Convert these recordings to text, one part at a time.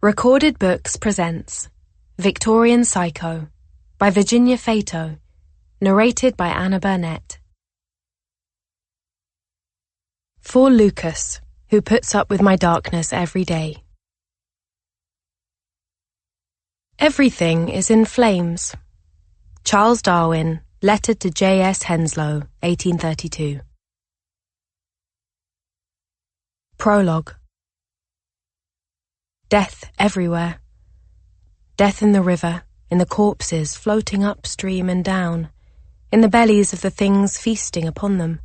Recorded Books presents Victorian Psycho by Virginia Feito, narrated by Anna Burnett. For Lucas, who puts up with my darkness every day. Everything is in flames. Charles Darwin, letter to J.S. Henslow, 1832. Prologue. Death everywhere. Death in the river, in the corpses floating upstream and down, in the bellies of the things feasting upon them.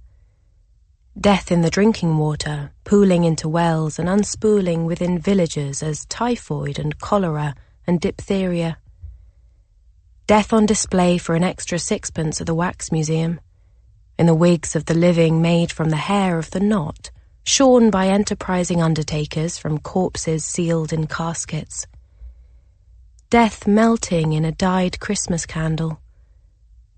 Death in the drinking water, pooling into wells and unspooling within villages as typhoid and cholera and diphtheria. Death on display for an extra sixpence at the wax museum, in the wigs of the living made from the hair of the not, shorn by enterprising undertakers from corpses sealed in caskets. Death melting in a dyed Christmas candle.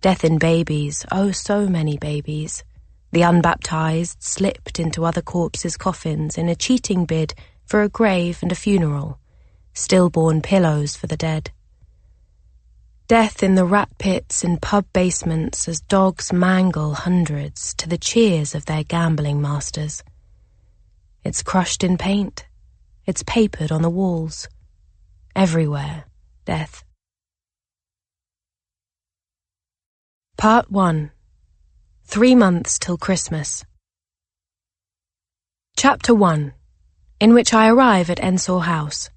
Death in babies, oh so many babies. The unbaptized slipped into other corpses' coffins in a cheating bid for a grave and a funeral, stillborn pillows for the dead. Death in the rat pits in pub basements as dogs mangle hundreds to the cheers of their gambling masters. It's crushed in paint. It's papered on the walls. Everywhere, death. Part 1. 3 months till Christmas. Chapter 1, in which I arrive at Ensor House.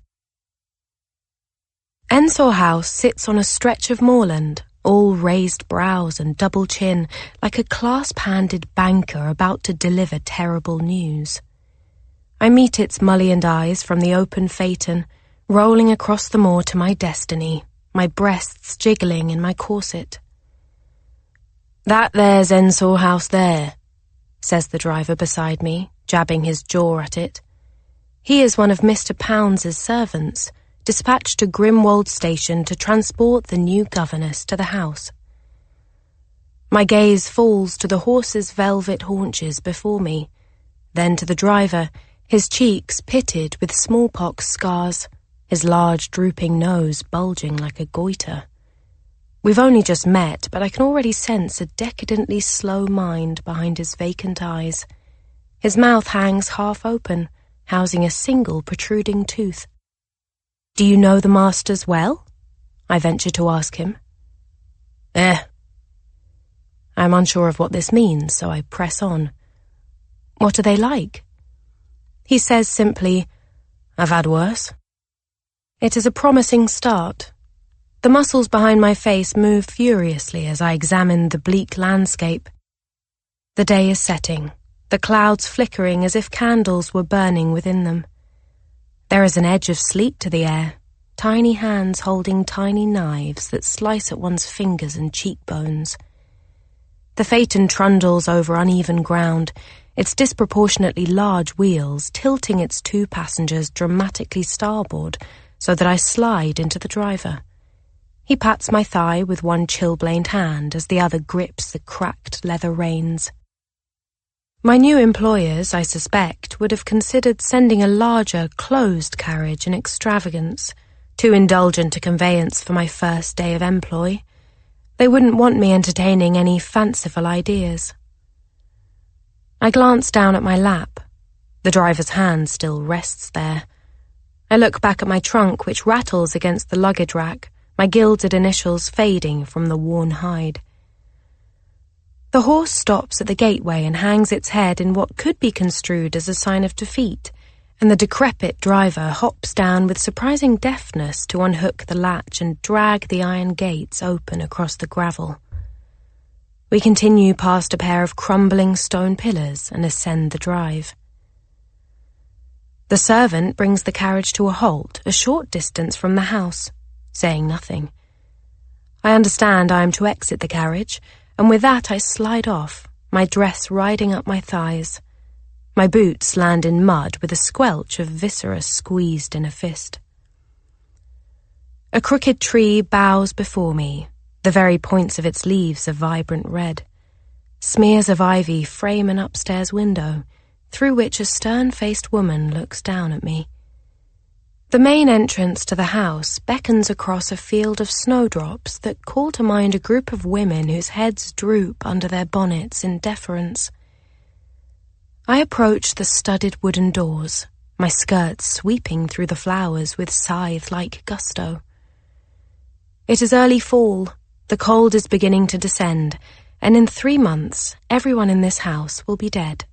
Ensor House sits on a stretch of moorland, all raised brows and double chin, like a clasp-handed banker about to deliver terrible news. I meet its mullioned eyes from the open phaeton, rolling across the moor to my destiny, my breasts jiggling in my corset. "That there's Ensor House there," says the driver beside me, jabbing his jaw at it. He is one of Mr. Pounds's servants, dispatched to Grimwold Station to transport the new governess to the house. My gaze falls to the horse's velvet haunches before me, then to the driver, his cheeks pitted with smallpox scars, his large drooping nose bulging like a goiter. We've only just met, but I can already sense a decadently slow mind behind his vacant eyes. His mouth hangs half open, housing a single protruding tooth. "Do you know the masters well?" I venture to ask him. I'm unsure of what this means, so I press on. "What are they like?" He says simply, "I've had worse." It is a promising start. The muscles behind my face move furiously as I examine the bleak landscape. The day is setting, the clouds flickering as if candles were burning within them. There is an edge of sleet to the air, tiny hands holding tiny knives that slice at one's fingers and cheekbones. The phaeton trundles over uneven ground, its disproportionately large wheels tilting its 2 passengers dramatically starboard so that I slide into the driver. He pats my thigh with one chilblained hand as the other grips the cracked leather reins. My new employers, I suspect, would have considered sending a larger, closed carriage an extravagance, too indulgent a conveyance for my first day of employ. They wouldn't want me entertaining any fanciful ideas. I glance down at my lap. The driver's hand still rests there. I look back at my trunk, which rattles against the luggage rack, my gilded initials fading from the worn hide. The horse stops at the gateway and hangs its head in what could be construed as a sign of defeat, and the decrepit driver hops down with surprising deftness to unhook the latch and drag the iron gates open across the gravel. We continue past a pair of crumbling stone pillars and ascend the drive. The servant brings the carriage to a halt a short distance from the house, saying nothing. I understand I am to exit the carriage, and with that I slide off, my dress riding up my thighs. My boots land in mud with a squelch of viscera squeezed in a fist. A crooked tree bows before me, the very points of its leaves a vibrant red. Smears of ivy frame an upstairs window, through which a stern-faced woman looks down at me. The main entrance to the house beckons across a field of snowdrops that call to mind a group of women whose heads droop under their bonnets in deference. I approach the studded wooden doors, my skirts sweeping through the flowers with scythe-like gusto. It is early fall, the cold is beginning to descend, and in 3 months everyone in this house will be dead.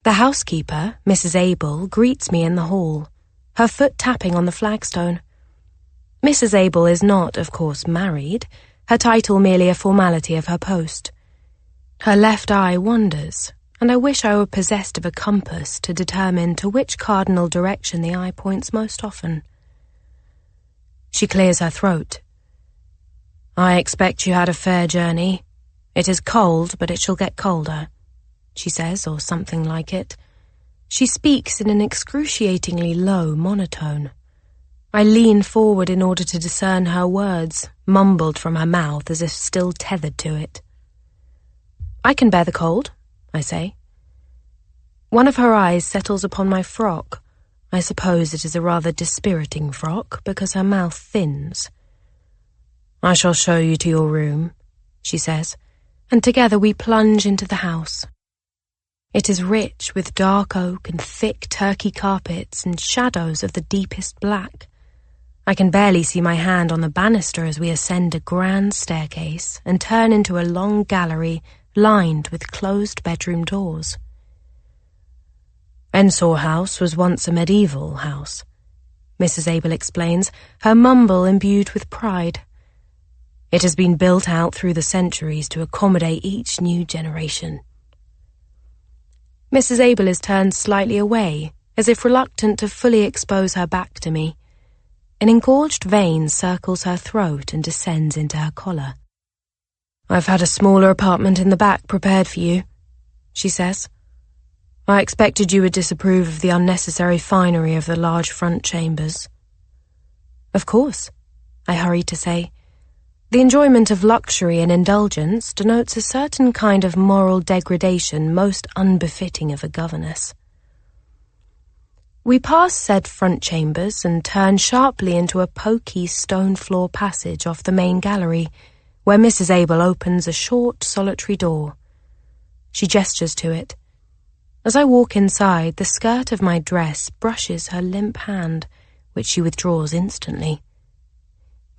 The housekeeper, Mrs. Abel, greets me in the hall, her foot tapping on the flagstone. Mrs. Abel is not, of course, married, her title merely a formality of her post. Her left eye wanders, and I wish I were possessed of a compass to determine to which cardinal direction the eye points most often. She clears her throat. "I expect you had a fair journey. It is cold, but it shall get colder," she says, or something like it. She speaks in an excruciatingly low monotone. I lean forward in order to discern her words, mumbled from her mouth as if still tethered to it. "I can bear the cold," I say. One of her eyes settles upon my frock. I suppose it is a rather dispiriting frock, because her mouth thins. "I shall show you to your room," she says, and together we plunge into the house. It is rich with dark oak and thick turkey carpets and shadows of the deepest black. I can barely see my hand on the banister as we ascend a grand staircase and turn into a long gallery lined with closed bedroom doors. Ensor House was once a medieval house, Mrs. Abel explains, her mumble imbued with pride. It has been built out through the centuries to accommodate each new generation. Mrs. Abel is turned slightly away, as if reluctant to fully expose her back to me. An engorged vein circles her throat and descends into her collar. "I've had a smaller apartment in the back prepared for you," she says. "I expected you would disapprove of the unnecessary finery of the large front chambers." "Of course," I hurry to say. The enjoyment of luxury and indulgence denotes a certain kind of moral degradation most unbefitting of a governess. We pass said front chambers and turn sharply into a poky stone-floor passage off the main gallery, where Mrs. Abel opens a short, solitary door. She gestures to it. As I walk inside, the skirt of my dress brushes her limp hand, which she withdraws instantly.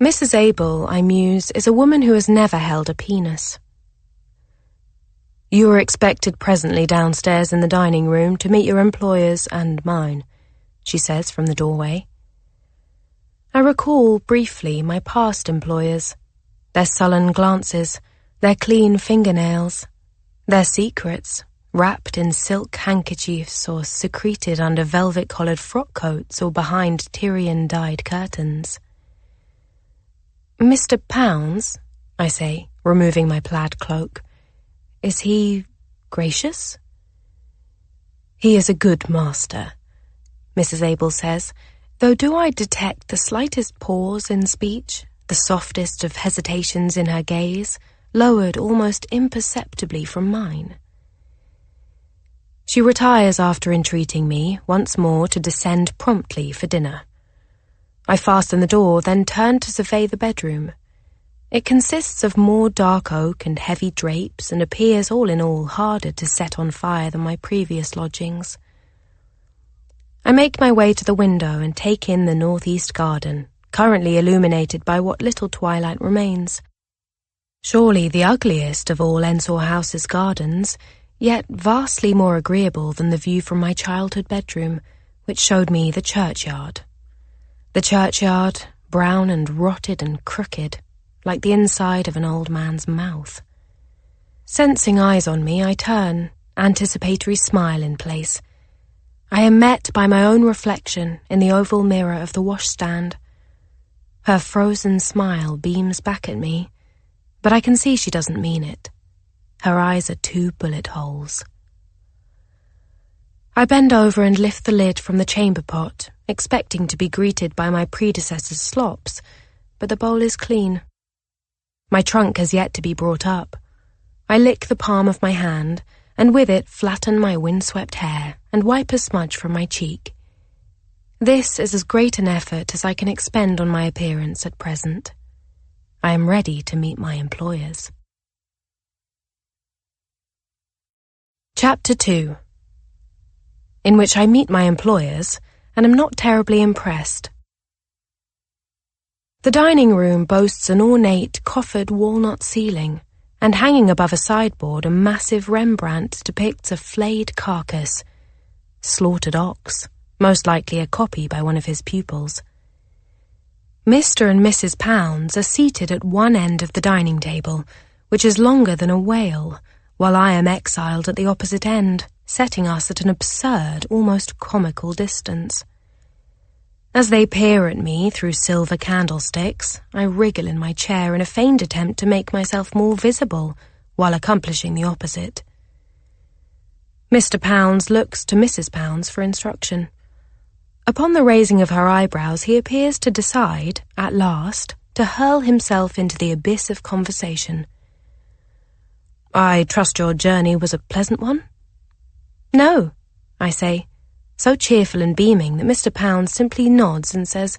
Mrs. Abel, I muse, is a woman who has never held a penis. "You are expected presently downstairs in the dining room to meet your employers and mine," she says from the doorway. I recall briefly my past employers, their sullen glances, their clean fingernails, their secrets, wrapped in silk handkerchiefs or secreted under velvet-collared frock coats or behind Tyrian-dyed curtains. "Mr. Pounds," I say, removing my plaid cloak. "Is he gracious?" "He is a good master," Mrs. Abel says, though do I detect the slightest pause in speech, the softest of hesitations in her gaze, lowered almost imperceptibly from mine. She retires after entreating me once more to descend promptly for dinner. I fasten the door, then turn to survey the bedroom. It consists of more dark oak and heavy drapes and appears all in all harder to set on fire than my previous lodgings. I make my way to the window and take in the northeast garden, currently illuminated by what little twilight remains. Surely the ugliest of all Ensor House's gardens, yet vastly more agreeable than the view from my childhood bedroom, which showed me the churchyard. The churchyard, brown and rotted and crooked, like the inside of an old man's mouth. Sensing eyes on me, I turn, anticipatory smile in place. I am met by my own reflection in the oval mirror of the washstand. Her frozen smile beams back at me, but I can see she doesn't mean it. Her eyes are 2 bullet holes. I bend over and lift the lid from the chamber pot, expecting to be greeted by my predecessor's slops, but the bowl is clean. My trunk has yet to be brought up. I lick the palm of my hand, and with it flatten my windswept hair and wipe a smudge from my cheek. This is as great an effort as I can expend on my appearance at present. I am ready to meet my employers. Chapter 2, in which I meet my employers and am not terribly impressed. The dining room boasts an ornate, coffered walnut ceiling, and hanging above a sideboard a massive Rembrandt depicts a flayed carcass, slaughtered ox, most likely a copy by one of his pupils. Mr. and Mrs. Pounds are seated at one end of the dining table, which is longer than a whale, while I am exiled at the opposite end, setting us at an absurd, almost comical distance. As they peer at me through silver candlesticks, I wriggle in my chair in a feigned attempt to make myself more visible, while accomplishing the opposite. Mr. Pounds looks to Mrs. Pounds for instruction. Upon the raising of her eyebrows, he appears to decide, at last, to hurl himself into the abyss of conversation. "I trust your journey was a pleasant one?" "No," I say, so cheerful and beaming that Mr. Pounds simply nods and says,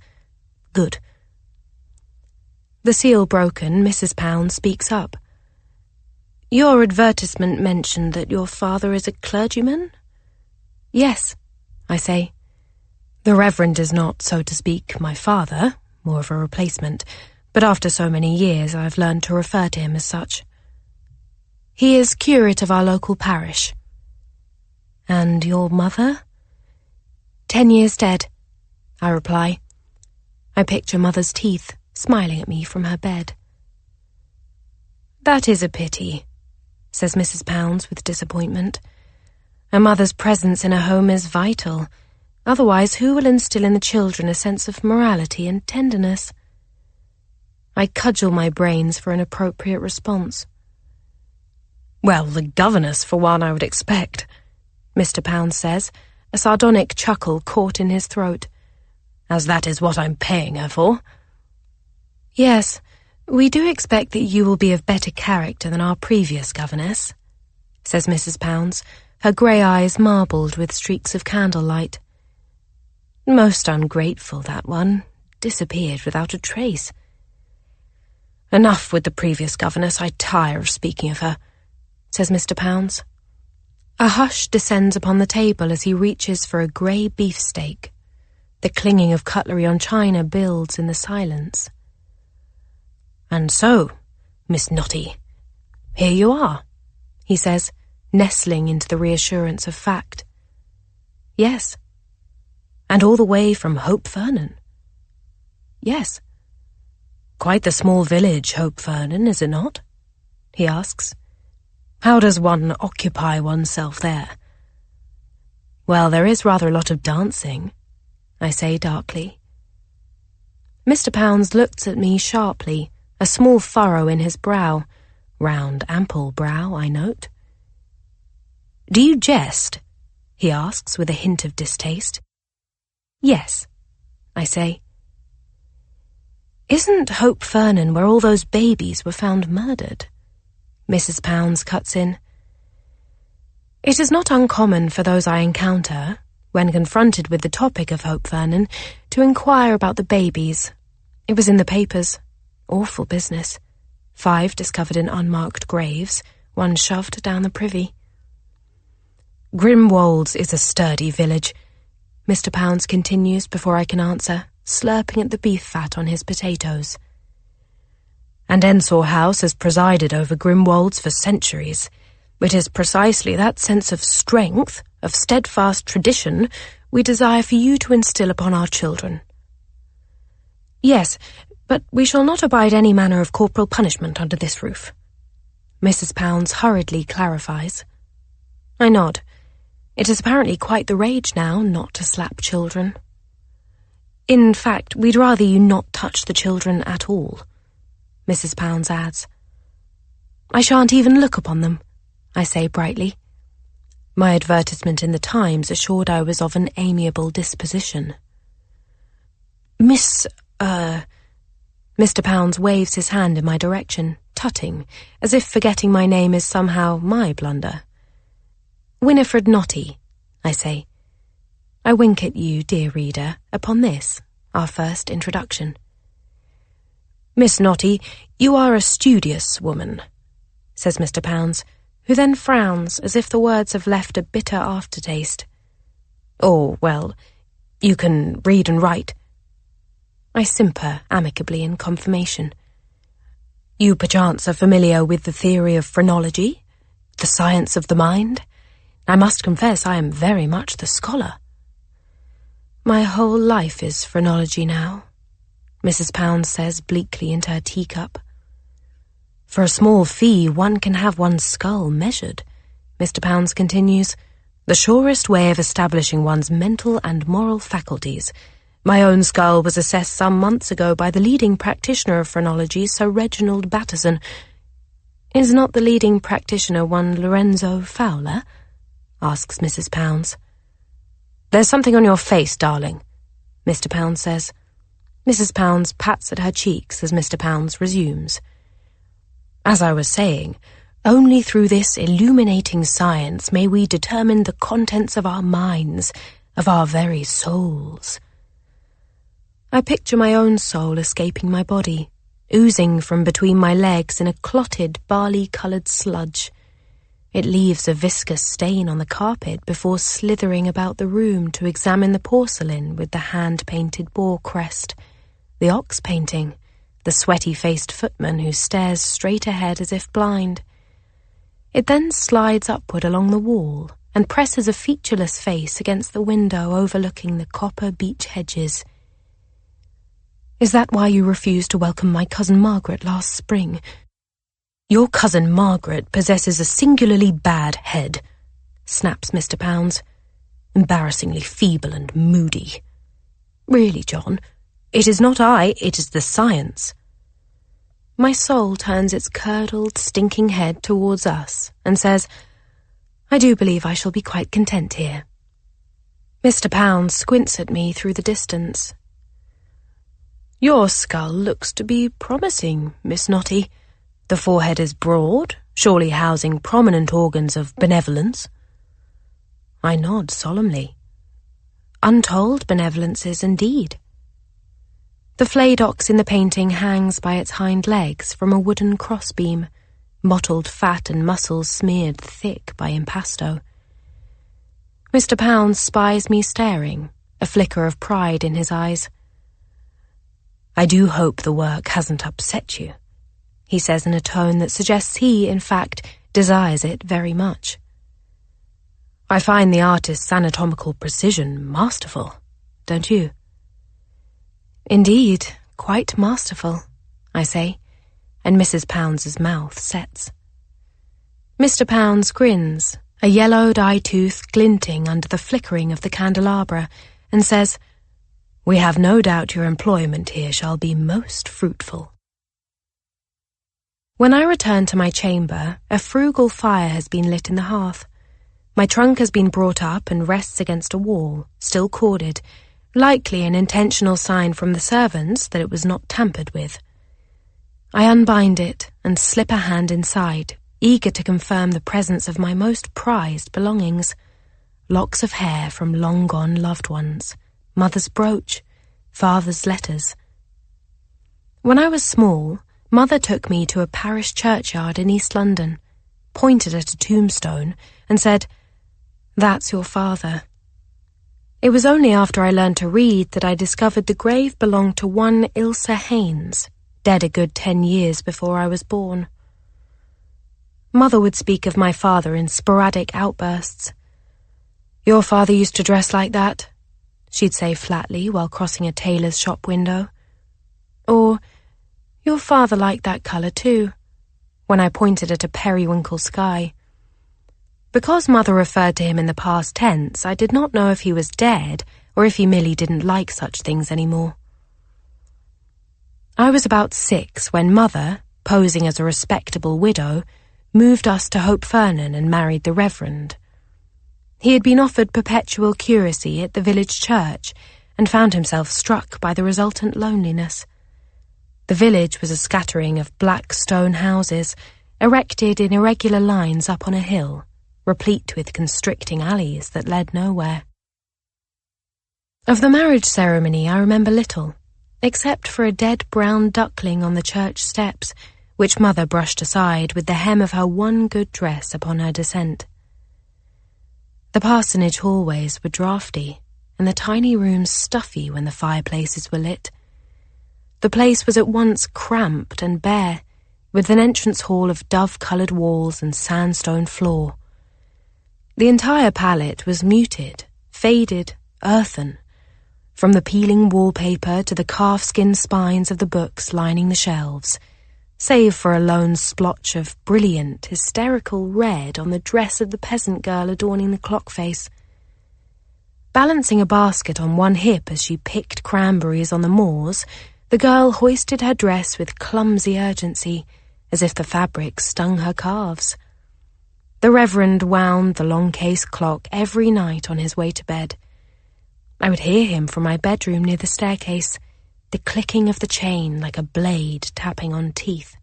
"Good." The seal broken, Mrs. Pounds speaks up. "Your advertisement mentioned that your father is a clergyman?" "Yes," I say. The Reverend is not, so to speak, my father, more of a replacement, but after so many years I've learned to refer to him as such. "He is curate of our local parish." "And your mother?" 10 years dead," I reply. I picture Mother's teeth smiling at me from her bed. "That is a pity," says Mrs. Pounds with disappointment. "A mother's presence in a home is vital. Otherwise, who will instill in the children a sense of morality and tenderness?" I cudgel my brains for an appropriate response. "Well, the governess, for one, I would expect," Mr. Pounds says, a sardonic chuckle caught in his throat, "as that is what I'm paying her for." "Yes, we do expect that you will be of better character than our previous governess," says Mrs. Pounds, her grey eyes marbled with streaks of candlelight. "Most ungrateful, that one. Disappeared without a trace." "Enough with the previous governess. I tire of speaking of her," says Mr. Pounds. A hush descends upon the table as he reaches for a grey beefsteak. The clinging of cutlery on china builds in the silence. "And so, Miss Notty, here you are," he says, nestling into the reassurance of fact. "Yes." "And all the way from Hope Vernon?" "Yes." "Quite the small village, Hope Vernon, is it not?" he asks. "How does one occupy oneself there?" "Well, there is rather a lot of dancing," I say darkly. Mr. Pounds looks at me sharply, a small furrow in his brow. Round, ample brow, I note. "Do you jest?" he asks with a hint of distaste. "Yes," I say. "Isn't Hope Vernon where all those babies were found murdered?" Mrs. Pounds cuts in. It is not uncommon for those I encounter, when confronted with the topic of Hope Vernon, to inquire about the babies. It was in the papers. Awful business. 5 discovered in unmarked graves, 1 shoved down the privy. "Grimwolds is a sturdy village," Mr. Pounds continues before I can answer, slurping at the beef fat on his potatoes. "And Ensor House has presided over Grimwolds for centuries. It is precisely that sense of strength, of steadfast tradition, we desire for you to instill upon our children." "Yes, but we shall not abide any manner of corporal punishment under this roof," Mrs. Pounds hurriedly clarifies. I nod. It is apparently quite the rage now not to slap children. "In fact, we'd rather you not touch the children at all," Mrs. Pounds adds. "I shan't even look upon them," I say brightly. My advertisement in the Times assured I was of an amiable disposition. Mr. Pounds waves his hand in my direction, tutting, as if forgetting my name is somehow my blunder. "Winifred Notty," I say. I wink at you, dear reader, upon this, our first introduction. Miss Notty, you are a studious woman, says Mr. Pounds, who then frowns as if the words have left a bitter aftertaste. Or, well, you can read and write. I simper amicably in confirmation. You perchance are familiar with the theory of phrenology, the science of the mind? I must confess I am very much the scholar. My whole life is phrenology now, Mrs. Pounds says bleakly into her teacup. For a small fee one can have one's skull measured, Mr. Pounds continues, the surest way of establishing one's mental and moral faculties. My own skull was assessed some months ago by the leading practitioner of phrenology, Sir Reginald Batterson. Is not the leading practitioner one Lorenzo Fowler? Asks Mrs. Pounds. There's something on your face, darling, Mr. Pounds says. Mrs. Pounds pats at her cheeks as Mr. Pounds resumes. As I was saying, only through this illuminating science may we determine the contents of our minds, of our very souls. I picture my own soul escaping my body, oozing from between my legs in a clotted, barley-coloured sludge. It leaves a viscous stain on the carpet before slithering about the room to examine the porcelain with the hand-painted boar crest, the ox painting, the sweaty-faced footman who stares straight ahead as if blind. It then slides upward along the wall and presses a featureless face against the window overlooking the copper beech hedges. Is that why you refused to welcome my cousin Margaret last spring? Your cousin Margaret possesses a singularly bad head, snaps Mr. Pounds, embarrassingly feeble and moody. Really, John, it is not I, it is the science. My soul turns its curdled, stinking head towards us and says, I do believe I shall be quite content here. Mr. Pounds squints at me through the distance. Your skull looks to be promising, Miss Notty. The forehead is broad, surely housing prominent organs of benevolence. I nod solemnly. Untold benevolences indeed. The flayed ox in the painting hangs by its hind legs from a wooden crossbeam, mottled fat and muscles smeared thick by impasto. Mr. Pounds spies me staring, a flicker of pride in his eyes. I do hope the work hasn't upset you, he says in a tone that suggests he, in fact, desires it very much. I find the artist's anatomical precision masterful, don't you? Indeed, quite masterful, I say, and Mrs. Pounds's mouth sets. Mr. Pounds grins, a yellowed eye-tooth glinting under the flickering of the candelabra, and says, We have no doubt your employment here shall be most fruitful. When I return to my chamber, a frugal fire has been lit in the hearth. My trunk has been brought up and rests against a wall, still corded, likely an intentional sign from the servants that it was not tampered with. I unbind it and slip a hand inside, eager to confirm the presence of my most prized belongings. Locks of hair from long-gone loved ones, mother's brooch, father's letters. When I was small, Mother took me to a parish churchyard in East London, pointed at a tombstone, and said, That's your father. It was only after I learned to read that I discovered the grave belonged to one Ilsa Haynes, dead a good 10 years before I was born. Mother would speak of my father in sporadic outbursts. Your father used to dress like that, she'd say flatly while crossing a tailor's shop window. Or, your father liked that colour too, when I pointed at a periwinkle sky. Because Mother referred to him in the past tense, I did not know if he was dead or if he merely didn't like such things anymore. I was about 6 when Mother, posing as a respectable widow, moved us to Hope Fernan and married the Reverend. He had been offered perpetual curacy at the village church and found himself struck by the resultant loneliness. The village was a scattering of black stone houses, erected in irregular lines up on a hill, replete with constricting alleys that led nowhere. Of the marriage ceremony I remember little, except for a dead brown duckling on the church steps, which Mother brushed aside with the hem of her one good dress upon her descent. The parsonage hallways were draughty, and the tiny rooms stuffy when the fireplaces were lit. The place was at once cramped and bare, with an entrance hall of dove-coloured walls and sandstone floor. The entire palette was muted, faded, earthen, from the peeling wallpaper to the calfskin spines of the books lining the shelves, save for a lone splotch of brilliant, hysterical red on the dress of the peasant girl adorning the clock face. Balancing a basket on one hip as she picked cranberries on the moors, the girl hoisted her dress with clumsy urgency, as if the fabric stung her calves. The Reverend wound the long case clock every night on his way to bed. I would hear him from my bedroom near the staircase, the clicking of the chain like a blade tapping on teeth.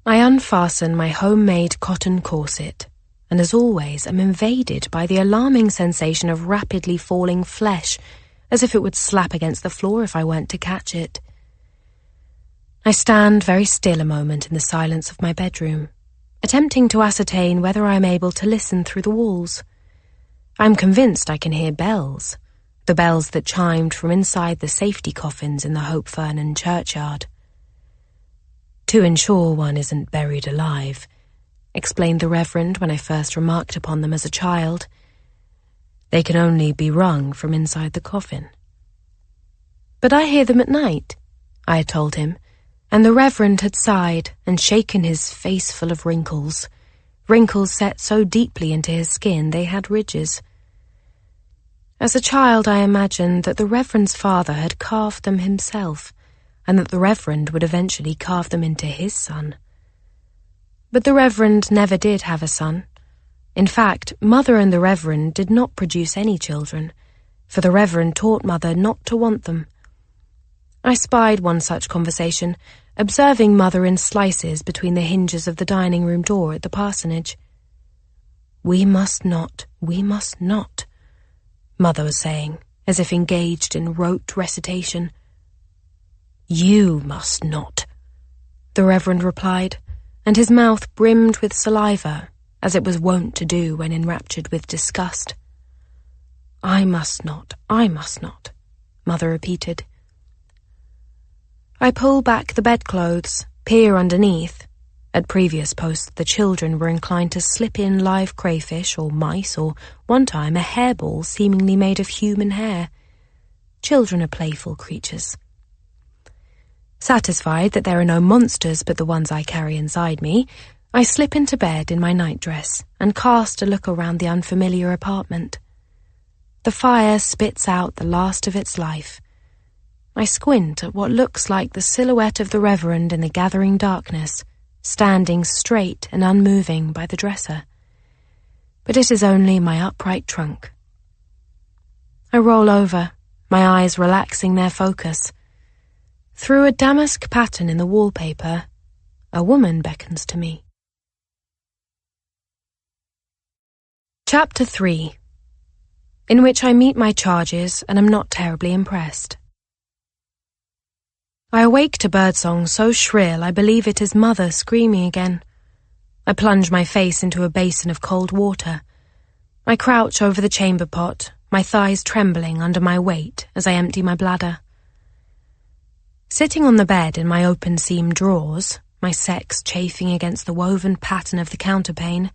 I unfasten my homemade cotton corset, and as always am invaded by the alarming sensation of rapidly falling flesh, as if it would slap against the floor if I went to catch it. I stand very still a moment in the silence of my bedroom, attempting to ascertain whether I am able to listen through the walls. I am convinced I can hear bells, the bells that chimed from inside the safety coffins in the Hope Vernon churchyard. "To ensure one isn't buried alive," explained the Reverend when I first remarked upon them as a child. "They can only be rung from inside the coffin." "But I hear them at night," I had told him, and the Reverend had sighed and shaken his face full of wrinkles set so deeply into his skin they had ridges. As a child I imagined that the Reverend's father had carved them himself, and that the Reverend would eventually carve them into his son. But the Reverend never did have a son. In fact, Mother and the Reverend did not produce any children, for the Reverend taught Mother not to want them. I spied one such conversation, observing Mother in slices between the hinges of the dining-room door at the parsonage. We must not," Mother was saying, as if engaged in rote recitation. "You must not," the Reverend replied, and his mouth brimmed with saliva, as it was wont to do when enraptured with disgust. I must not, Mother repeated. I pull back the bedclothes, peer underneath. At previous posts the children were inclined to slip in live crayfish or mice or, one time, a hairball seemingly made of human hair. Children are playful creatures. Satisfied that there are no monsters but the ones I carry inside me, I slip into bed in my nightdress and cast a look around the unfamiliar apartment. The fire spits out the last of its life. I squint at what looks like the silhouette of the Reverend in the gathering darkness, standing straight and unmoving by the dresser. But it is only my upright trunk. I roll over, my eyes relaxing their focus. Through a damask pattern in the wallpaper, a woman beckons to me. Chapter 3, in which I meet my charges and am not terribly impressed. I awake to birdsong so shrill I believe it is Mother screaming again. I plunge my face into a basin of cold water. I crouch over the chamber pot, my thighs trembling under my weight as I empty my bladder. Sitting on the bed in my open-seam drawers, my sex chafing against the woven pattern of the counterpane,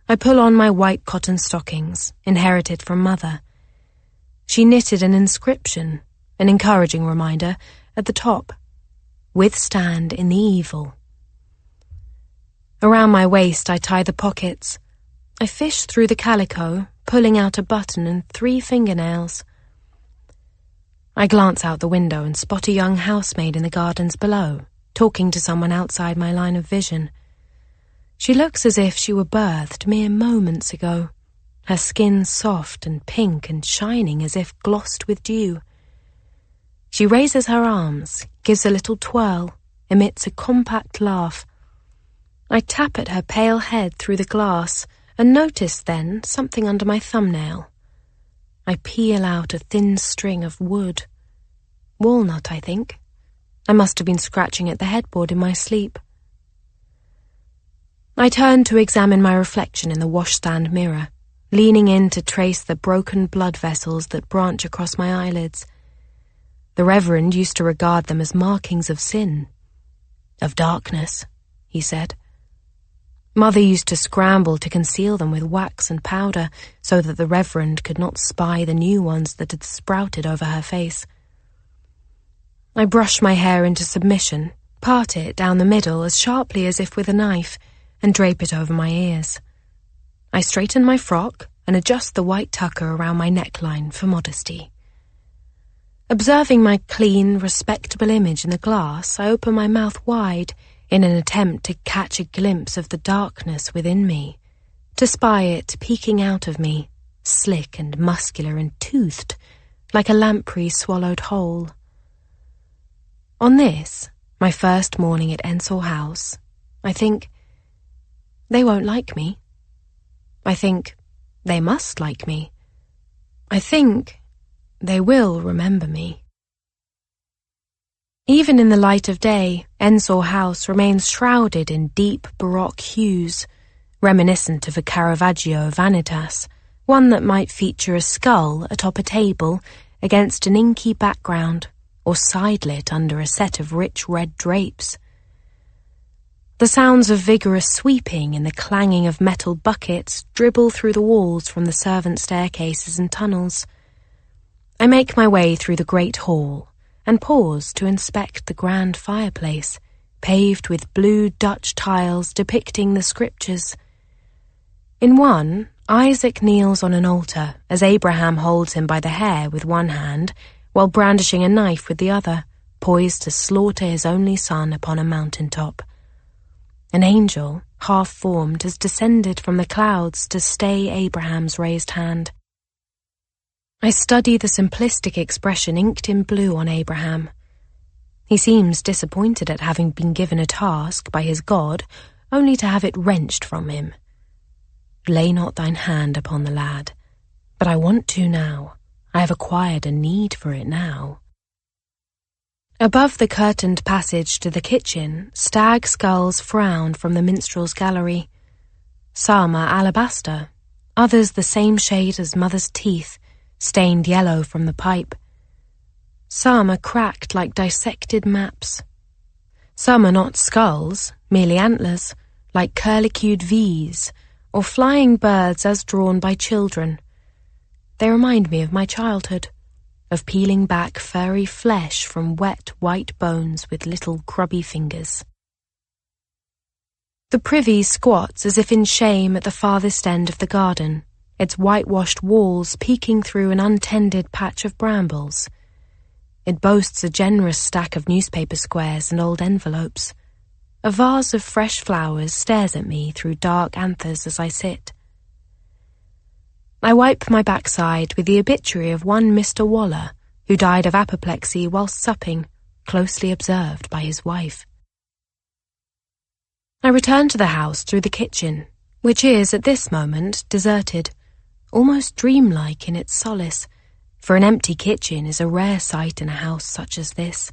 I pull on my white cotton stockings, inherited from Mother. She knitted an inscription, an encouraging reminder, at the top: "Withstand in the evil." Around my waist I tie the pockets. I fish through the calico, pulling out a button and 3 fingernails. I glance out the window and spot a young housemaid in the gardens below, talking to someone outside my line of vision. She looks as if she were birthed mere moments ago, her skin soft and pink and shining as if glossed with dew. She raises her arms, gives a little twirl, emits a compact laugh. I tap at her pale head through the glass and notice then something under my thumbnail. I peel out a thin string of wood. Walnut, I think. I must have been scratching at the headboard in my sleep. I turned to examine my reflection in the washstand mirror, leaning in to trace the broken blood vessels that branch across my eyelids. The Reverend used to regard them as markings of sin. Of darkness, he said. Mother used to scramble to conceal them with wax and powder so that the Reverend could not spy the new ones that had sprouted over her face. I brush my hair into submission, part it down the middle as sharply as if with a knife, and drape it over my ears. I straighten my frock and adjust the white tucker around my neckline for modesty. Observing my clean, respectable image in the glass, I open my mouth wide in an attempt to catch a glimpse of the darkness within me, to spy it peeking out of me, slick and muscular and toothed, like a lamprey swallowed whole. On this, my first morning at Ensor House, I think, they won't like me. I think, they must like me. I think, they will remember me. Even in the light of day, Ensor House remains shrouded in deep Baroque hues, reminiscent of a Caravaggio vanitas, one that might feature a skull atop a table against an inky background, or sidelit under a set of rich red drapes. The sounds of vigorous sweeping and the clanging of metal buckets dribble through the walls from the servant staircases and tunnels. I make my way through the great hall and pause to inspect the grand fireplace, paved with blue Dutch tiles depicting the scriptures. In one, Isaac kneels on an altar as Abraham holds him by the hair with one hand while brandishing a knife with the other, poised to slaughter his only son upon a mountaintop. An angel, half-formed, has descended from the clouds to stay Abraham's raised hand. I study the simplistic expression inked in blue on Abraham. He seems disappointed at having been given a task by his God, only to have it wrenched from him. Lay not thine hand upon the lad, but I want to now. I have acquired a need for it now. Above the curtained passage to the kitchen, stag skulls frown from the minstrel's gallery. Some are alabaster, others the same shade as mother's teeth, stained yellow from the pipe. Some are cracked like dissected maps. Some are not skulls, merely antlers, like curlicued V's, or flying birds as drawn by children. They remind me of my childhood, of peeling back furry flesh from wet white bones with little grubby fingers. The privy squats as if in shame at the farthest end of the garden, its whitewashed walls peeking through an untended patch of brambles. It boasts a generous stack of newspaper squares and old envelopes. A vase of fresh flowers stares at me through dark anthers as I sit. I wipe my backside with the obituary of one Mr. Waller, who died of apoplexy whilst supping, closely observed by his wife. I return to the house through the kitchen, which is at this moment deserted, almost dreamlike in its solace, for an empty kitchen is a rare sight in a house such as this.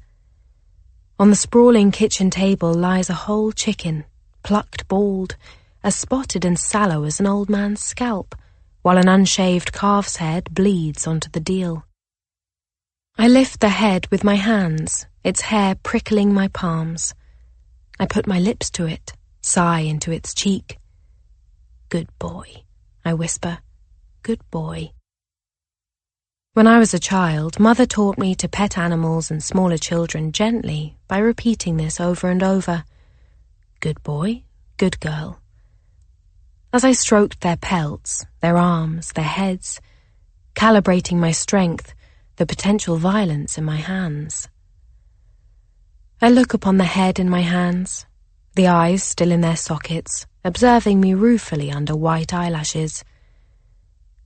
On the sprawling kitchen table lies a whole chicken, plucked bald, as spotted and sallow as an old man's scalp, while an unshaved calf's head bleeds onto the deal. I lift the head with my hands, its hair prickling my palms. I put my lips to it, sigh into its cheek. "Good boy," I whisper. "Good boy." When I was a child, Mother taught me to pet animals and smaller children gently by repeating this over and over. Good boy, good girl. As I stroked their pelts, their arms, their heads, calibrating my strength, the potential violence in my hands. I look upon the head in my hands, the eyes still in their sockets, observing me ruefully under white eyelashes.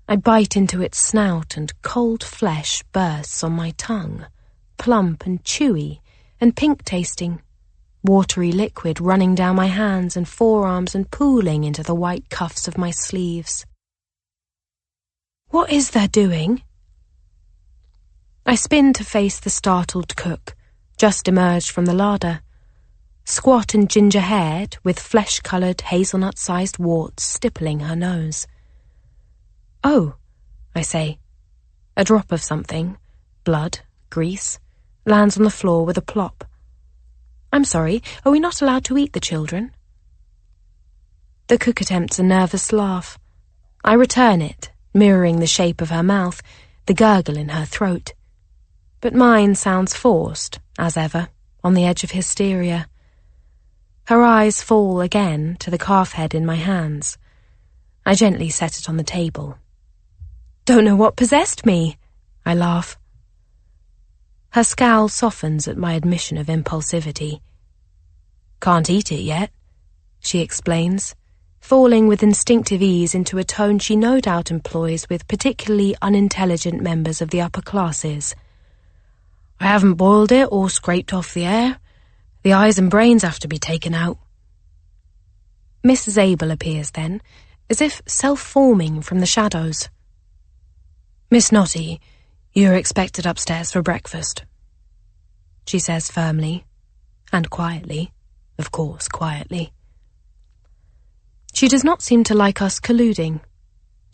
I bite into its snout and cold flesh bursts on my tongue, plump and chewy and pink-tasting, watery liquid running down my hands and forearms and pooling into the white cuffs of my sleeves. "What is there doing?" I spin to face the startled cook, just emerged from the larder. Squat and ginger-haired, with flesh-coloured, hazelnut-sized warts stippling her nose. "Oh," I say. A drop of something, blood, grease, lands on the floor with a plop. "I'm sorry, are we not allowed to eat the children?" The cook attempts a nervous laugh. I return it, mirroring the shape of her mouth, the gurgle in her throat. But mine sounds forced, as ever, on the edge of hysteria. Her eyes fall again to the calf head in my hands. I gently set it on the table. "Don't know what possessed me," I laugh. Her scowl softens at my admission of impulsivity. "Can't eat it yet," she explains, falling with instinctive ease into a tone she no doubt employs with particularly unintelligent members of the upper classes. "I haven't boiled it or scraped off the air. The eyes and brains have to be taken out." Mrs. Abel appears then, as if self-forming from the shadows. "Miss Notty, you're expected upstairs for breakfast," she says firmly, and quietly, of course quietly. She does not seem to like us colluding.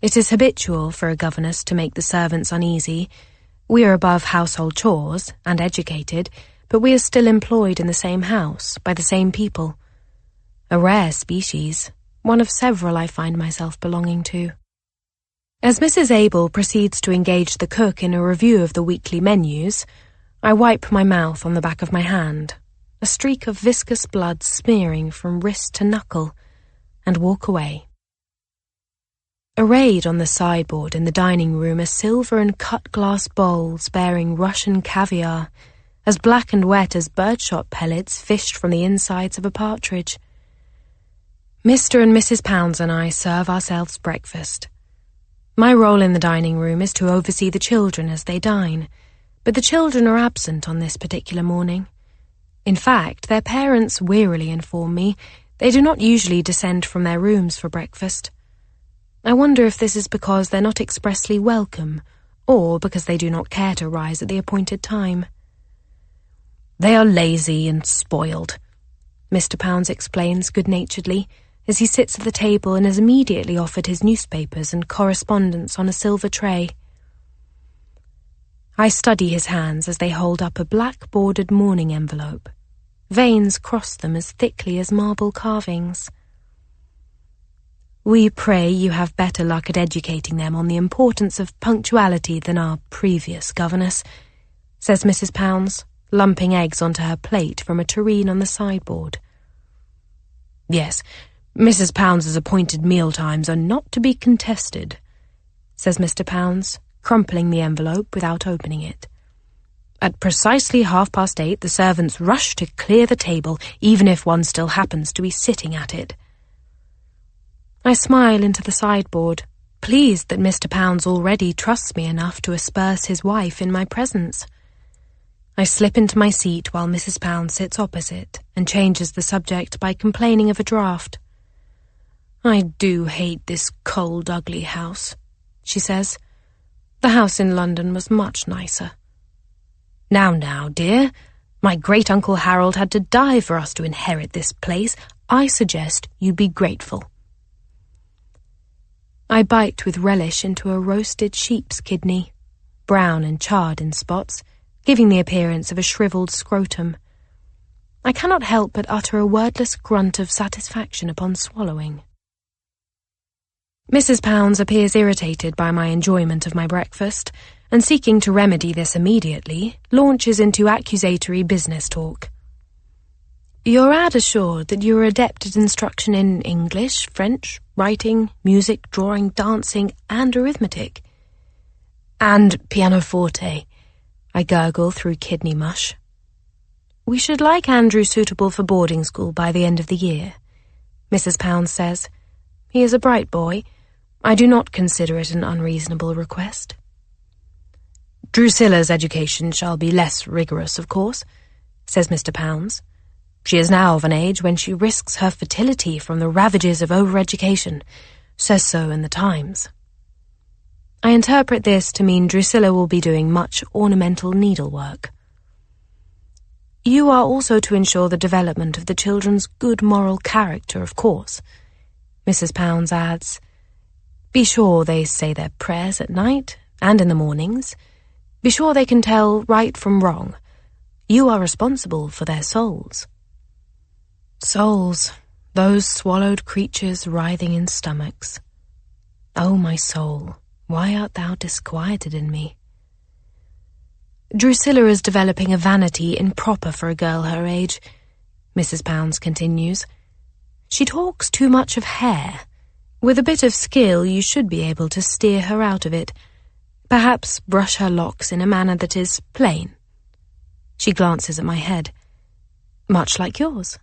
It is habitual for a governess to make the servants uneasy. We are above household chores and educated, but we are still employed in the same house by the same people. A rare species, one of several I find myself belonging to. As Mrs. Abel proceeds to engage the cook in a review of the weekly menus, I wipe my mouth on the back of my hand, a streak of viscous blood smearing from wrist to knuckle, and walk away. Arrayed on the sideboard in the dining room are silver and cut-glass bowls bearing Russian caviar, as black and wet as birdshot pellets fished from the insides of a partridge. Mr. and Mrs. Pounds and I serve ourselves breakfast. My role in the dining room is to oversee the children as they dine, but the children are absent on this particular morning. In fact, their parents wearily inform me they do not usually descend from their rooms for breakfast. I wonder if this is because they're not expressly welcome, or because they do not care to rise at the appointed time. "They are lazy and spoiled," Mr. Pounds explains good-naturedly, as he sits at the table and is immediately offered his newspapers and correspondence on a silver tray. I study his hands as they hold up a black-bordered mourning envelope. Veins cross them as thickly as marble carvings. "We pray you have better luck at educating them on the importance of punctuality than our previous governess," says Mrs. Pounds, lumping eggs onto her plate from a tureen on the sideboard. "Yes, Mrs. Pounds's appointed meal times are not to be contested," says Mr. Pounds, crumpling the envelope without opening it. "At precisely 8:30, the servants rush to clear the table, even if one still happens to be sitting at it." I smile into the sideboard, pleased that Mr. Pounds already trusts me enough to asperse his wife in my presence. I slip into my seat while Mrs. Pounds sits opposite and changes the subject by complaining of a draught. "I do hate this cold, ugly house," she says. "The house in London was much nicer." Now, dear, my great-uncle Harold had to die for us to inherit this place. I suggest you be grateful." I bite with relish into a roasted sheep's kidney, brown and charred in spots, giving the appearance of a shriveled scrotum. I cannot help but utter a wordless grunt of satisfaction upon swallowing. Mrs. Pounds appears irritated by my enjoyment of my breakfast, and seeking to remedy this immediately, launches into accusatory business talk. "Your ad assured that you were adept at instruction in English, French, writing, music, drawing, dancing, and arithmetic." "And pianoforte," I gurgle through kidney mush. "We should like Andrew suitable for boarding school by the end of the year," Mrs. Pounds says. "He is a bright boy. I do not consider it an unreasonable request." "Drusilla's education shall be less rigorous, of course," says Mr. Pounds. "She is now of an age when she risks her fertility from the ravages of overeducation. Says so in the Times." I interpret this to mean Drusilla will be doing much ornamental needlework. You are also to ensure the development of the children's good moral character, of course, Mrs. Pounds adds. Be sure they say their prayers at night and in the mornings. Be sure they can tell right from wrong. You are responsible for their souls. Souls, those swallowed creatures writhing in stomachs. O my soul, why art thou disquieted in me? Drusilla is developing a vanity improper for a girl her age, Mrs. Pounds continues. She talks too much of hair. With a bit of skill you should be able to steer her out of it. Perhaps brush her locks in a manner that is plain. She glances at my head. Much like yours.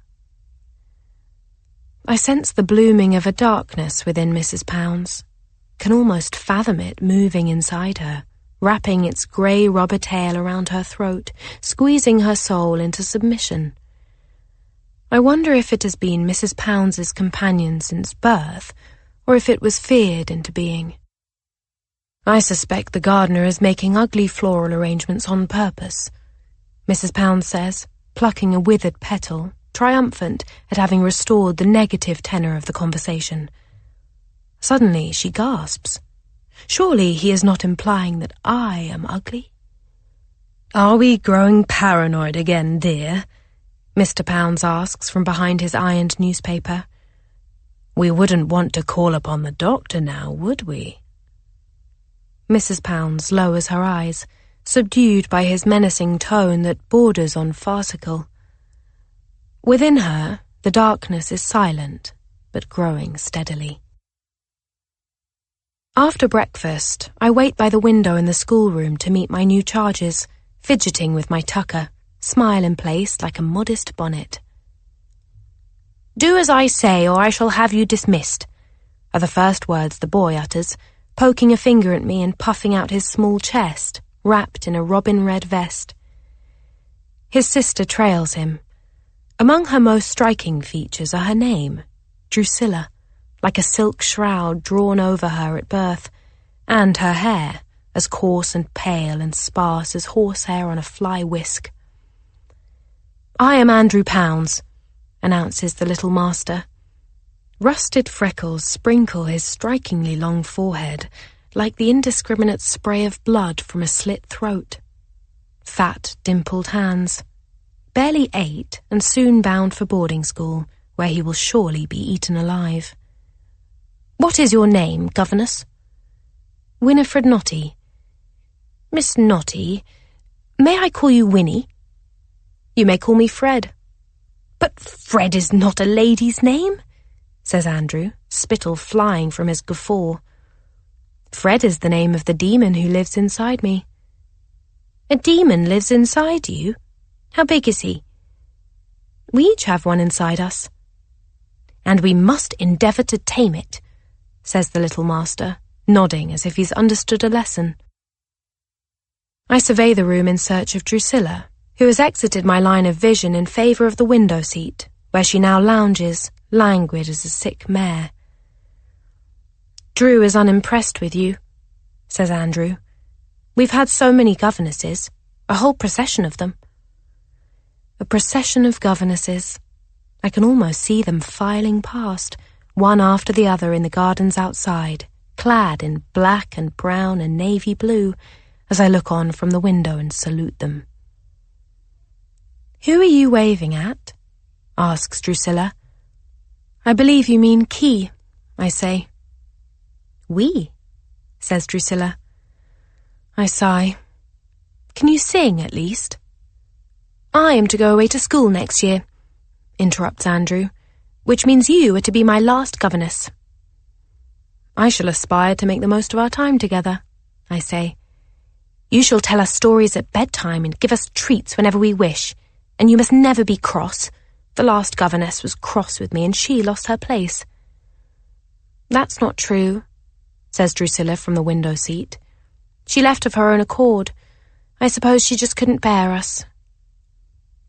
I sense the blooming of a darkness within Mrs. Pounds, can almost fathom it moving inside her, wrapping its grey rubber tail around her throat, squeezing her soul into submission. I wonder if it has been Mrs. Pounds's companion since birth, or if it was feared into being. I suspect the gardener is making ugly floral arrangements on purpose, Mrs. Pounds says, plucking a withered petal, triumphant at having restored the negative tenor of the conversation. Suddenly she gasps. Surely he is not implying that I am ugly? Are we growing paranoid again, dear? Mr. Pounds asks from behind his ironed newspaper. We wouldn't want to call upon the doctor now, would we? Mrs. Pounds lowers her eyes, subdued by his menacing tone that borders on farcical. Within her, the darkness is silent, but growing steadily. After breakfast, I wait by the window in the schoolroom to meet my new charges, fidgeting with my tucker, smile in place like a modest bonnet. Do as I say, or I shall have you dismissed, are the first words the boy utters, poking a finger at me and puffing out his small chest, wrapped in a robin-red vest. His sister trails him. Among her most striking features are her name, Drusilla, like a silk shroud drawn over her at birth, and her hair, as coarse and pale and sparse as horsehair on a fly whisk. I am Andrew Pounds, announces the little master. Rusted freckles sprinkle his strikingly long forehead, like the indiscriminate spray of blood from a slit throat. Fat, dimpled hands. Barely 8 and soon bound for boarding school, where he will surely be eaten alive. What is your name, governess? Winifred Notty. Miss Notty, may I call you Winnie? You may call me Fred. But Fred is not a lady's name, says Andrew, spittle flying from his guffaw. Fred is the name of the demon who lives inside me. A demon lives inside you? How big is he? We each have one inside us. And we must endeavour to tame it, says the little master, nodding as if he's understood a lesson. I survey the room in search of Drusilla, who has exited my line of vision in favour of the window seat, where she now lounges, languid as a sick mare. Drew is unimpressed with you, says Andrew. We've had so many governesses, a whole procession of them. A procession of governesses. I can almost see them filing past, one after the other in the gardens outside, clad in black and brown and navy blue, as I look on from the window and salute them. Who are you waving at? Asks Drusilla. I believe you mean Key, I say. We, says Drusilla. I sigh. Can you sing, at least? I am to go away to school next year, interrupts Andrew, which means you are to be my last governess. I shall aspire to make the most of our time together, I say. You shall tell us stories at bedtime and give us treats whenever we wish, and you must never be cross. The last governess was cross with me and she lost her place. That's not true, says Drusilla from the window seat. She left of her own accord. I suppose she just couldn't bear us.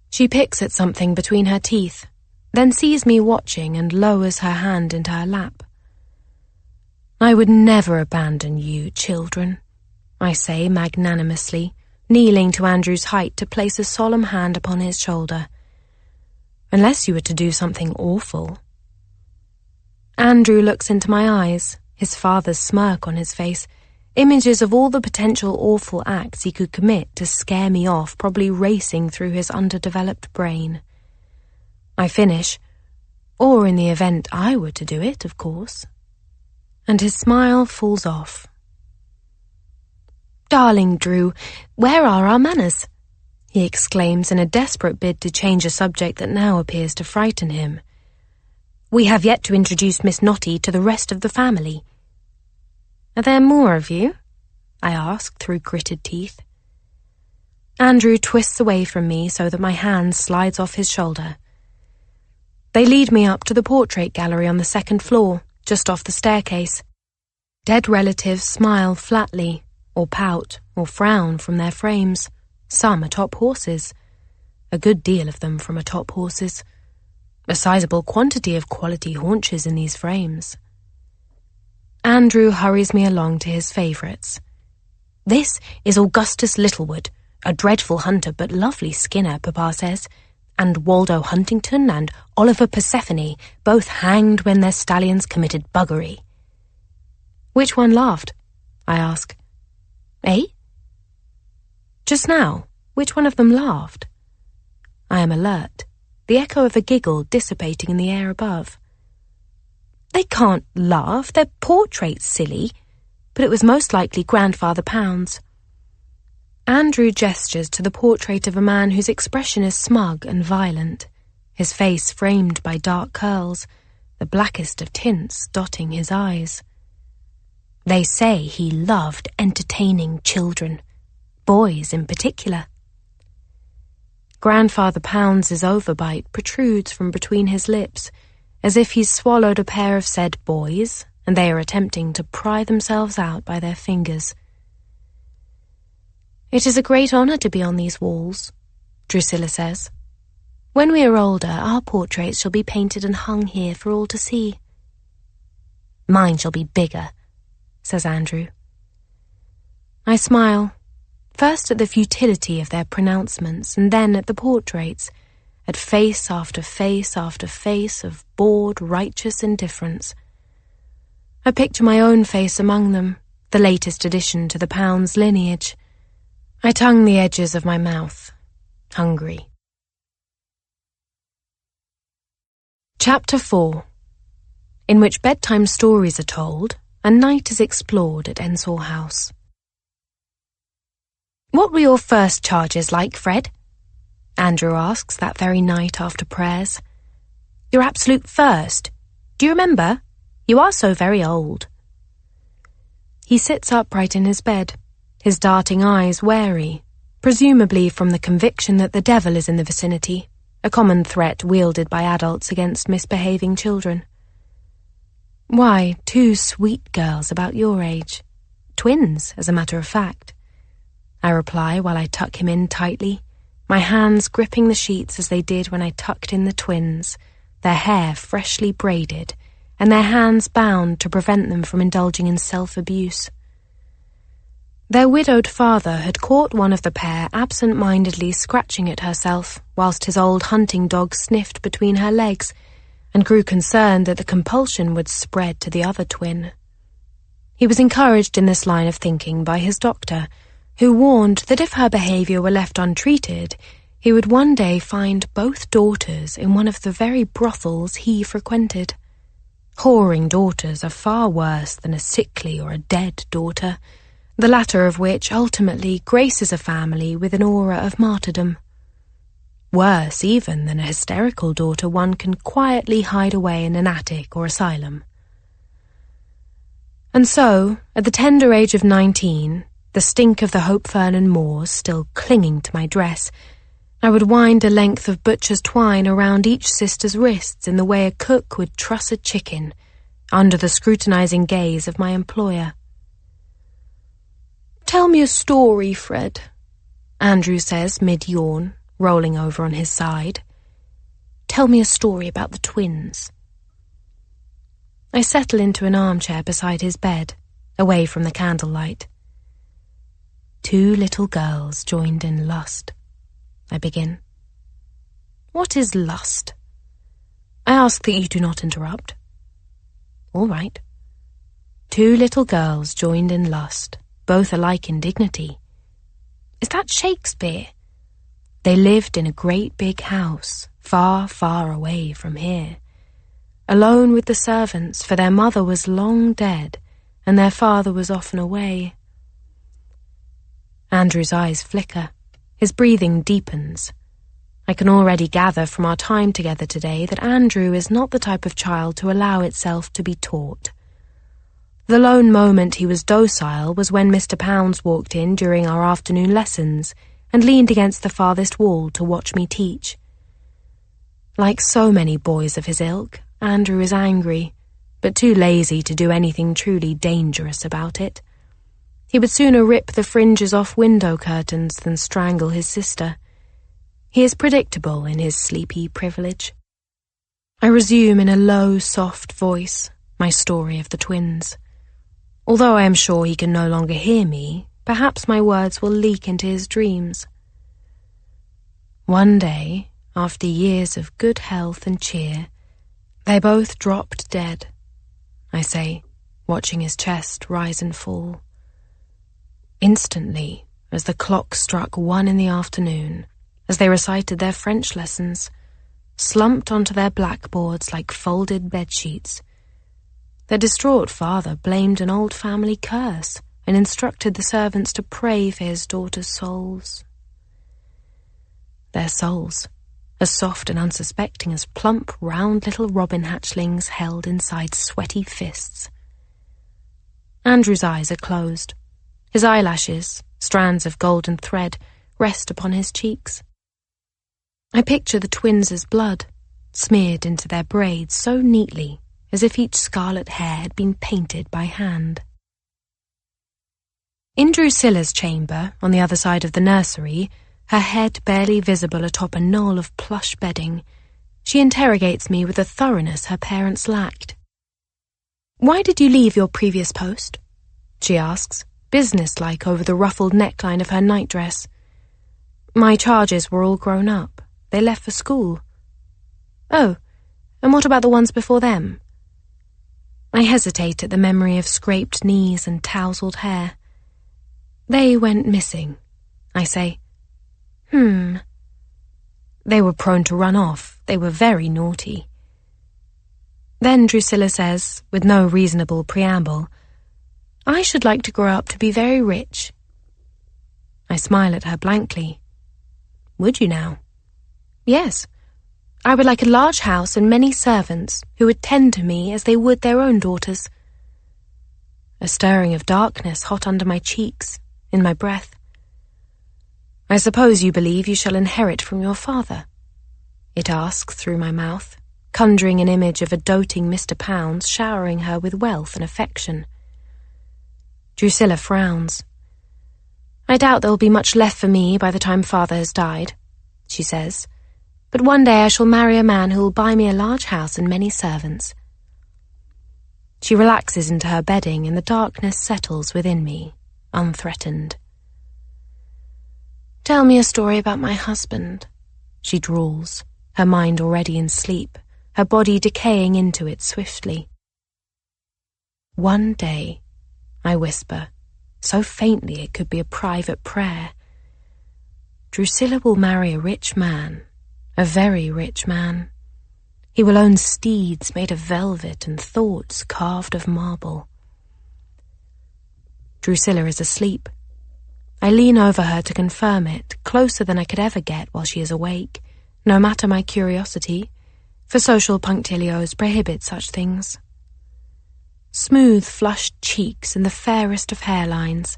She picks at something between her teeth, then sees me watching and lowers her hand into her lap. I would never abandon you, children, I say magnanimously, kneeling to Andrew's height to place a solemn hand upon his shoulder. Unless you were to do something awful. Andrew looks into my eyes, his father's smirk on his face, images of all the potential awful acts he could commit to scare me off probably racing through his underdeveloped brain. I finish, or in the event I were to do it, of course. And his smile falls off. Darling Drew, where are our manners? He exclaims in a desperate bid to change a subject that now appears to frighten him. We have yet to introduce Miss Notty to the rest of the family. Are there more of you? I ask through gritted teeth. Andrew twists away from me so that my hand slides off his shoulder. They lead me up to the portrait gallery on the second floor, just off the staircase. Dead relatives smile flatly, or pout, or frown from their frames. Some atop horses. A good deal of them from atop horses. A sizable quantity of quality haunches in these frames. Andrew hurries me along to his favourites. This is Augustus Littlewood, a dreadful hunter but lovely skinner, Papa says, and Waldo Huntington and Oliver Persephone, both hanged when their stallions committed buggery. Which one laughed? I ask. Eh? Just now, which one of them laughed? I am alert, the echo of a giggle dissipating in the air above. They can't laugh, they're portraits, silly, but it was most likely Grandfather Pounds. Andrew gestures to the portrait of a man whose expression is smug and violent, his face framed by dark curls, the blackest of tints dotting his eyes. They say he loved entertaining children, boys in particular. Grandfather Pounds's overbite protrudes from between his lips, as if he's swallowed a pair of said boys, and they are attempting to pry themselves out by their fingers. It is a great honour to be on these walls, Drusilla says. When we are older, our portraits shall be painted and hung here for all to see. Mine shall be bigger, says Andrew. I smile, first at the futility of their pronouncements, and then at the portraits, at face after face after face of bored, righteous indifference. I picture my own face among them, the latest addition to the Pounds lineage. I tongue the edges of my mouth, hungry. Chapter 4, in which bedtime stories are told and night is explored at Ensor House. What were your first charges like, Fred? Andrew asks that very night after prayers. Your absolute first. Do you remember? You are so very old. He sits upright in his bed, his darting eyes wary, presumably from the conviction that the devil is in the vicinity, a common threat wielded by adults against misbehaving children. Why, 2 sweet girls about your age. Twins, as a matter of fact. I reply while I tuck him in tightly, my hands gripping the sheets as they did when I tucked in the twins, their hair freshly braided, and their hands bound to prevent them from indulging in self-abuse. Their widowed father had caught one of the pair absent-mindedly scratching at herself, whilst his old hunting dog sniffed between her legs, and grew concerned that the compulsion would spread to the other twin. He was encouraged in this line of thinking by his doctor, who warned that if her behaviour were left untreated, he would one day find both daughters in one of the very brothels he frequented. Whoring daughters are far worse than a sickly or a dead daughter, the latter of which ultimately graces a family with an aura of martyrdom. Worse even than a hysterical daughter one can quietly hide away in an attic or asylum. And so, at the tender age of 19, the stink of the Hope Vernon moors still clinging to my dress, I would wind a length of butcher's twine around each sister's wrists in the way a cook would truss a chicken, under the scrutinizing gaze of my employer. Tell me a story, Fred, Andrew says mid-yawn, rolling over on his side. Tell me a story about the twins. I settle into an armchair beside his bed, away from the candlelight. 2 little girls joined in lust, I begin. What is lust? I ask that you do not interrupt. All right. 2 little girls joined in lust, both alike in dignity. Is that Shakespeare? They lived in a great big house, far, far away from here, alone with the servants, for their mother was long dead, and their father was often away. Andrew's eyes flicker. His breathing deepens. I can already gather from our time together today that Andrew is not the type of child to allow itself to be taught. The lone moment he was docile was when Mr. Pounds walked in during our afternoon lessons and leaned against the farthest wall to watch me teach. Like so many boys of his ilk, Andrew is angry, but too lazy to do anything truly dangerous about it. He would sooner rip the fringes off window curtains than strangle his sister. He is predictable in his sleepy privilege. I resume in a low, soft voice my story of the twins. Although I am sure he can no longer hear me, perhaps my words will leak into his dreams. One day, after years of good health and cheer, they both dropped dead, I say, watching his chest rise and fall. Instantly, as the clock struck 1 in the afternoon, as they recited their French lessons, slumped onto their blackboards like folded bedsheets, their distraught father blamed an old family curse and instructed the servants to pray for his daughters' souls. Their souls, as soft and unsuspecting as plump, round little robin hatchlings held inside sweaty fists. Andrew's eyes are closed. His eyelashes, strands of golden thread, rest upon his cheeks. I picture the twins as blood, smeared into their braids so neatly as if each scarlet hair had been painted by hand. In Drusilla's chamber, on the other side of the nursery, her head barely visible atop a knoll of plush bedding, she interrogates me with a thoroughness her parents lacked. "Why did you leave your previous post?" she asks, businesslike over the ruffled neckline of her nightdress. "My charges were all grown up. They left for school." "Oh, and what about the ones before them?" I hesitate at the memory of scraped knees and tousled hair. "They went missing," I say. They were prone to run off. They were very naughty." Then Drusilla says, with no reasonable preamble, "I should like to grow up to be very rich." I smile at her blankly. "Would you now?" "Yes. I would like a large house and many servants who would tend to me as they would their own daughters." A stirring of darkness hot under my cheeks, in my breath. "I suppose you believe you shall inherit from your father?" it asks through my mouth, conjuring an image of a doting Mr. Pounds showering her with wealth and affection. Drusilla frowns. "I doubt there will be much left for me by the time father has died," she says. "But one day I shall marry a man who will buy me a large house and many servants." She relaxes into her bedding and the darkness settles within me, unthreatened. "Tell me a story about my husband," she drawls, her mind already in sleep, her body decaying into it swiftly. "One day," I whisper, so faintly it could be a private prayer, "Drusilla will marry a rich man. A very rich man. He will own steeds made of velvet and thoughts carved of marble." Drusilla is asleep. I lean over her to confirm it, closer than I could ever get while she is awake, no matter my curiosity, for social punctilios prohibit such things. Smooth, flushed cheeks and the fairest of hairlines,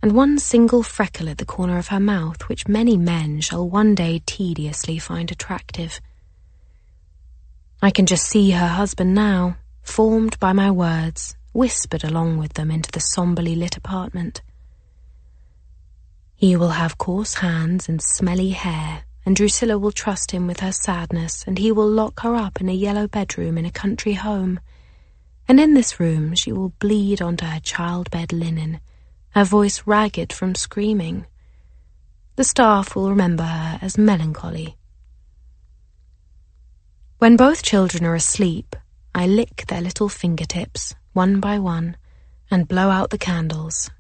and one single freckle at the corner of her mouth which many men shall one day tediously find attractive. I can just see her husband now, formed by my words, whispered along with them into the somberly lit apartment. He will have coarse hands and smelly hair, and Drusilla will trust him with her sadness, and he will lock her up in a yellow bedroom in a country home, and in this room she will bleed onto her childbed linen, her voice ragged from screaming. The staff will remember her as melancholy. When both children are asleep, I lick their little fingertips, one by one, and blow out the candles.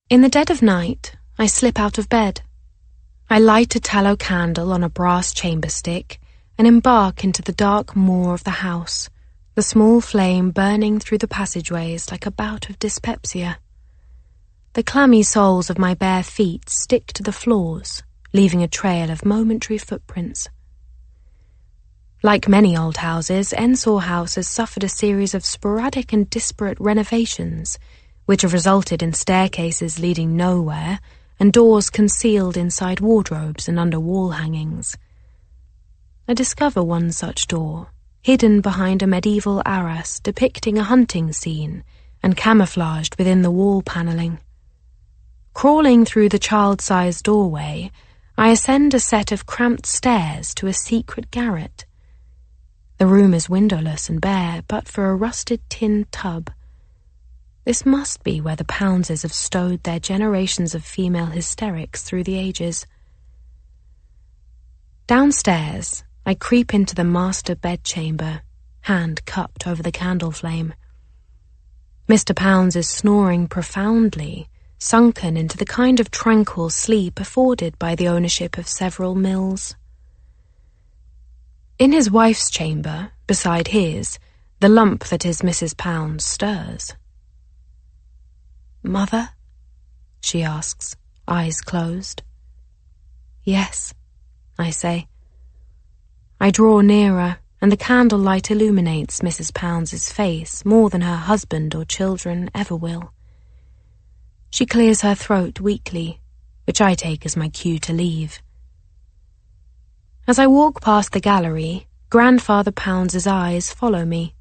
In the dead of night, I slip out of bed. I light a tallow candle on a brass chamber stick and embark into the dark maw of the house, the small flame burning through the passageways like a bout of dyspepsia. The clammy soles of my bare feet stick to the floors, leaving a trail of momentary footprints. Like many old houses, Ensor House has suffered a series of sporadic and disparate renovations, which have resulted in staircases leading nowhere and doors concealed inside wardrobes and under wall hangings. I discover one such door, hidden behind a medieval arras depicting a hunting scene and camouflaged within the wall panelling. Crawling through the child-sized doorway, I ascend a set of cramped stairs to a secret garret. The room is windowless and bare, but for a rusted tin tub. This must be where the Poundses have stowed their generations of female hysterics through the ages. Downstairs, I creep into the master bedchamber, hand cupped over the candle flame. Mr. Pounds is snoring profoundly, sunken into the kind of tranquil sleep afforded by the ownership of several mills. In his wife's chamber, beside his, the lump that is Mrs. Pounds stirs. "Mother?" she asks, eyes closed. "Yes," I say. I draw nearer, and the candlelight illuminates Mrs. Pounds's face more than her husband or children ever will. She clears her throat weakly, which I take as my cue to leave. As I walk past the gallery, Grandfather Pounds's eyes follow me,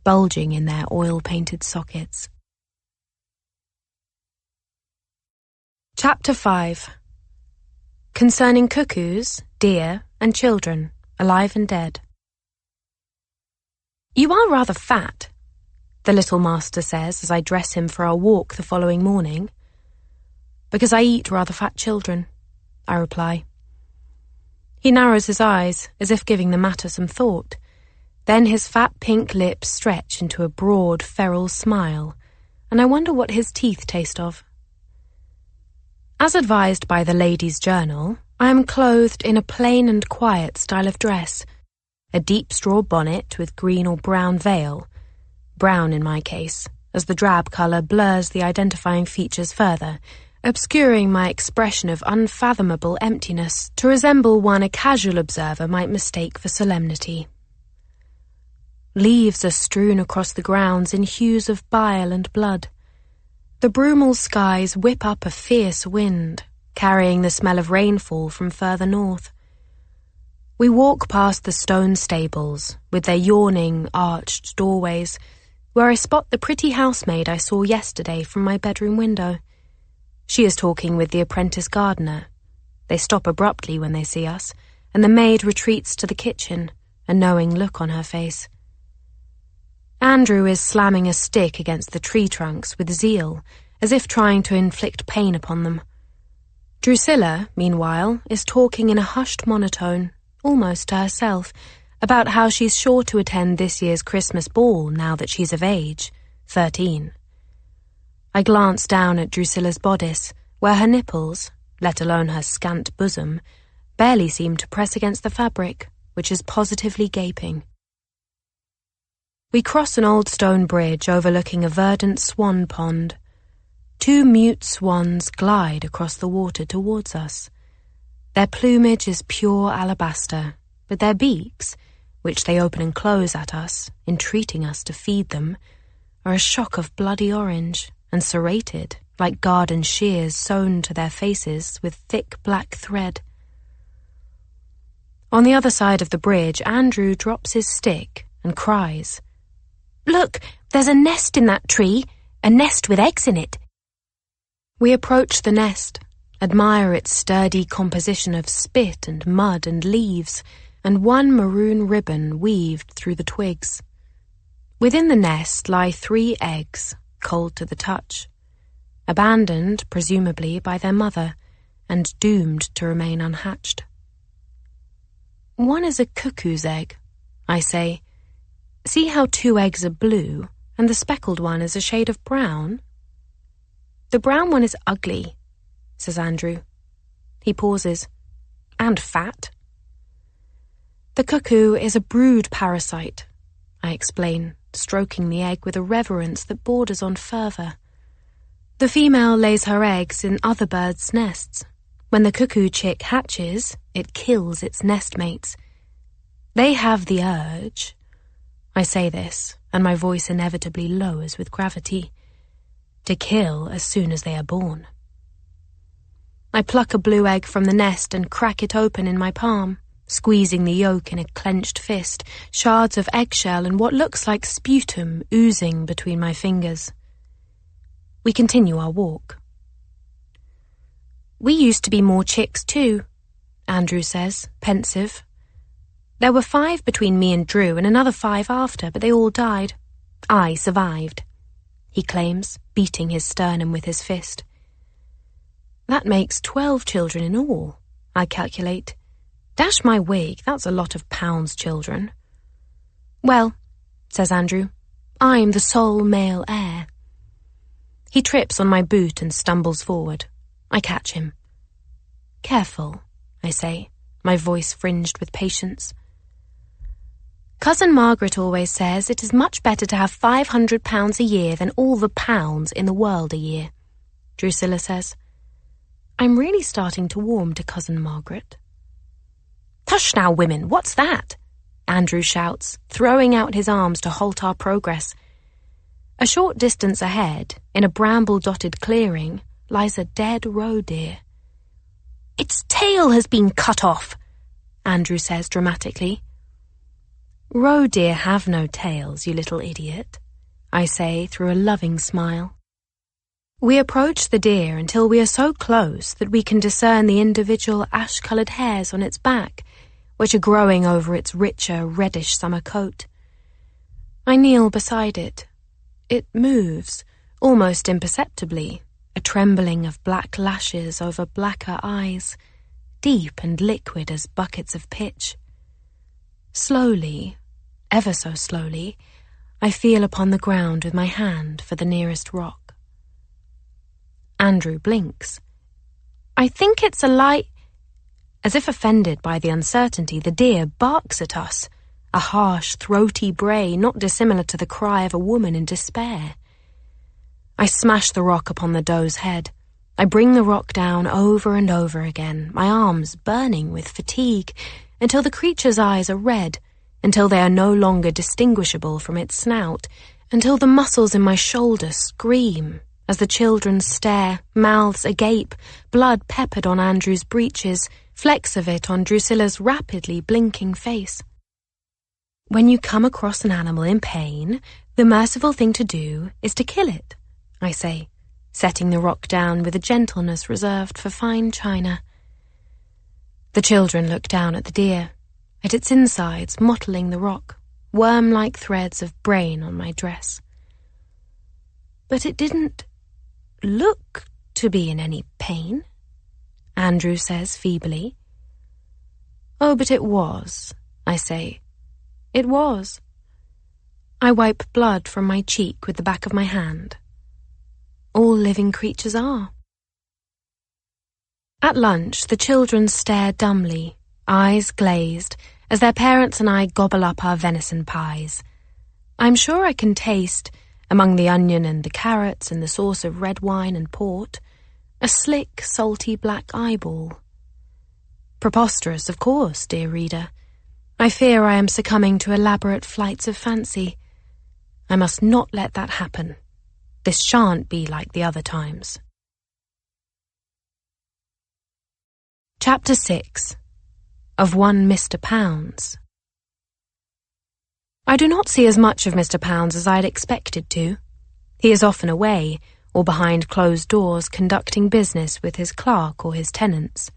bulging in their oil-painted sockets. Chapter 5. Concerning cuckoos, deer, and children, alive and dead. "You are rather fat," the little master says as I dress him for our walk the following morning. "Because I eat rather fat children," I reply. He narrows his eyes, as if giving the matter some thought. Then his fat pink lips stretch into a broad, feral smile, and I wonder what his teeth taste of. As advised by the Ladies' Journal, I am clothed in a plain and quiet style of dress, a deep straw bonnet with green or brown veil, brown in my case, as the drab colour blurs the identifying features further, obscuring my expression of unfathomable emptiness to resemble one a casual observer might mistake for solemnity. Leaves are strewn across the grounds in hues of bile and blood. The brumal skies whip up a fierce wind, carrying the smell of rainfall from further north. We walk past the stone stables, with their yawning, arched doorways, where I spot the pretty housemaid I saw yesterday from my bedroom window. She is talking with the apprentice gardener. They stop abruptly when they see us, and the maid retreats to the kitchen, a knowing look on her face. Andrew is slamming a stick against the tree trunks with zeal, as if trying to inflict pain upon them. Drusilla, meanwhile, is talking in a hushed monotone, almost to herself, about how she's sure to attend this year's Christmas ball now that she's of age, 13. I glance down at Drusilla's bodice, where her nipples, let alone her scant bosom, barely seem to press against the fabric, which is positively gaping. We cross an old stone bridge overlooking a verdant swan pond. 2 mute swans glide across the water towards us. Their plumage is pure alabaster, but their beaks, which they open and close at us, entreating us to feed them, are a shock of bloody orange, and serrated, like garden shears sewn to their faces with thick black thread. On the other side of the bridge, Andrew drops his stick and cries, "Look, there's a nest in that tree, a nest with eggs in it." We approach the nest, admire its sturdy composition of spit and mud and leaves, and one maroon ribbon weaved through the twigs. Within the nest lie 3 eggs, cold to the touch, abandoned, presumably, by their mother, and doomed to remain unhatched. One is a cuckoo's egg, I say. See how 2 eggs are blue, and the speckled one is a shade of brown? The brown one is ugly, says Andrew. He pauses. And fat. The cuckoo is a brood parasite, I explain, stroking the egg with a reverence that borders on fervour. The female lays her eggs in other birds' nests. When the cuckoo chick hatches, it kills its nestmates. They have the urge. I say this, and my voice inevitably lowers with gravity, to kill as soon as they are born. I pluck a blue egg from the nest and crack it open in my palm, squeezing the yolk in a clenched fist, shards of eggshell and what looks like sputum oozing between my fingers. We continue our walk. We used to be more chicks too, Andrew says, pensive. There were 5 between me and Drew and another 5 after, but they all died. I survived, he claims, beating his sternum with his fist. That makes 12 children in all, I calculate. Dash my wig, that's a lot of pounds children. Well, says Andrew, I'm the sole male heir. He trips on my boot and stumbles forward. I catch him. Careful, I say, my voice fringed with patience. Cousin Margaret always says it is much better to have £500 a year than all the pounds in the world a year, Drusilla says. I'm really starting to warm to Cousin Margaret. Hush now, women, what's that? Andrew shouts, throwing out his arms to halt our progress. A short distance ahead, in a bramble-dotted clearing, lies a dead roe deer. Its tail has been cut off, Andrew says dramatically. Roe deer have no tails, you little idiot, I say through a loving smile. We approach the deer until we are so close that we can discern the individual ash-coloured hairs on its back, which are growing over its richer, reddish summer coat. I kneel beside it. It moves, almost imperceptibly, a trembling of black lashes over blacker eyes, deep and liquid as buckets of pitch. Slowly, ever so slowly, I feel upon the ground with my hand for the nearest rock. Andrew blinks. I think it's a light. As if offended by the uncertainty, the deer barks at us, a harsh, throaty bray not dissimilar to the cry of a woman in despair. I smash the rock upon the doe's head. I bring the rock down over and over again, my arms burning with fatigue, until the creature's eyes are red, until they are no longer distinguishable from its snout, until the muscles in my shoulder scream as the children stare, mouths agape, blood peppered on Andrew's breeches, flecks of it on Drusilla's rapidly blinking face. When you come across an animal in pain, the merciful thing to do is to kill it, I say, setting the rock down with a gentleness reserved for fine china. The children look down at the deer, at its insides mottling the rock, worm-like threads of brain on my dress. But it didn't look to be in any pain, Andrew says feebly. Oh, but it was, I say. It was. I wipe blood from my cheek with the back of my hand. All living creatures are. At lunch, the children stare dumbly, eyes glazed, as their parents and I gobble up our venison pies. I'm sure I can taste, among the onion and the carrots and the sauce of red wine and port, a slick, salty black eyeball. Preposterous, of course, dear reader. I fear I am succumbing to elaborate flights of fancy. I must not let that happen. This shan't be like the other times. Chapter 6. Of one Mr. Pounds. I do not see as much of Mr. Pounds as I had expected to. He is often away, or behind closed doors conducting business with his clerk or his tenants.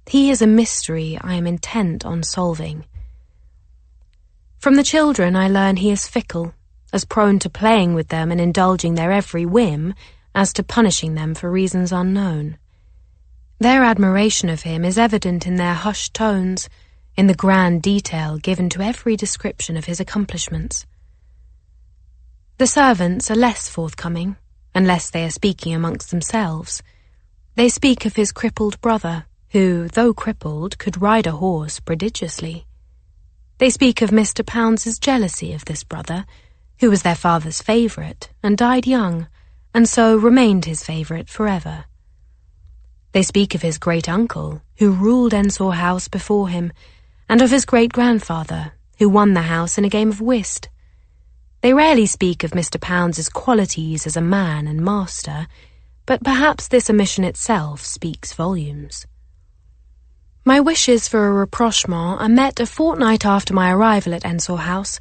He is a mystery I am intent on solving. From the children I learn he is fickle, as prone to playing with them and indulging their every whim as to punishing them for reasons unknown. Their admiration of him is evident in their hushed tones, in the grand detail given to every description of his accomplishments. The servants are less forthcoming, unless they are speaking amongst themselves. They speak of his crippled brother, who, though crippled, could ride a horse prodigiously. They speak of Mr. Pounds's jealousy of this brother, who was their father's favourite and died young, and so remained his favourite forever. They speak of his great-uncle, who ruled Ensor House before him, and of his great-grandfather, who won the house in a game of whist. They rarely speak of Mr. Pounds's qualities as a man and master, but perhaps this omission itself speaks volumes. My wishes for a rapprochement are met a fortnight after my arrival at Ensor House,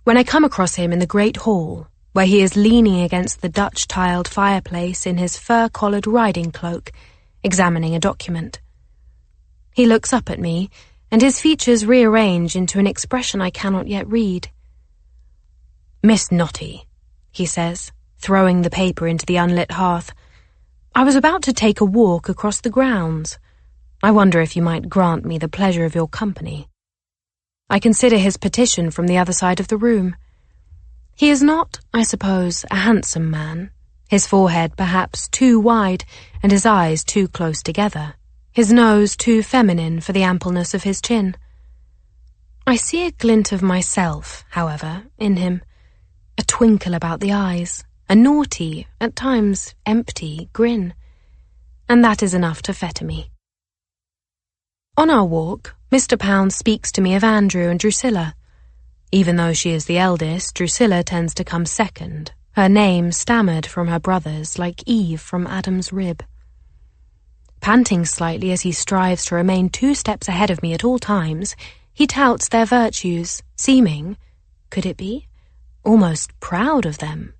when I come across him in the great hall, where he is leaning against the Dutch-tiled fireplace in his fur-collared riding cloak, examining a document. He looks up at me, and his features rearrange into an expression I cannot yet read. "Miss Notty," he says, throwing the paper into the unlit hearth, "I was about to take a walk across the grounds. I wonder if you might grant me the pleasure of your company." I consider his petition from the other side of the room. He is not, I suppose, a handsome man, his forehead perhaps too wide and his eyes too close together, his nose too feminine for the ampleness of his chin. I see a glint of myself, however, in him, a twinkle about the eyes, a naughty, at times empty, grin, and that is enough to fetter me. On our walk, Mr. Pounds speaks to me of Andrew and Drusilla. Even though she is the eldest, Drusilla tends to come second, her name stammered from her brothers like Eve from Adam's rib. Panting slightly as he strives to remain 2 steps ahead of me at all times, he touts their virtues, seeming, could it be, almost proud of them,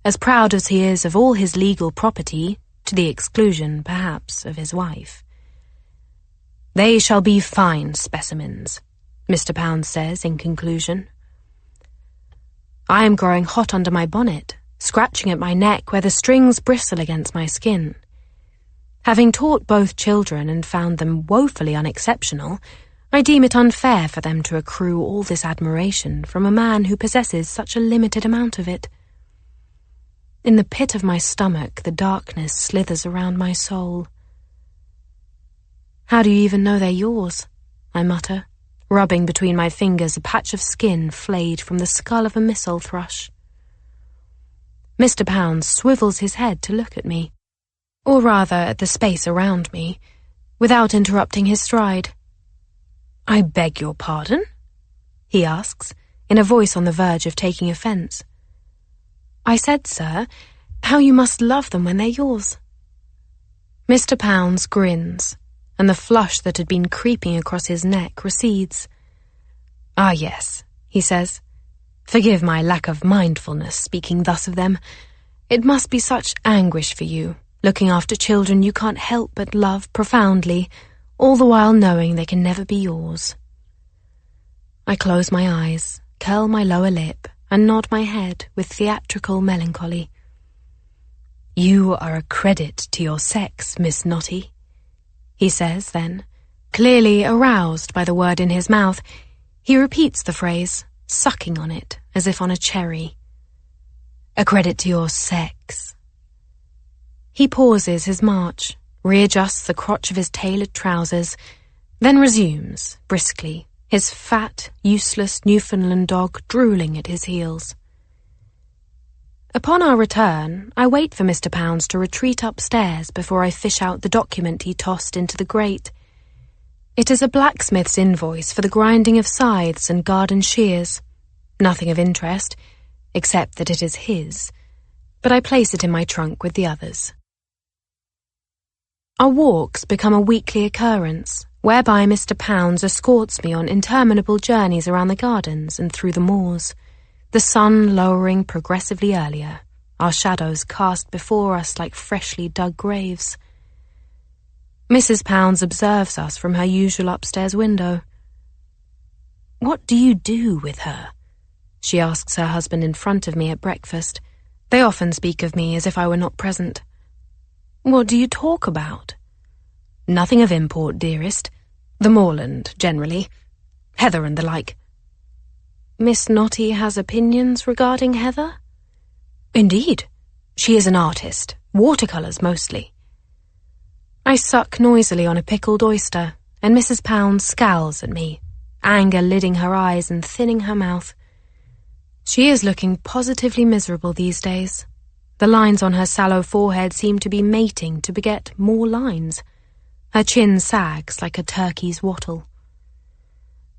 as proud as he is of all his legal property, to the exclusion, perhaps, of his wife. "They shall be fine specimens," Mr. Pounds says in conclusion. I am growing hot under my bonnet, scratching at my neck where the strings bristle against my skin. Having taught both children and found them woefully unexceptional, I deem it unfair for them to accrue all this admiration from a man who possesses such a limited amount of it. In the pit of my stomach, the darkness slithers around my soul. "How do you even know they're yours?" I mutter, rubbing between my fingers a patch of skin flayed from the skull of a missel thrush. Mr. Pounds swivels his head to look at me, or rather at the space around me, without interrupting his stride. "I beg your pardon?" he asks, in a voice on the verge of taking offence. "I said, sir, how you must love them when they're yours." Mr. Pounds grins, and the flush that had been creeping across his neck recedes. "Ah, yes," he says. "Forgive my lack of mindfulness speaking thus of them. It must be such anguish for you, looking after children you can't help but love profoundly, all the while knowing they can never be yours." I close my eyes, curl my lower lip, and nod my head with theatrical melancholy. "You are a credit to your sex, Miss Notty," he says then. Clearly aroused by the word in his mouth, he repeats the phrase, sucking on it as if on a cherry. "A credit to your sex." He pauses his march, readjusts the crotch of his tailored trousers, then resumes, briskly, his fat, useless Newfoundland dog drooling at his heels. Upon our return, I wait for Mr. Pounds to retreat upstairs before I fish out the document he tossed into the grate. It is a blacksmith's invoice for the grinding of scythes and garden shears. Nothing of interest, except that it is his, but I place it in my trunk with the others. Our walks become a weekly occurrence, whereby Mr. Pounds escorts me on interminable journeys around the gardens and through the moors, the sun lowering progressively earlier, our shadows cast before us like freshly dug graves. Mrs. Pounds observes us from her usual upstairs window. "What do you do with her?" she asks her husband in front of me at breakfast. They often speak of me as if I were not present. What do you talk about? Nothing of import, dearest. The moorland, generally. Heather and the like. Miss Notty has opinions regarding Heather? Indeed. She is an artist. Watercolours mostly. I suck noisily on a pickled oyster, and Mrs. Pound scowls at me, anger lidding her eyes and thinning her mouth. She is looking positively miserable these days. The lines on her sallow forehead seem to be mating to beget more lines. Her chin sags like a turkey's wattle.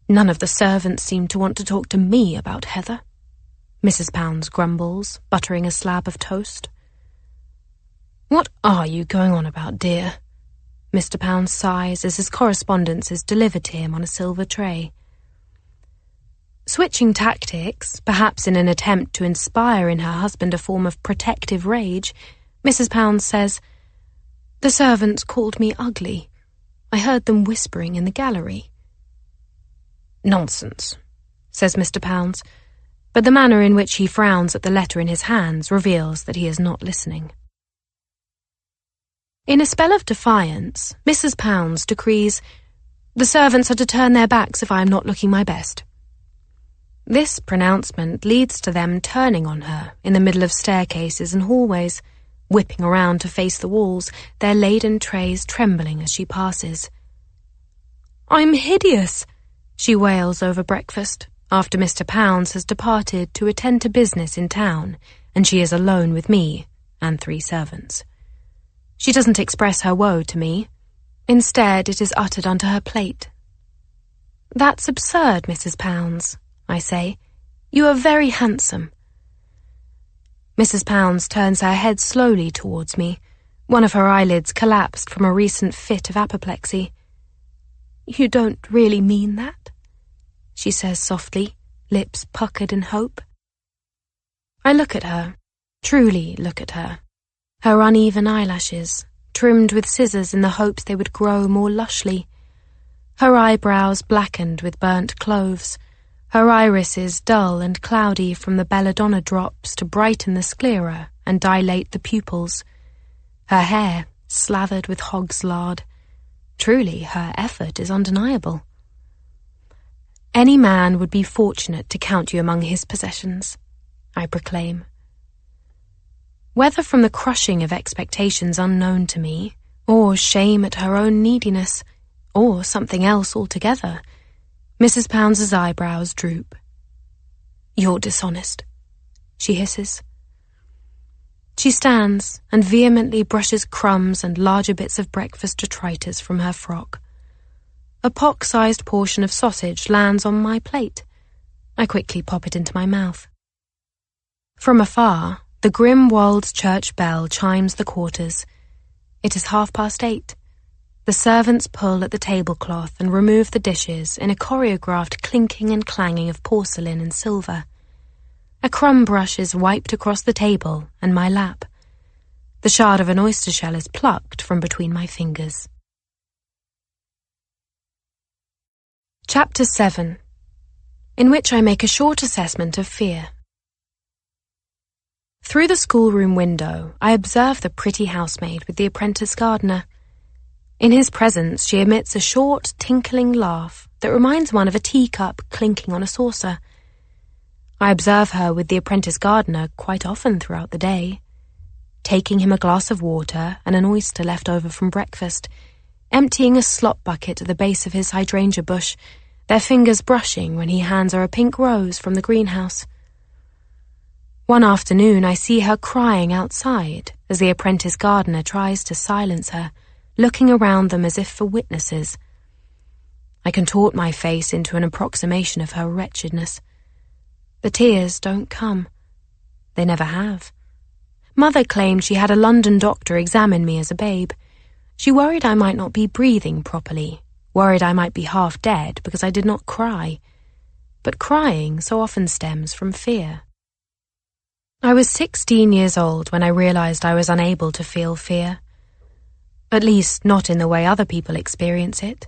None of the servants seem to want to talk to me about Heather. Mrs. Pounds grumbles, buttering a slab of toast. What are you going on about, dear? Mr. Pounds sighs as his correspondence is delivered to him on a silver tray. Switching tactics, perhaps in an attempt to inspire in her husband a form of protective rage, Mrs. Pounds says, The servants called me ugly. I heard them whispering in the gallery. Nonsense, says Mr. Pounds, but the manner in which he frowns at the letter in his hands reveals that he is not listening. In a spell of defiance, Mrs. Pounds decrees, The servants are to turn their backs if I am not looking my best. This pronouncement leads to them turning on her in the middle of staircases and hallways, whipping around to face the walls, their laden trays trembling as she passes. I'm hideous, she wails over breakfast, after Mr. Pounds has departed to attend to business in town, and she is alone with me and 3 servants. She doesn't express her woe to me. Instead, it is uttered onto her plate. That's absurd, Mrs. Pounds, I say. You are very handsome. Mrs. Pounds turns her head slowly towards me. One of her eyelids collapsed from a recent fit of apoplexy. You don't really mean that? She says softly, lips puckered in hope. I look at her, truly look at her. Her uneven eyelashes, trimmed with scissors in the hopes they would grow more lushly. Her eyebrows blackened with burnt cloves. Her irises dull and cloudy from the belladonna drops to brighten the sclera and dilate the pupils. Her hair slathered with hog's lard. Truly, her effort is undeniable. Any man would be fortunate to count you among his possessions, I proclaim. Whether from the crushing of expectations unknown to me, or shame at her own neediness, or something else altogether, Mrs. Pounds's eyebrows droop. You're dishonest, she hisses. She stands and vehemently brushes crumbs and larger bits of breakfast detritus from her frock. A pock-sized portion of sausage lands on my plate. I quickly pop it into my mouth. From afar, the Grimwald church bell chimes the quarters. It is 8:30. The servants pull at the tablecloth and remove the dishes in a choreographed clinking and clanging of porcelain and silver. A crumb brush is wiped across the table and my lap. The shard of an oyster shell is plucked from between my fingers. Chapter 7, in which I make a short assessment of fear. Through the schoolroom window, I observe the pretty housemaid with the apprentice gardener. In his presence, she emits a short, tinkling laugh that reminds one of a teacup clinking on a saucer. I observe her with the apprentice gardener quite often throughout the day, taking him a glass of water and an oyster left over from breakfast, emptying a slop bucket at the base of his hydrangea bush, their fingers brushing when he hands her a pink rose from the greenhouse. One afternoon I see her crying outside as the apprentice gardener tries to silence her, looking around them as if for witnesses. I contort my face into an approximation of her wretchedness. The tears don't come. They never have. Mother claimed she had a London doctor examine me as a babe. She worried I might not be breathing properly, worried I might be half dead because I did not cry. But crying so often stems from fear. I was 16 years old when I realized I was unable to feel fear. At least not in the way other people experience it,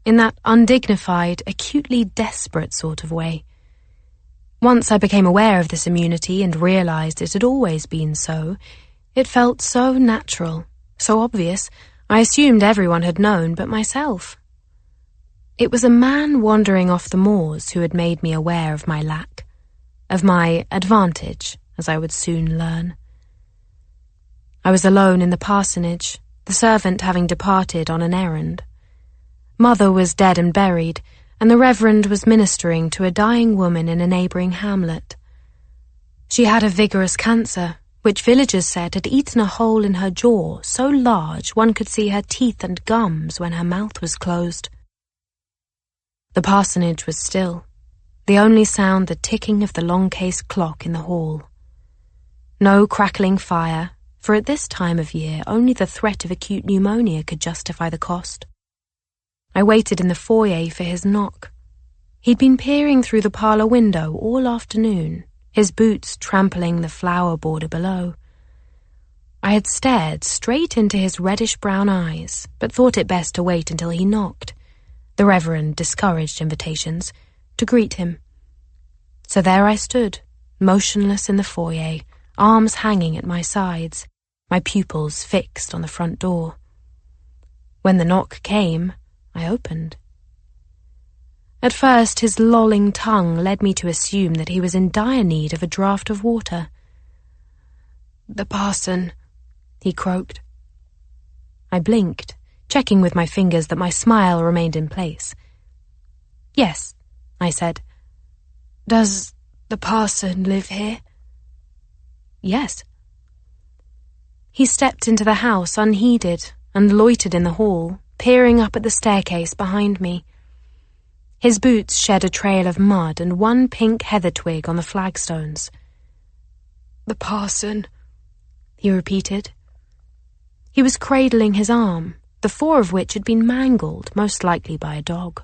in that undignified, acutely desperate sort of way. Once I became aware of this immunity and realized it had always been so, it felt so natural, so obvious, I assumed everyone had known but myself. It was a man wandering off the moors who had made me aware of my lack, of my advantage, as I would soon learn. I was alone in the parsonage, the servant having departed on an errand. Mother was dead and buried, and the Reverend was ministering to a dying woman in a neighbouring hamlet. She had a vigorous cancer, which villagers said had eaten a hole in her jaw so large one could see her teeth and gums when her mouth was closed. The parsonage was still, the only sound the ticking of the long-case clock in the hall. No crackling fire, for at this time of year only the threat of acute pneumonia could justify the cost. I waited in the foyer for his knock. He'd been peering through the parlour window all afternoon, his boots trampling the flower border below. I had stared straight into his reddish-brown eyes, but thought it best to wait until he knocked. The Reverend discouraged invitations, to greet him. So there I stood, motionless in the foyer, arms hanging at my sides, my pupils fixed on the front door. When the knock came, I opened. At first, his lolling tongue led me to assume that he was in dire need of a draught of water. "The parson," he croaked. I blinked, checking with my fingers that my smile remained in place. "Yes," I said. "Does the parson live here?" "Yes." He stepped into the house unheeded and loitered in the hall, peering up at the staircase behind me. His boots shed a trail of mud and one pink heather twig on the flagstones. "The parson," he repeated. He was cradling his arm, the fore of which had been mangled, most likely by a dog.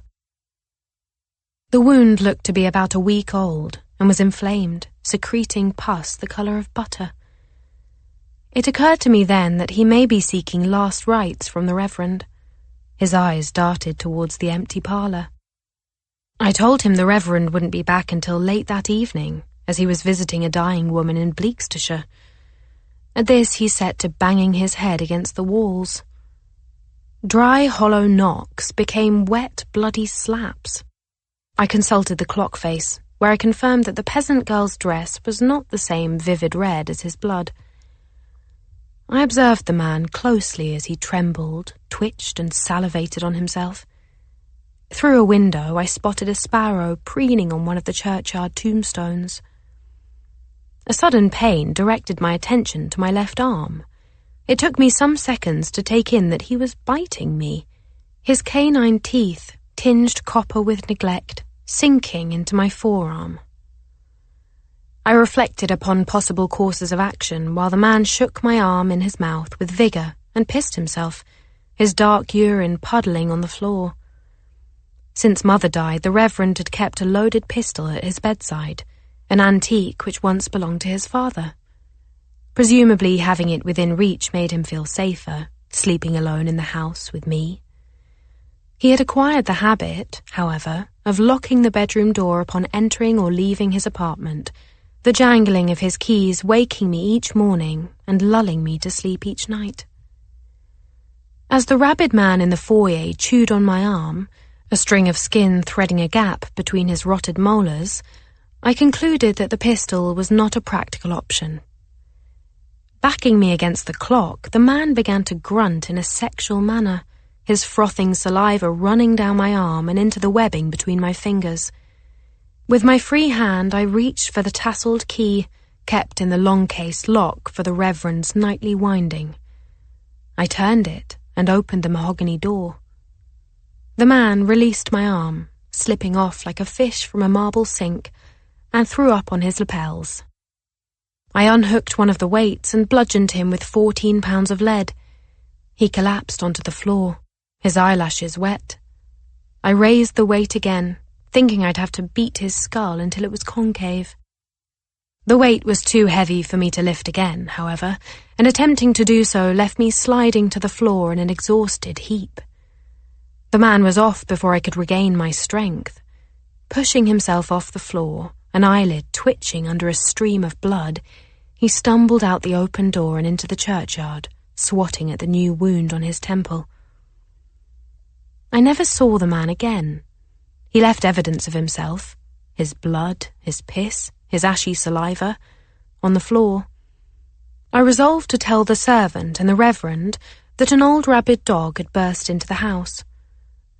The wound looked to be about a week old and was inflamed, secreting pus the colour of butter. It occurred to me then that he may be seeking last rites from the Reverend. His eyes darted towards the empty parlour. I told him the Reverend wouldn't be back until late that evening, as he was visiting a dying woman in Bleakstershire. At this he set to banging his head against the walls. Dry, hollow knocks became wet, bloody slaps. I consulted the clock face, where I confirmed that the peasant girl's dress was not the same vivid red as his blood. I observed the man closely as he trembled, twitched, and salivated on himself. Through a window I spotted a sparrow preening on one of the churchyard tombstones. A sudden pain directed my attention to my left arm. It took me some seconds to take in that he was biting me, his canine teeth, tinged copper with neglect, sinking into my forearm. I reflected upon possible courses of action while the man shook my arm in his mouth with vigour and pissed himself, his dark urine puddling on the floor. Since Mother died, the Reverend had kept a loaded pistol at his bedside, an antique which once belonged to his father. Presumably having it within reach made him feel safer, sleeping alone in the house with me. He had acquired the habit, however, of locking the bedroom door upon entering or leaving his apartment, the jangling of his keys waking me each morning and lulling me to sleep each night. As the rabid man in the foyer chewed on my arm, a string of skin threading a gap between his rotted molars, I concluded that the pistol was not a practical option. Backing me against the clock, the man began to grunt in a sexual manner, his frothing saliva running down my arm and into the webbing between my fingers. With my free hand I reached for the tasselled key, kept in the long-case lock for the Reverend's nightly winding. I turned it and opened the mahogany door. The man released my arm, slipping off like a fish from a marble sink, and threw up on his lapels. I unhooked one of the weights and bludgeoned him with 14 pounds of lead. He collapsed onto the floor, his eyelashes wet. I raised the weight again, thinking I'd have to beat his skull until it was concave. The weight was too heavy for me to lift again, however, and attempting to do so left me sliding to the floor in an exhausted heap. The man was off before I could regain my strength. Pushing himself off the floor, an eyelid twitching under a stream of blood, he stumbled out the open door and into the churchyard, swatting at the new wound on his temple. I never saw the man again. He left evidence of himself, his blood, his piss, his ashy saliva, on the floor. I resolved to tell the servant and the Reverend that an old rabid dog had burst into the house.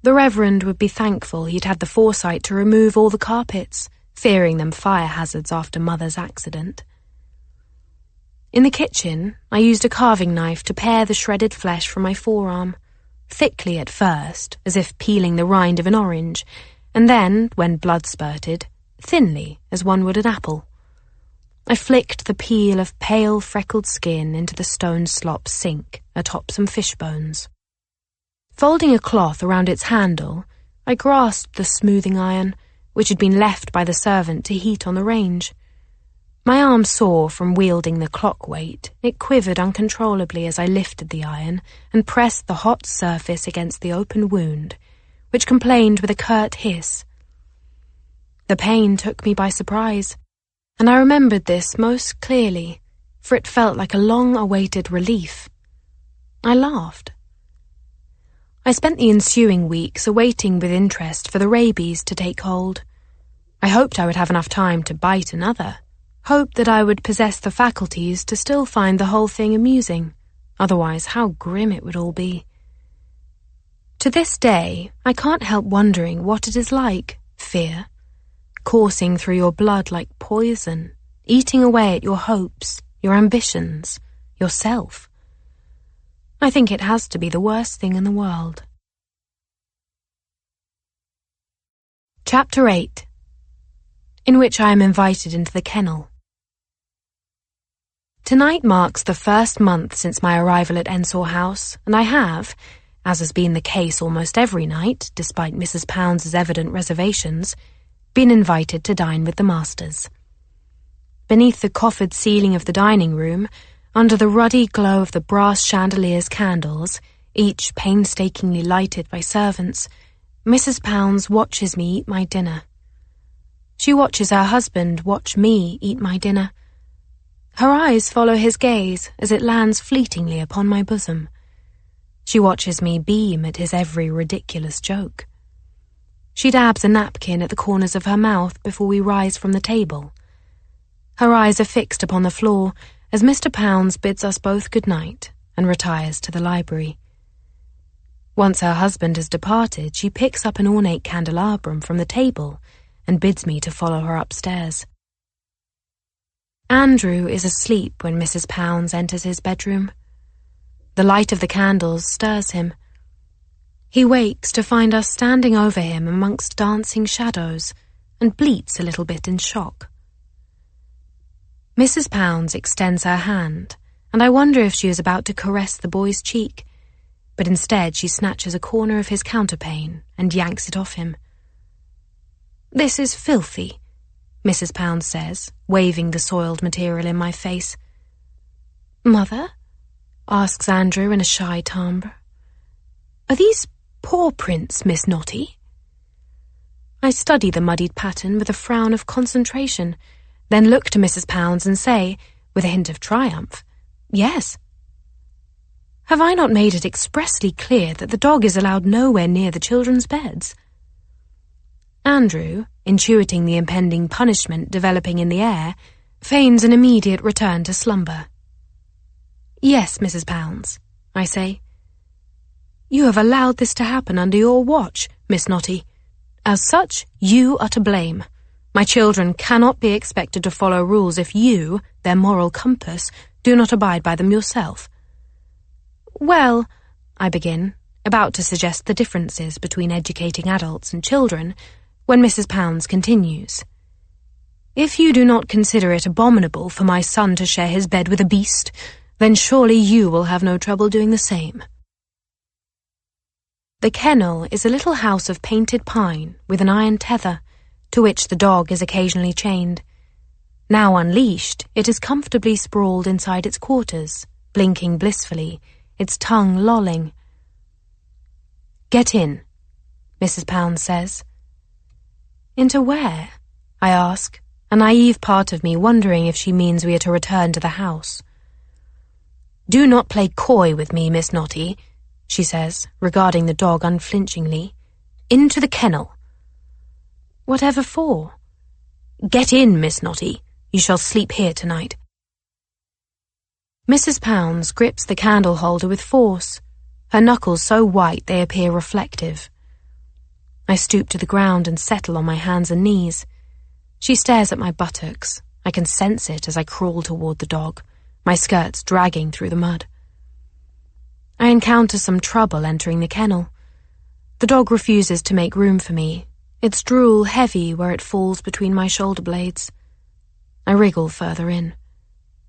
The Reverend would be thankful he'd had the foresight to remove all the carpets, fearing them fire hazards after Mother's accident. In the kitchen, I used a carving knife to pare the shredded flesh from my forearm, thickly at first, as if peeling the rind of an orange, and then, when blood spurted, thinly, as one would an apple. I flicked the peel of pale, freckled skin into the stone slop sink atop some fish bones. Folding a cloth around its handle, I grasped the smoothing iron, which had been left by the servant to heat on the range. My arm sore from wielding the clock weight, it quivered uncontrollably as I lifted the iron and pressed the hot surface against the open wound, which complained with a curt hiss. The pain took me by surprise, and I remembered this most clearly, for it felt like a long-awaited relief. I laughed. I spent the ensuing weeks awaiting with interest for the rabies to take hold. I hoped I would have enough time to bite another, hoped that I would possess the faculties to still find the whole thing amusing, otherwise how grim it would all be. To this day, I can't help wondering what it is like, fear, coursing through your blood like poison, eating away at your hopes, your ambitions, yourself. I think it has to be the worst thing in the world. Chapter 8, in which I am invited into the kennel. Tonight marks the first month since my arrival at Ensor House, and I have, as has been the case almost every night, despite Mrs. Pounds's evident reservations, been invited to dine with the masters. Beneath the coffered ceiling of the dining room, under the ruddy glow of the brass chandelier's candles, each painstakingly lighted by servants, Mrs. Pounds watches me eat my dinner. She watches her husband watch me eat my dinner. Her eyes follow his gaze as it lands fleetingly upon my bosom. She watches me beam at his every ridiculous joke. She dabs a napkin at the corners of her mouth before we rise from the table. Her eyes are fixed upon the floor as Mr. Pounds bids us both good night and retires to the library. Once her husband has departed, she picks up an ornate candelabrum from the table and bids me to follow her upstairs. Andrew is asleep when Mrs. Pounds enters his bedroom. The light of the candles stirs him. He wakes to find us standing over him amongst dancing shadows and bleats a little bit in shock. Mrs. Pounds extends her hand, and I wonder if she is about to caress the boy's cheek, but instead she snatches a corner of his counterpane and yanks it off him. "This is filthy," Mrs. Pounds says, waving the soiled material in my face. "Mother?" asks Andrew in a shy timbre. "Are these paw prints, Miss Notty?" I study the muddied pattern with a frown of concentration, then look to Mrs. Pounds and say, with a hint of triumph, "Yes." Have I not made it expressly clear that the dog is allowed nowhere near the children's beds? Andrew, intuiting the impending punishment developing in the air, feigns an immediate return to slumber. "Yes, Mrs. Pounds," I say. "You have allowed this to happen under your watch, Miss Notty. As such, you are to blame. My children cannot be expected to follow rules if you, their moral compass, do not abide by them yourself." "Well," I begin, about to suggest the differences between educating adults and children, when Mrs. Pounds continues. "If you do not consider it abominable for my son to share his bed with a beast, then surely you will have no trouble doing the same." The kennel is a little house of painted pine with an iron tether, to which the dog is occasionally chained. Now unleashed, it is comfortably sprawled inside its quarters, blinking blissfully, its tongue lolling. "Get in," Mrs. Pounds says. "Into where?" I ask, a naive part of me wondering if she means we are to return to the house. "Do not play coy with me, Miss Notty," she says, regarding the dog unflinchingly. "Into the kennel." "Whatever for?" "Get in, Miss Notty. You shall sleep here tonight." Mrs. Pounds grips the candle holder with force, her knuckles so white they appear reflective. I stoop to the ground and settle on my hands and knees. She stares at my buttocks. I can sense it as I crawl toward the dog, my skirts dragging through the mud. I encounter some trouble entering the kennel. The dog refuses to make room for me, its drool heavy where it falls between my shoulder blades. I wriggle further in.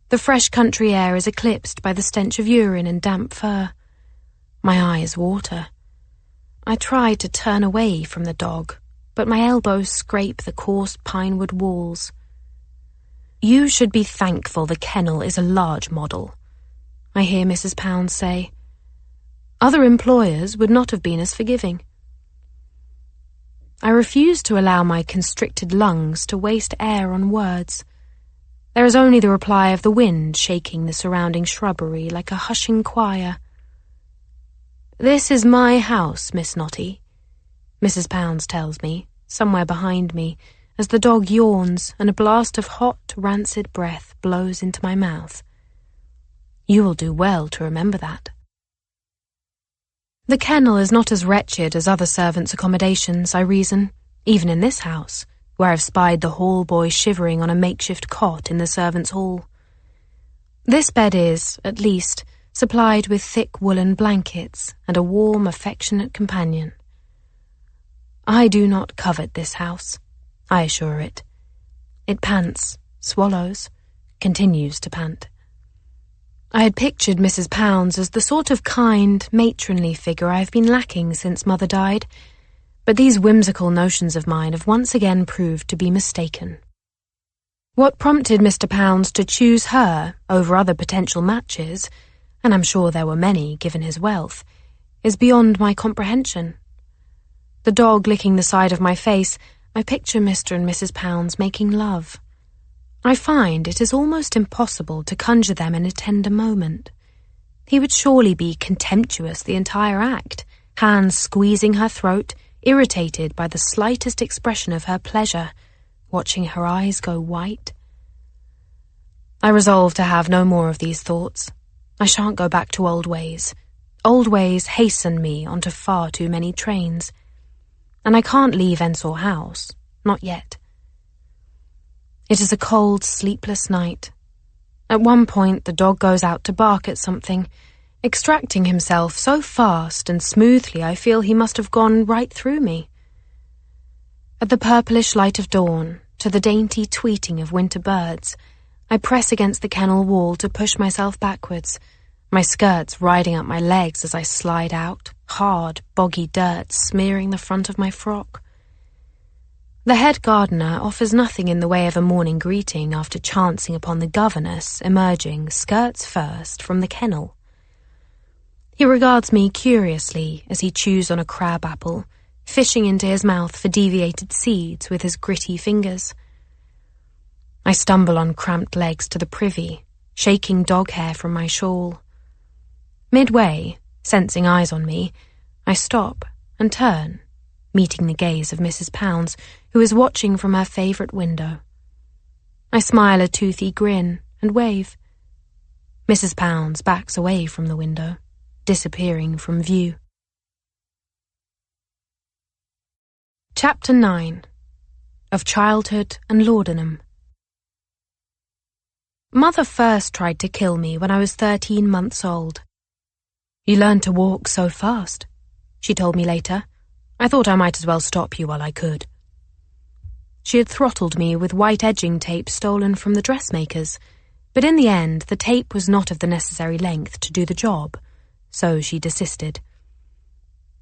The fresh country air is eclipsed by the stench of urine and damp fur. My eyes water. I try to turn away from the dog, but my elbows scrape the coarse pinewood walls. "You should be thankful the kennel is a large model," I hear Mrs. Pounds say. "Other employers would not have been as forgiving." I refuse to allow my constricted lungs to waste air on words. There is only the reply of the wind shaking the surrounding shrubbery like a hushing choir. "This is my house, Miss Notty," Mrs. Pounds tells me, somewhere behind me, as the dog yawns and a blast of hot, rancid breath blows into my mouth. "You will do well to remember that." The kennel is not as wretched as other servants' accommodations, I reason, even in this house, where I've spied the hall boy shivering on a makeshift cot in the servants' hall. This bed is, at least, supplied with thick woolen blankets and a warm, affectionate companion. I do not covet this house, I assure it. It pants, swallows, continues to pant. I had pictured Mrs. Pounds as the sort of kind, matronly figure I have been lacking since Mother died, but these whimsical notions of mine have once again proved to be mistaken. What prompted Mr. Pounds to choose her over other potential matches, and I'm sure there were many given his wealth, is beyond my comprehension. The dog licking the side of my face, I picture Mr. and Mrs. Pounds making love. I find it is almost impossible to conjure them in a tender moment. He would surely be contemptuous the entire act, hands squeezing her throat, irritated by the slightest expression of her pleasure, watching her eyes go white. I resolve to have no more of these thoughts. I shan't go back to old ways. Old ways hasten me onto far too many trains. And I can't leave Ensor House, not yet. It is a cold, sleepless night. At one point, the dog goes out to bark at something, extracting himself so fast and smoothly I feel he must have gone right through me. At the purplish light of dawn, to the dainty tweeting of winter birds, I press against the kennel wall to push myself backwards, my skirts riding up my legs as I slide out, hard, boggy dirt smearing the front of my frock. The head gardener offers nothing in the way of a morning greeting after chancing upon the governess emerging, skirts first, from the kennel. He regards me curiously as he chews on a crab apple, fishing into his mouth for deviated seeds with his gritty fingers. I stumble on cramped legs to the privy, shaking dog hair from my shawl. Midway, sensing eyes on me, I stop and turn, meeting the gaze of Mrs. Pounds, who is watching from her favourite window. I smile a toothy grin and wave. Mrs. Pounds backs away from the window, disappearing from view. Chapter 9. Of Childhood and Laudanum. Mother first tried to kill me when I was 13 months old. "You learned to walk so fast," she told me later. "I thought I might as well stop you while I could." She had throttled me with white edging tape stolen from the dressmakers, but in the end the tape was not of the necessary length to do the job, so she desisted.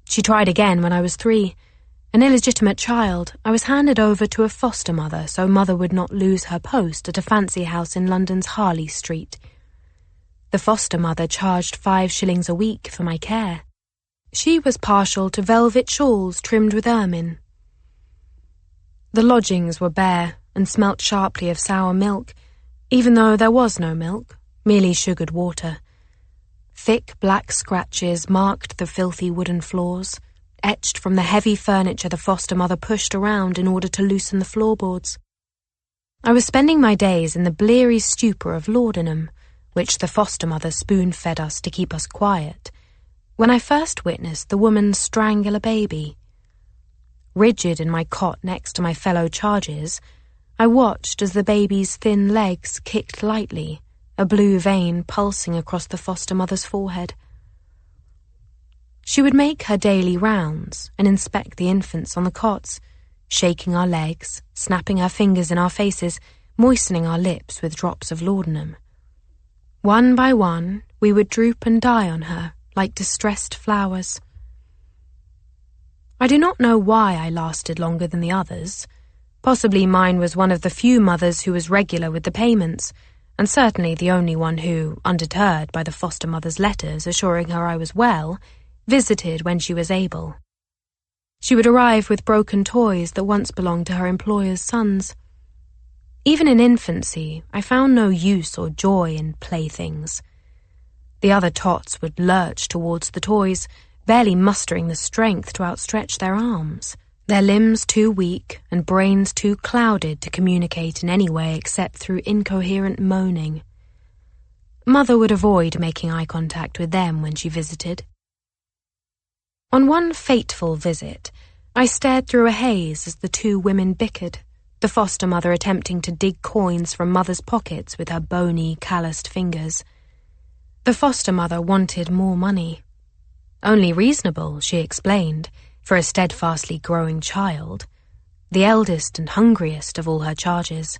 She tried again when I was 3. An illegitimate child, I was handed over to a foster mother so Mother would not lose her post at a fancy house in London's Harley Street. The foster mother charged 5 shillings a week for my care. She was partial to velvet shawls trimmed with ermine. The lodgings were bare, and smelt sharply of sour milk, even though there was no milk, merely sugared water. Thick black scratches marked the filthy wooden floors, etched from the heavy furniture the foster mother pushed around in order to loosen the floorboards. I was spending my days in the bleary stupor of laudanum, which the foster mother spoon-fed us to keep us quiet, when I first witnessed the woman strangle a baby. Rigid in my cot next to my fellow charges, I watched as the baby's thin legs kicked lightly, a blue vein pulsing across the foster mother's forehead. She would make her daily rounds and inspect the infants on the cots, shaking our legs, snapping her fingers in our faces, moistening our lips with drops of laudanum. One by one, we would droop and die on her like distressed flowers. I do not know why I lasted longer than the others. Possibly mine was one of the few mothers who was regular with the payments, and certainly the only one who, undeterred by the foster mother's letters assuring her I was well, visited when she was able. She would arrive with broken toys that once belonged to her employer's sons. Even in infancy, I found no use or joy in playthings. The other tots would lurch towards the toys, barely mustering the strength to outstretch their arms, their limbs too weak and brains too clouded to communicate in any way except through incoherent moaning. Mother would avoid making eye contact with them when she visited. On one fateful visit, I stared through a haze as the two women bickered, the foster mother attempting to dig coins from Mother's pockets with her bony, calloused fingers. The foster mother wanted more money. Only reasonable, she explained, for a steadfastly growing child, the eldest and hungriest of all her charges.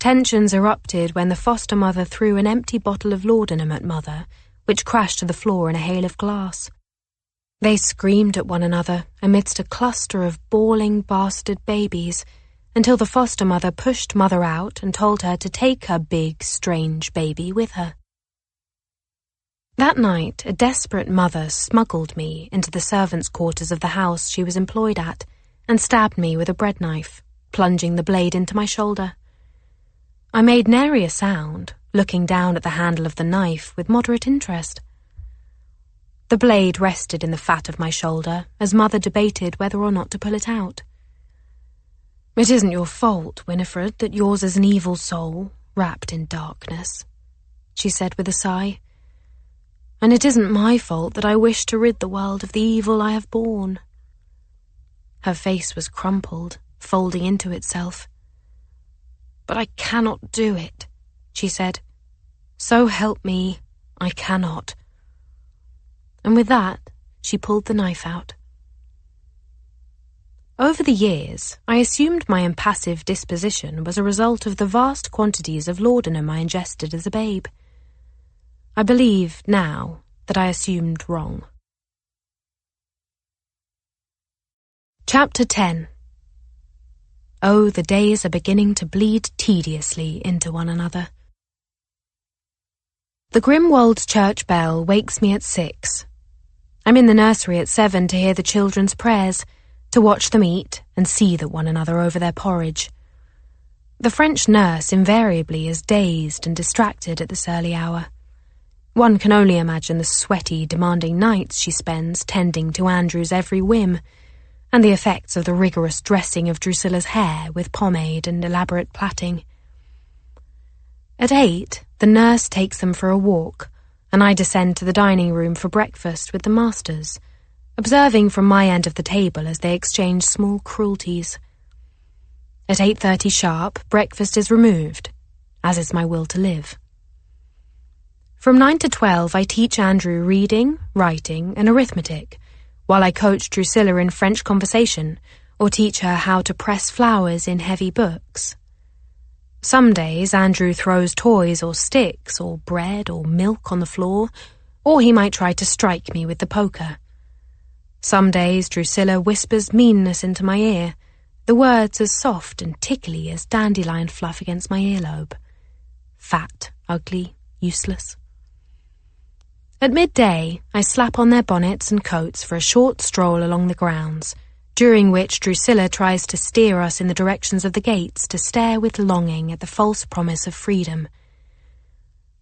Tensions erupted when the foster mother threw an empty bottle of laudanum at Mother, which crashed to the floor in a hail of glass. They screamed at one another amidst a cluster of bawling bastard babies until the foster mother pushed Mother out and told her to take her big, strange baby with her. That night, a desperate mother smuggled me into the servants' quarters of the house she was employed at and stabbed me with a bread knife, plunging the blade into my shoulder. I made nary a sound, looking down at the handle of the knife with moderate interest. The blade rested in the fat of my shoulder as Mother debated whether or not to pull it out. "It isn't your fault, Winifred, that yours is an evil soul, wrapped in darkness," she said with a sigh. "And it isn't my fault that I wish to rid the world of the evil I have borne." Her face was crumpled, folding into itself. "But I cannot do it," she said. "So help me, I cannot." And with that, she pulled the knife out. Over the years, I assumed my impassive disposition was a result of the vast quantities of laudanum I ingested as a babe. I believe, now, that I assumed wrong. Chapter 10. Oh, the days are beginning to bleed tediously into one another. The Grimwold church bell wakes me at 6. I'm in the nursery at 7 to hear the children's prayers, to watch them eat and seethe at one another over their porridge. The French nurse invariably is dazed and distracted at this early hour. One can only imagine the sweaty, demanding nights she spends tending to Andrew's every whim, and the effects of the rigorous dressing of Drusilla's hair with pomade and elaborate plaiting. At 8, the nurse takes them for a walk, and I descend to the dining room for breakfast with the masters, observing from my end of the table as they exchange small cruelties. At 8:30 sharp, breakfast is removed, as is my will to live. From 9 to 12, I teach Andrew reading, writing, and arithmetic, while I coach Drusilla in French conversation, or teach her how to press flowers in heavy books. Some days Andrew throws toys or sticks or bread or milk on the floor, or he might try to strike me with the poker. Some days Drusilla whispers meanness into my ear, the words as soft and tickly as dandelion fluff against my earlobe. Fat, ugly, useless. At midday, I slap on their bonnets and coats for a short stroll along the grounds, during which Drusilla tries to steer us in the directions of the gates to stare with longing at the false promise of freedom.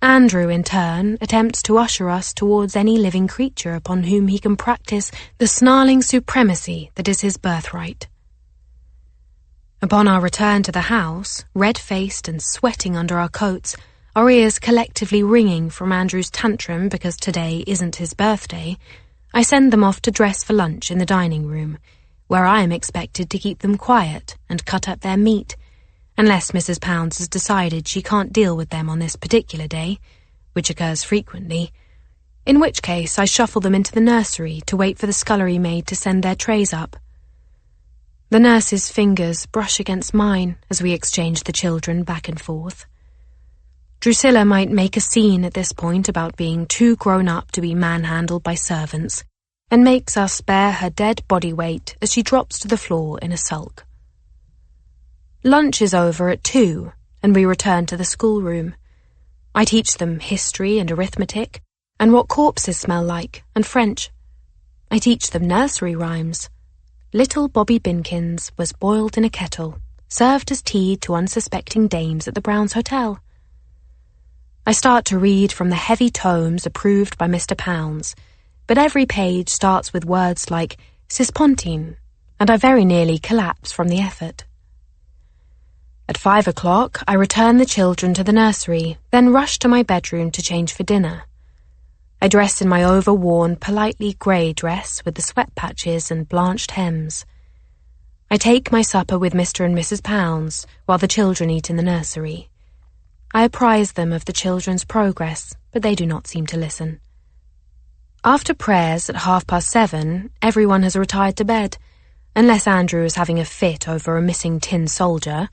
Andrew, in turn, attempts to usher us towards any living creature upon whom he can practice the snarling supremacy that is his birthright. Upon our return to the house, red-faced and sweating under our coats, our ears collectively ringing from Andrew's tantrum because today isn't his birthday, I send them off to dress for lunch in the dining room, where I am expected to keep them quiet and cut up their meat, unless Mrs. Pounds has decided she can't deal with them on this particular day, which occurs frequently, in which case I shuffle them into the nursery to wait for the scullery maid to send their trays up. The nurse's fingers brush against mine as we exchange the children back and forth. Drusilla might make a scene at this point about being too grown up to be manhandled by servants, and makes us bear her dead body weight as she drops to the floor in a sulk. Lunch is over at 2, and we return to the schoolroom. I teach them history and arithmetic, and what corpses smell like, and French. I teach them nursery rhymes. Little Bobby Binkins was boiled in a kettle, served as tea to unsuspecting dames at the Browns' Hotel. I start to read from the heavy tomes approved by Mr. Pounds, but every page starts with words like Cispontine, and I very nearly collapse from the effort. At 5 o'clock, I return the children to the nursery, then rush to my bedroom to change for dinner. I dress in my overworn, politely grey dress with the sweat patches and blanched hems. I take my supper with Mr. and Mrs. Pounds, while the children eat in the nursery. I apprise them of the children's progress, but they do not seem to listen. After prayers at 7:30, everyone has retired to bed, unless Andrew is having a fit over a missing tin soldier,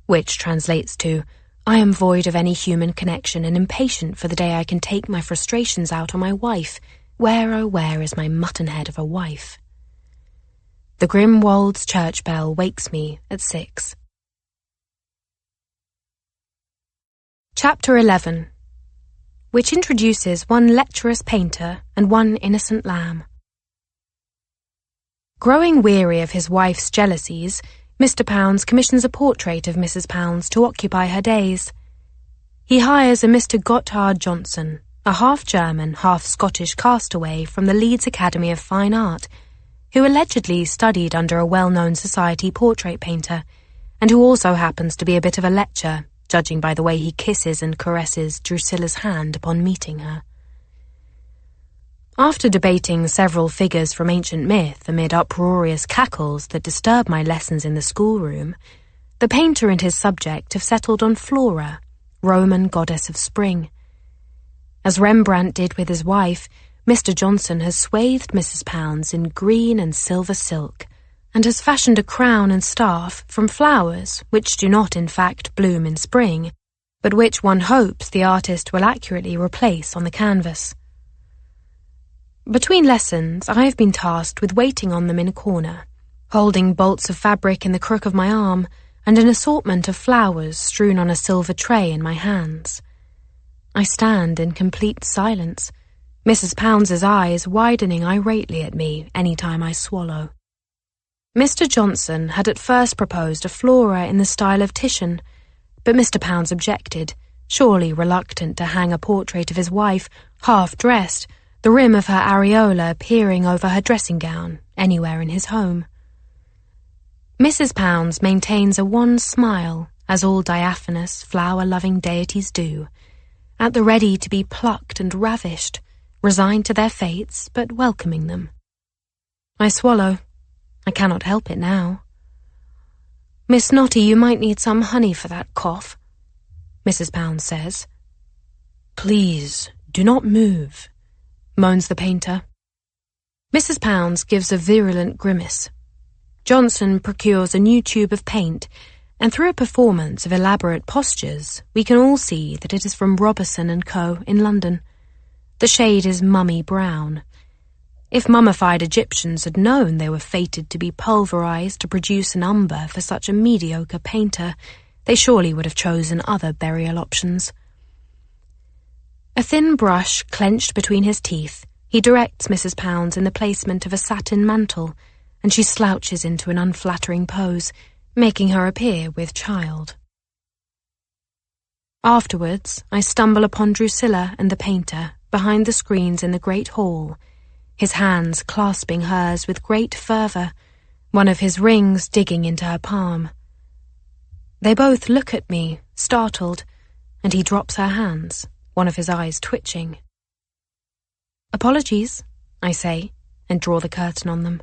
which translates to, I am void of any human connection and impatient for the day I can take my frustrations out on my wife. Where, oh where is my mutton-head of a wife? The Grimwolds church bell wakes me at 6. Chapter 11, which introduces one lecherous painter and one innocent lamb. Growing weary of his wife's jealousies, Mr. Pounds commissions a portrait of Mrs. Pounds to occupy her days. He hires a Mr. Gotthard Johnson, a half-German, half-Scottish castaway from the Leeds Academy of Fine Art, who allegedly studied under a well-known society portrait painter, and who also happens to be a bit of a lecher, judging by the way he kisses and caresses Drusilla's hand upon meeting her. After debating several figures from ancient myth amid uproarious cackles that disturb my lessons in the schoolroom, the painter and his subject have settled on Flora, Roman goddess of spring. As Rembrandt did with his wife, Mr. Johnson has swathed Mrs. Pounds in green and silver silk, and has fashioned a crown and staff from flowers which do not in fact bloom in spring, but which one hopes the artist will accurately replace on the canvas. Between lessons, I have been tasked with waiting on them in a corner, holding bolts of fabric in the crook of my arm and an assortment of flowers strewn on a silver tray in my hands. I stand in complete silence, Mrs. Pounds's eyes widening irately at me any time I swallow. Mr. Johnson had at first proposed a Flora in the style of Titian, but Mr. Pounds objected, surely reluctant to hang a portrait of his wife, half-dressed, the rim of her areola peering over her dressing gown, anywhere in his home. Mrs. Pounds maintains a wan smile, as all diaphanous, flower-loving deities do, at the ready to be plucked and ravished, resigned to their fates, but welcoming them. I swallow. I cannot help it now. Miss Notty, you might need some honey for that cough, Mrs. Pounds says. Please, do not move, moans the painter. Mrs. Pounds gives a virulent grimace. Johnson procures a new tube of paint, and through a performance of elaborate postures, we can all see that it is from Robertson & Co. in London. The shade is mummy brown. If mummified Egyptians had known they were fated to be pulverized to produce an umber for such a mediocre painter, they surely would have chosen other burial options. A thin brush clenched between his teeth, he directs Mrs. Pounds in the placement of a satin mantle, and she slouches into an unflattering pose, making her appear with child. Afterwards, I stumble upon Drusilla and the painter behind the screens in the great hall, his hands clasping hers with great fervour, one of his rings digging into her palm. They both look at me, startled, and he drops her hands, one of his eyes twitching. "Apologies," I say, and draw the curtain on them.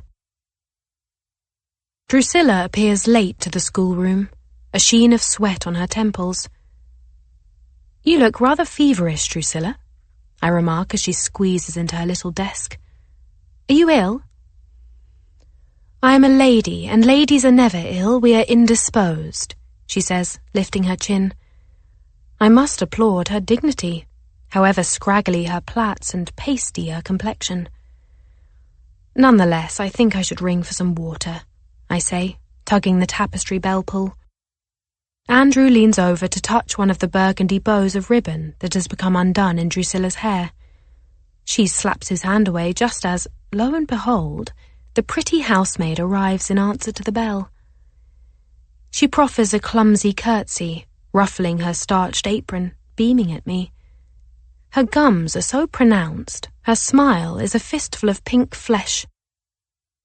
Drusilla appears late to the schoolroom, a sheen of sweat on her temples. "You look rather feverish, Drusilla," I remark as she squeezes into her little desk. "Are you ill?" "I am a lady, and ladies are never ill. We are indisposed," she says, lifting her chin. I must applaud her dignity, however scraggly her plaits and pasty her complexion. "Nonetheless, I think I should ring for some water," I say, tugging the tapestry bell-pull. Andrew leans over to touch one of the burgundy bows of ribbon that has become undone in Drusilla's hair. She slaps his hand away just as, lo and behold, the pretty housemaid arrives in answer to the bell. She proffers a clumsy curtsy, ruffling her starched apron, beaming at me. Her gums are so pronounced, her smile is a fistful of pink flesh.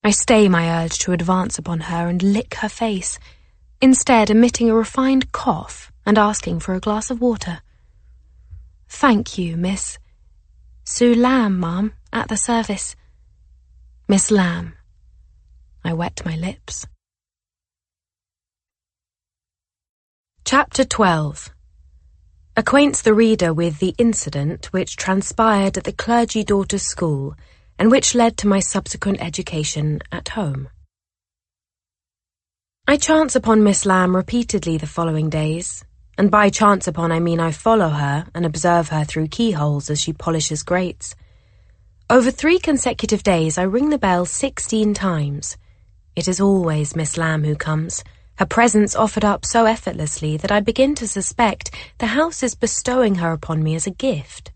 I stay my urge to advance upon her and lick her face, instead emitting a refined cough and asking for a glass of water. "Thank you, Miss Sue Lamb, ma'am, at the service." "Miss Lamb." I wet my lips. Chapter 12 acquaints the reader with the incident which transpired at the clergy daughters' school and which led to my subsequent education at home. I chance upon Miss Lamb repeatedly the following days, and by chance upon I mean I follow her and observe her through keyholes as she polishes grates. Over 3 consecutive days I ring the bell 16 times. It is always Miss Lamb who comes, her presence offered up so effortlessly that I begin to suspect the house is bestowing her upon me as a gift.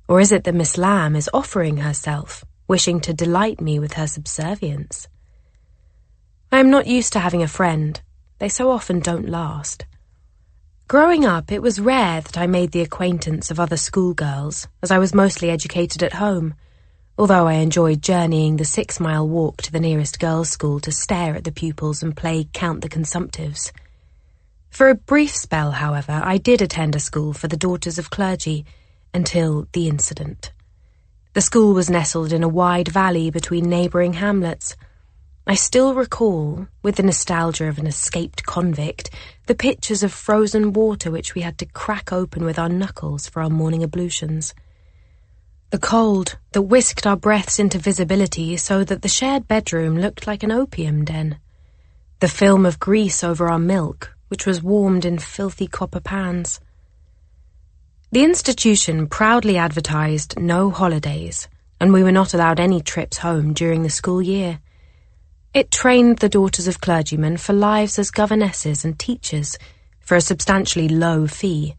Or is it that Miss Lamb is offering herself, wishing to delight me with her subservience? I am not used to having a friend. They so often don't last. Growing up, it was rare that I made the acquaintance of other schoolgirls, as I was mostly educated at home, although I enjoyed journeying the 6-mile walk to the nearest girls' school to stare at the pupils and play Count the Consumptives. For a brief spell, however, I did attend a school for the daughters of clergy, until the incident. The school was nestled in a wide valley between neighbouring hamlets. I still recall, with the nostalgia of an escaped convict, the pitchers of frozen water which we had to crack open with our knuckles for our morning ablutions. The cold that whisked our breaths into visibility so that the shared bedroom looked like an opium den. The film of grease over our milk, which was warmed in filthy copper pans. The institution proudly advertised no holidays, and we were not allowed any trips home during the school year. It trained the daughters of clergymen for lives as governesses and teachers for a substantially low fee,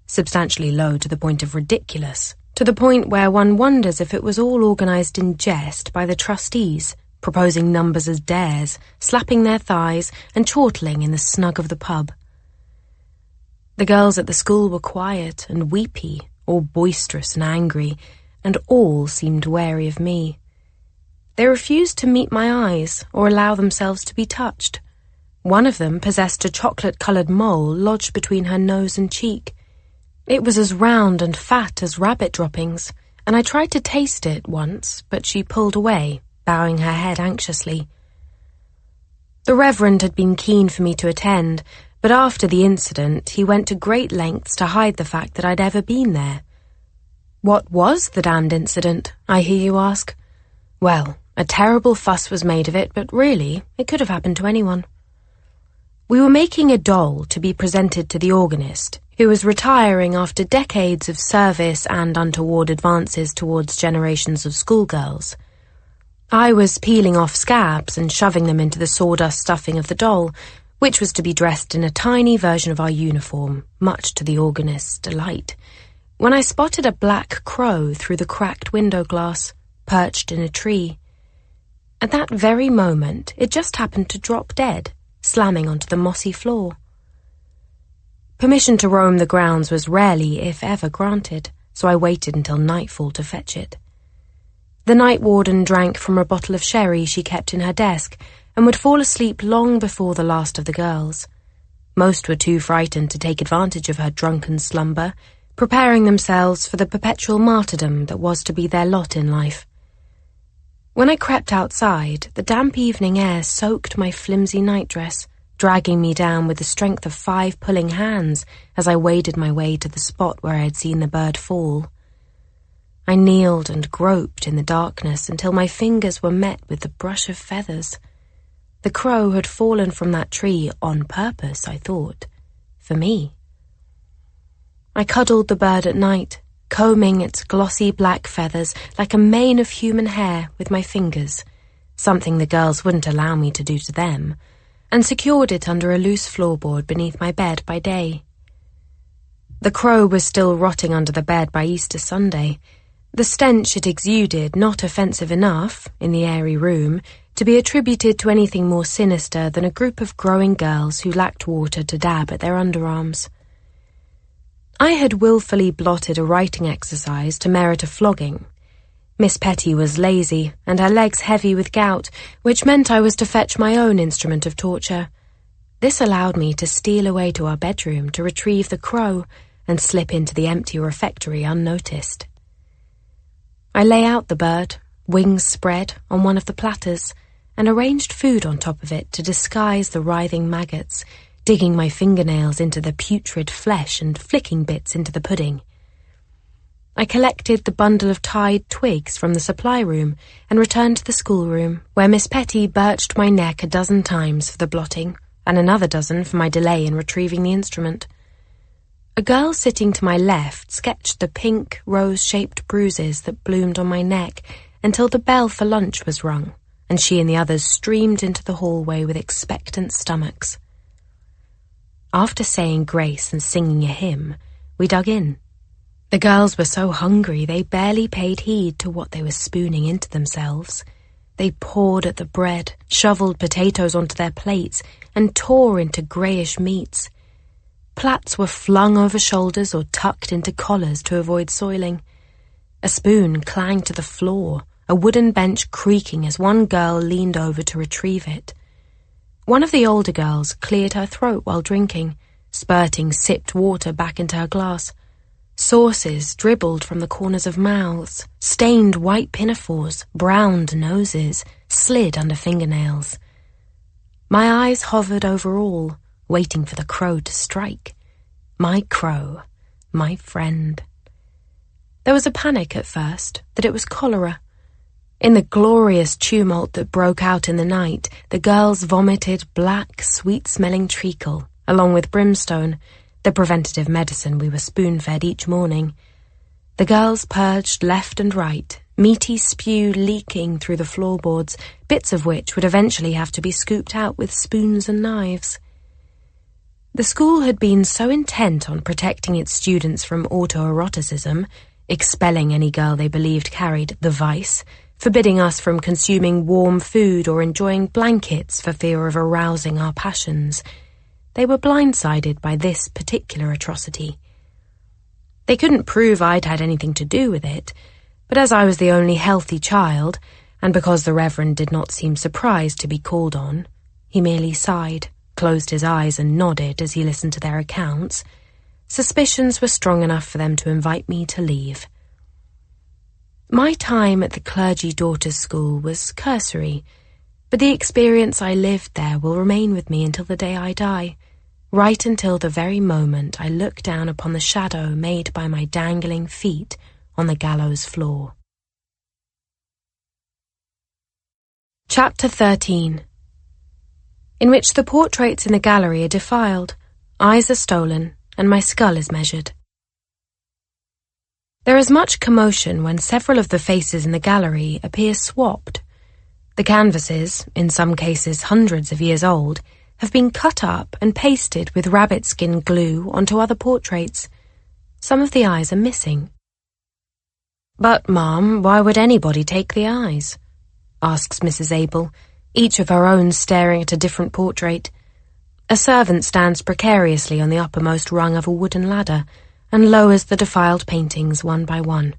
substantially low to the point of ridiculous, to the point where one wonders if it was all organised in jest by the trustees, proposing numbers as dares, slapping their thighs and chortling in the snug of the pub. The girls at the school were quiet and weepy, or boisterous and angry, and all seemed wary of me. They refused to meet my eyes or allow themselves to be touched. One of them possessed a chocolate-coloured mole lodged between her nose and cheek. It was as round and fat as rabbit droppings, and I tried to taste it once, but she pulled away, bowing her head anxiously. The Reverend had been keen for me to attend, but after the incident he went to great lengths to hide the fact that I'd ever been there. What was the damned incident, I hear you ask? Well, a terrible fuss was made of it, but really, it could have happened to anyone. We were making a doll to be presented to the organist, who was retiring after decades of service and untoward advances towards generations of schoolgirls. I was peeling off scabs and shoving them into the sawdust stuffing of the doll, which was to be dressed in a tiny version of our uniform, much to the organist's delight, when I spotted a black crow through the cracked window glass, perched in a tree. At that very moment, it just happened to drop dead, slamming onto the mossy floor. Permission to roam the grounds was rarely, if ever, granted, so I waited until nightfall to fetch it. The night warden drank from a bottle of sherry she kept in her desk and would fall asleep long before the last of the girls. Most were too frightened to take advantage of her drunken slumber, preparing themselves for the perpetual martyrdom that was to be their lot in life. When I crept outside, the damp evening air soaked my flimsy nightdress, dragging me down with the strength of 5 pulling hands as I waded my way to the spot where I had seen the bird fall. I kneeled and groped in the darkness until my fingers were met with the brush of feathers. The crow had fallen from that tree on purpose, I thought, for me. I cuddled the bird at night, combing its glossy black feathers like a mane of human hair with my fingers, something the girls wouldn't allow me to do to them, and secured it under a loose floorboard beneath my bed by day. The crow was still rotting under the bed by Easter Sunday, the stench it exuded not offensive enough, in the airy room, to be attributed to anything more sinister than a group of growing girls who lacked water to dab at their underarms. I had willfully blotted a writing exercise to merit a flogging. Miss Petty was lazy, and her legs heavy with gout, which meant I was to fetch my own instrument of torture. This allowed me to steal away to our bedroom to retrieve the crow and slip into the empty refectory unnoticed. I lay out the bird, wings spread, on one of the platters, and arranged food on top of it to disguise the writhing maggots, digging my fingernails into the putrid flesh and flicking bits into the pudding. I collected the bundle of tied twigs from the supply room and returned to the schoolroom, where Miss Petty birched my neck a dozen times for the blotting, and another dozen for my delay in retrieving the instrument. A girl sitting to my left sketched the pink, rose-shaped bruises that bloomed on my neck until the bell for lunch was rung, and she and the others streamed into the hallway with expectant stomachs. After saying grace and singing a hymn, we dug in. The girls were so hungry they barely paid heed to what they were spooning into themselves. They pawed at the bread, shoveled potatoes onto their plates, and tore into greyish meats. Plats were flung over shoulders or tucked into collars to avoid soiling. A spoon clanged to the floor, a wooden bench creaking as one girl leaned over to retrieve it. One of the older girls cleared her throat while drinking, spurting sipped water back into her glass. Sauces dribbled from the corners of mouths, stained white pinafores, browned noses, slid under fingernails. My eyes hovered over all, waiting for the crow to strike. My crow, my friend. There was a panic at first that it was cholera. In the glorious tumult that broke out in the night, the girls vomited black, sweet-smelling treacle, along with brimstone, the preventative medicine we were spoon-fed each morning. The girls purged left and right, meaty spew leaking through the floorboards, bits of which would eventually have to be scooped out with spoons and knives. The school had been so intent on protecting its students from autoeroticism, expelling any girl they believed carried the vice, forbidding us from consuming warm food or enjoying blankets for fear of arousing our passions. They were blindsided by this particular atrocity. They couldn't prove I'd had anything to do with it, but as I was the only healthy child, and because the Reverend did not seem surprised to be called on, he merely sighed, closed his eyes and nodded as he listened to their accounts. Suspicions were strong enough for them to invite me to leave. My time at the clergy daughters' school was cursory, but the experience I lived there will remain with me until the day I die, right until the very moment I look down upon the shadow made by my dangling feet on the gallows floor. Chapter 13, in which the portraits in the gallery are defiled, eyes are stolen, and my skull is measured. There is much commotion when several of the faces in the gallery appear swapped. The canvases, in some cases hundreds of years old, have been cut up and pasted with rabbit skin glue onto other portraits. Some of the eyes are missing. But, Ma'am, why would anybody take the eyes? asks Mrs. Abel, each of her own staring at a different portrait. A servant stands precariously on the uppermost rung of a wooden ladder and lowers the defiled paintings one by one.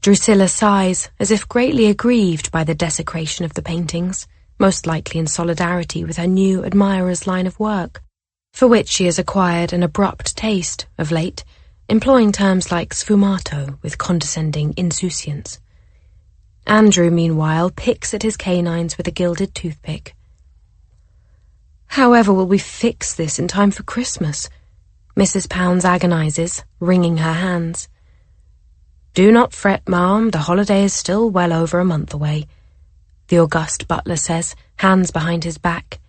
Drusilla sighs, as if greatly aggrieved by the desecration of the paintings, most likely in solidarity with her new admirer's line of work, for which she has acquired an abrupt taste of late, employing terms like sfumato with condescending insouciance. Andrew, meanwhile, picks at his canines with a gilded toothpick. "However will we fix this in time for Christmas?" Mrs. Pounds agonizes, wringing her hands. "Do not fret, ma'am, the holiday is still well over a month away," the august butler says, hands behind his back,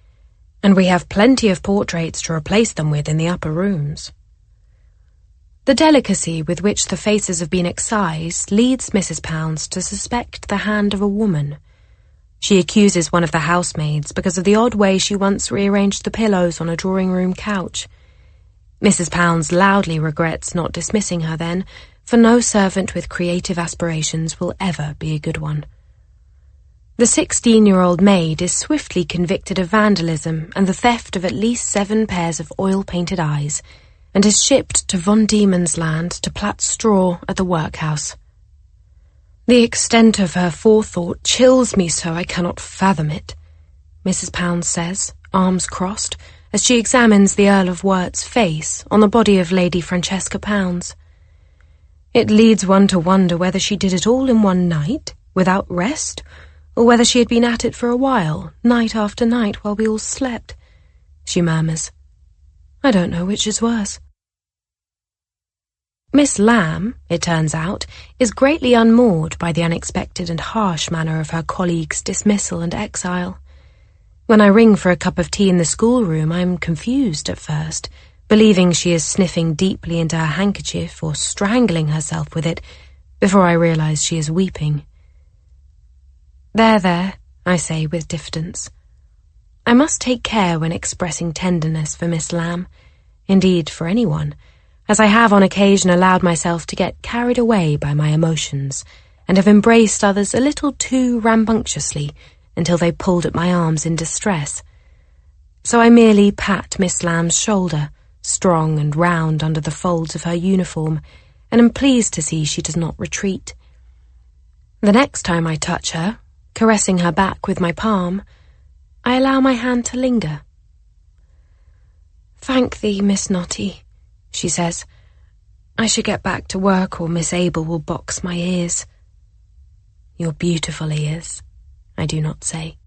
"and we have plenty of portraits to replace them with in the upper rooms." The delicacy with which the faces have been excised leads Mrs. Pounds to suspect the hand of a woman. She accuses one of the housemaids because of the odd way she once rearranged the pillows on a drawing-room couch. Mrs. Pounds loudly regrets not dismissing her then, for no servant with creative aspirations will ever be a good one. The 16-year-old maid is swiftly convicted of vandalism and the theft of at least 7 pairs of oil-painted eyes, and is shipped to Von Diemen's Land to plat straw at the workhouse. The extent of her forethought chills me so I cannot fathom it, Mrs. Pounds says, arms crossed, as she examines the Earl of Wert's face on the body of Lady Francesca Pounds. It leads one to wonder whether she did it all in one night, without rest, or whether she had been at it for a while, night after night, while we all slept, she murmurs. I don't know which is worse. Miss Lamb, it turns out, is greatly unmoored by the unexpected and harsh manner of her colleague's dismissal and exile. When I ring for a cup of tea in the schoolroom, I am confused at first, believing she is sniffing deeply into her handkerchief or strangling herself with it, before I realize she is weeping. There, I say with diffidence. I must take care when expressing tenderness for Miss Lamb, indeed for anyone, as I have on occasion allowed myself to get carried away by my emotions, and have embraced others a little too rambunctiously until they pulled at my arms in distress. So I merely pat Miss Lamb's shoulder, strong and round under the folds of her uniform, and am pleased to see she does not retreat. The next time I touch her, caressing her back with my palm, I allow my hand to linger. "Thank thee, Miss Notty," she says. "I should get back to work or Miss Abel will box my ears." "Your beautiful ears," I do not say.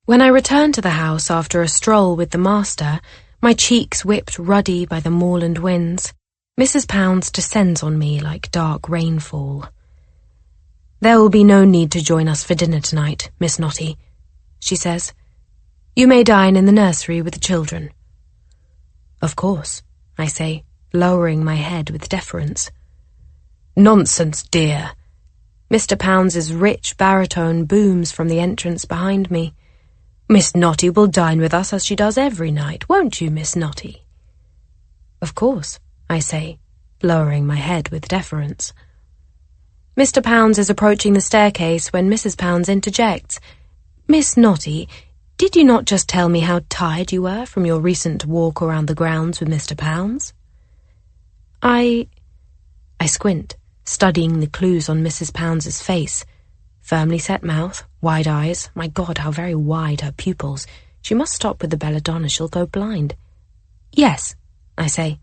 When I return to the house after a stroll with the master, my cheeks whipped ruddy by the moorland winds, Mrs. Pounds descends on me like dark rainfall. "There will be no need to join us for dinner tonight, Miss Notty," she says. "You may dine in the nursery with the children." "Of course," I say, lowering my head with deference. "Nonsense, dear." Mr. Pounds's rich baritone booms from the entrance behind me. "Miss Notty will dine with us as she does every night, won't you, Miss Notty?" "Of course," I say, lowering my head with deference. Mr. Pounds is approaching the staircase when Mrs. Pounds interjects. "Miss Notty, did you not just tell me how tired you were from your recent walk around the grounds with Mr. Pounds?" I squint, studying the clues on Mrs. Pounds's face. Firmly set mouth, wide eyes. My God, how very wide her pupils. She must stop with the belladonna, she'll go blind. "Yes," I say.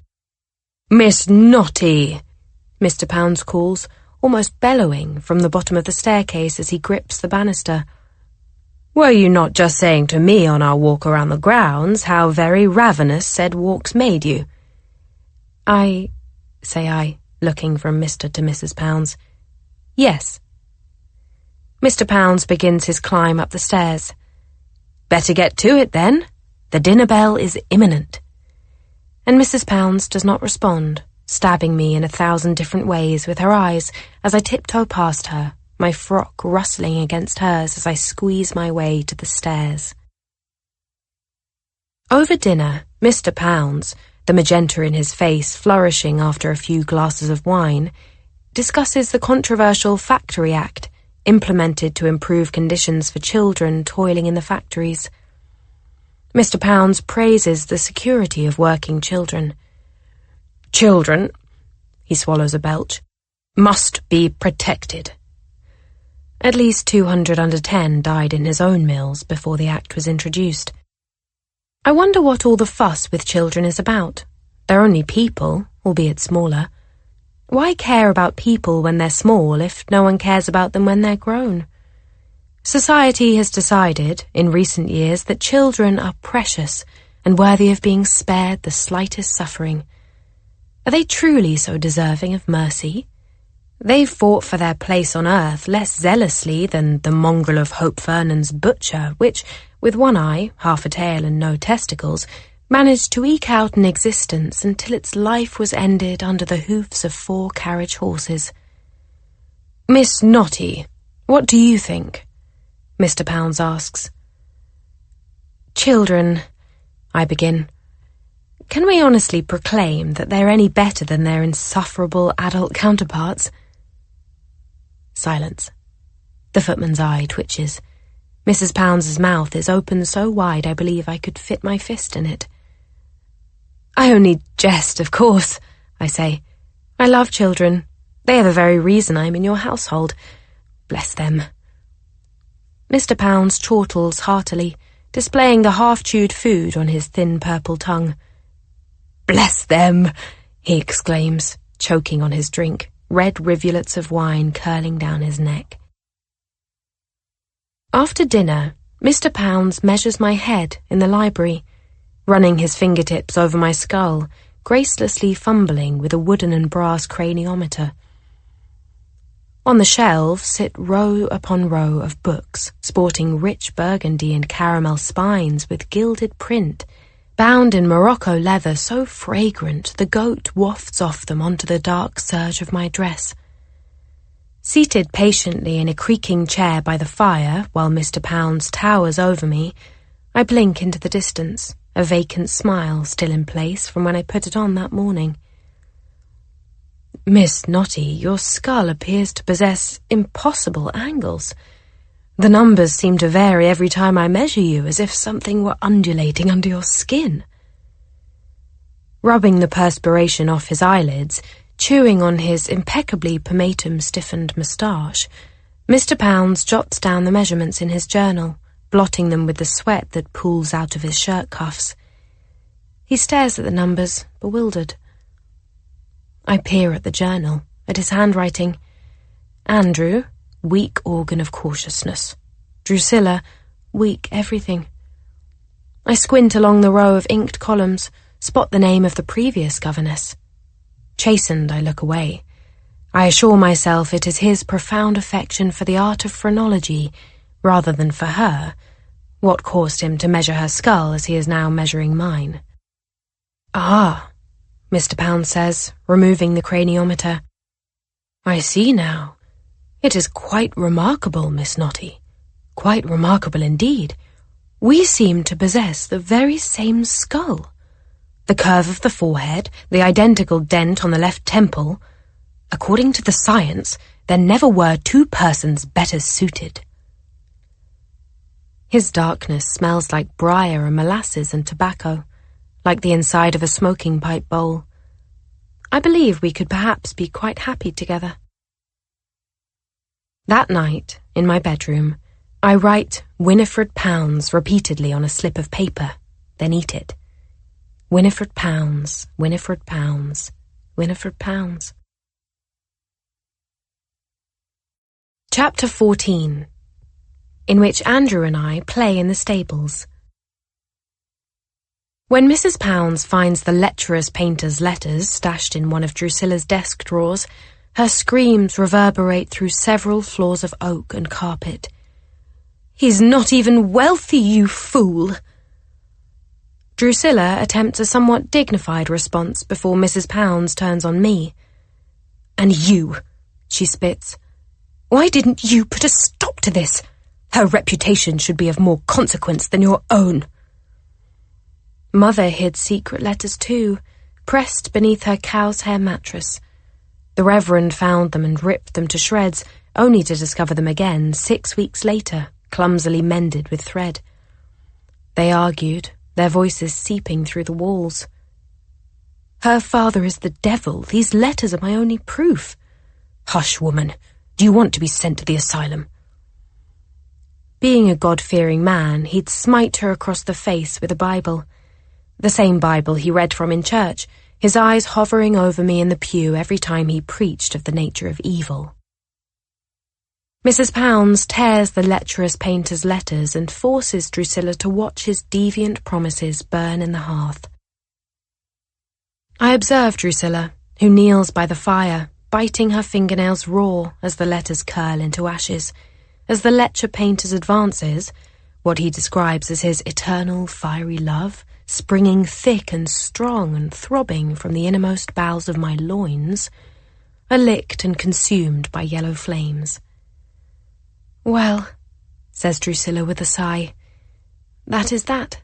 "Miss Notty," Mr. Pounds calls, almost bellowing from the bottom of the staircase as he grips the banister. "Were you not just saying to me on our walk around the grounds how very ravenous said walks made you?" I, looking from Mr. to Mrs. Pounds. "Yes." Mr. Pounds begins his climb up the stairs. "Better get to it, then. The dinner bell is imminent." And Mrs. Pounds does not respond, stabbing me in 1,000 different ways with her eyes as I tiptoe past her, my frock rustling against hers as I squeeze my way to the stairs. Over dinner, Mr. Pounds, the magenta in his face flourishing after a few glasses of wine, discusses the controversial Factory Act, implemented to improve conditions for children toiling in the factories. Mr. Pounds praises the security of working children. Children, he swallows a belch, must be protected. At least 200 under 10 died in his own mills before the Act was introduced. I wonder what all the fuss with children is about. They're only people, albeit smaller. Why care about people when they're small if no one cares about them when they're grown? Society has decided, in recent years, that children are precious and worthy of being spared the slightest suffering. Are they truly so deserving of mercy? They've fought for their place on earth less zealously than the mongrel of Hope Vernon's butcher, which, with one eye, half a tail and no testicles, managed to eke out an existence until its life was ended under the hoofs of 4 carriage horses. Miss Notty, what do you think? Mr. Pounds asks. Children, I begin. Can we honestly proclaim that they're any better than their insufferable adult counterparts? Silence. The footman's eye twitches. Mrs. Pounds's mouth is open so wide I believe I could fit my fist in it. I only jest, of course, I say. I love children. They are the very reason I'm in your household. Bless them. Mr. Pounds chortles heartily, displaying the half-chewed food on his thin purple tongue. Bless them, he exclaims, choking on his drink, red rivulets of wine curling down his neck. After dinner, Mr. Pounds measures my head in the library, running his fingertips over my skull, gracelessly fumbling with a wooden and brass craniometer. On the shelves sit row upon row of books, sporting rich burgundy and caramel spines with gilded print, bound in Morocco leather so fragrant the goat wafts off them onto the dark serge of my dress. Seated patiently in a creaking chair by the fire while Mr. Pounds towers over me, I blink into the distance, a vacant smile still in place from when I put it on that morning. Miss Notty, your skull appears to possess impossible angles. The numbers seem to vary every time I measure you, as if something were undulating under your skin. Rubbing the perspiration off his eyelids, chewing on his impeccably pomatum-stiffened moustache, Mr. Pounds jots down the measurements in his journal, blotting them with the sweat that pools out of his shirt cuffs. He stares at the numbers, bewildered. I peer at the journal, at his handwriting. Andrew, weak organ of cautiousness. Drusilla, weak everything. I squint along the row of inked columns, spot the name of the previous governess. Chastened, I look away. I assure myself it is his profound affection for the art of phrenology, rather than for her, what caused him to measure her skull as he is now measuring mine. Ah, Mr. Pounds says, removing the craniometer. I see now. It is quite remarkable, Miss Notty. Quite remarkable indeed. We seem to possess the very same skull. The curve of the forehead, the identical dent on the left temple. According to the science, there never were 2 persons better suited. His darkness smells like briar and molasses and tobacco, like the inside of a smoking pipe bowl. I believe we could perhaps be quite happy together. That night, in my bedroom, I write Winifred Pounds repeatedly on a slip of paper, then eat it. Winifred Pounds, Winifred Pounds, Winifred Pounds. Chapter 14, in which Andrew and I play in the stables. When Mrs. Pounds finds the lecherous painter's letters stashed in one of Drusilla's desk drawers, her screams reverberate through several floors of oak and carpet. He's not even wealthy, you fool! Drusilla attempts a somewhat dignified response before Mrs. Pounds turns on me. And you, she spits. Why didn't you put a stop to this? Her reputation should be of more consequence than your own. Mother hid secret letters too, pressed beneath her cow's hair mattress. The Reverend found them and ripped them to shreds, only to discover them again 6 weeks later, clumsily mended with thread. They argued, their voices seeping through the walls. "Her father is the devil. These letters are my only proof." "Hush, woman. Do you want to be sent to the asylum?" Being a God-fearing man, he'd smite her across the face with a Bible. The same Bible he read from in church, his eyes hovering over me in the pew every time he preached of the nature of evil. Mrs. Pounds tears the lecherous painter's letters and forces Drusilla to watch his deviant promises burn in the hearth. I observe Drusilla, who kneels by the fire, biting her fingernails raw as the letters curl into ashes, as the lecher painter advances, what he describes as his eternal fiery love, springing thick and strong and throbbing from the innermost bowels of my loins, are licked and consumed by yellow flames. "Well," says Drusilla with a sigh, "that is that."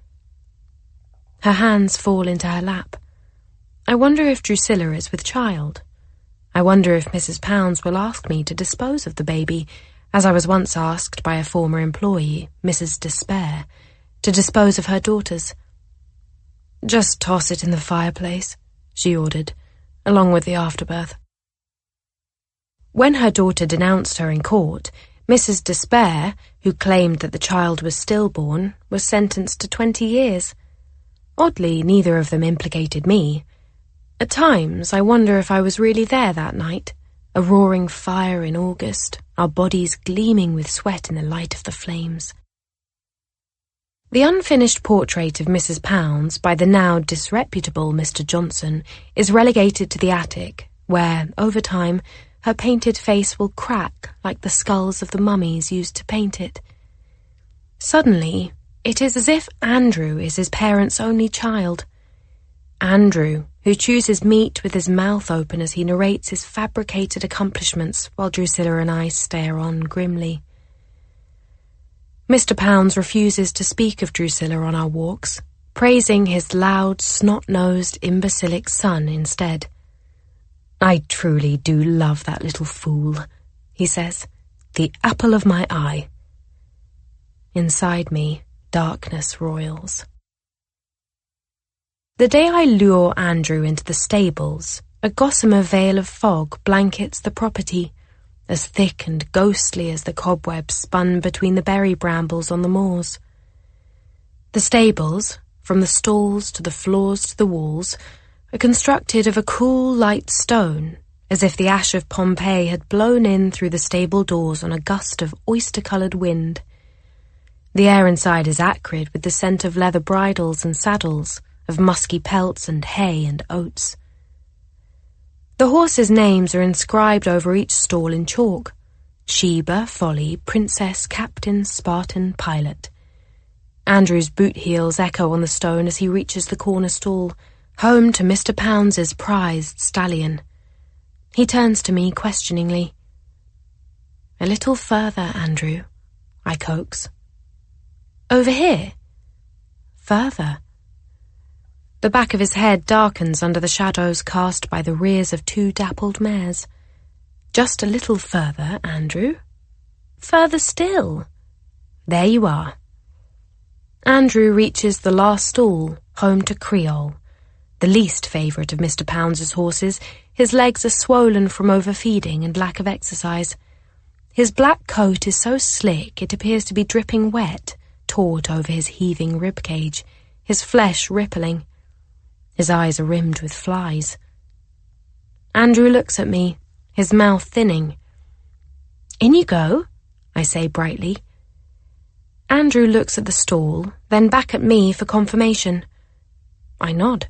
Her hands fall into her lap. I wonder if Drusilla is with child. I wonder if Mrs. Pounds will ask me to dispose of the baby, as I was once asked by a former employee, Mrs. Despair, to dispose of her daughters. "Just toss it in the fireplace," she ordered, along with the afterbirth. When her daughter denounced her in court, Mrs. Despair, who claimed that the child was stillborn, was sentenced to 20 years. Oddly, neither of them implicated me. At times, I wonder if I was really there that night, a roaring fire in August, our bodies gleaming with sweat in the light of the flames. The unfinished portrait of Mrs. Pounds by the now disreputable Mr. Johnson is relegated to the attic, where, over time, her painted face will crack like the skulls of the mummies used to paint it. Suddenly, it is as if Andrew is his parents' only child. Andrew, who chews his meat with his mouth open as he narrates his fabricated accomplishments while Drusilla and I stare on grimly. Mr. Pounds refuses to speak of Drusilla on our walks, praising his loud, snot-nosed, imbecilic son instead. "I truly do love that little fool," he says, "the apple of my eye." Inside me, darkness roils. The day I lure Andrew into the stables, a gossamer veil of fog blankets the property, as thick and ghostly as the cobwebs spun between the berry brambles on the moors. The stables, from the stalls to the floors to the walls, are constructed of a cool, light stone, as if the ash of Pompeii had blown in through the stable doors on a gust of oyster-coloured wind. The air inside is acrid with the scent of leather bridles and saddles, of musky pelts and hay and oats. The horses' names are inscribed over each stall in chalk: Sheba, Folly, Princess, Captain, Spartan, Pilot. Andrew's boot heels echo on the stone as he reaches the corner stall, home to Mr. Pounds's prized stallion. He turns to me questioningly. "A little further, Andrew," I coax. "Over here?" "Further." The back of his head darkens under the shadows cast by the rears of 2 dappled mares. "Just a little further, Andrew." "Further still." "There you are." Andrew reaches the last stall, home to Creole, the least favourite of Mr. Pounds's horses. His legs are swollen from overfeeding and lack of exercise. His black coat is so slick it appears to be dripping wet, taut over his heaving ribcage, his flesh rippling. His eyes are rimmed with flies. Andrew looks at me, his mouth thinning. "In you go," I say brightly. Andrew looks at the stall, then back at me for confirmation. I nod.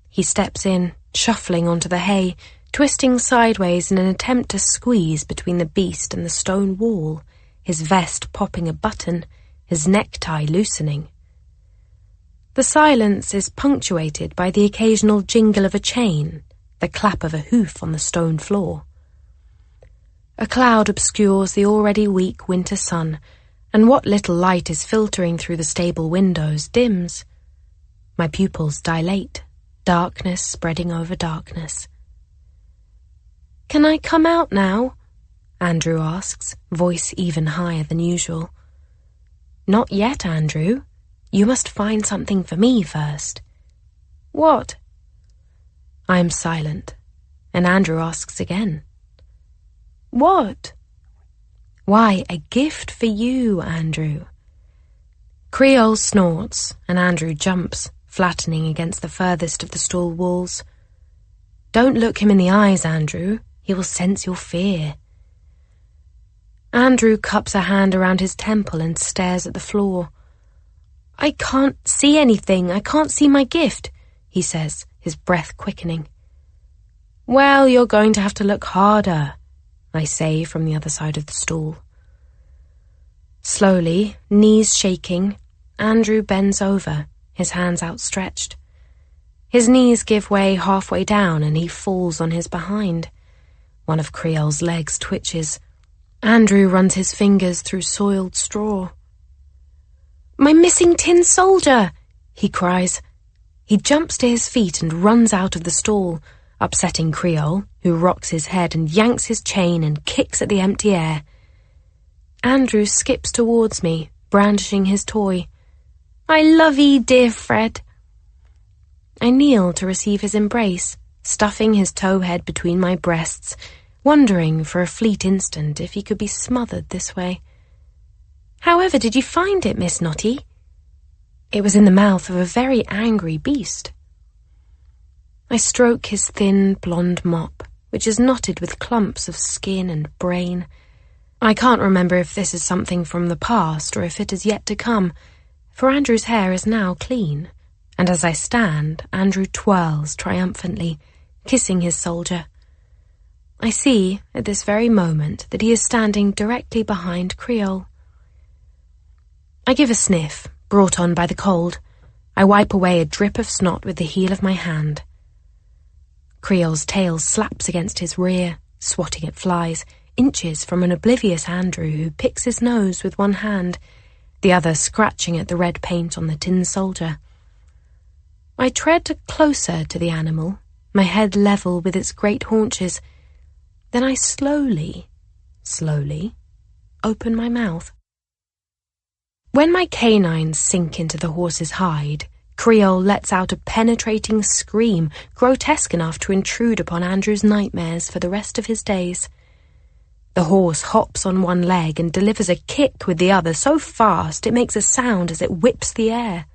He steps in, shuffling onto the hay, twisting sideways in an attempt to squeeze between the beast and the stone wall, his vest popping a button, his necktie loosening. The silence is punctuated by the occasional jingle of a chain, the clap of a hoof on the stone floor. A cloud obscures the already weak winter sun, and what little light is filtering through the stable windows dims. My pupils dilate, darkness spreading over darkness. "Can I come out now?" Andrew asks, voice even higher than usual. Not yet, Andrew. You must find something for me first. What? I am silent, and Andrew asks again. What? Why, a gift for you, Andrew. Creole snorts, and Andrew jumps, flattening against the furthest of the stall walls. Don't look him in the eyes, Andrew. He will sense your fear. Andrew cups a hand around his temple and stares at the floor. I can't see anything. I can't see my gift, he says, his breath quickening. Well, you're going to have to look harder, I say from the other side of the stall. Slowly, knees shaking, Andrew bends over, his hands outstretched. His knees give way halfway down and he falls on his behind. One of Creole's legs twitches. Andrew runs his fingers through soiled straw. My missing tin soldier, he cries. He jumps to his feet and runs out of the stall, upsetting Creole, who rocks his head and yanks his chain and kicks at the empty air. Andrew skips towards me, brandishing his toy. I love 'ee, dear Fred. I kneel to receive his embrace, stuffing his tow head between my breasts, wondering for a fleet instant if he could be smothered this way. However did you find it, Miss Notty? It was in the mouth of a very angry beast. I stroke his thin, blonde mop, which is knotted with clumps of skin and brain. I can't remember if this is something from the past or if it is yet to come, for Andrew's hair is now clean, and as I stand, Andrew twirls triumphantly, kissing his soldier. I see, at this very moment, that he is standing directly behind Creole. I give a sniff, brought on by the cold. I wipe away a drip of snot with the heel of my hand. Creole's tail slaps against his rear, swatting at flies, inches from an oblivious Andrew who picks his nose with one hand, the other scratching at the red paint on the tin soldier. I tread closer to the animal, my head level with its great haunches. Then I slowly, open my mouth. When my canines sink into the horse's hide, Creole lets out a penetrating scream, grotesque enough to intrude upon Andrew's nightmares for the rest of his days. The horse hops on one leg and delivers a kick with the other so fast it makes a sound as it whips the air.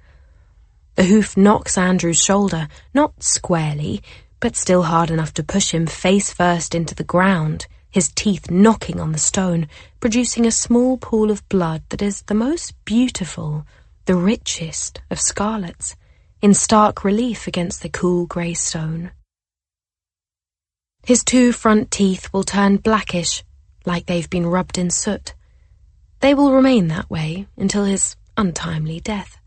The hoof knocks Andrew's shoulder, not squarely, but still hard enough to push him face first into the ground, his teeth knocking on the stone, producing a small pool of blood that is the most beautiful, the richest of scarlets, in stark relief against the cool grey stone. His two front teeth will turn blackish, like they've been rubbed in soot. They will remain that way until his untimely death.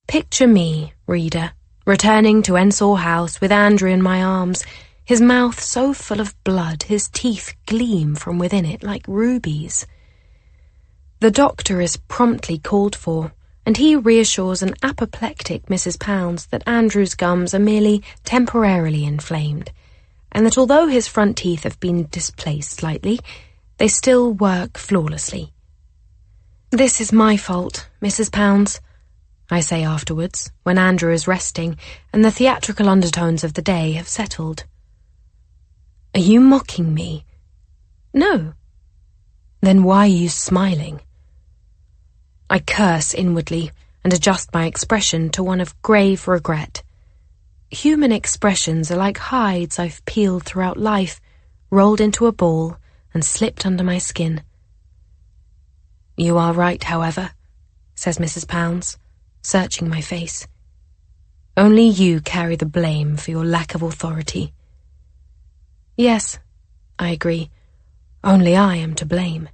Picture me, reader, returning to Ensor House with Andrew in my arms, his mouth so full of blood his teeth gleam from within it like rubies. The doctor is promptly called for, and he reassures an apoplectic Mrs. Pounds that Andrew's gums are merely temporarily inflamed, and that although his front teeth have been displaced slightly, they still work flawlessly. This is my fault, Mrs. Pounds, I say afterwards, when Andrew is resting and the theatrical undertones of the day have settled. Are you mocking me? No. Then why are you smiling? I curse inwardly and adjust my expression to one of grave regret. Human expressions are like hides I've peeled throughout life, rolled into a ball and slipped under my skin. You are right, however, says Mrs. Pounds, searching my face. Only you carry the blame for your lack of authority. Yes, I agree. Only I am to blame.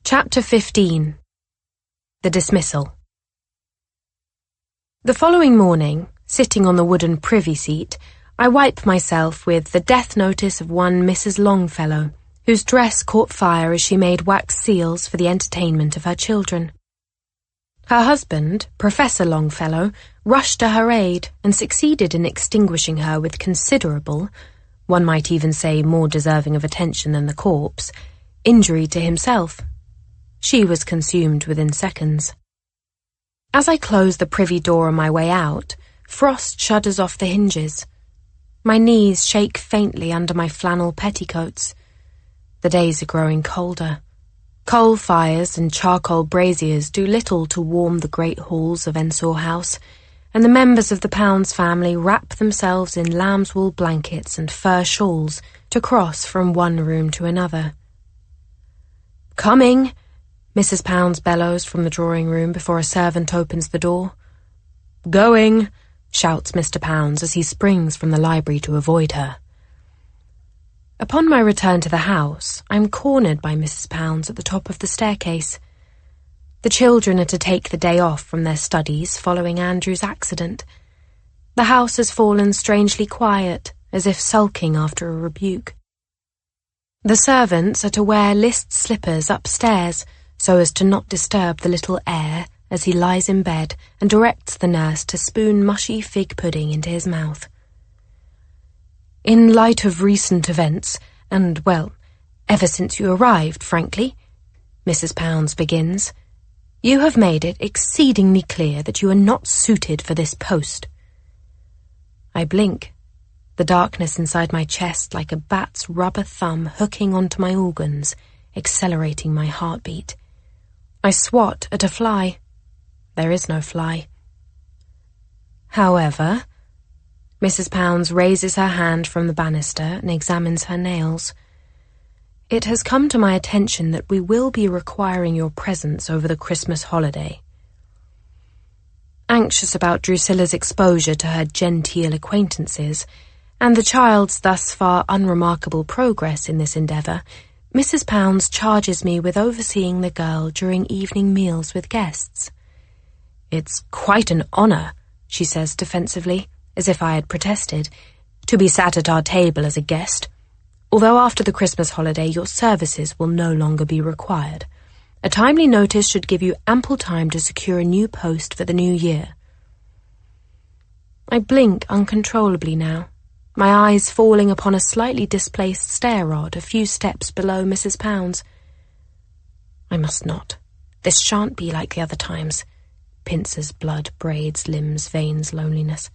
Chapter 15. The Dismissal. The following morning, sitting on the wooden privy seat, I wipe myself with the death notice of one Mrs. Longfellow, whose dress caught fire as she made wax seals for the entertainment of her children. Her husband, Professor Longfellow, rushed to her aid and succeeded in extinguishing her with considerable, one might even say more deserving of attention than the corpse, injury to himself. She was consumed within seconds. As I close the privy door on my way out, frost shudders off the hinges. My knees shake faintly under my flannel petticoats. The days are growing colder. Coal fires and charcoal braziers do little to warm the great halls of Ensor House, and the members of the Pounds family wrap themselves in lambswool blankets and fur shawls to cross from one room to another. "Coming!" Mrs. Pounds bellows from the drawing-room before a servant opens the door. "Going!" shouts Mr. Pounds as he springs from the library to avoid her. Upon my return to the house, I'm cornered by Mrs. Pounds at the top of the staircase. The children are to take the day off from their studies following Andrew's accident. The house has fallen strangely quiet, as if sulking after a rebuke. The servants are to wear list slippers upstairs so as to not disturb the little heir as he lies in bed and directs the nurse to spoon mushy fig pudding into his mouth. "In light of recent events, and, well, ever since you arrived, frankly," Mrs. Pounds begins, "you have made it exceedingly clear that you are not suited for this post." I blink, the darkness inside my chest like a bat's rubber thumb hooking onto my organs, accelerating my heartbeat. I swat at a fly. There is no fly. "However," Mrs. Pounds raises her hand from the banister and examines her nails, "it has come to my attention that we will be requiring your presence over the Christmas holiday." Anxious about Drusilla's exposure to her genteel acquaintances, and the child's thus far unremarkable progress in this endeavour, Mrs. Pounds charges me with overseeing the girl during evening meals with guests. "It's quite an honour," she says defensively, as if I had protested, "to be sat at our table as a guest, although after the Christmas holiday your services will no longer be required. A timely notice should give you ample time to secure a new post for the new year." I blink uncontrollably now, my eyes falling upon a slightly displaced stair rod a few steps below Mrs. Pounds. I must not. This shan't be like the other times. Pincers, blood, braids, limbs, veins, loneliness.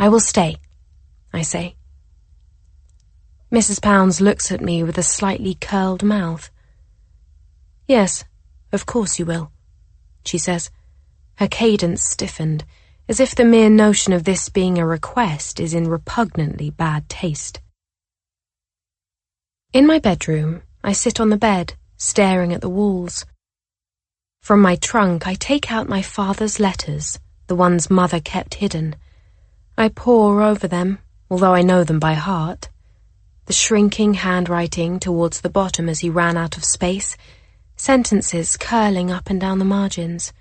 "I will stay," I say. Mrs. Pounds looks at me with a slightly curled mouth. "Yes, of course you will," she says, her cadence stiffened, as if the mere notion of this being a request is in repugnantly bad taste. In my bedroom, I sit on the bed, staring at the walls. From my trunk, I take out my father's letters, the ones Mother kept hidden. I pore over them, although I know them by heart. The shrinking handwriting towards the bottom as he ran out of space, sentences curling up and down the margins.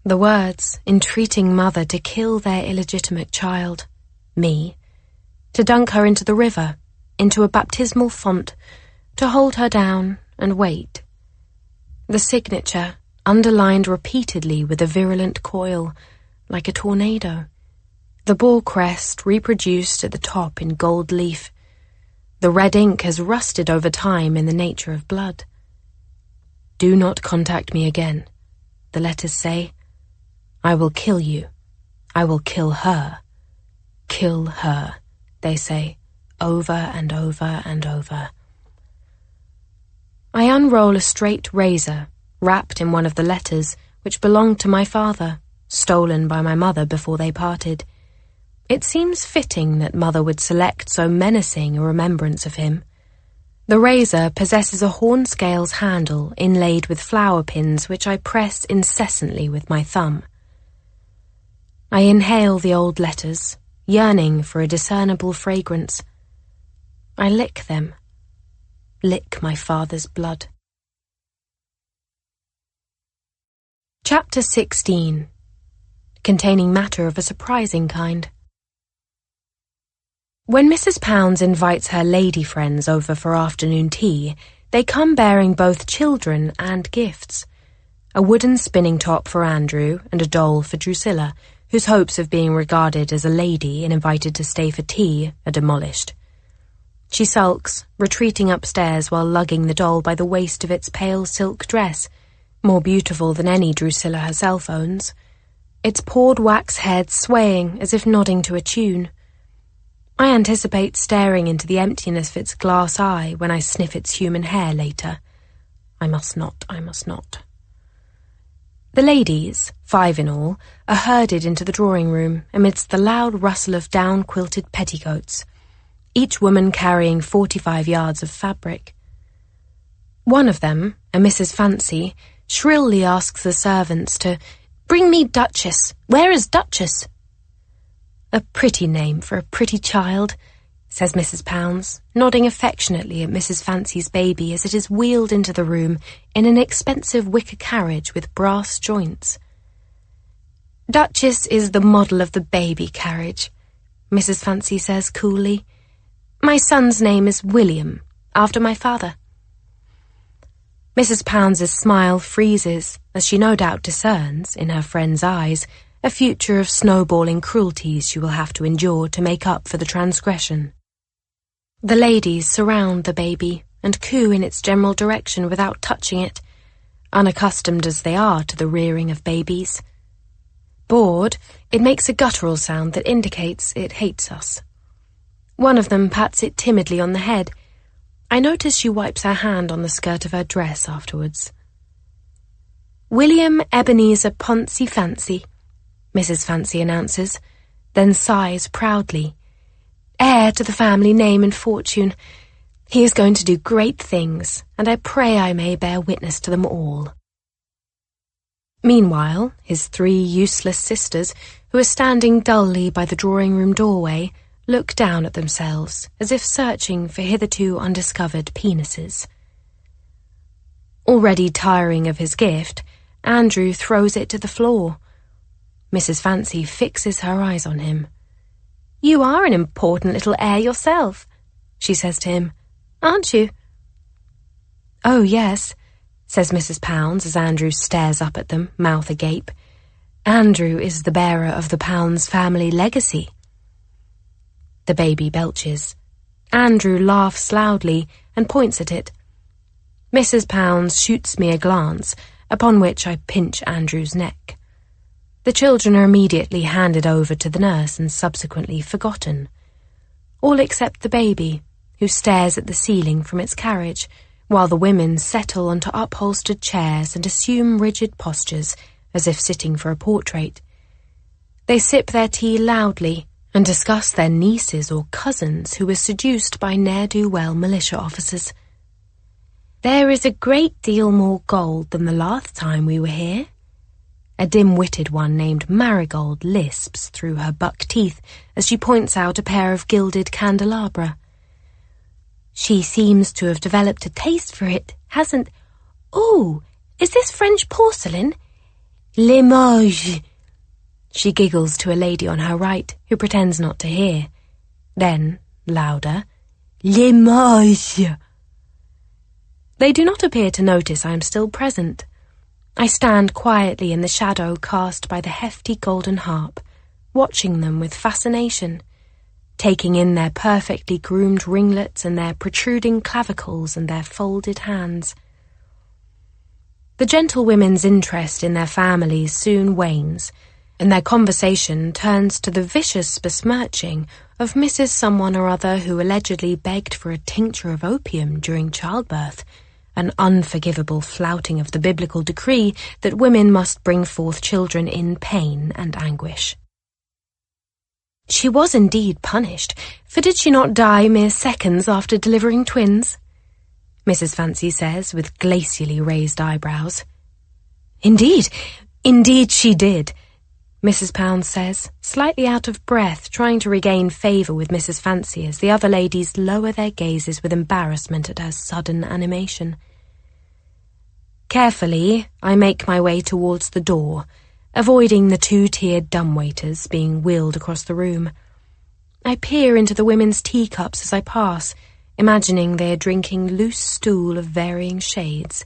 The words entreating Mother to kill their illegitimate child, me, to dunk her into the river, into a baptismal font, to hold her down and wait. The signature, underlined repeatedly with a virulent coil, like a tornado. The bull crest reproduced at the top in gold leaf. The red ink has rusted over time in the nature of blood. "Do not contact me again," the letters say. "I will kill you. I will kill her. Kill her," they say, over and over and over. I unroll a straight razor, wrapped in one of the letters, which belonged to my father, stolen by my mother before they parted. It seems fitting that Mother would select so menacing a remembrance of him. The razor possesses a horn-scales handle inlaid with flower pins which I press incessantly with my thumb. I inhale the old letters, yearning for a discernible fragrance. I lick them. Lick my father's blood. Chapter 16, containing matter of a surprising kind. When Mrs. Pounds invites her lady friends over for afternoon tea, they come bearing both children and gifts. a wooden spinning top for Andrew and a doll for Drusilla, whose hopes of being regarded as a lady and invited to stay for tea are demolished. She sulks, retreating upstairs while lugging the doll by the waist of its pale silk dress, more beautiful than any Drusilla herself owns, its poured wax head swaying as if nodding to a tune. I anticipate staring into the emptiness of its glass eye when I sniff its human hair later. I must not. The ladies, 5 in all, are herded into the drawing-room amidst the loud rustle of down-quilted petticoats, each woman carrying 45 yards of fabric. One of them, a Mrs. Fancy, shrilly asks the servants to "Bring me Duchess. Where is Duchess?" "A pretty name for a pretty child," says Mrs. Pounds, nodding affectionately at Mrs. Fancy's baby as it is wheeled into the room in an expensive wicker carriage with brass joints. "Duchess is the model of the baby carriage," Mrs. Fancy says coolly. "My son's name is William, after my father." Mrs. Pounds's smile freezes as she no doubt discerns, in her friend's eyes, a future of snowballing cruelties she will have to endure to make up for the transgression. The ladies surround the baby and coo in its general direction without touching it, unaccustomed as they are to the rearing of babies. Bored, it makes a guttural sound that indicates it hates us. One of them pats it timidly on the head. I notice she wipes her hand on the skirt of her dress afterwards. "William Ebenezer Poncy Fancy," Mrs. Fancy announces, then sighs proudly. "Heir to the family name and fortune. He is going to do great things, and I pray I may bear witness to them all." Meanwhile, his 3 useless sisters, who are standing dully by the drawing-room doorway, look down at themselves as if searching for hitherto undiscovered penises. Already tiring of his gift, Andrew throws it to the floor. Mrs. Fancy fixes her eyes on him. "You are an important little heir yourself," she says to him, "aren't you?" "Oh, yes," says Mrs. Pounds as Andrew stares up at them, mouth agape. "Andrew is the bearer of the Pounds family legacy." The baby belches. Andrew laughs loudly and points at it. Mrs. Pounds shoots me a glance, upon which I pinch Andrew's neck. The children are immediately handed over to the nurse and subsequently forgotten. All except the baby, who stares at the ceiling from its carriage, while the women settle onto upholstered chairs and assume rigid postures, as if sitting for a portrait. They sip their tea loudly and discuss their nieces or cousins who were seduced by ne'er-do-well militia officers. "There is a great deal more gold than the last time we were here," a dim-witted one named Marigold lisps through her buck teeth as she points out a pair of gilded candelabra. "She seems to have developed a taste for it, hasn't... Oh, is this French porcelain? Limoges." She giggles to a lady on her right, who pretends not to hear. Then, louder, "Limoges." They do not appear to notice I am still present. I stand quietly in the shadow cast by the hefty golden harp, watching them with fascination, taking in their perfectly groomed ringlets and their protruding clavicles and their folded hands. The gentlewomen's interest in their families soon wanes, and their conversation turns to the vicious besmirching of Mrs. Someone or other who allegedly begged for a tincture of opium during childbirth, an unforgivable flouting of the biblical decree that women must bring forth children in pain and anguish. "She was indeed punished, for did she not die mere seconds after delivering twins?" Mrs. Fancy says, with glacially raised eyebrows. Indeed she did," Mrs. Pounds says, slightly out of breath, trying to regain favour with Mrs. Fancy as the other ladies lower their gazes with embarrassment at her sudden animation. Carefully, I make my way towards the door, avoiding the 2-tiered dumbwaiters being wheeled across the room. I peer into the women's teacups as I pass, imagining they are drinking loose stool of varying shades.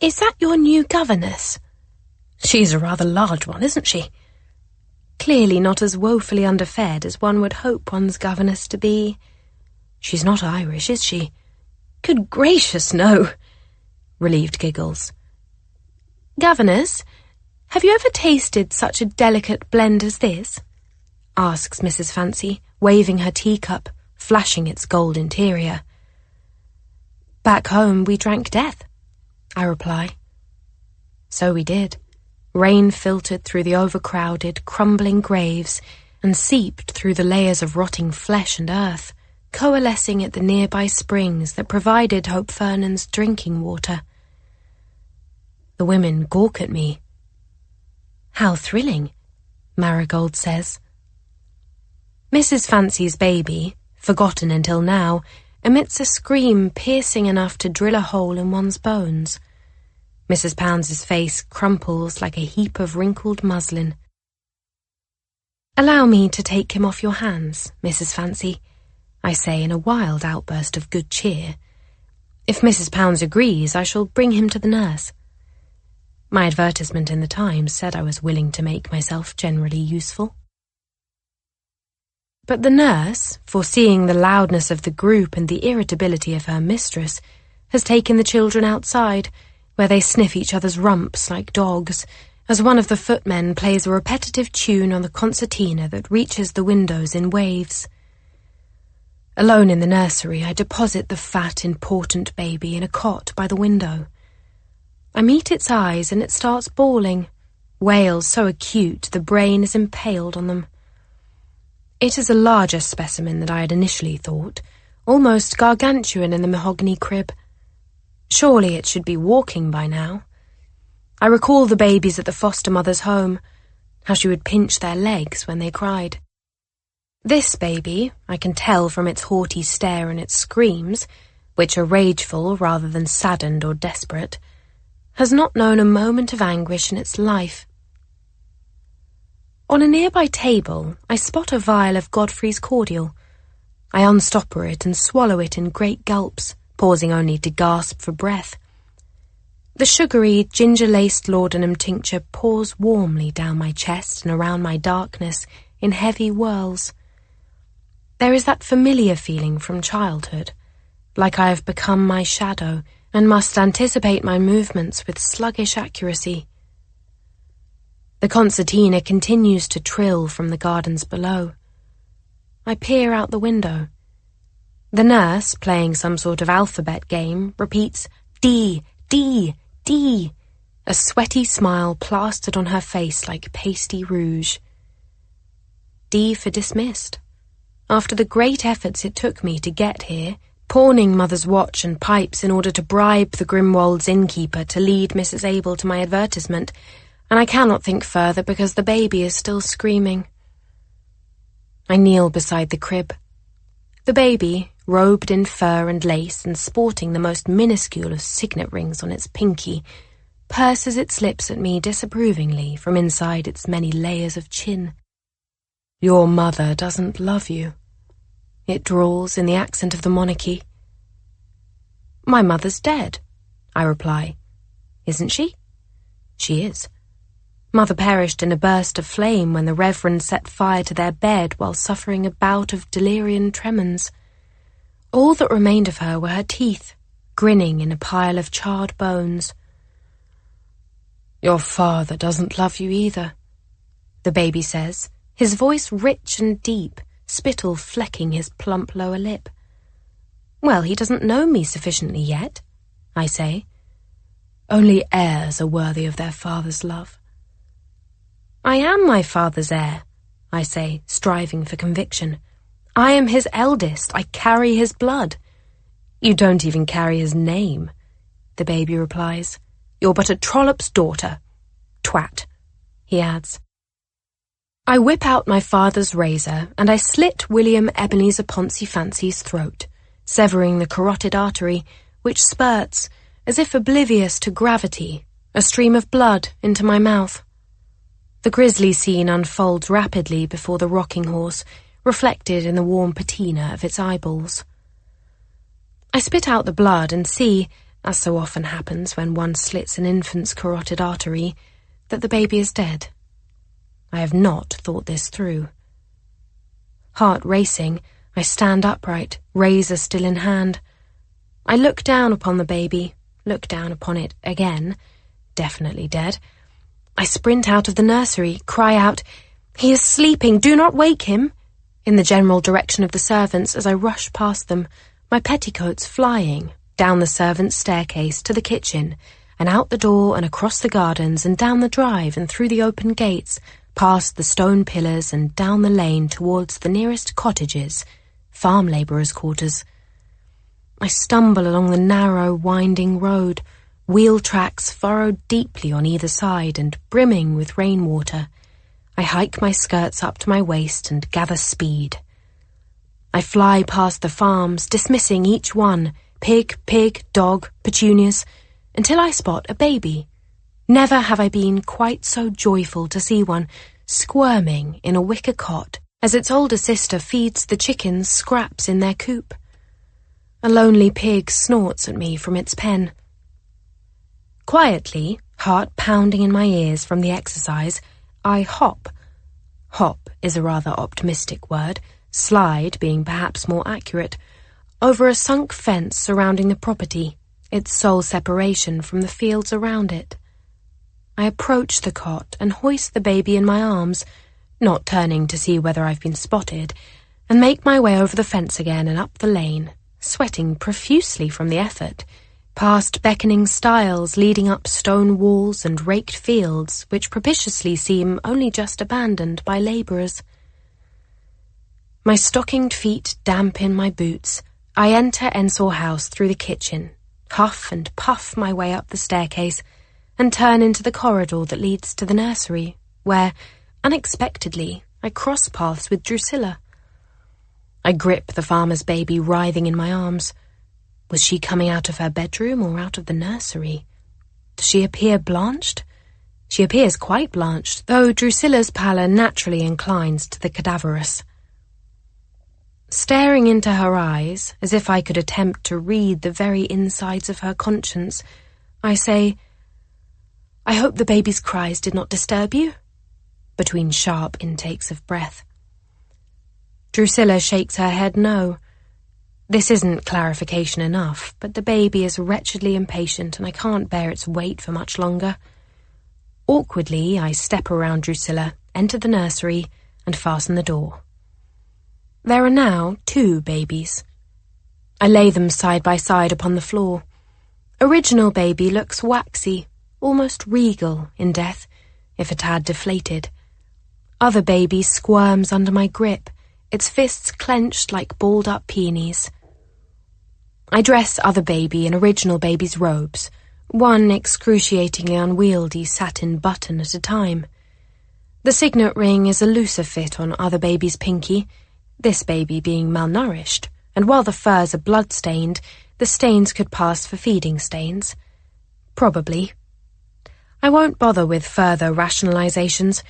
Is that your new governess? She's a rather large one, isn't she? Clearly not as woefully underfed as one would hope one's governess to be. She's not Irish, is she? Good gracious, no. Relieved giggles. Governess, have you ever tasted such a delicate blend as this? Asks Mrs. Fancy, waving her teacup, flashing its gold interior. Back home we drank death, I reply. So we did. Rain filtered through the overcrowded, crumbling graves and seeped through the layers of rotting flesh and earth, coalescing at the nearby springs that provided Hope Vernon's drinking water. The women gawk at me. How thrilling, Marigold says. Mrs. Fancy's baby, forgotten until now, emits a scream piercing enough to drill a hole in one's bones. Mrs. Pounds's face crumples like a heap of wrinkled muslin. Allow me to take him off your hands, Mrs. Fancy, I say in a wild outburst of good cheer. If Mrs. Pounds agrees, I shall bring him to the nurse. My advertisement in the Times said I was willing to make myself generally useful. But the nurse, foreseeing the loudness of the group and the irritability of her mistress, has taken the children outside, where they sniff each other's rumps like dogs, as one of the footmen plays a repetitive tune on the concertina that reaches the windows in waves. Alone in the nursery, I deposit the fat, important baby in a cot by the window. I meet its eyes and it starts bawling, wails so acute the brain is impaled on them. It is a larger specimen than I had initially thought, almost gargantuan in the mahogany crib. Surely it should be walking by now. I recall the babies at the foster mother's home, how she would pinch their legs when they cried. This baby, I can tell from its haughty stare and its screams, which are rageful rather than saddened or desperate, has not known a moment of anguish in its life. On a nearby table, I spot a vial of Godfrey's cordial. I unstopper it and swallow it in great gulps, pausing only to gasp for breath. The sugary, ginger-laced laudanum tincture pours warmly down my chest and around my darkness in heavy whirls. There is that familiar feeling from childhood, like I have become my shadow and must anticipate my movements with sluggish accuracy. The concertina continues to trill from the gardens below. I peer out the window. The nurse, playing some sort of alphabet game, repeats D, D, D, a sweaty smile plastered on her face like pasty rouge. D for dismissed. After the great efforts it took me to get here, pawning Mother's watch and pipes in order to bribe the Grimwold's innkeeper to lead Mrs. Abel to my advertisement, and I cannot think further because the baby is still screaming. I kneel beside the crib. The baby, robed in fur and lace and sporting the most minuscule of signet rings on its pinky, purses its lips at me disapprovingly from inside its many layers of chin. Your mother doesn't love you, it drawls in the accent of the monarchy. My mother's dead, I reply. Isn't she? She is. Mother perished in a burst of flame when the Reverend set fire to their bed while suffering a bout of delirium tremens. All that remained of her were her teeth, grinning in a pile of charred bones. Your father doesn't love you either, the baby says, his voice rich and deep, spittle flecking his plump lower lip. Well, he doesn't know me sufficiently yet, I say. Only heirs are worthy of their father's love. I am my father's heir, I say, striving for conviction. I am his eldest. I carry his blood. You don't even carry his name, the baby replies. You're but a trollop's daughter. Twat, he adds. I whip out my father's razor and I slit William Ebenezer Poncy Fancy's throat, severing the carotid artery, which spurts, as if oblivious to gravity, a stream of blood into my mouth. The grisly scene unfolds rapidly before the rocking horse, reflected in the warm patina of its eyeballs. I spit out the blood and see, as so often happens when one slits an infant's carotid artery, that the baby is dead. I have not thought this through. Heart racing, I stand upright, razor still in hand. I look down upon the baby, look down upon it again, definitely dead. I sprint out of the nursery, cry out, "He is sleeping, do not wake him!" in the general direction of the servants as I rush past them, my petticoats flying, down the servants' staircase to the kitchen, and out the door and across the gardens and down the drive and through the open gates, past the stone pillars and down the lane towards the nearest cottages, farm labourers' quarters. I stumble along the narrow, winding road, wheel tracks furrowed deeply on either side and brimming with rainwater. I hike my skirts up to my waist and gather speed. I fly past the farms, dismissing each one, pig, dog, petunias, until I spot a baby. Never have I been quite so joyful to see one squirming in a wicker cot as its older sister feeds the chickens scraps in their coop. A lonely pig snorts at me from its pen. Quietly, heart pounding in my ears from the exercise, I hop. Hop is a rather optimistic word, slide being perhaps more accurate, over a sunk fence surrounding the property, its sole separation from the fields around it. I approach the cot and hoist the baby in my arms, not turning to see whether I've been spotted, and make my way over the fence again and up the lane, sweating profusely from the effort, past beckoning stiles leading up stone walls and raked fields which propitiously seem only just abandoned by labourers. My stockinged feet damp in my boots, I enter Ensor House through the kitchen, huff and puff my way up the staircase, and turn into the corridor that leads to the nursery, where, unexpectedly, I cross paths with Drusilla. I grip the farmer's baby writhing in my arms. Was she coming out of her bedroom or out of the nursery? Does she appear blanched? She appears quite blanched, though Drusilla's pallor naturally inclines to the cadaverous. Staring into her eyes, as if I could attempt to read the very insides of her conscience, I say, "I hope the baby's cries did not disturb you?" between sharp intakes of breath. Drusilla shakes her head no. This isn't clarification enough, but the baby is wretchedly impatient and I can't bear its weight for much longer. Awkwardly, I step around Drusilla, enter the nursery, and fasten the door. There are now 2 babies. I lay them side by side upon the floor. Original baby looks waxy, almost regal in death, if a tad deflated. Other baby squirms under my grip, its fists clenched like balled-up peonies. I dress other baby in original baby's robes, one excruciatingly unwieldy satin button at a time. The signet ring is a looser fit on other baby's pinky, this baby being malnourished, and while the furs are blood-stained, the stains could pass for feeding stains. Probably. I won't bother with further rationalizations.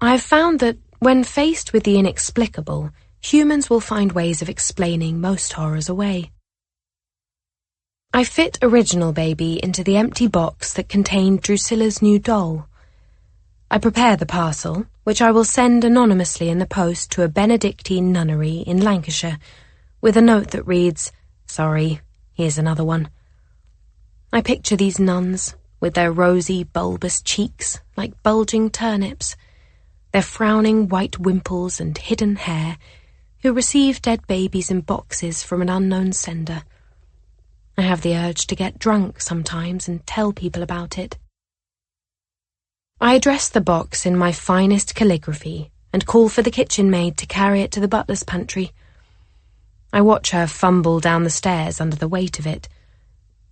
I've found that, when faced with the inexplicable, humans will find ways of explaining most horrors away. I fit original baby into the empty box that contained Drusilla's new doll. I prepare the parcel, which I will send anonymously in the post to a Benedictine nunnery in Lancashire, with a note that reads, "Sorry, here's another one." I picture these nuns, with their rosy, bulbous cheeks like bulging turnips, their frowning white wimples and hidden hair, who receive dead babies in boxes from an unknown sender. I have the urge to get drunk sometimes and tell people about it. I address the box in my finest calligraphy and call for the kitchen maid to carry it to the butler's pantry. I watch her fumble down the stairs under the weight of it.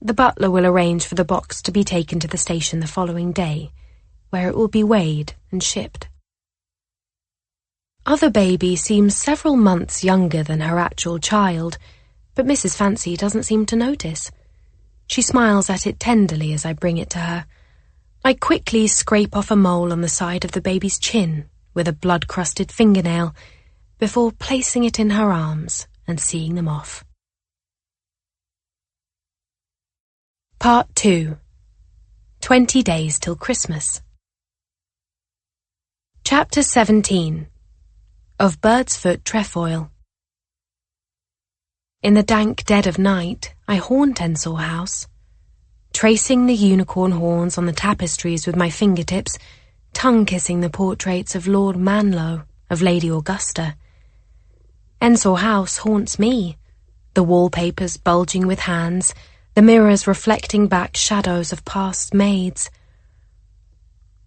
The butler will arrange for the box to be taken to the station the following day, where it will be weighed and shipped. Other baby seems several months younger than her actual child, but Mrs. Fancy doesn't seem to notice. She smiles at it tenderly as I bring it to her. I quickly scrape off a mole on the side of the baby's chin with a blood-crusted fingernail before placing it in her arms and seeing them off. Part 2. 20 Days Till Christmas. Chapter 17. Of Bird's Foot Trefoil. In the dank dead of night, I haunt Ensor House, tracing the unicorn horns on the tapestries with my fingertips, tongue-kissing the portraits of Lord Manlow, of Lady Augusta. Ensor House haunts me, the wallpapers bulging with hands, the mirrors reflecting back shadows of past maids.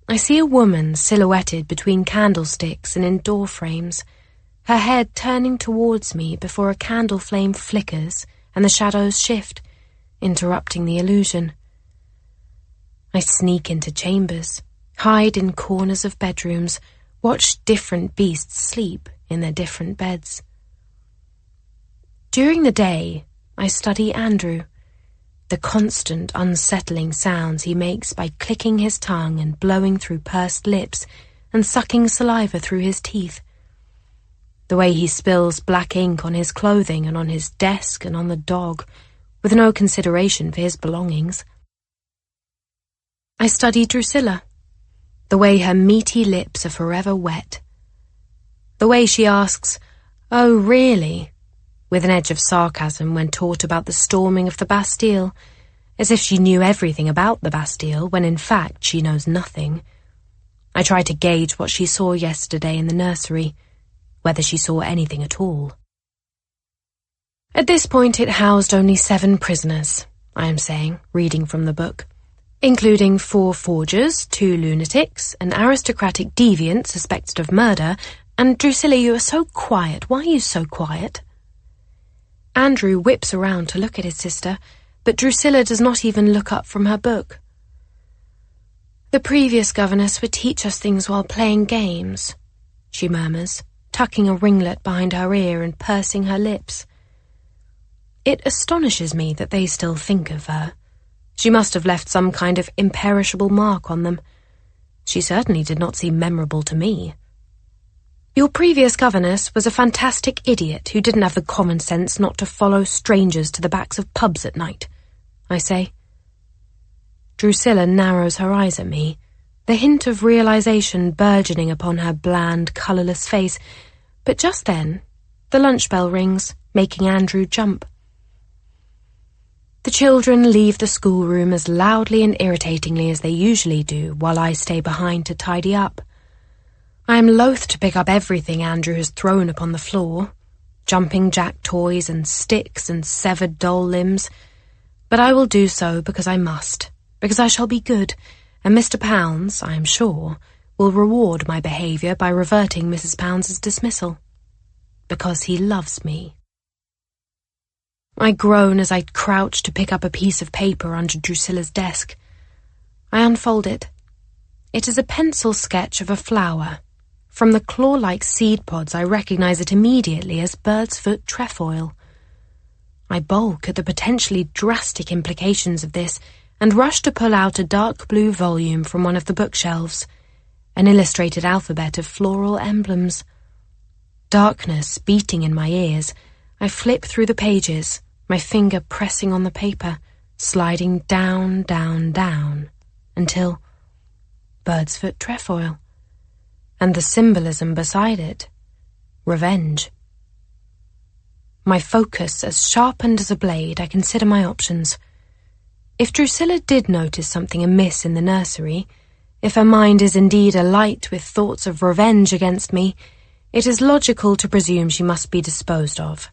I see a woman silhouetted between candlesticks and in door frames, her head turning towards me before a candle flame flickers and the shadows shift, interrupting the illusion. I sneak into chambers, hide in corners of bedrooms, watch different beasts sleep in their different beds. During the day, I study Andrew, the constant unsettling sounds he makes by clicking his tongue and blowing through pursed lips and sucking saliva through his teeth. The way he spills black ink on his clothing and on his desk and on the dog, with no consideration for his belongings. I study Drusilla, the way her meaty lips are forever wet. The way she asks, "Oh, really?" with an edge of sarcasm when taught about the storming of the Bastille, as if she knew everything about the Bastille when in fact she knows nothing. I try to gauge what she saw yesterday in the nursery, whether she saw anything at all. At this point it housed only 7 prisoners, I am saying, reading from the book, including 4 forgers, 2 lunatics, an aristocratic deviant suspected of murder, and Drusilla, you are so quiet. Why are you so quiet? Andrew whips around to look at his sister, but Drusilla does not even look up from her book. The previous governess would teach us things while playing games, she murmurs, tucking a ringlet behind her ear and pursing her lips. It astonishes me that they still think of her. She must have left some kind of imperishable mark on them. She certainly did not seem memorable to me. Your previous governess was a fantastic idiot who didn't have the common sense not to follow strangers to the backs of pubs at night, I say. Drusilla narrows her eyes at me, the hint of realization burgeoning upon her bland, colourless face, but just then the lunch bell rings, making Andrew jump. The children leave the schoolroom as loudly and irritatingly as they usually do, while I stay behind to tidy up. I am loath to pick up everything Andrew has thrown upon the floor, jumping jack toys and sticks and severed doll limbs, but I will do so because I must, because I shall be good, and Mr. Pounds, I am sure, will reward my behaviour by reverting Mrs. Pounds's dismissal, because he loves me. I groan as I crouch to pick up a piece of paper under Drusilla's desk. I unfold it. It is a pencil sketch of a flower. From the claw-like seed pods I recognise it immediately as bird's foot trefoil. I balk at the potentially drastic implications of this and rush to pull out a dark blue volume from one of the bookshelves, an illustrated alphabet of floral emblems. Darkness beating in my ears, I flip through the pages, my finger pressing on the paper, sliding down, down, down, until bird's foot trefoil. And the symbolism beside it, revenge. My focus as sharpened as a blade, I consider my options. If Drusilla did notice something amiss in the nursery, if her mind is indeed alight with thoughts of revenge against me, it is logical to presume she must be disposed of.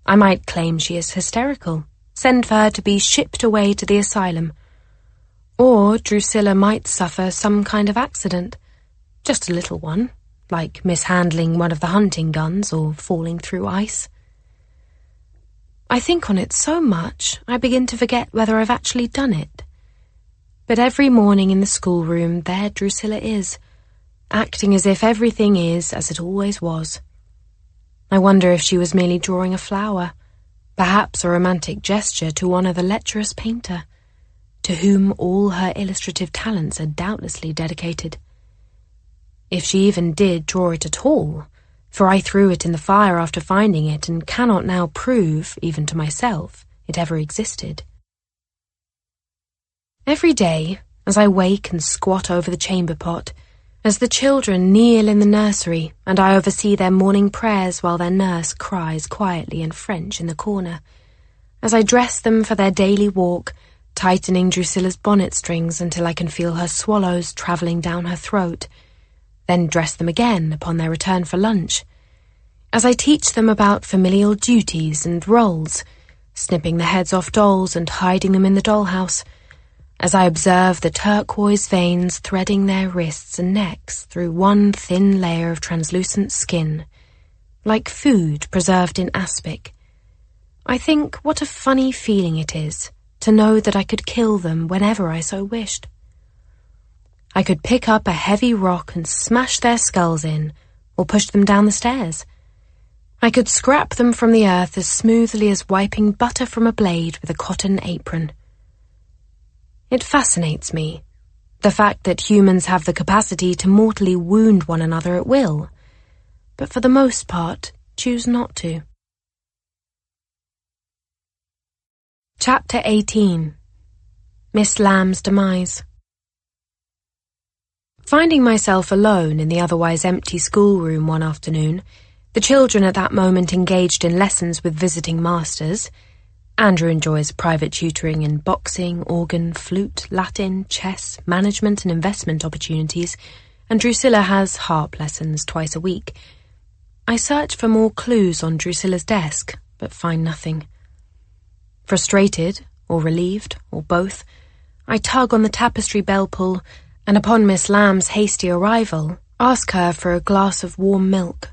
I might claim she is hysterical, send for her to be shipped away to the asylum. Or Drusilla might suffer some kind of accident, just a little one, like mishandling one of the hunting guns or falling through ice. I think on it so much I begin to forget whether I've actually done it. But every morning in the schoolroom there Drusilla is, acting as if everything is as it always was. I wonder if she was merely drawing a flower, perhaps a romantic gesture to honour the lecherous painter, to whom all her illustrative talents are doubtlessly dedicated. If she even did draw it at all, for I threw it in the fire after finding it and cannot now prove, even to myself, it ever existed. Every day, as I wake and squat over the chamber pot, as the children kneel in the nursery and I oversee their morning prayers while their nurse cries quietly in French in the corner, as I dress them for their daily walk, tightening Drusilla's bonnet strings until I can feel her swallows travelling down her throat, then dress them again upon their return for lunch, as I teach them about familial duties and roles, snipping the heads off dolls and hiding them in the dollhouse, as I observe the turquoise veins threading their wrists and necks through one thin layer of translucent skin, like food preserved in aspic, I think what a funny feeling it is to know that I could kill them whenever I so wished. I could pick up a heavy rock and smash their skulls in, or push them down the stairs. I could scrap them from the earth as smoothly as wiping butter from a blade with a cotton apron. It fascinates me, the fact that humans have the capacity to mortally wound one another at will, but for the most part choose not to. Chapter 18. Miss Lamb's Demise. Finding myself alone in the otherwise empty schoolroom one afternoon, the children at that moment engaged in lessons with visiting masters. Andrew enjoys private tutoring in boxing, organ, flute, Latin, chess, management and investment opportunities, and Drusilla has harp lessons twice a week. I search for more clues on Drusilla's desk, but find nothing. Frustrated, or relieved, or both, I tug on the tapestry bell pull, and upon Miss Lamb's hasty arrival, ask her for a glass of warm milk.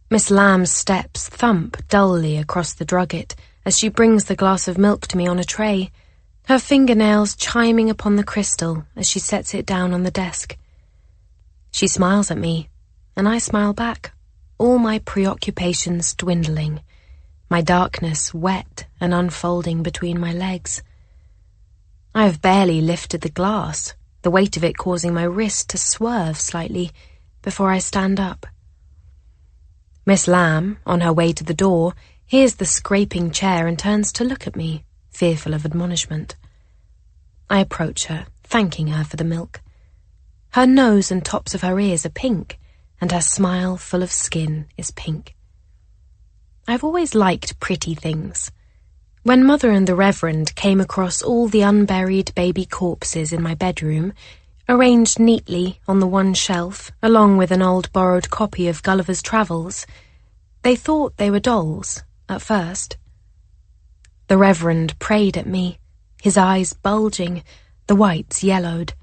Miss Lamb's steps thump dully across the drugget as she brings the glass of milk to me on a tray, her fingernails chiming upon the crystal as she sets it down on the desk. She smiles at me, and I smile back, all my preoccupations dwindling, my darkness wet and unfolding between my legs. I have barely lifted the glass, the weight of it causing my wrist to swerve slightly before I stand up. Miss Lamb, on her way to the door, hears the scraping chair and turns to look at me, fearful of admonishment. I approach her, thanking her for the milk. Her nose and tops of her ears are pink, and her smile, full of skin, is pink. I've always liked pretty things. When Mother and the Reverend came across all the unburied baby corpses in my bedroom, arranged neatly on the one shelf, along with an old borrowed copy of Gulliver's Travels, they thought they were dolls, at first. The Reverend prayed at me, his eyes bulging, the whites yellowed.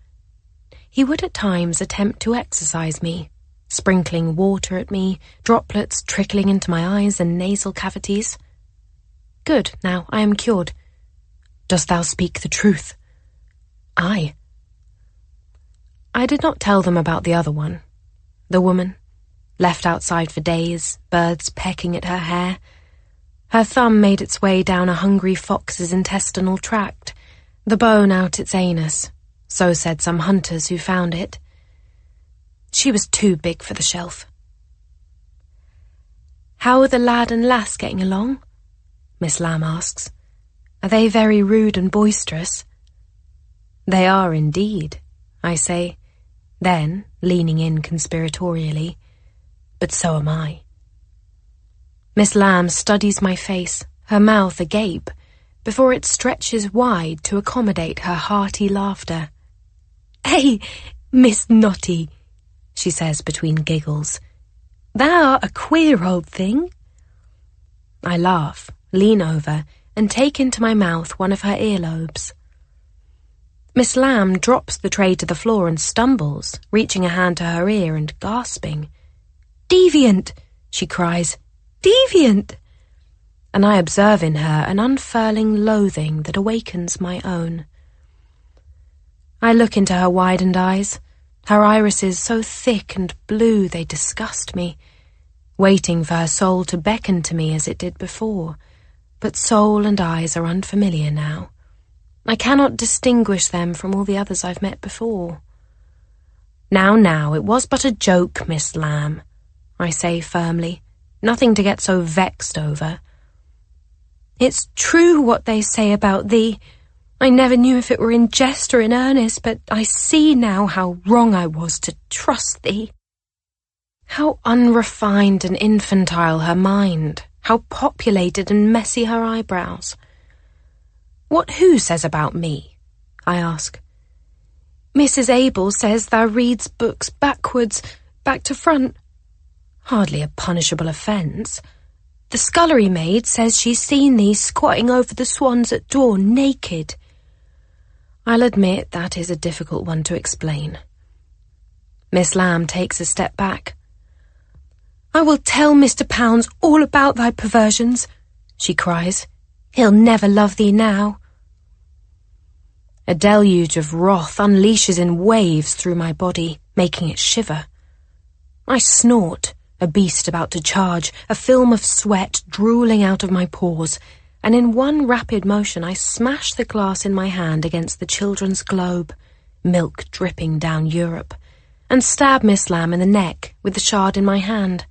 He would at times attempt to exercise me, sprinkling water at me, droplets trickling into my eyes and nasal cavities. Good, now I am cured. Dost thou speak the truth? Aye. I did not tell them about the other one, the woman, left outside for days, birds pecking at her hair. Her thumb made its way down a hungry fox's intestinal tract, the bone out its anus, so said some hunters who found it. She was too big for the shelf. How are the lad and lass getting along? Miss Lamb asks. Are they very rude and boisterous? They are indeed, I say, then leaning in conspiratorially. But so am I. Miss Lamb studies my face, her mouth agape, before it stretches wide to accommodate her hearty laughter. Hey, Miss Notty, she says between giggles. Thou art a queer old thing. I laugh, lean over, and take into my mouth one of her earlobes. Miss Lamb drops the tray to the floor and stumbles, reaching a hand to her ear and gasping. Deviant, she cries. Deviant! And I observe in her an unfurling loathing that awakens my own. I look into her widened eyes, her irises so thick and blue they disgust me, waiting for her soul to beckon to me as it did before. But soul and eyes are unfamiliar now. I cannot distinguish them from all the others I've met before. Now, it was but a joke, Miss Lamb, I say firmly. Nothing to get so vexed over. It's true what they say about thee. I never knew if it were in jest or in earnest, but I see now how wrong I was to trust thee. How unrefined and infantile her mind, how populated and messy her eyebrows. What who says about me? I ask. Mrs. Abel says thou reads books backwards, back to front. Hardly a punishable offence. The scullery maid says she's seen thee squatting over the swans at dawn naked. I'll admit that is a difficult one to explain. Miss Lamb takes a step back. I will tell Mr. Pounds all about thy perversions, she cries. He'll never love thee now. A deluge of wrath unleashes in waves through my body, making it shiver. I snort, a beast about to charge, a film of sweat drooling out of my pores, and in one rapid motion I smash the glass in my hand against the children's globe, milk dripping down Europe, and stab Miss Lamb in the neck with the shard in my hand.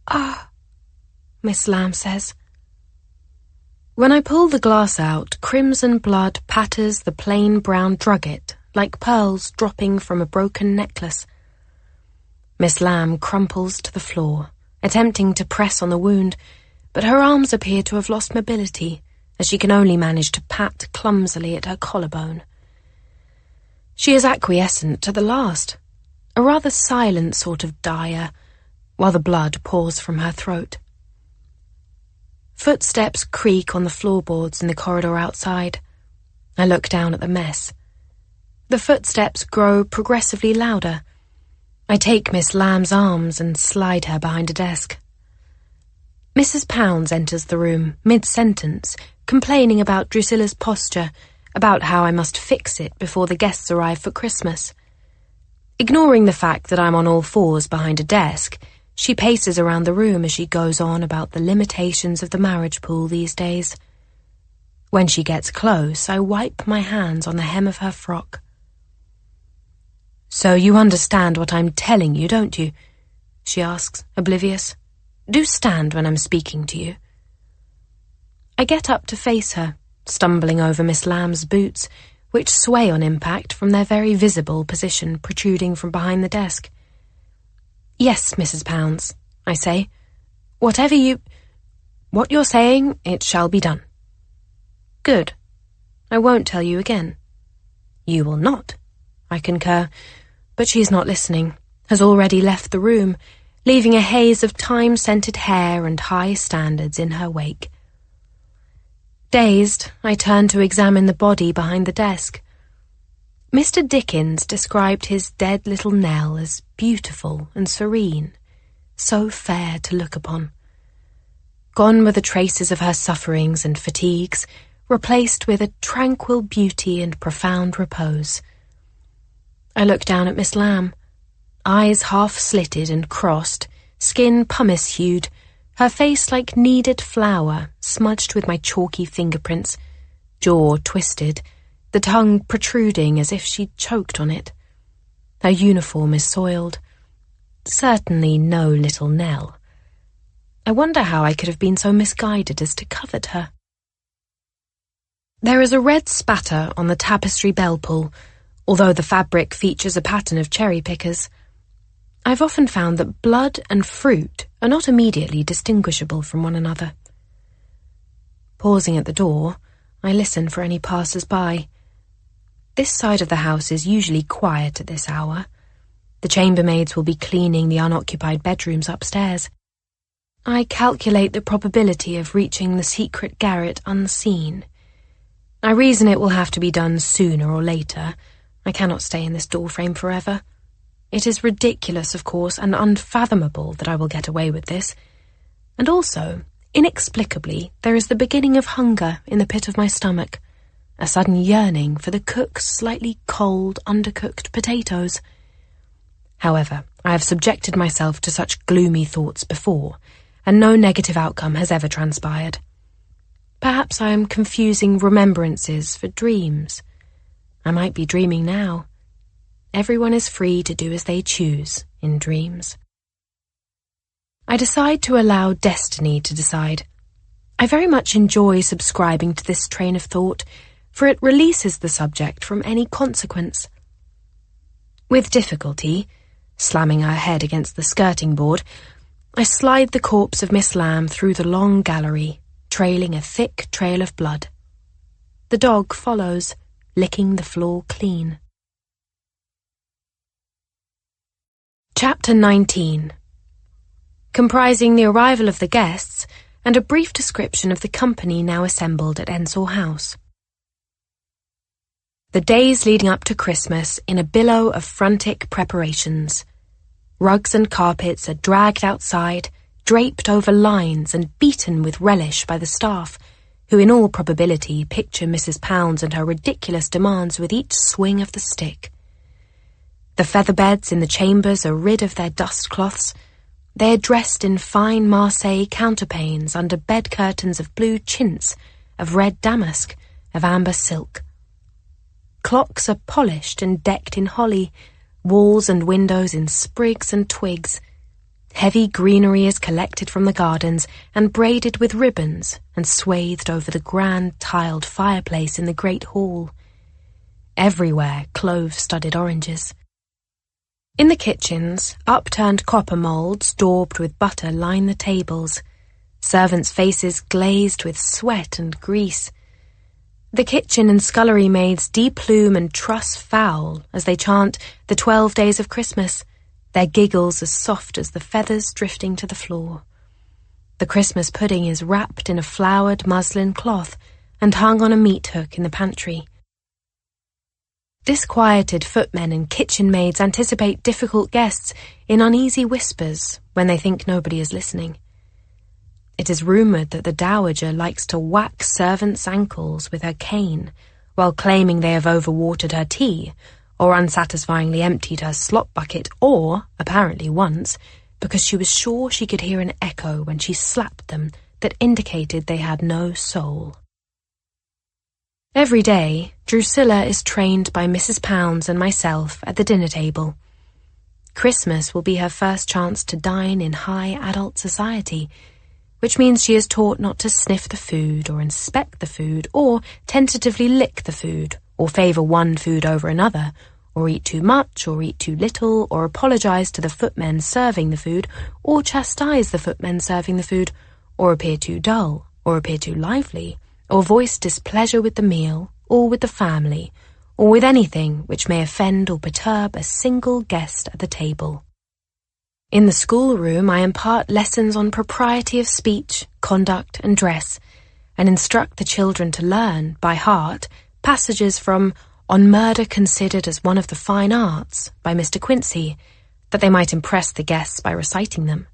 Ah, Miss Lamb says. When I pull the glass out, crimson blood patters the plain brown drugget like pearls dropping from a broken necklace. Miss Lamb crumples to the floor, attempting to press on the wound, but her arms appear to have lost mobility, as she can only manage to pat clumsily at her collarbone. She is acquiescent to the last, a rather silent sort of dyer, while the blood pours from her throat. Footsteps creak on the floorboards in the corridor outside. I look down at the mess. The footsteps grow progressively louder. I take Miss Lamb's arms and slide her behind a desk. Mrs. Pounds enters the room, mid-sentence, complaining about Drusilla's posture, about how I must fix it before the guests arrive for Christmas. Ignoring the fact that I'm on all fours behind a desk, she paces around the room as she goes on about the limitations of the marriage pool these days. When she gets close, I wipe my hands on the hem of her frock. So you understand what I'm telling you, don't you? She asks, oblivious. Do stand when I'm speaking to you. I get up to face her, stumbling over Miss Lamb's boots, which sway on impact from their very visible position protruding from behind the desk. Yes, Mrs. Pounds, I say. What you're saying, it shall be done. Good. I won't tell you again. You will not, I concur, but she's not listening, has already left the room, leaving a haze of time-scented hair and high standards in her wake. Dazed, I turn to examine the body behind the desk. Mr. Dickens described his dead little Nell as beautiful and serene, so fair to look upon. Gone were the traces of her sufferings and fatigues, replaced with a tranquil beauty and profound repose. I look down at Miss Lamb, eyes half-slitted and crossed, skin pumice-hued, her face like kneaded flour, smudged with my chalky fingerprints, jaw twisted, the tongue protruding as if she'd choked on it. Her uniform is soiled. Certainly no little Nell. I wonder how I could have been so misguided as to covet her. There is a red spatter on the tapestry bell pull, although the fabric features a pattern of cherry pickers. I've often found that blood and fruit are not immediately distinguishable from one another. Pausing at the door, I listen for any passers-by. This side of the house is usually quiet at this hour. The chambermaids will be cleaning the unoccupied bedrooms upstairs. I calculate the probability of reaching the secret garret unseen. I reason it will have to be done sooner or later. I cannot stay in this doorframe forever. It is ridiculous, of course, and unfathomable that I will get away with this. And also, inexplicably, there is the beginning of hunger in the pit of my stomach, a sudden yearning for the cook's slightly cold, undercooked potatoes. However, I have subjected myself to such gloomy thoughts before, and no negative outcome has ever transpired. Perhaps I am confusing remembrances for dreams. I might be dreaming now. Everyone is free to do as they choose in dreams. I decide to allow destiny to decide. I very much enjoy subscribing to this train of thought, for it releases the subject from any consequence. With difficulty, slamming her head against the skirting board, I slide the corpse of Miss Lamb through the long gallery, trailing a thick trail of blood. The dog follows, licking the floor clean. Chapter 19, comprising the arrival of the guests and a brief description of the company now assembled at Ensor House. The days leading up to Christmas in a billow of frantic preparations. Rugs and carpets are dragged outside, draped over lines and beaten with relish by the staff, who in all probability picture Mrs. Pounds and her ridiculous demands with each swing of the stick. The feather beds in the chambers are rid of their dust cloths. They are dressed in fine Marseille counterpanes under bed curtains of blue chintz, of red damask, of amber silk. Clocks are polished and decked in holly, walls and windows in sprigs and twigs. Heavy greenery is collected from the gardens and braided with ribbons and swathed over the grand tiled fireplace in the great hall. Everywhere clove-studded oranges. In the kitchens, upturned copper moulds daubed with butter line the tables, servants' faces glazed with sweat and grease. The kitchen and scullery maids deplume and truss fowl as they chant the 12 days of Christmas, their giggles as soft as the feathers drifting to the floor. The Christmas pudding is wrapped in a flowered muslin cloth and hung on a meat hook in the pantry. Disquieted footmen and kitchen maids anticipate difficult guests in uneasy whispers when they think nobody is listening. It is rumoured that the dowager likes to whack servants' ankles with her cane while claiming they have overwatered her tea or unsatisfyingly emptied her slop bucket, or, apparently once, because she was sure she could hear an echo when she slapped them that indicated they had no soul. Every day, Drusilla is trained by Mrs. Pounds and myself at the dinner table. Christmas will be her first chance to dine in high adult society, which means she is taught not to sniff the food or inspect the food or tentatively lick the food or favour one food over another or eat too much or eat too little or apologise to the footmen serving the food or chastise the footmen serving the food or appear too dull or appear too lively or voice displeasure with the meal or with the family or with anything which may offend or perturb a single guest at the table. In the schoolroom, I impart lessons on propriety of speech, conduct, and dress, and instruct the children to learn, by heart, passages from On Murder Considered as One of the Fine Arts by Mr. Quincy, that they might impress the guests by reciting them.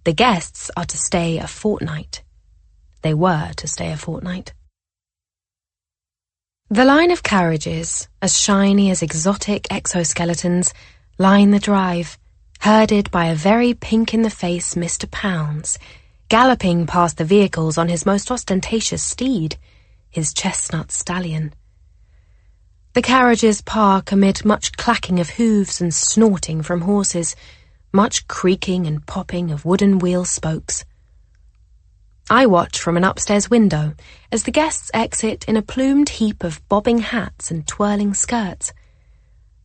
The guests are to stay a fortnight. They were to stay a fortnight. The line of carriages, as shiny as exotic exoskeletons, line the drive, herded by a very pink-in-the-face Mr. Pounds, galloping past the vehicles on his most ostentatious steed, his chestnut stallion. The carriages park amid much clacking of hooves and snorting from horses, much creaking and popping of wooden wheel spokes. I watch from an upstairs window as the guests exit in a plumed heap of bobbing hats and twirling skirts.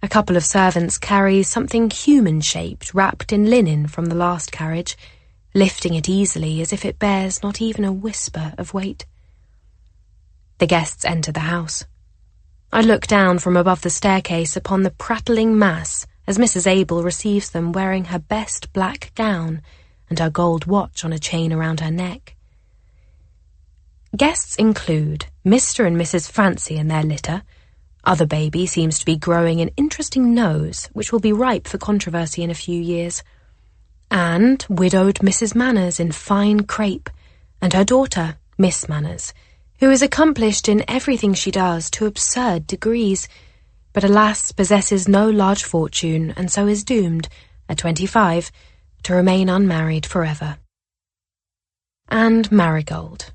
A couple of servants carry something human-shaped wrapped in linen from the last carriage, lifting it easily as if it bears not even a whisper of weight. The guests enter the house. I look down from above the staircase upon the prattling mass as Mrs. Abel receives them wearing her best black gown and her gold watch on a chain around her neck. Guests include Mr. and Mrs. Fancy and their litter. Other baby seems to be growing an interesting nose, which will be ripe for controversy in a few years. And widowed Mrs. Manners in fine crape, and her daughter, Miss Manners, who is accomplished in everything she does to absurd degrees, but alas possesses no large fortune and so is doomed, at 25, to remain unmarried forever. And Marigold.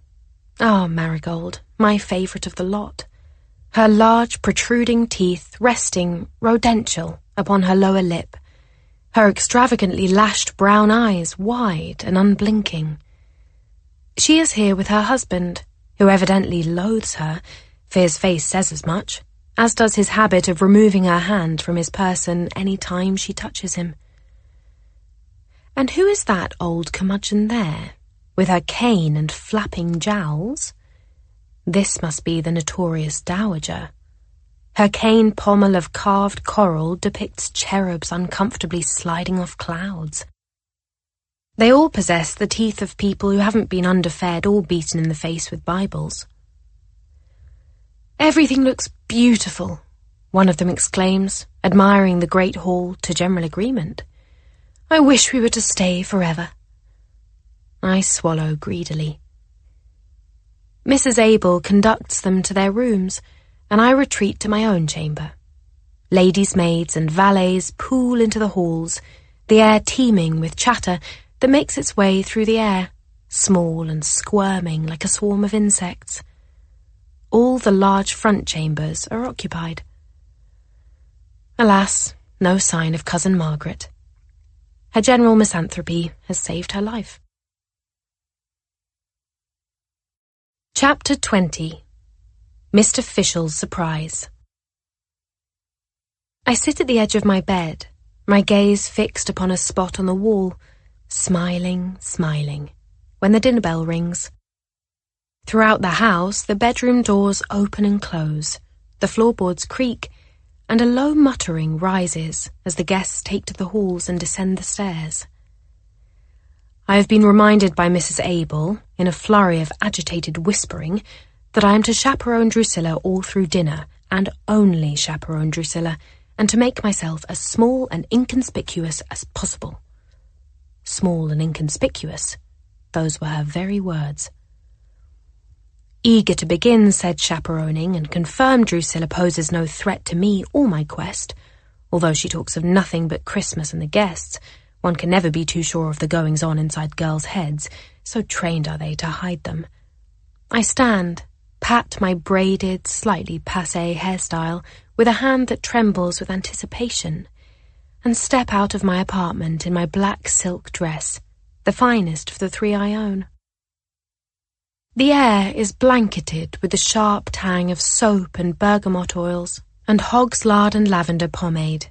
Ah, Marigold, my favourite of the lot. Her large protruding teeth resting, rodential, upon her lower lip, her extravagantly lashed brown eyes wide and unblinking. She is here with her husband, who evidently loathes her, for his face says as much, as does his habit of removing her hand from his person any time she touches him. And who is that old curmudgeon there, with her cane and flapping jowls? This must be the notorious dowager. Her cane pommel of carved coral depicts cherubs uncomfortably sliding off clouds. They all possess the teeth of people who haven't been underfed or beaten in the face with Bibles. "Everything looks beautiful," one of them exclaims, admiring the great hall to general agreement. "I wish we were to stay forever." I swallow greedily. Mrs. Abel conducts them to their rooms, and I retreat to my own chamber. Ladies' maids and valets pool into the halls, the air teeming with chatter that makes its way through the air, small and squirming like a swarm of insects. All the large front chambers are occupied. Alas, no sign of Cousin Margaret. Her general misanthropy has saved her life. Chapter 20. Mr. Fischel's Surprise. I sit at the edge of my bed, my gaze fixed upon a spot on the wall, smiling, when the dinner bell rings. Throughout the house, the bedroom doors open and close, the floorboards creak, and a low muttering rises as the guests take to the halls and descend the stairs. I have been reminded by Mrs. Abel, in a flurry of agitated whispering, that I am to chaperone Drusilla all through dinner, and only chaperone Drusilla, and to make myself as small and inconspicuous as possible. Small and inconspicuous, those were her very words. Eager to begin said chaperoning and confirm Drusilla poses no threat to me or my quest, although she talks of nothing but Christmas and the guests, one can never be too sure of the goings-on inside girls' heads, so trained are they to hide them. I stand, pat my braided, slightly passé hairstyle with a hand that trembles with anticipation, and step out of my apartment in my black silk dress, the finest of the three I own. The air is blanketed with the sharp tang of soap and bergamot oils and hog's lard and lavender pomade.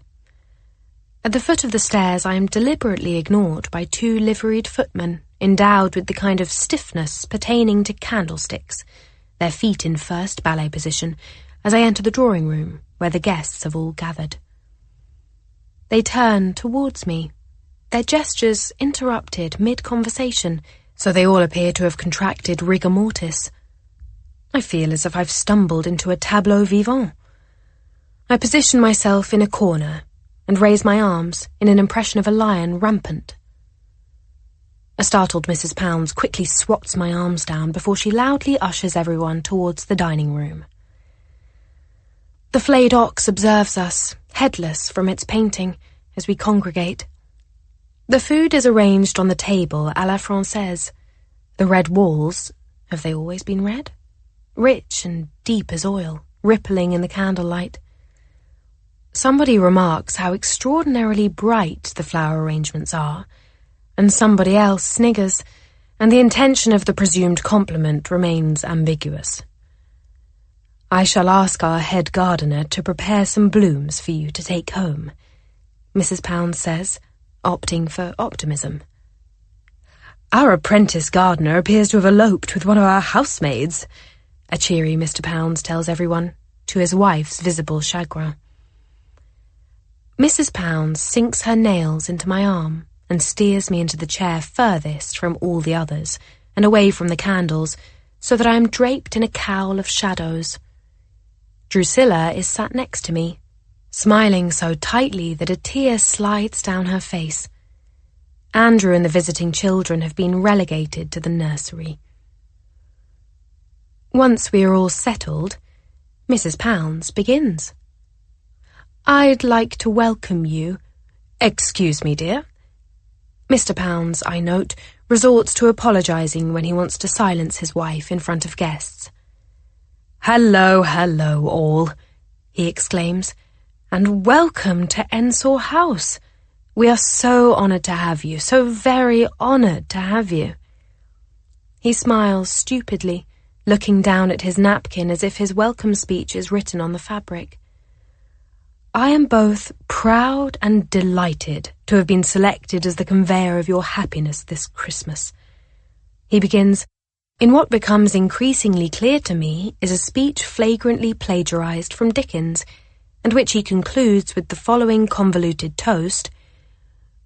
At the foot of the stairs I am deliberately ignored by two liveried footmen endowed with the kind of stiffness pertaining to candlesticks, their feet in first ballet position, as I enter the drawing-room where the guests have all gathered. They turn towards me, their gestures interrupted mid-conversation, so they all appear to have contracted rigor mortis. I feel as if I've stumbled into a tableau vivant. I position myself in a corner and raise my arms in an impression of a lion rampant. A startled Mrs. Pounds quickly swats my arms down before she loudly ushers everyone towards the dining room. The flayed ox observes us, headless from its painting, as we congregate. The food is arranged on the table à la française. The red walls, have they always been red? Rich and deep as oil, rippling in the candlelight. Somebody remarks how extraordinarily bright the flower arrangements are, and somebody else sniggers, and the intention of the presumed compliment remains ambiguous. "I shall ask our head gardener to prepare some blooms for you to take home," Mrs. Pounds says, opting for optimism. "Our apprentice gardener appears to have eloped with one of our housemaids," a cheery Mr. Pounds tells everyone, to his wife's visible chagrin. Mrs. Pounds sinks her nails into my arm and steers me into the chair furthest from all the others and away from the candles, so that I am draped in a cowl of shadows. Drusilla is sat next to me, smiling so tightly that a tear slides down her face. Andrew and the visiting children have been relegated to the nursery. Once we are all settled, Mrs. Pounds begins. "I'd like to welcome you—" "Excuse me, dear." Mr. Pounds, I note, resorts to apologising when he wants to silence his wife in front of guests. "Hello, all," he exclaims, "and welcome to Ensor House. We are so honoured to have you, so very honoured to have you." He smiles stupidly, looking down at his napkin as if his welcome speech is written on the fabric. I am both proud and delighted to have been selected as the conveyor of your happiness this Christmas. He begins, in what becomes increasingly clear to me is a speech flagrantly plagiarized from Dickens, and which he concludes with the following convoluted toast: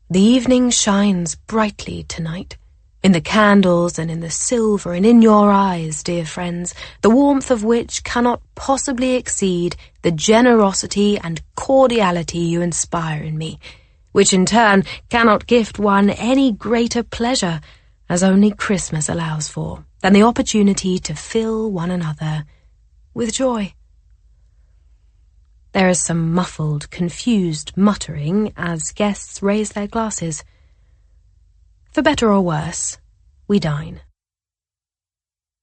The evening shines brightly tonight, in the candles and in the silver and in your eyes, dear friends, the warmth of which cannot possibly exceed the generosity and cordiality you inspire in me, which in turn cannot gift one any greater pleasure, as only Christmas allows for, than the opportunity to fill one another with joy. There is some muffled, confused muttering as guests raise their glasses. For better or worse, we dine.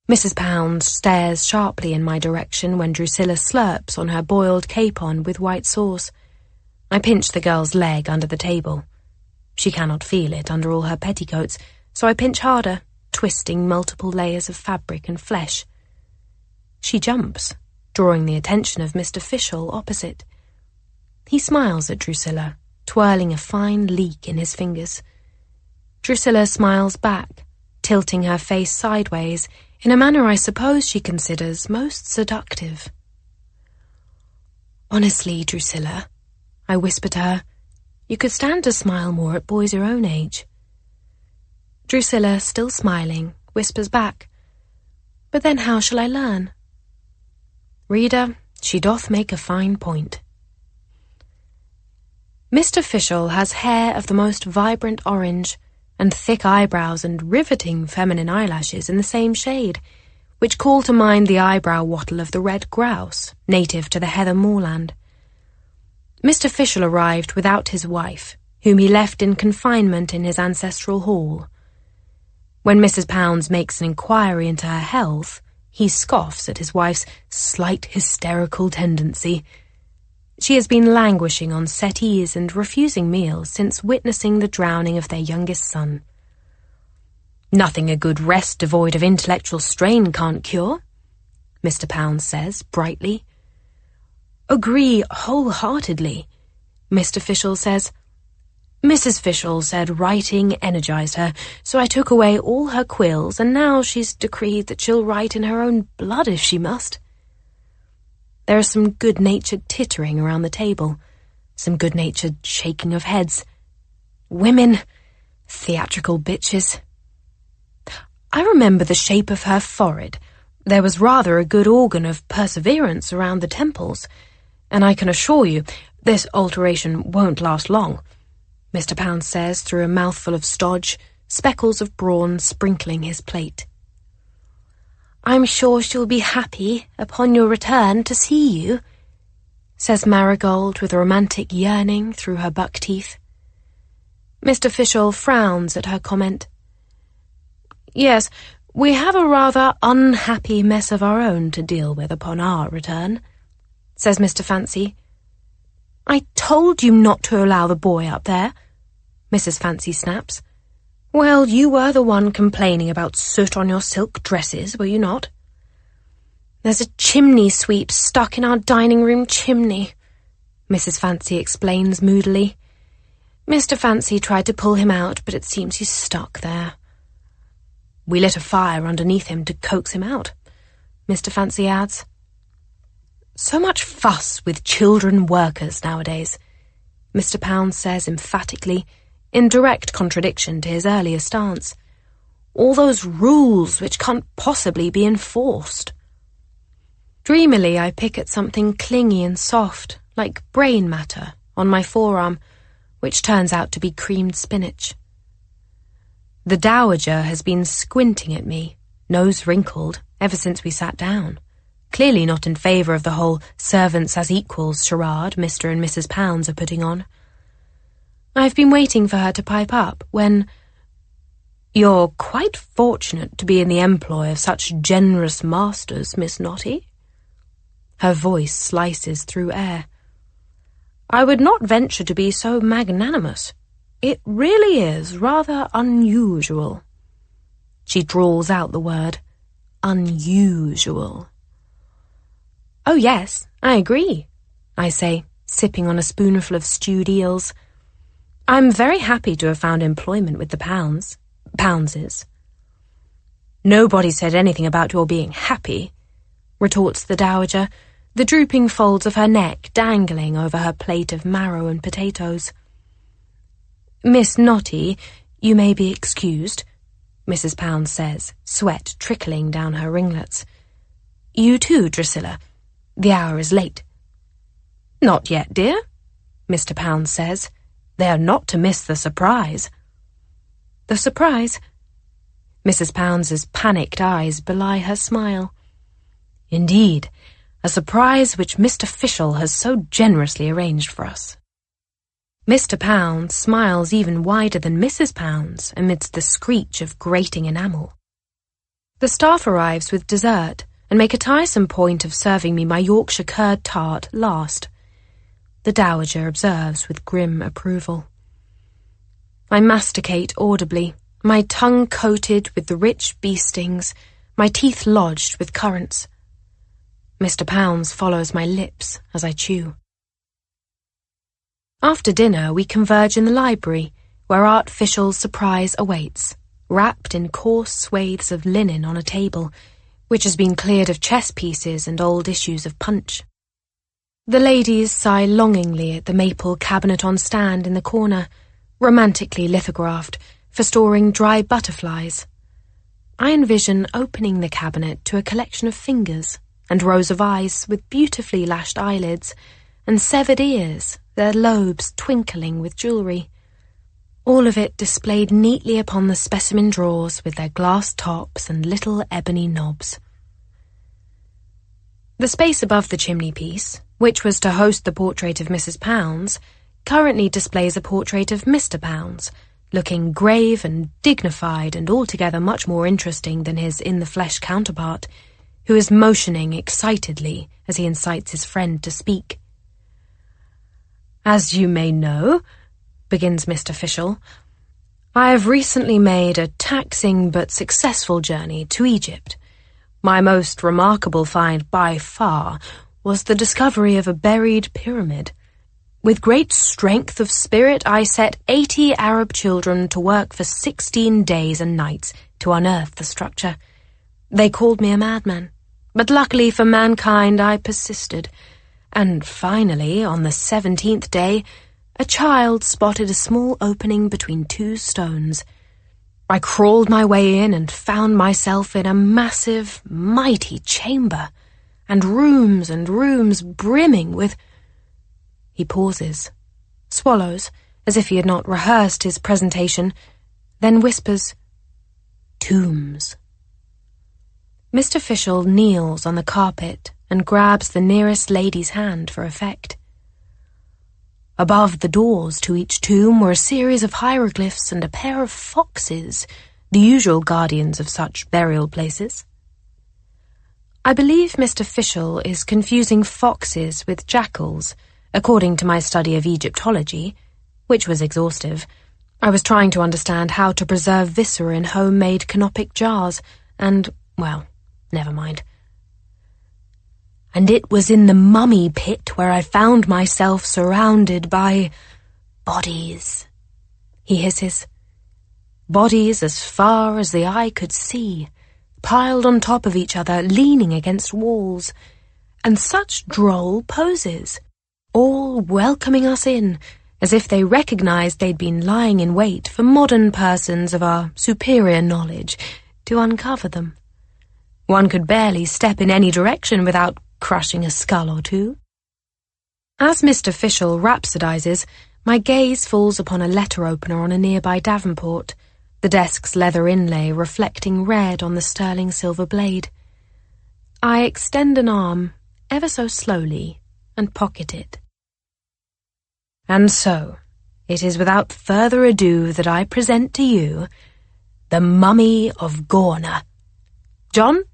Mrs. Pound stares sharply in my direction when Drusilla slurps on her boiled capon with white sauce. I pinch the girl's leg under the table. She cannot feel it under all her petticoats, so I pinch harder, twisting multiple layers of fabric and flesh. She jumps, drawing the attention of Mr. Fischel opposite. He smiles at Drusilla, twirling a fine leek in his fingers. Drusilla smiles back, tilting her face sideways in a manner I suppose she considers most seductive. Honestly, Drusilla, I whisper to her, you could stand to smile more at boys your own age. Drusilla, still smiling, whispers back, but then how shall I learn? Reader, she doth make a fine point. Mr. Fischel has hair of the most vibrant orange, and thick eyebrows and riveting feminine eyelashes in the same shade, which call to mind the eyebrow wattle of the red grouse, native to the heather moorland. Mr. Fischel arrived without his wife, whom he left in confinement in his ancestral hall. When Mrs. Pounds makes an inquiry into her health, he scoffs at his wife's slight hysterical tendency. She has been languishing on settees and refusing meals since witnessing the drowning of their youngest son. Nothing a good rest devoid of intellectual strain can't cure, Mr. Pounds says brightly. Agree wholeheartedly, Mr. Fischel says. Mrs. Fischel said writing energized her, so I took away all her quills, and now she's decreed that she'll write in her own blood if she must. There is some good-natured tittering around the table, some good-natured shaking of heads. Women, theatrical bitches. I remember the shape of her forehead. There was rather a good organ of perseverance around the temples, and I can assure you this alteration won't last long, Mr. Pounds says through a mouthful of stodge, speckles of brawn sprinkling his plate. I'm sure she'll be happy upon your return to see you, says Marigold with a romantic yearning through her buck teeth. Mr. Fischel frowns at her comment. Yes, we have a rather unhappy mess of our own to deal with upon our return, says Mr. Fancy. I told you not to allow the boy up there, Mrs. Fancy snaps. Well, you were the one complaining about soot on your silk dresses, were you not? There's a chimney sweep stuck in our dining room chimney, Mrs. Fancy explains moodily. Mr. Fancy tried to pull him out, but it seems he's stuck there. We lit a fire underneath him to coax him out, Mr. Fancy adds. So much fuss with children workers nowadays, Mr. Pounds says emphatically, in direct contradiction to his earlier stance. All those rules which can't possibly be enforced. Dreamily, I pick at something clingy and soft, like brain matter, on my forearm, which turns out to be creamed spinach. The dowager has been squinting at me, nose wrinkled, ever since we sat down. Clearly not in favour of the whole servants as equals charade Mr. and Mrs. Pounds are putting on. I've been waiting for her to pipe up when... You're quite fortunate to be in the employ of such generous masters, Miss Notty. Her voice slices through air. I would not venture to be so magnanimous. It really is rather unusual. She drawls out the word, unusual. Oh yes, I agree, I say, sipping on a spoonful of stewed eels. I'm very happy to have found employment with the Poundses. Nobody said anything about your being happy, retorts the dowager, the drooping folds of her neck dangling over her plate of marrow and potatoes. Miss Notty, you may be excused, Mrs. Pounds says, sweat trickling down her ringlets. You too, Drusilla. The hour is late. Not yet, dear, Mr. Pounds says. They are not to miss the surprise. The surprise? Mrs. Pounds's panicked eyes belie her smile. Indeed, a surprise which Mr. Fischel has so generously arranged for us. Mr. Pounds smiles even wider than Mrs. Pounds amidst the screech of grating enamel. The staff arrives with dessert and make a tiresome point of serving me my Yorkshire curd tart last. The dowager observes with grim approval. I masticate audibly, my tongue coated with the rich bee stings, my teeth lodged with currants. Mr. Pounds follows my lips as I chew. After dinner, we converge in the library, where Art Fischel's surprise awaits, wrapped in coarse swathes of linen on a table, which has been cleared of chess pieces and old issues of Punch. The ladies sigh longingly at the maple cabinet on stand in the corner, romantically lithographed, for storing dry butterflies. I envision opening the cabinet to a collection of fingers and rows of eyes with beautifully lashed eyelids and severed ears, their lobes twinkling with jewellery. All of it displayed neatly upon the specimen drawers with their glass tops and little ebony knobs. The space above the chimney-piece, which was to host the portrait of Mrs. Pounds, currently displays a portrait of Mr. Pounds, looking grave and dignified and altogether much more interesting than his in-the-flesh counterpart, who is motioning excitedly as he incites his friend to speak. As you may know, begins Mr. Fischel, I have recently made a taxing but successful journey to Egypt. My most remarkable find by far was the discovery of a buried pyramid. With great strength of spirit, I set 80 Arab children to work for 16 days and nights to unearth the structure. They called me a madman, but luckily for mankind I persisted, and finally, on the 17th day, a child spotted a small opening between two stones. I crawled my way in and found myself in a massive, mighty chamber, and rooms brimming with... He pauses, swallows, as if he had not rehearsed his presentation, then whispers, tombs. Mr. Fischel kneels on the carpet and grabs the nearest lady's hand for effect. Above the doors to each tomb were a series of hieroglyphs and a pair of foxes, the usual guardians of such burial places. I believe Mr. Fischel is confusing foxes with jackals, according to my study of Egyptology, which was exhaustive. I was trying to understand how to preserve viscera in homemade canopic jars, and, well, never mind. And it was in the mummy pit where I found myself surrounded by bodies, he hisses. Bodies as far as the eye could see, piled on top of each other, leaning against walls, and such droll poses, all welcoming us in, as if they recognized they'd been lying in wait for modern persons of our superior knowledge to uncover them. One could barely step in any direction without crushing a skull or two. As Mr. Fischel rhapsodizes, my gaze falls upon a letter opener on a nearby davenport, the desk's leather inlay reflecting red on the sterling silver blade. I extend an arm, ever so slowly, and pocket it. And so, it is without further ado that I present to you the Mummy of Gorner. John?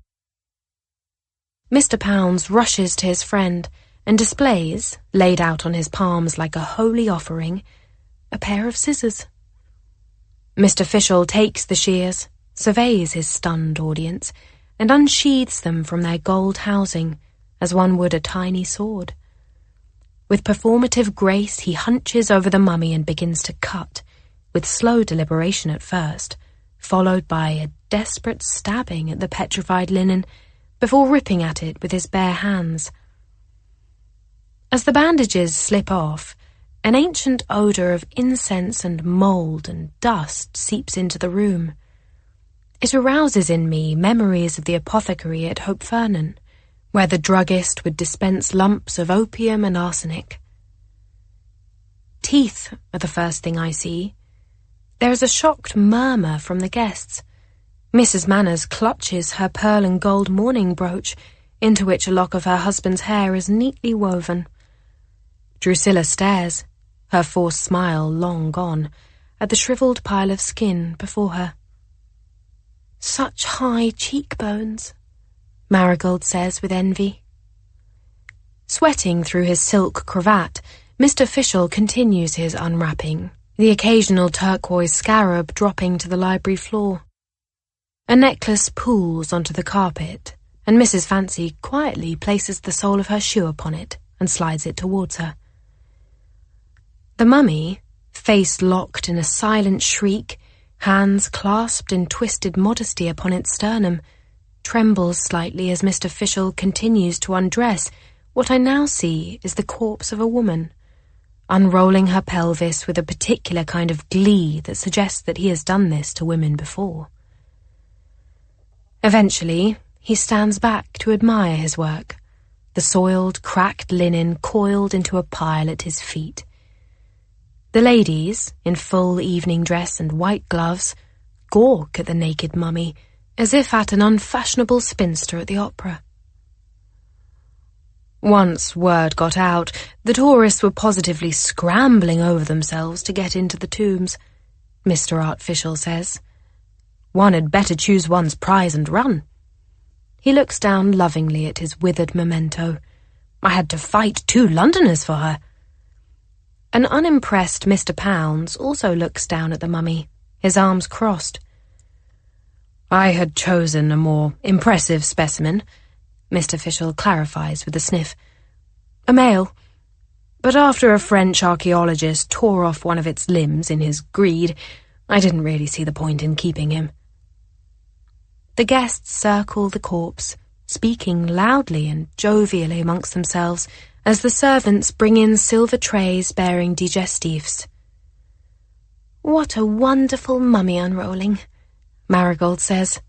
Mr. Pounds rushes to his friend and displays, laid out on his palms like a holy offering, a pair of scissors. Mr. Fischel takes the shears, surveys his stunned audience, and unsheathes them from their gold housing as one would a tiny sword. With performative grace he hunches over the mummy and begins to cut, with slow deliberation at first, followed by a desperate stabbing at the petrified linen before ripping at it with his bare hands. As the bandages slip off, an ancient odour of incense and mould and dust seeps into the room. It arouses in me memories of the apothecary at Hope Vernon, where the druggist would dispense lumps of opium and arsenic. Teeth are the first thing I see. There is a shocked murmur from the guests. Mrs. Manners clutches her pearl and gold mourning brooch, into which a lock of her husband's hair is neatly woven. Drusilla stares, her forced smile long gone, at the shriveled pile of skin before her. "Such high cheekbones," Marigold says with envy. Sweating through his silk cravat, Mr. Fischel continues his unwrapping, the occasional turquoise scarab dropping to the library floor. A necklace pools onto the carpet, and Mrs. Fancy quietly places the sole of her shoe upon it and slides it towards her. The mummy, face locked in a silent shriek, hands clasped in twisted modesty upon its sternum, trembles slightly as Mr. Fischel continues to undress what I now see is the corpse of a woman, unrolling her pelvis with a particular kind of glee that suggests that he has done this to women before. Eventually, he stands back to admire his work, the soiled, cracked linen coiled into a pile at his feet. The ladies, in full evening dress and white gloves, gawk at the naked mummy, as if at an unfashionable spinster at the opera. Once word got out, the tourists were positively scrambling over themselves to get into the tombs, Mr. Artificial says. One had better choose one's prize and run. He looks down lovingly at his withered memento. I had to fight 2 Londoners for her. An unimpressed Mr. Pounds also looks down at the mummy, his arms crossed. I had chosen a more impressive specimen, Mr. Fischel clarifies with a sniff. A male. But after a French archaeologist tore off one of its limbs in his greed, I didn't really see the point in keeping him. The guests circle the corpse, speaking loudly and jovially amongst themselves as the servants bring in silver trays bearing digestifs. What a wonderful mummy unrolling, Marigold says.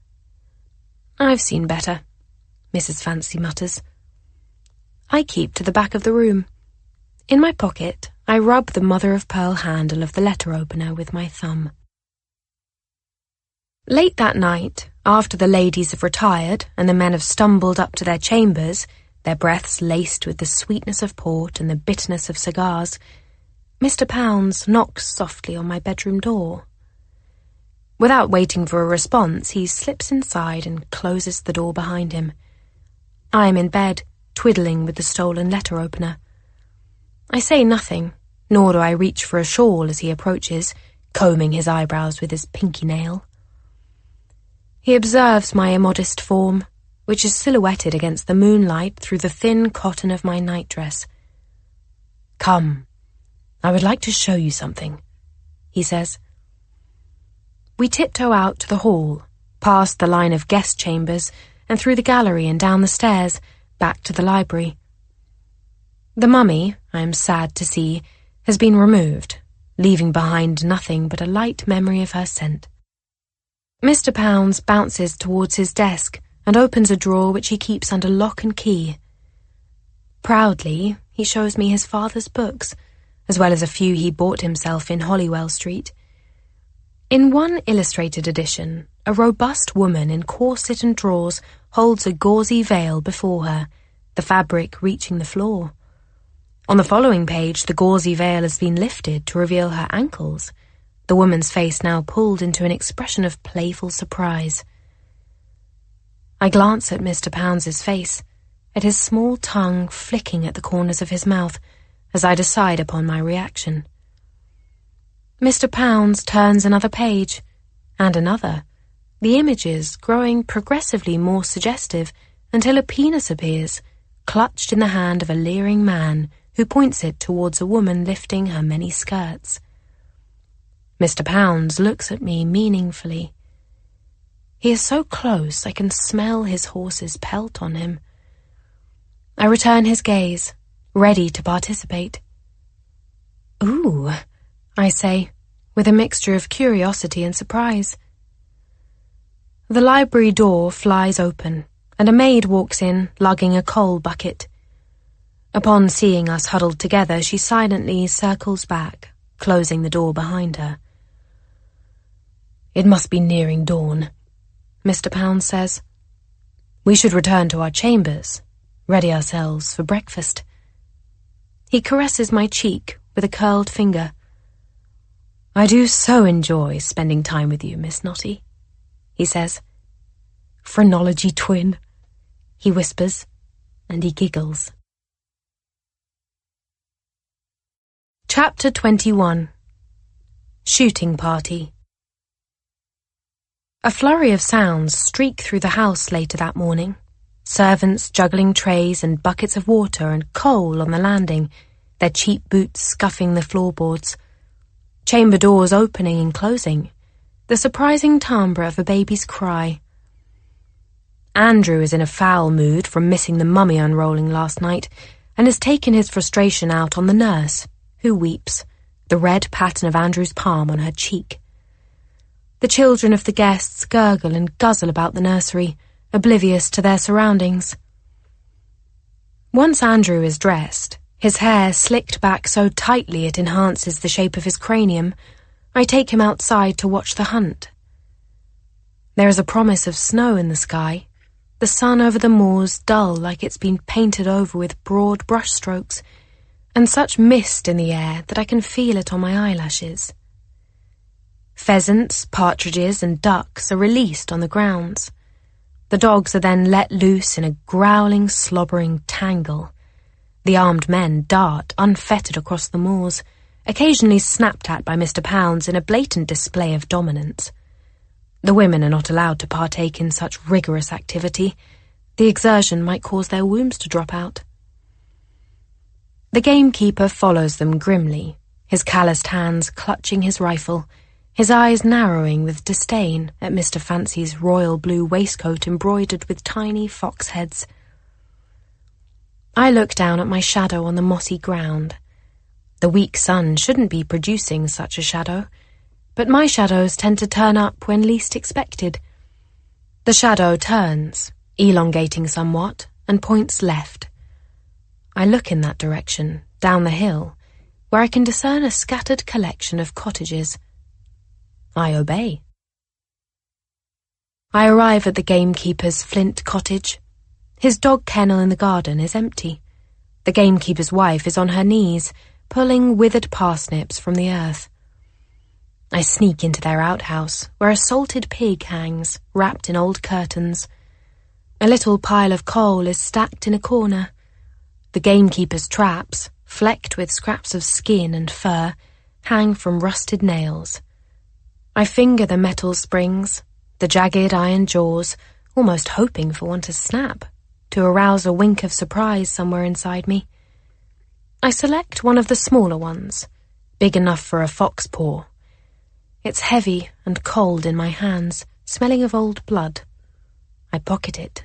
I've seen better, Mrs. Fancy mutters. I keep to the back of the room. In my pocket, I rub the mother-of-pearl handle of the letter opener with my thumb. Late that night, after the ladies have retired and the men have stumbled up to their chambers, their breaths laced with the sweetness of port and the bitterness of cigars, Mr. Pounds knocks softly on my bedroom door. Without waiting for a response, he slips inside and closes the door behind him. I am in bed, twiddling with the stolen letter opener. I say nothing, nor do I reach for a shawl as he approaches, combing his eyebrows with his pinky nail. He observes my immodest form, which is silhouetted against the moonlight through the thin cotton of my nightdress. Come, I would like to show you something, he says. We tiptoe out to the hall, past the line of guest chambers, and through the gallery and down the stairs, back to the library. The mummy, I am sad to see, has been removed, leaving behind nothing but a light memory of her scent. Mr. Pounds bounces towards his desk and opens a drawer which he keeps under lock and key. Proudly, he shows me his father's books, as well as a few he bought himself in Holywell Street. In one illustrated edition, a robust woman in corset and drawers holds a gauzy veil before her, the fabric reaching the floor. On the following page, the gauzy veil has been lifted to reveal her ankles, the woman's face now pulled into an expression of playful surprise. I glance at Mr. Pounds's face, at his small tongue flicking at the corners of his mouth, as I decide upon my reaction. Mr. Pounds turns another page, and another, the images growing progressively more suggestive until a penis appears, clutched in the hand of a leering man who points it towards a woman lifting her many skirts. Mr. Pounds looks at me meaningfully. He is so close I can smell his horse's pelt on him. I return his gaze, ready to participate. "Ooh," I say, with a mixture of curiosity and surprise. The library door flies open, and a maid walks in, lugging a coal bucket. Upon seeing us huddled together, she silently circles back, closing the door behind her. "It must be nearing dawn," Mr. Pounds says. "We should return to our chambers, ready ourselves for breakfast." He caresses my cheek with a curled finger. "I do so enjoy spending time with you, Miss Notty," he says. "Phrenology twin," he whispers, and he giggles. Chapter 21. Shooting Party. A flurry of sounds streak through the house later that morning. Servants juggling trays and buckets of water and coal on the landing, their cheap boots scuffing the floorboards. Chamber doors opening and closing. The surprising timbre of a baby's cry. Andrew is in a foul mood from missing the mummy unrolling last night and has taken his frustration out on the nurse, who weeps, the red pattern of Andrew's palm on her cheek. The children of the guests gurgle and guzzle about the nursery, oblivious to their surroundings. Once Andrew is dressed, his hair slicked back so tightly it enhances the shape of his cranium, I take him outside to watch the hunt. There is a promise of snow in the sky, the sun over the moors dull like it's been painted over with broad brushstrokes, and such mist in the air that I can feel it on my eyelashes. Pheasants, partridges, and ducks are released on the grounds. The dogs are then let loose in a growling, slobbering tangle. The armed men dart unfettered across the moors, occasionally snapped at by Mr. Pounds in a blatant display of dominance. The women are not allowed to partake in such rigorous activity. The exertion might cause their wombs to drop out. The gamekeeper follows them grimly, his calloused hands clutching his rifle, his eyes narrowing with disdain at Mr. Fancy's royal blue waistcoat embroidered with tiny fox heads. I look down at my shadow on the mossy ground. The weak sun shouldn't be producing such a shadow, but my shadows tend to turn up when least expected. The shadow turns, elongating somewhat, and points left. I look in that direction, down the hill, where I can discern a scattered collection of cottages. I obey. I arrive at the gamekeeper's flint cottage. His dog kennel in the garden is empty. The gamekeeper's wife is on her knees, pulling withered parsnips from the earth. I sneak into their outhouse, where a salted pig hangs, wrapped in old curtains. A little pile of coal is stacked in a corner. The gamekeeper's traps, flecked with scraps of skin and fur, hang from rusted nails. I finger the metal springs, the jagged iron jaws, almost hoping for one to snap, to arouse a wink of surprise somewhere inside me. I select one of the smaller ones, big enough for a fox paw. It's heavy and cold in my hands, smelling of old blood. I pocket it.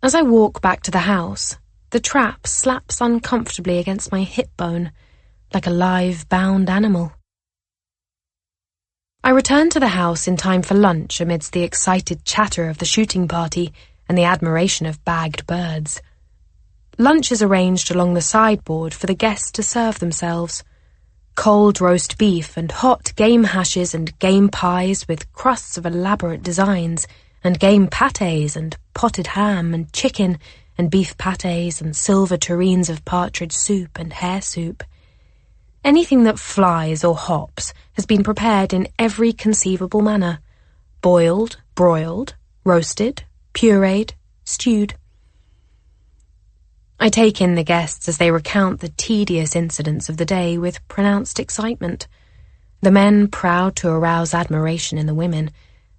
As I walk back to the house, the trap slaps uncomfortably against my hip bone, like a live, bound animal. I return to the house in time for lunch amidst the excited chatter of the shooting party and the admiration of bagged birds. Lunch is arranged along the sideboard for the guests to serve themselves. Cold roast beef and hot game hashes and game pies with crusts of elaborate designs, and game pâtés and potted ham and chicken and beef pâtés and silver tureens of partridge soup and hare soup. Anything that flies or hops has been prepared in every conceivable manner: boiled, broiled, roasted, pureed, stewed. I take in the guests as they recount the tedious incidents of the day with pronounced excitement, the men proud to arouse admiration in the women,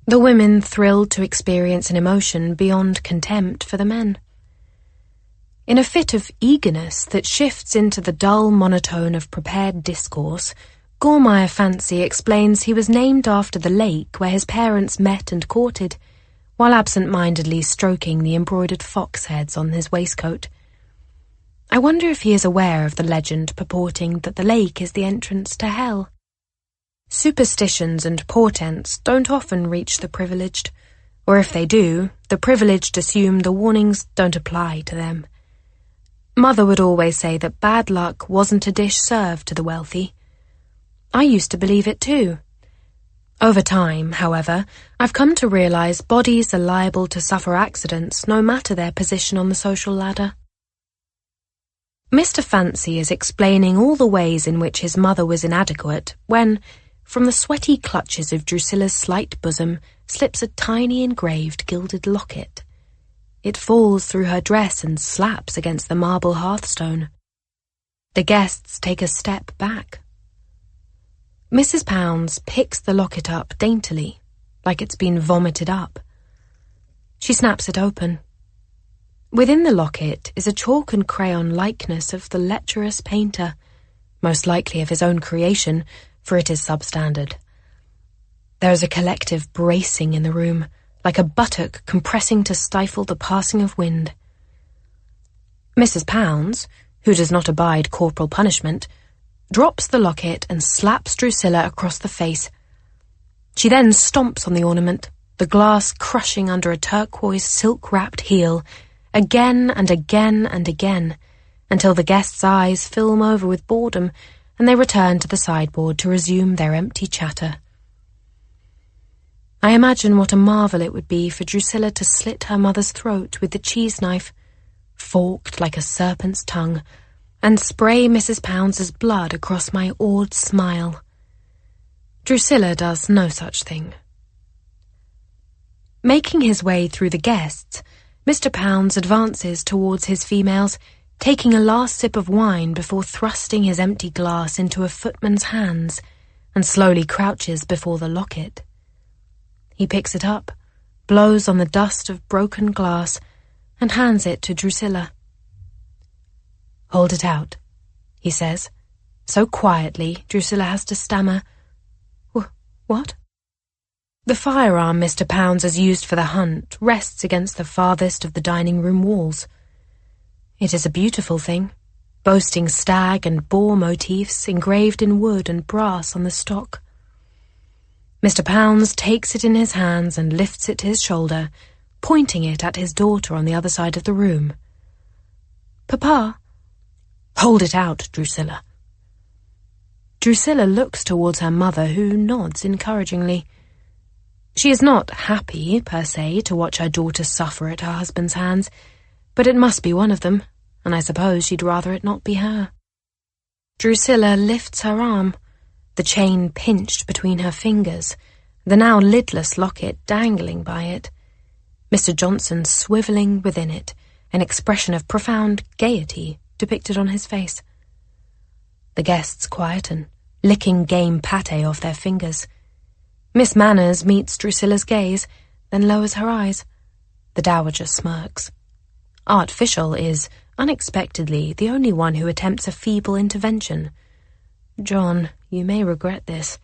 The women thrilled to experience an emotion beyond contempt for the men. In a fit of eagerness that shifts into the dull monotone of prepared discourse, Gormire Fancy explains he was named after the lake where his parents met and courted, while absent-mindedly stroking the embroidered fox heads on his waistcoat. I wonder if he is aware of the legend purporting that the lake is the entrance to hell. Superstitions and portents don't often reach the privileged, or if they do, the privileged assume the warnings don't apply to them. Mother would always say that bad luck wasn't a dish served to the wealthy. I used to believe it too. Over time, however, I've come to realize bodies are liable to suffer accidents no matter their position on the social ladder. Mr. Fancy is explaining all the ways in which his mother was inadequate when, from the sweaty clutches of Drusilla's slight bosom, slips a tiny engraved gilded locket. It falls through her dress and slaps against the marble hearthstone. The guests take a step back. Mrs. Pounds picks the locket up daintily, like it's been vomited up. She snaps it open. Within the locket is a chalk and crayon likeness of the lecherous painter, most likely of his own creation, for it is substandard. There is a collective bracing in the room, like a buttock compressing to stifle the passing of wind. Mrs. Pounds, who does not abide corporal punishment, drops the locket and slaps Drusilla across the face. She then stomps on the ornament, the glass crushing under a turquoise silk-wrapped heel, again and again and again, until the guests' eyes film over with boredom and they return to the sideboard to resume their empty chatter. I imagine what a marvel it would be for Drusilla to slit her mother's throat with the cheese knife, forked like a serpent's tongue, and spray Mrs. Pounds's blood across my awed smile. Drusilla does no such thing. Making his way through the guests, Mr. Pounds advances towards his females, taking a last sip of wine before thrusting his empty glass into a footman's hands, and slowly crouches before the locket. He picks it up, blows on the dust of broken glass, and hands it to Drusilla. "Hold it out," he says, so quietly Drusilla has to stammer, "What?" The firearm Mr. Pounds has used for the hunt rests against the farthest of the dining-room walls. It is a beautiful thing, boasting stag and boar motifs engraved in wood and brass on the stock. Mr. Pounds takes it in his hands and lifts it to his shoulder, pointing it at his daughter on the other side of the room. "Papa." "Hold it out, Drusilla." Drusilla looks towards her mother, who nods encouragingly. She is not happy, per se, to watch her daughter suffer at her husband's hands, but it must be one of them, and I suppose she'd rather it not be her. Drusilla lifts her arm, the chain pinched between her fingers, the now lidless locket dangling by it, Mr. Johnson swivelling within it, an expression of profound gaiety depicted on his face. The guests quieten, licking game pâté off their fingers. Miss Manners meets Drusilla's gaze, then lowers her eyes. The dowager smirks. Artificial is, unexpectedly, the only one who attempts a feeble intervention. "John, you may regret this,"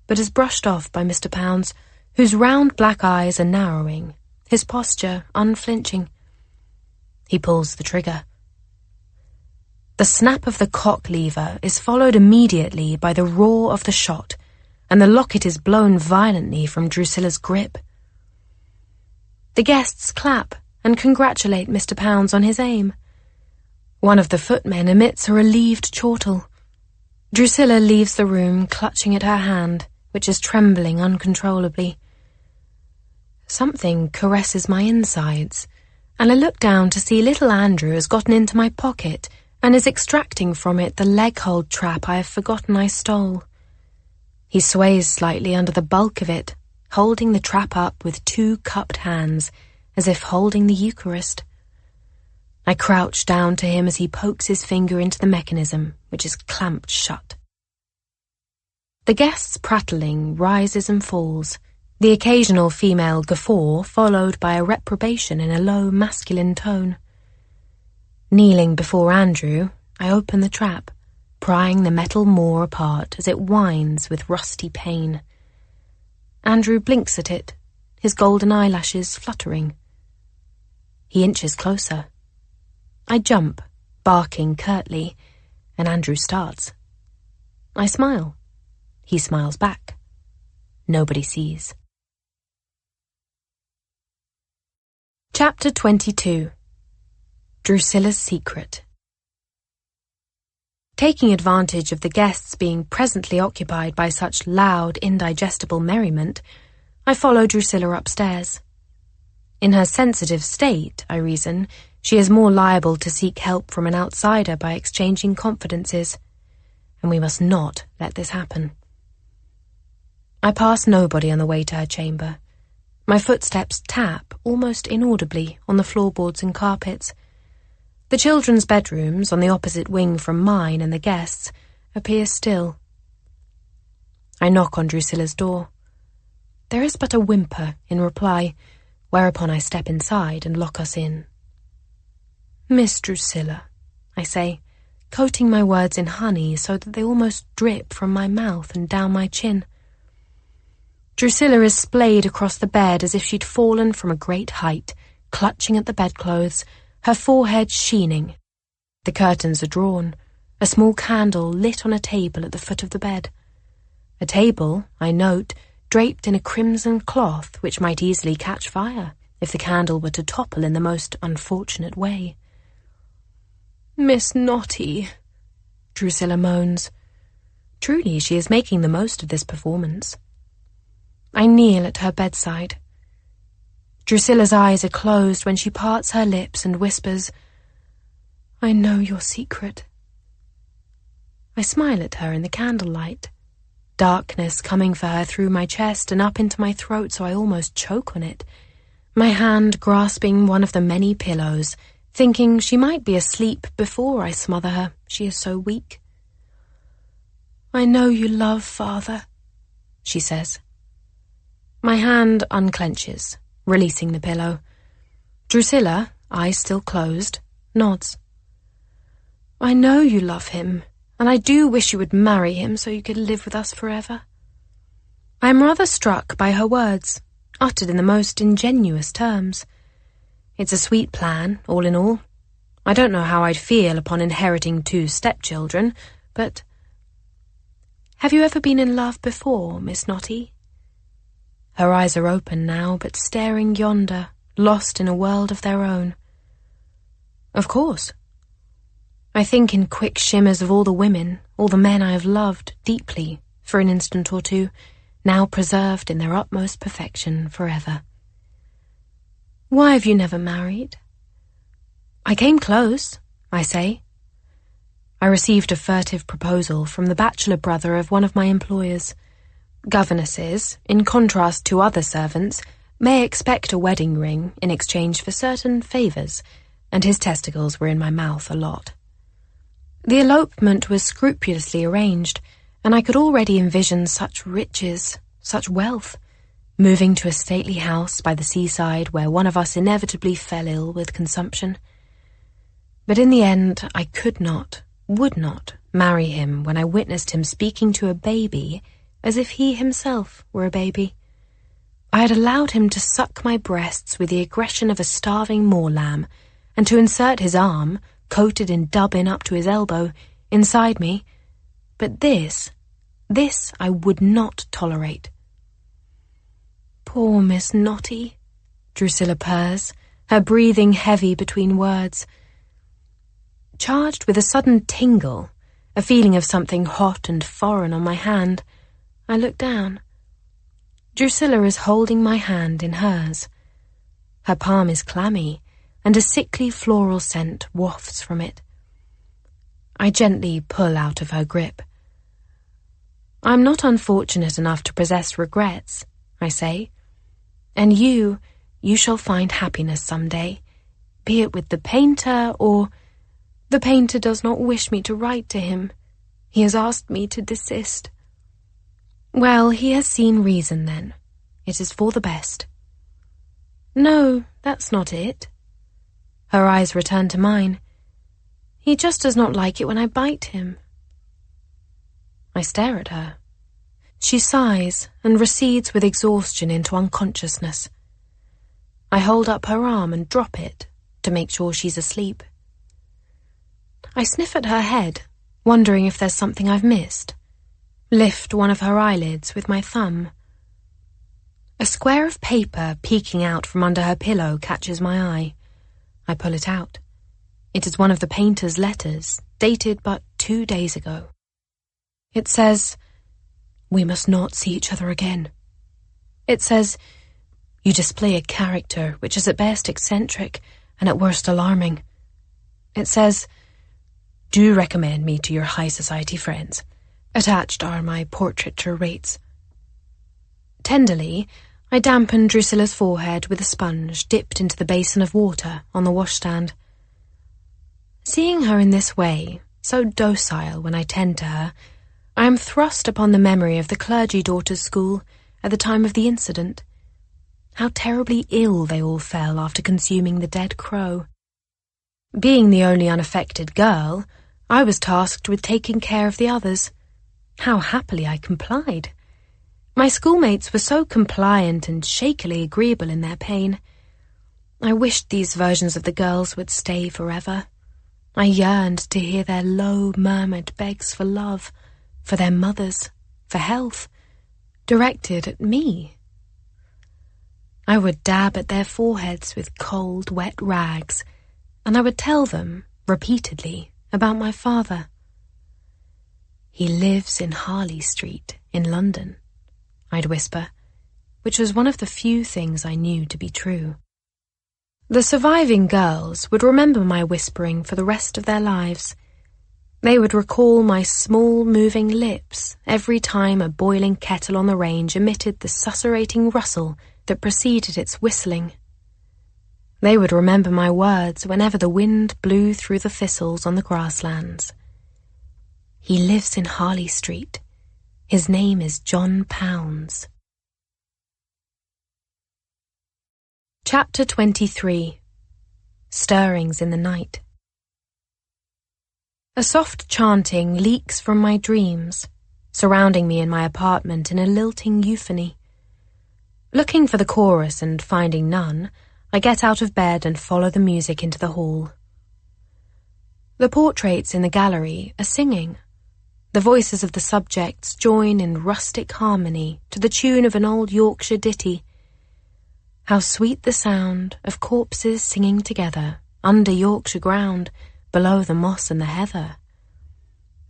but is brushed off by Mr. Pounds, whose round black eyes are narrowing, his posture unflinching. He pulls the trigger. The snap of the cock lever is followed immediately by the roar of the shot, and the locket is blown violently from Drusilla's grip. The guests clap and congratulate Mr. Pounds on his aim. One of the footmen emits a relieved chortle. Drusilla leaves the room clutching at her hand, which is trembling uncontrollably. Something caresses my insides, and I look down to see little Andrew has gotten into my pocket and is extracting from it the leg-hold trap I have forgotten I stole. He sways slightly under the bulk of it, holding the trap up with two cupped hands, as if holding the Eucharist. I crouch down to him as he pokes his finger into the mechanism, which is clamped shut. The guest's prattling rises and falls, the occasional female guffaw followed by a reprobation in a low masculine tone. Kneeling before Andrew, I open the trap, prying the metal moor apart as it whines with rusty pain. Andrew blinks at it, his golden eyelashes fluttering. He inches closer. I jump, barking curtly, and Andrew starts. I smile. He smiles back. Nobody sees. Chapter 22. Drusilla's Secret. Taking advantage of the guests being presently occupied by such loud, indigestible merriment, I follow Drusilla upstairs. In her sensitive state, I reason, she is more liable to seek help from an outsider by exchanging confidences, and we must not let this happen. I pass nobody on the way to her chamber. My footsteps tap, almost inaudibly, on the floorboards and carpets. The children's bedrooms, on the opposite wing from mine and the guests', appear still. I knock on Drusilla's door. There is but a whimper in reply, whereupon I step inside and lock us in. "Miss Drusilla," I say, coating my words in honey so that they almost drip from my mouth and down my chin. Drusilla is splayed across the bed as if she'd fallen from a great height, clutching at the bedclothes, her forehead sheening. The curtains are drawn, a small candle lit on a table at the foot of the bed. A table, I note, draped in a crimson cloth which might easily catch fire if the candle were to topple in the most unfortunate way. "Miss Notty," Drusilla moans. Truly, she is making the most of this performance. I kneel at her bedside. Drusilla's eyes are closed when she parts her lips and whispers, "I know your secret." I smile at her in the candlelight, darkness coming for her through my chest and up into my throat so I almost choke on it, my hand grasping one of the many pillows, thinking she might be asleep before I smother her, she is so weak. "I know you love father," she says. My hand unclenches, releasing the pillow. Drusilla, eyes still closed, nods. "I know you love him, and I do wish you would marry him so you could live with us forever." I am rather struck by her words, uttered in the most ingenuous terms. It's a sweet plan, all in all. I don't know how I'd feel upon inheriting 2 stepchildren, but... "Have you ever been in love before, Miss Notty?" Her eyes are open now, but staring yonder, lost in a world of their own. "Of course." I think in quick shimmers of all the women, all the men I have loved deeply, for an instant or two, now preserved in their utmost perfection forever. "Why have you never married?" "I came close," I say. I received a furtive proposal from the bachelor brother of one of my employers. Governesses, in contrast to other servants, may expect a wedding ring in exchange for certain favours, and his testicles were in my mouth a lot. The elopement was scrupulously arranged, and I could already envision such riches, such wealth, moving to a stately house by the seaside where one of us inevitably fell ill with consumption. But in the end, I could not, would not, marry him when I witnessed him speaking to a baby as if he himself were a baby. I had allowed him to suck my breasts with the aggression of a starving moor-lamb, and to insert his arm, coated in dubbin up to his elbow, inside me. But this I would not tolerate. "Poor Miss Notty," Drusilla purrs, her breathing heavy between words. Charged with a sudden tingle, a feeling of something hot and foreign on my hand, I look down. Drusilla is holding my hand in hers. Her palm is clammy, and a sickly floral scent wafts from it. I gently pull out of her grip. "I'm not unfortunate enough to possess regrets," I say. "And you shall find happiness some day, be it with the painter or... The painter does not wish me to write to him. He has asked me to desist." "Well, he has seen reason then. It is for the best." "No, that's not it." Her eyes return to mine. "He just does not like it when I bite him." I stare at her. She sighs and recedes with exhaustion into unconsciousness. I hold up her arm and drop it to make sure she's asleep. I sniff at her head, wondering if there's something I've missed. Lift one of her eyelids with my thumb. A square of paper peeking out from under her pillow catches my eye. I pull it out. It is one of the painter's letters, dated but 2 days ago. It says, "We must not see each other again." It says, "You display a character which is at best eccentric and at worst alarming." It says, "Do recommend me to your high society friends. Attached are my portraiture rates." Tenderly, I dampen Drusilla's forehead with a sponge dipped into the basin of water on the washstand. Seeing her in this way, so docile when I tend to her, I am thrust upon the memory of the clergy daughters' school at the time of the incident. How terribly ill they all fell after consuming the dead crow. Being the only unaffected girl, I was tasked with taking care of the others. How happily I complied. My schoolmates were so compliant and shakily agreeable in their pain. I wished these versions of the girls would stay forever. I yearned to hear their low, murmured begs for love, for their mothers, for health, directed at me. I would dab at their foreheads with cold, wet rags, and I would tell them, repeatedly, about my father. "He lives in Harley Street, in London," I'd whisper, which was one of the few things I knew to be true. The surviving girls would remember my whispering for the rest of their lives. They would recall my small, moving lips every time a boiling kettle on the range emitted the susurrating rustle that preceded its whistling. They would remember my words whenever the wind blew through the thistles on the grasslands. "He lives in Harley Street. His name is John Pounds." Chapter 23. Stirrings in the Night. A soft chanting leaks from my dreams, surrounding me in my apartment in a lilting euphony. Looking for the chorus and finding none, I get out of bed and follow the music into the hall. The portraits in the gallery are singing. The voices of the subjects join in rustic harmony to the tune of an old Yorkshire ditty. How sweet the sound of corpses singing together under Yorkshire ground, below the moss and the heather.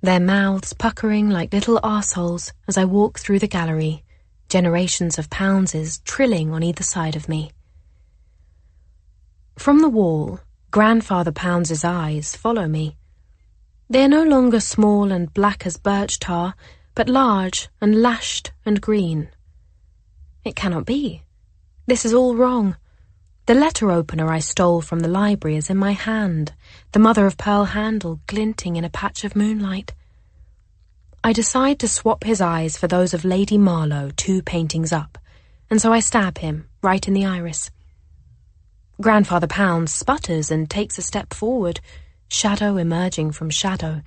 Their mouths puckering like little arseholes as I walk through the gallery, generations of Poundses trilling on either side of me. From the wall, Grandfather Pounds's eyes follow me. They are no longer small and black as birch tar, but large and lashed and green. It cannot be. This is all wrong. The letter opener I stole from the library is in my hand, the mother-of-pearl handle glinting in a patch of moonlight. I decide to swap his eyes for those of Lady Marlowe 2 paintings up, and so I stab him right in the iris. Grandfather Pounds sputters and takes a step forward, shadow emerging from shadow,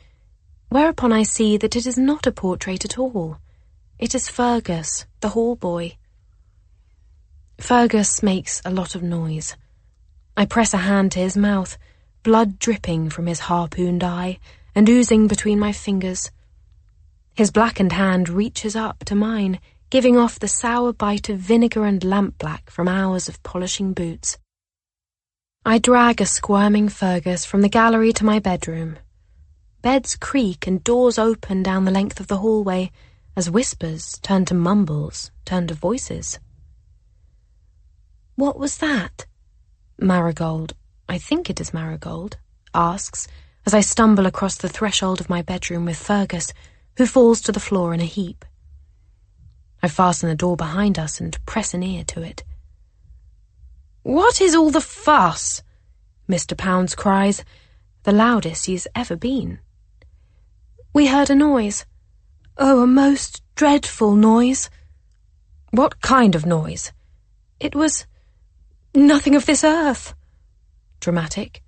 whereupon I see that it is not a portrait at all. It is Fergus, the hall boy. Fergus makes a lot of noise. I press a hand to his mouth, blood dripping from his harpooned eye and oozing between my fingers. His blackened hand reaches up to mine, giving off the sour bite of vinegar and lampblack from hours of polishing boots. I drag a squirming Fergus from the gallery to my bedroom. Beds creak and doors open down the length of the hallway as whispers turn to mumbles, turn to voices. "What was that?" Marigold, I think it is Marigold, asks as I stumble across the threshold of my bedroom with Fergus, who falls to the floor in a heap. I fasten the door behind us and press an ear to it. "What is all the fuss?" Mr. Pounds cries, the loudest he has ever been. "We heard a noise. Oh, a most dreadful noise." What kind of noise? It was nothing of this earth. Dramatic.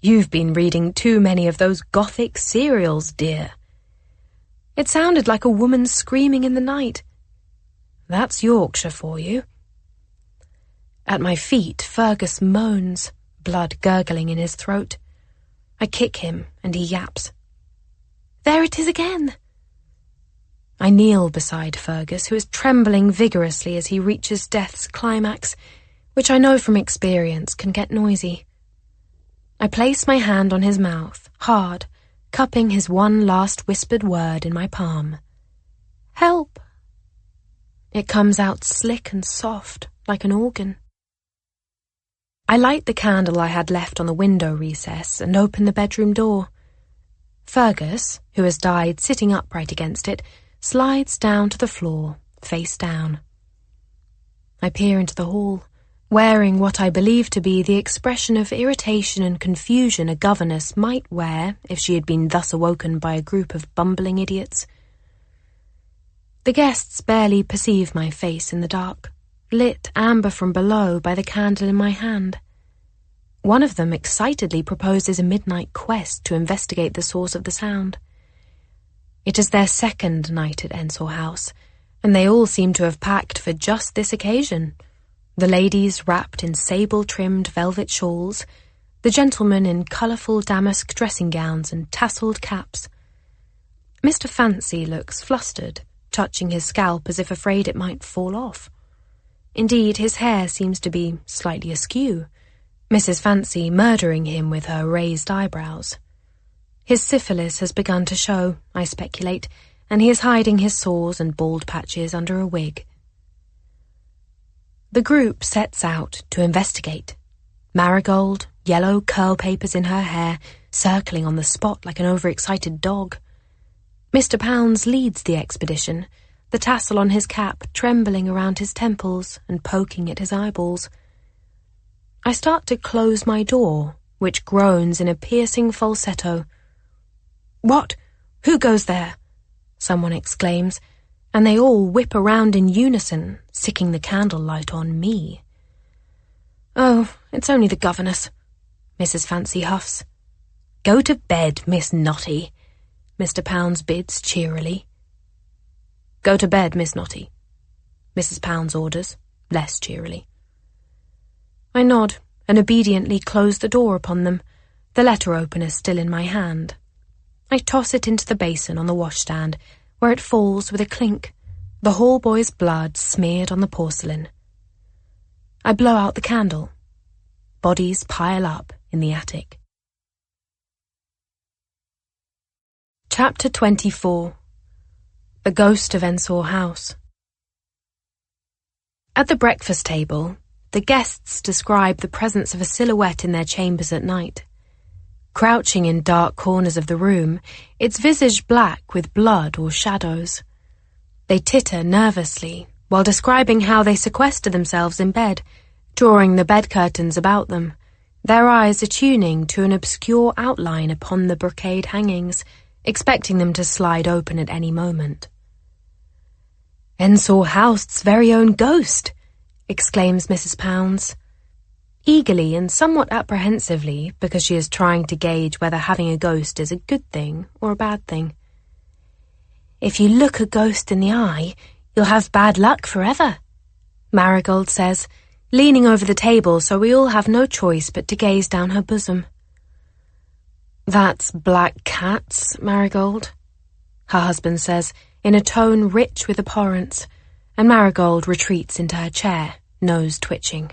You've been reading too many of those Gothic serials, dear. It sounded like a woman screaming in the night. That's Yorkshire for you. At my feet, Fergus moans, blood gurgling in his throat. I kick him, and he yaps. There it is again. I kneel beside Fergus, who is trembling vigorously as he reaches death's climax, which I know from experience can get noisy. I place my hand on his mouth, hard, cupping his one last whispered word in my palm. Help! It comes out slick and soft, like an organ. I light the candle I had left on the window recess and open the bedroom door. Fergus, who has died sitting upright against it, slides down to the floor, face down. I peer into the hall, wearing what I believe to be the expression of irritation and confusion a governess might wear if she had been thus awoken by a group of bumbling idiots. The guests barely perceive my face in the dark, lit amber from below by the candle in my hand. One of them excitedly proposes a midnight quest to investigate the source of the sound. It is their second night at Ensor House, and they all seem to have packed for just this occasion. The ladies wrapped in sable-trimmed velvet shawls, the gentlemen in colourful damask dressing gowns and tasselled caps. Mr. Fancy looks flustered, touching his scalp as if afraid it might fall off. Indeed, his hair seems to be slightly askew, Mrs. Fancy murdering him with her raised eyebrows. His syphilis has begun to show, I speculate, and he is hiding his sores and bald patches under a wig. The group sets out to investigate. Marigold, yellow curl papers in her hair, circling on the spot like an overexcited dog. Mr. Pounds leads the expedition, the tassel on his cap trembling around his temples and poking at his eyeballs. I start to close my door, which groans in a piercing falsetto. What? Who goes there? Someone exclaims, and they all whip around in unison, sicking the candlelight on me. Oh, it's only the governess, Mrs. Fancy huffs. Go to bed, Miss Notty, Mr. Pounds bids cheerily. Go to bed, Miss Notty, Mrs. Pounds orders, less cheerily. I nod and obediently close the door upon them, the letter opener still in my hand. I toss it into the basin on the washstand, where it falls with a clink, the hall boy's blood smeared on the porcelain. I blow out the candle. Bodies pile up in the attic. Chapter 24. The Ghost of Ensor House. At the breakfast table, the guests describe the presence of a silhouette in their chambers at night. Crouching in dark corners of the room, its visage black with blood or shadows. They titter nervously while describing how they sequester themselves in bed, drawing the bed curtains about them, their eyes attuning to an obscure outline upon the brocade hangings, expecting them to slide open at any moment. Ensor House's very own ghost, exclaims Mrs. Pounds. Eagerly and somewhat apprehensively, because she is trying to gauge whether having a ghost is a good thing or a bad thing. If you look a ghost in the eye, you'll have bad luck forever, Marigold says, leaning over the table so we all have no choice but to gaze down her bosom. That's black cats, Marigold, her husband says, in a tone rich with abhorrence, and Marigold retreats into her chair, nose twitching.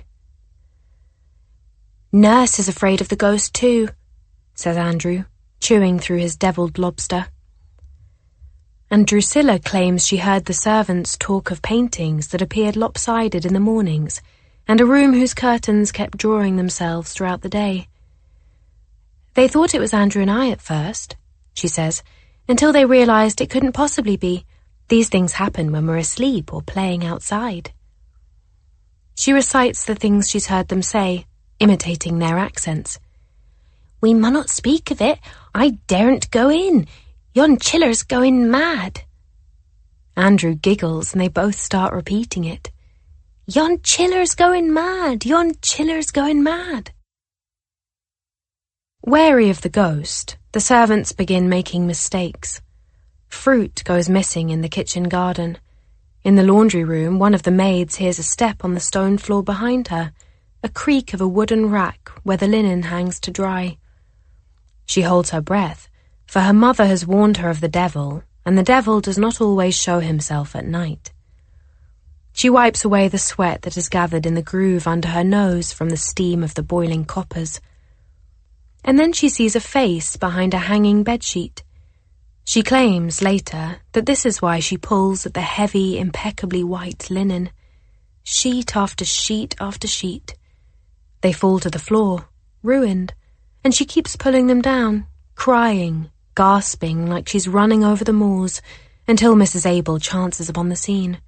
Nurse is afraid of the ghost too, says Andrew, chewing through his devilled lobster. And Drusilla claims she heard the servants talk of paintings that appeared lopsided in the mornings, and a room whose curtains kept drawing themselves throughout the day. They thought it was Andrew and I at first, she says, until they realized it couldn't possibly be. These things happen when we're asleep or playing outside. She recites the things she's heard them say, imitating their accents. We munnot speak of it. I daren't go in. Yon chiller's going mad. Andrew giggles and they both start repeating it. "Yon chiller's going mad! Yon chiller's going mad!" Wary of the ghost, the servants begin making mistakes. Fruit goes missing in the kitchen garden. In the laundry room, one of the maids hears a step on the stone floor behind her, a creak of a wooden rack where the linen hangs to dry. She holds her breath, for her mother has warned her of the devil, and the devil does not always show himself at night. She wipes away the sweat that has gathered in the groove under her nose from the steam of the boiling coppers. And then she sees a face behind a hanging bedsheet. She claims, later, that this is why she pulls at the heavy, impeccably white linen. Sheet after sheet after sheet. They fall to the floor, ruined, and she keeps pulling them down, crying, gasping like she's running over the moors, until Mrs. Abel chances upon the scene.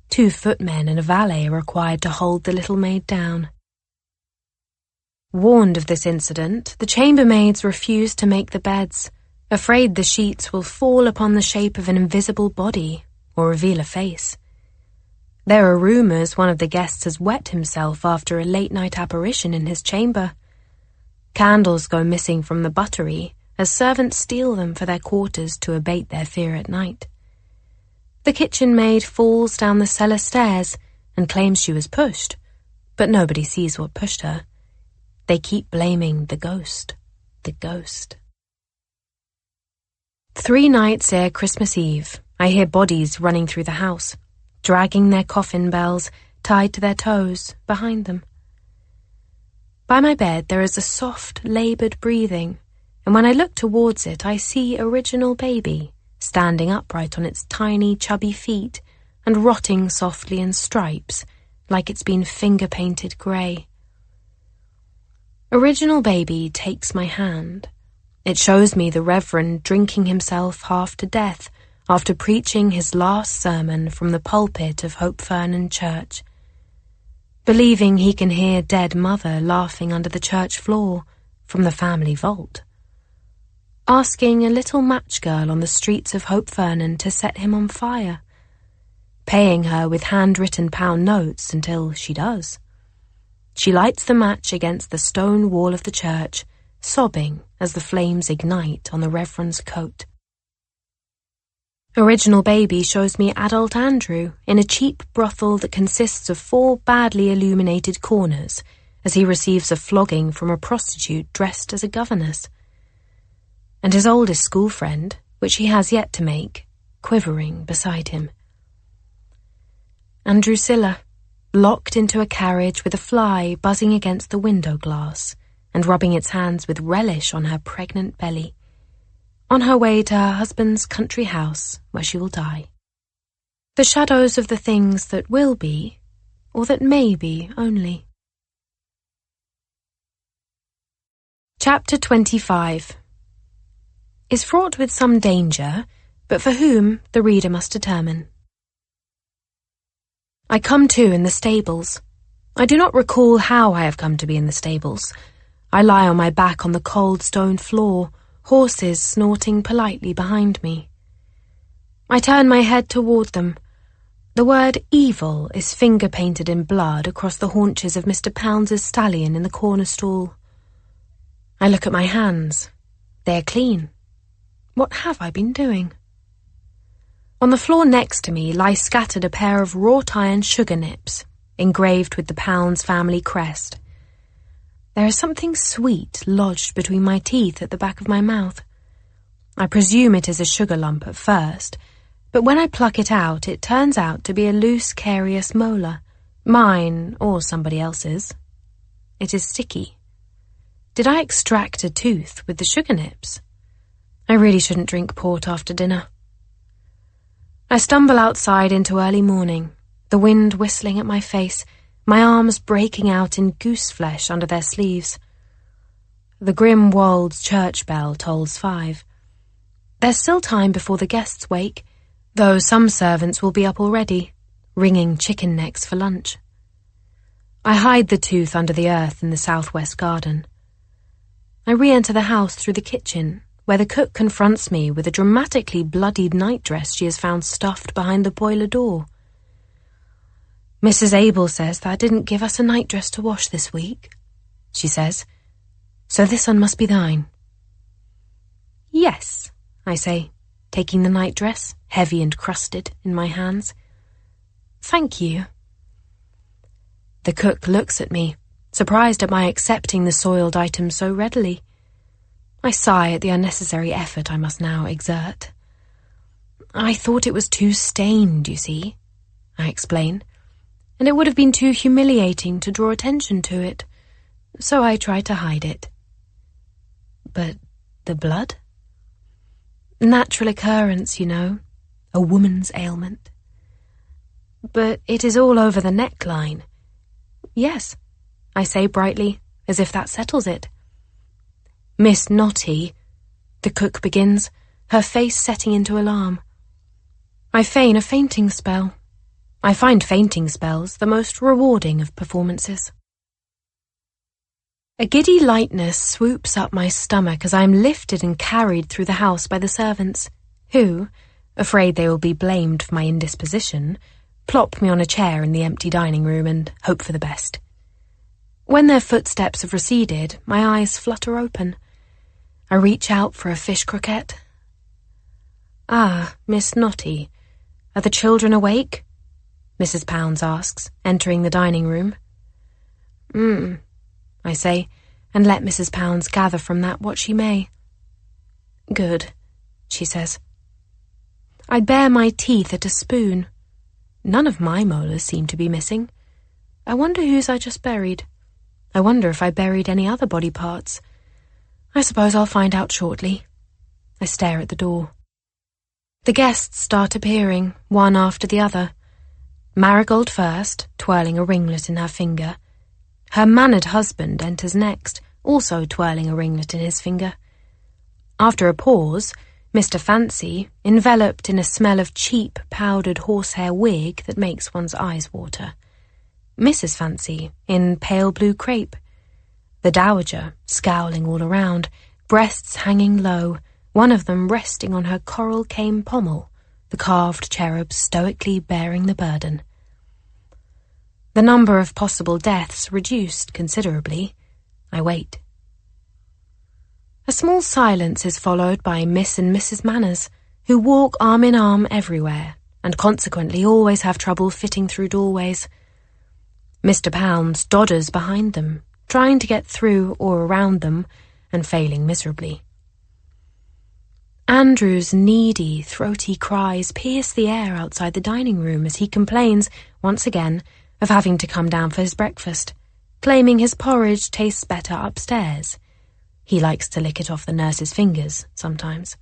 2 footmen and a valet are required to hold the little maid down. Warned of this incident, the chambermaids refuse to make the beds, afraid the sheets will fall upon the shape of an invisible body or reveal a face. There are rumours one of the guests has wet himself after a late-night apparition in his chamber. Candles go missing from the buttery as servants steal them for their quarters to abate their fear at night. The kitchen maid falls down the cellar stairs and claims she was pushed, but nobody sees what pushed her. They keep blaming the ghost, the ghost. 3 nights ere Christmas Eve, I hear bodies running through the house, dragging their coffin bells tied to their toes behind them. By my bed there is a soft, laboured breathing, and when I look towards it I see original baby, standing upright on its tiny, chubby feet and rotting softly in stripes, like it's been finger-painted grey. Original baby takes my hand. It shows me the Reverend drinking himself half to death after preaching his last sermon from the pulpit of Hope Fernan Church, believing he can hear dead mother laughing under the church floor from the family vault, asking a little match girl on the streets of Hope Fernan to set him on fire, paying her with handwritten pound notes until she does. She lights the match against the stone wall of the church, sobbing as the flames ignite on the Reverend's coat. Original baby shows me adult Andrew in a cheap brothel that consists of 4 badly illuminated corners as he receives a flogging from a prostitute dressed as a governess. And his oldest school friend, which he has yet to make, quivering beside him. And Drusilla, locked into a carriage with a fly buzzing against the window glass and rubbing its hands with relish on her pregnant belly, on her way to her husband's country house where she will die. The shadows of the things that will be, or that may be only. Chapter 25 is fraught with some danger, but for whom the reader must determine. I come to in the stables. I do not recall how I have come to be in the stables. I lie on my back on the cold stone floor, horses snorting politely behind me. I turn my head toward them. The word evil is finger-painted in blood across the haunches of Mr. Pounds's stallion in the corner stall. I look at my hands. They are clean. What have I been doing? On the floor next to me lie scattered a pair of wrought-iron sugar nips, engraved with the Pounds family crest. There is something sweet lodged between my teeth at the back of my mouth. I presume it is a sugar lump at first, but when I pluck it out, it turns out to be a loose, carious molar, mine or somebody else's. It is sticky. Did I extract a tooth with the sugar nips? I really shouldn't drink port after dinner. I stumble outside into early morning, the wind whistling at my face, my arms breaking out in goose flesh under their sleeves. The grim Wold's church bell tolls 5. There's still time before the guests wake, though some servants will be up already, wringing chicken necks for lunch. I hide the tooth under the earth in the southwest garden. I re-enter the house through the kitchen, where the cook confronts me with a dramatically bloodied nightdress she has found stuffed behind the boiler door. "Mrs. Abel says that didn't give us a nightdress to wash this week," she says. "So this one must be thine." "Yes," I say, taking the nightdress, heavy and crusted, in my hands. "Thank you." The cook looks at me, surprised at my accepting the soiled item so readily. I sigh at the unnecessary effort I must now exert. "I thought it was too stained, you see," I explain, "and it would have been too humiliating to draw attention to it, so I tried to hide it." "But the blood?" "Natural occurrence, you know, a woman's ailment." "But it is all over the neckline." "Yes," I say brightly, as if that settles it. "Miss Notty," the cook begins, her face setting into alarm. I feign a fainting spell. I find fainting spells the most rewarding of performances. A giddy lightness swoops up my stomach as I am lifted and carried through the house by the servants, who, afraid they will be blamed for my indisposition, plop me on a chair in the empty dining room and hope for the best. When their footsteps have receded, my eyes flutter open. I reach out for a fish croquette. "Ah, Miss Notty, are the children awake?" Mrs. Pounds asks, entering the dining room. I say, and let Mrs. Pounds gather from that what she may. "Good," she says. I bare my teeth at a spoon. None of my molars seem to be missing. I wonder whose I just buried. I wonder if I buried any other body parts. I suppose I'll find out shortly. I stare at the door. The guests start appearing, one after the other. Marigold first, twirling a ringlet in her finger. Her mannered husband enters next, also twirling a ringlet in his finger. After a pause, Mr. Fancy, enveloped in a smell of cheap, powdered horsehair wig that makes one's eyes water. Mrs. Fancy, in pale blue crepe. The dowager, scowling all around, breasts hanging low, one of them resting on her coral cane pommel, the carved cherub stoically bearing the burden. The number of possible deaths reduced considerably. I wait. A small silence is followed by Miss and Mrs. Manners, who walk arm in arm everywhere, and consequently always have trouble fitting through doorways. Mr. Pounds dodders behind them, trying to get through or around them, and failing miserably. Andrew's needy, throaty cries pierce the air outside the dining room as he complains, once again, of having to come down for his breakfast, claiming his porridge tastes better upstairs. He likes to lick it off the nurse's fingers, sometimes.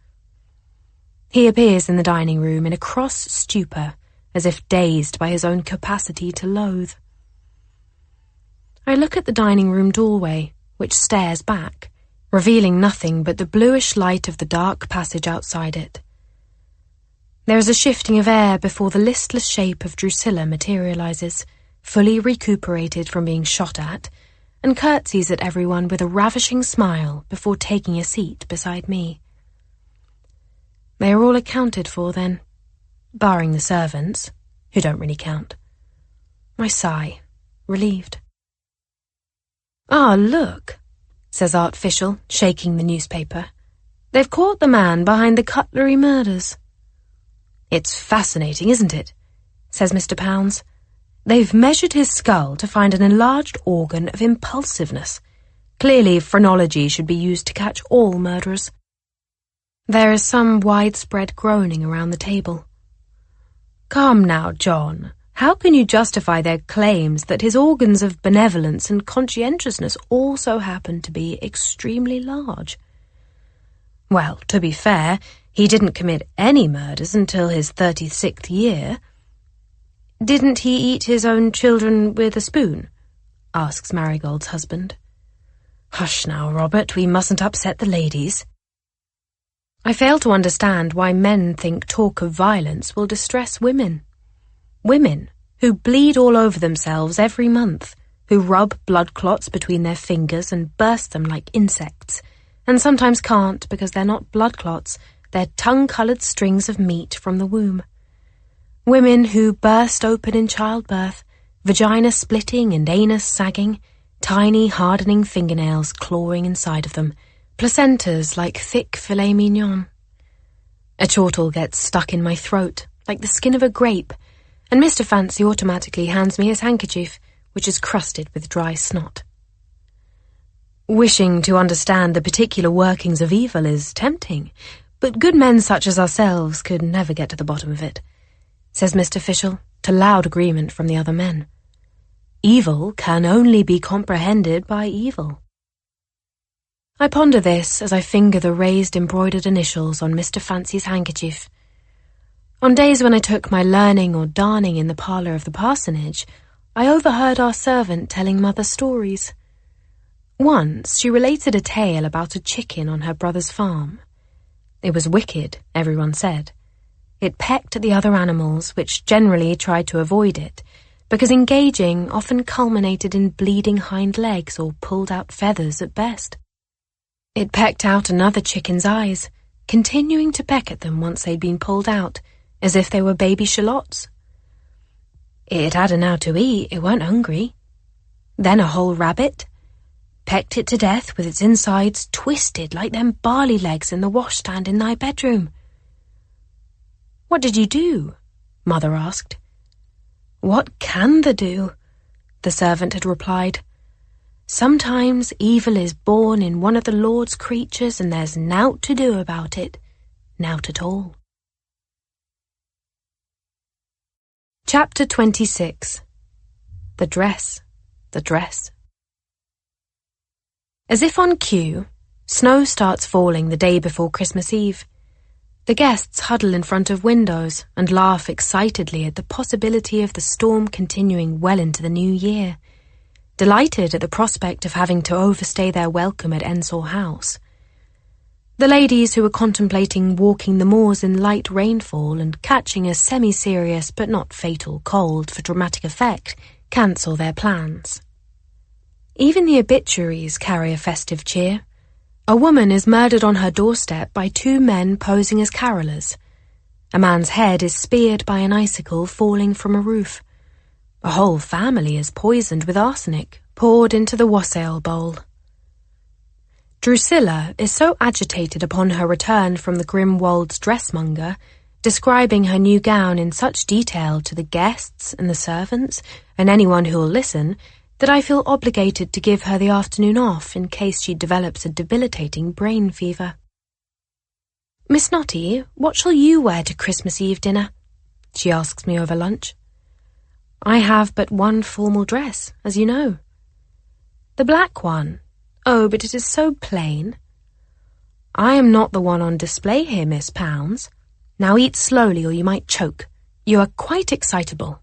He appears in the dining room in a cross stupor, as if dazed by his own capacity to loathe. I look at the dining room doorway, which stares back, revealing nothing but the bluish light of the dark passage outside it. There is a shifting of air before the listless shape of Drusilla materializes, fully recuperated from being shot at, and curtsies at everyone with a ravishing smile before taking a seat beside me. They are all accounted for, then, barring the servants, who don't really count. I sigh, relieved. "Ah, look," says Art Fischel, shaking the newspaper. "They've caught the man behind the cutlery murders." "It's fascinating, isn't it?" says Mr. Pounds. "They've measured his skull to find an enlarged organ of impulsiveness. Clearly, phrenology should be used to catch all murderers." There is some widespread groaning around the table. "Come now, John. How can you justify their claims that his organs of benevolence and conscientiousness also happen to be extremely large?" "Well, to be fair, he didn't commit any murders until his 36th year. "Didn't he eat his own children with a spoon?" asks Marigold's husband. "Hush now, Robert, we mustn't upset the ladies." I fail to understand why men think talk of violence will distress women. Women who bleed all over themselves every month, who rub blood clots between their fingers and burst them like insects, and sometimes can't because they're not blood clots, they're tongue-coloured strings of meat from the womb. Women who burst open in childbirth, vagina splitting and anus sagging, tiny hardening fingernails clawing inside of them, placentas like thick filet mignon. A chortle gets stuck in my throat, like the skin of a grape, and Mr. Fancy automatically hands me his handkerchief, which is crusted with dry snot. Wishing to understand the particular workings of evil is tempting, but good men such as ourselves could never get to the bottom of it, says Mr. Fischel, to loud agreement from the other men. Evil can only be comprehended by evil. I ponder this as I finger the raised embroidered initials on Mr. Fancy's handkerchief. On days when I took my learning or darning in the parlour of the parsonage, I overheard our servant telling Mother stories. Once she related a tale about a chicken on her brother's farm. It was wicked, everyone said. It pecked at the other animals, which generally tried to avoid it, because engaging often culminated in bleeding hind legs or pulled out feathers at best. It pecked out another chicken's eyes, continuing to peck at them once they'd been pulled out, as if they were baby shallots. It had enough to eat, it weren't hungry. Then a whole rabbit. Pecked it to death with its insides twisted like them barley legs in the washstand in thy bedroom. What did you do? Mother asked. What can they do? The servant had replied. Sometimes evil is born in one of the Lord's creatures and there's nowt to do about it. Nowt at all. Chapter 26. The Dress, the Dress. As if on cue, snow starts falling the day before Christmas Eve. The guests huddle in front of windows and laugh excitedly at the possibility of the storm continuing well into the new year, delighted at the prospect of having to overstay their welcome at Ensor House. The ladies who were contemplating walking the moors in light rainfall and catching a semi-serious but not fatal cold for dramatic effect cancel their plans. Even the obituaries carry a festive cheer. A woman is murdered on her doorstep by two men posing as carolers. A man's head is speared by an icicle falling from a roof. A whole family is poisoned with arsenic, poured into the wassail bowl. Drusilla is so agitated upon her return from the Grimwold's dressmonger, describing her new gown in such detail to the guests and the servants and anyone who'll listen, that I feel obligated to give her the afternoon off in case she develops a debilitating brain fever. Miss Notty, what shall you wear to Christmas Eve dinner? She asks me over lunch. I have but one formal dress, as you know. The black one. Oh, but it is so plain. I am not the one on display here, Miss Pounds. Now eat slowly or you might choke. You are quite excitable.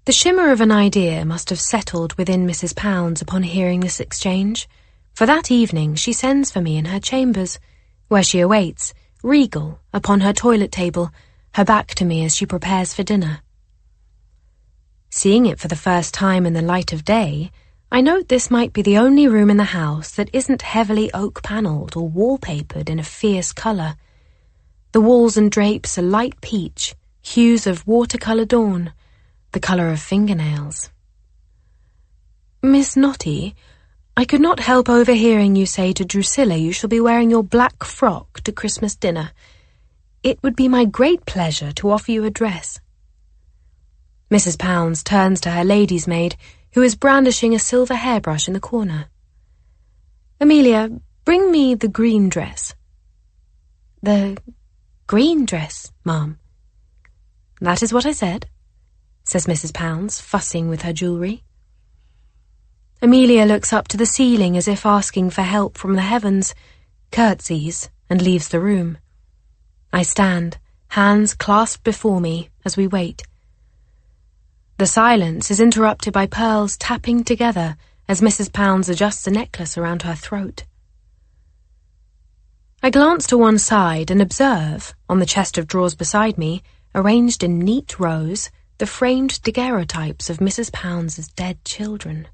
The shimmer of an idea must have settled within Mrs. Pounds upon hearing this exchange, for that evening she sends for me in her chambers, where she awaits, regal, upon her toilet table, her back to me as she prepares for dinner. Seeing it for the first time in the light of day, I note this might be the only room in the house that isn't heavily oak-panelled or wallpapered in a fierce colour. The walls and drapes are light peach, hues of watercolour dawn, the colour of fingernails. Miss Notty, I could not help overhearing you say to Drusilla you shall be wearing your black frock to Christmas dinner. It would be my great pleasure to offer you a dress. Mrs. Pounds turns to her lady's maid, who is brandishing a silver hairbrush in the corner. Amelia, bring me the green dress. The green dress, ma'am. That is what I said, says Mrs. Pounds, fussing with her jewellery. Amelia looks up to the ceiling as if asking for help from the heavens, curtsies, and leaves the room. I stand, hands clasped before me, as we wait. The silence is interrupted by pearls tapping together as Mrs. Pounds adjusts a necklace around her throat. I glance to one side and observe, on the chest of drawers beside me, arranged in neat rows, the framed daguerreotypes of Mrs. Pounds's dead children.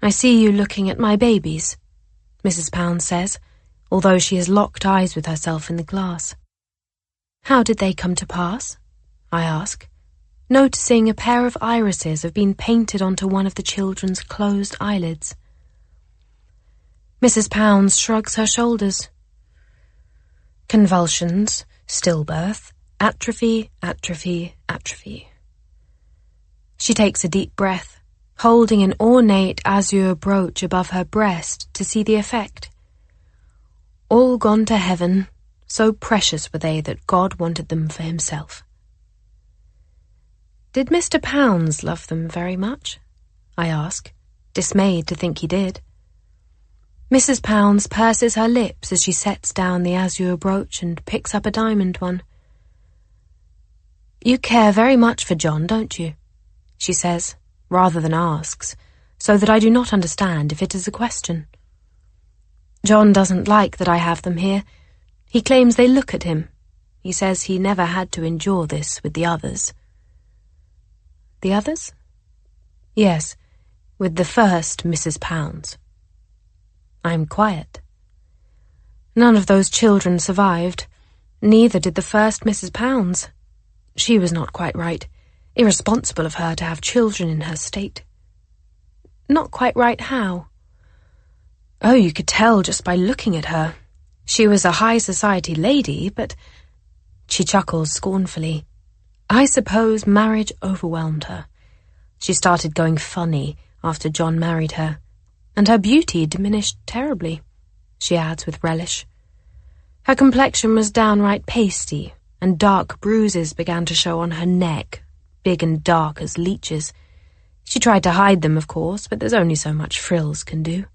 I see you looking at my babies, Mrs. Pound says, although she has locked eyes with herself in the glass. How did they come to pass? I ask, noticing a pair of irises have been painted onto one of the children's closed eyelids. Mrs. Pound shrugs her shoulders. Convulsions, stillbirth, atrophy, atrophy, atrophy. She takes a deep breath, holding an ornate azure brooch above her breast to see the effect. All gone to heaven, so precious were they that God wanted them for himself. Did Mr. Pounds love them very much? I ask, dismayed to think he did. Mrs. Pounds purses her lips as she sets down the azure brooch and picks up a diamond one. You care very much for John, don't you? She says, rather than asks, so that I do not understand if it is a question. John doesn't like that I have them here. He claims they look at him. He says he never had to endure this with the others. The others? Yes, with the first Mrs. Pounds. I'm quiet. None of those children survived. Neither did the first Mrs. Pounds. She was not quite right. Irresponsible of her to have children in her state. Not quite right how? Oh, you could tell just by looking at her. She was a high society lady, but... She chuckles scornfully. I suppose marriage overwhelmed her. She started going funny after John married her, and her beauty diminished terribly, she adds with relish. Her complexion was downright pasty, and dark bruises began to show on her neck, big and dark as leeches. She tried to hide them, of course, but there's only so much frills can do.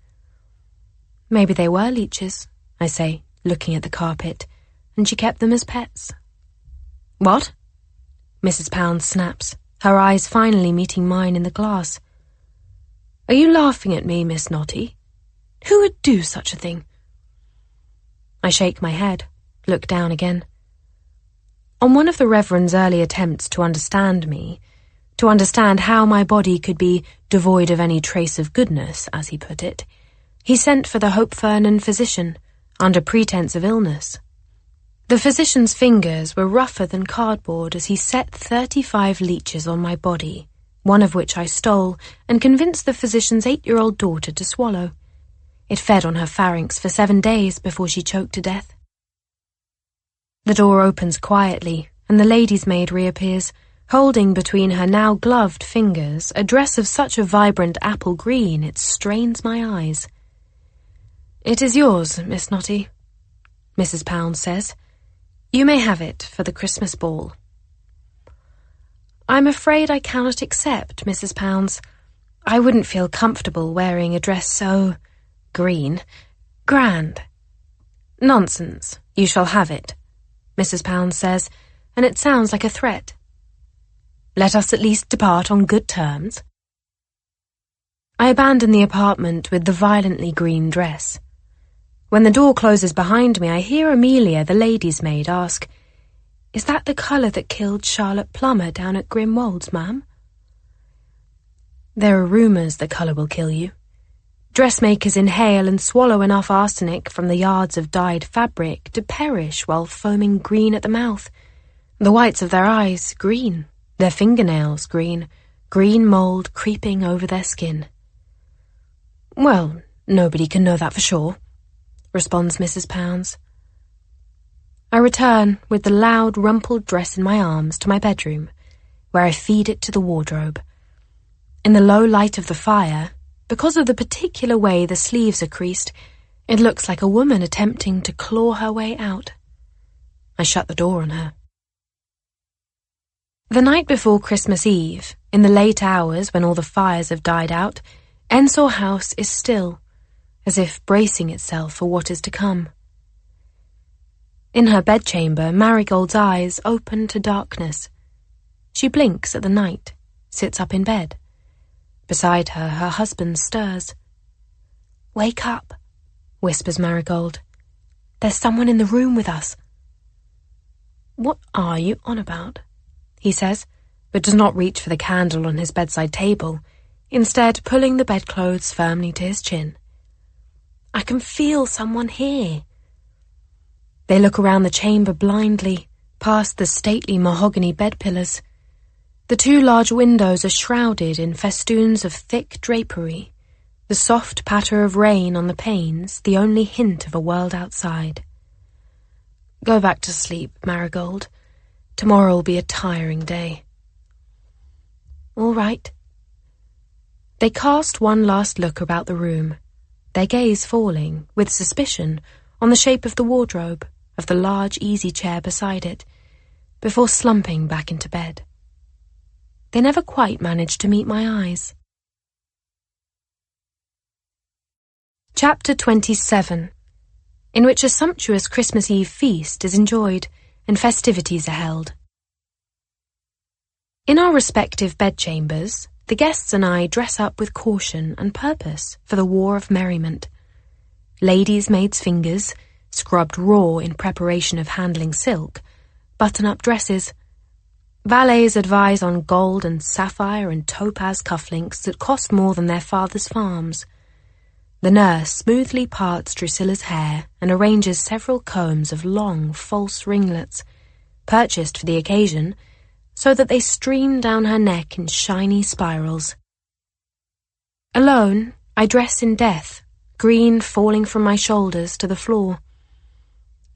Maybe they were leeches, I say, looking at the carpet, and she kept them as pets. What? Mrs. Pound snaps, her eyes finally meeting mine in the glass. Are you laughing at me, Miss Notty? Who would do such a thing? I shake my head, look down again. On one of the Reverend's early attempts to understand me, to understand how my body could be devoid of any trace of goodness, as he put it, he sent for the Hope Vernon physician, under pretense of illness. The physician's fingers were rougher than cardboard as he set 35 leeches on my body, one of which I stole and convinced the physician's 8-year-old daughter to swallow. It fed on her pharynx for 7 days before she choked to death. The door opens quietly, and the lady's maid reappears, holding between her now gloved fingers a dress of such a vibrant apple green it strains my eyes. It is yours, Miss Notty, Mrs. Pound says. You may have it for the Christmas ball. I'm afraid I cannot accept, Mrs. Pounds. I wouldn't feel comfortable wearing a dress so... green. Grand. Nonsense. You shall have it, Mrs. Pounds says, and it sounds like a threat. Let us at least depart on good terms. I abandon the apartment with the violently green dress. When the door closes behind me, I hear Amelia, the lady's maid, ask, Is that the colour that killed Charlotte Plummer down at Grimwold's, ma'am? There are rumours the colour will kill you. Dressmakers inhale and swallow enough arsenic from the yards of dyed fabric to perish while foaming green at the mouth. The whites of their eyes green, their fingernails green, green mould creeping over their skin. Well, nobody can know that for sure, responds Mrs. Pounds. I return with the loud, rumpled dress in my arms to my bedroom, where I feed it to the wardrobe. In the low light of the fire, because of the particular way the sleeves are creased, it looks like a woman attempting to claw her way out. I shut the door on her. The night before Christmas Eve, in the late hours when all the fires have died out, Ensor House is still, as if bracing itself for what is to come. In her bedchamber, Marigold's eyes open to darkness. She blinks at the night, sits up in bed. Beside her, her husband stirs. Wake up, whispers Marigold. There's someone in the room with us. What are you on about? He says, but does not reach for the candle on his bedside table. instead pulling the bedclothes firmly to his chin. I can feel someone here. They look around the chamber blindly, past the stately mahogany bed pillars. The two large windows are shrouded in festoons of thick drapery, the soft patter of rain on the panes the only hint of a world outside. Go back to sleep, Marigold. Tomorrow will be a tiring day. All right. They cast one last look about the room, their gaze falling, with suspicion, on the shape of the wardrobe, of the large easy chair beside it, before slumping back into bed. They never quite managed to meet my eyes. Chapter 27, in which a sumptuous Christmas Eve feast is enjoyed and festivities are held. In our respective bedchambers, the guests and I dress up with caution and purpose for the war of merriment. Ladies' maids' fingers, scrubbed raw in preparation of handling silk, button-up dresses. Valets advise on gold and sapphire and topaz cufflinks that cost more than their father's farms. The nurse smoothly parts Drusilla's hair and arranges several combs of long, false ringlets, purchased for the occasion, so that they stream down her neck in shiny spirals. Alone, I dress in death, green falling from my shoulders to the floor.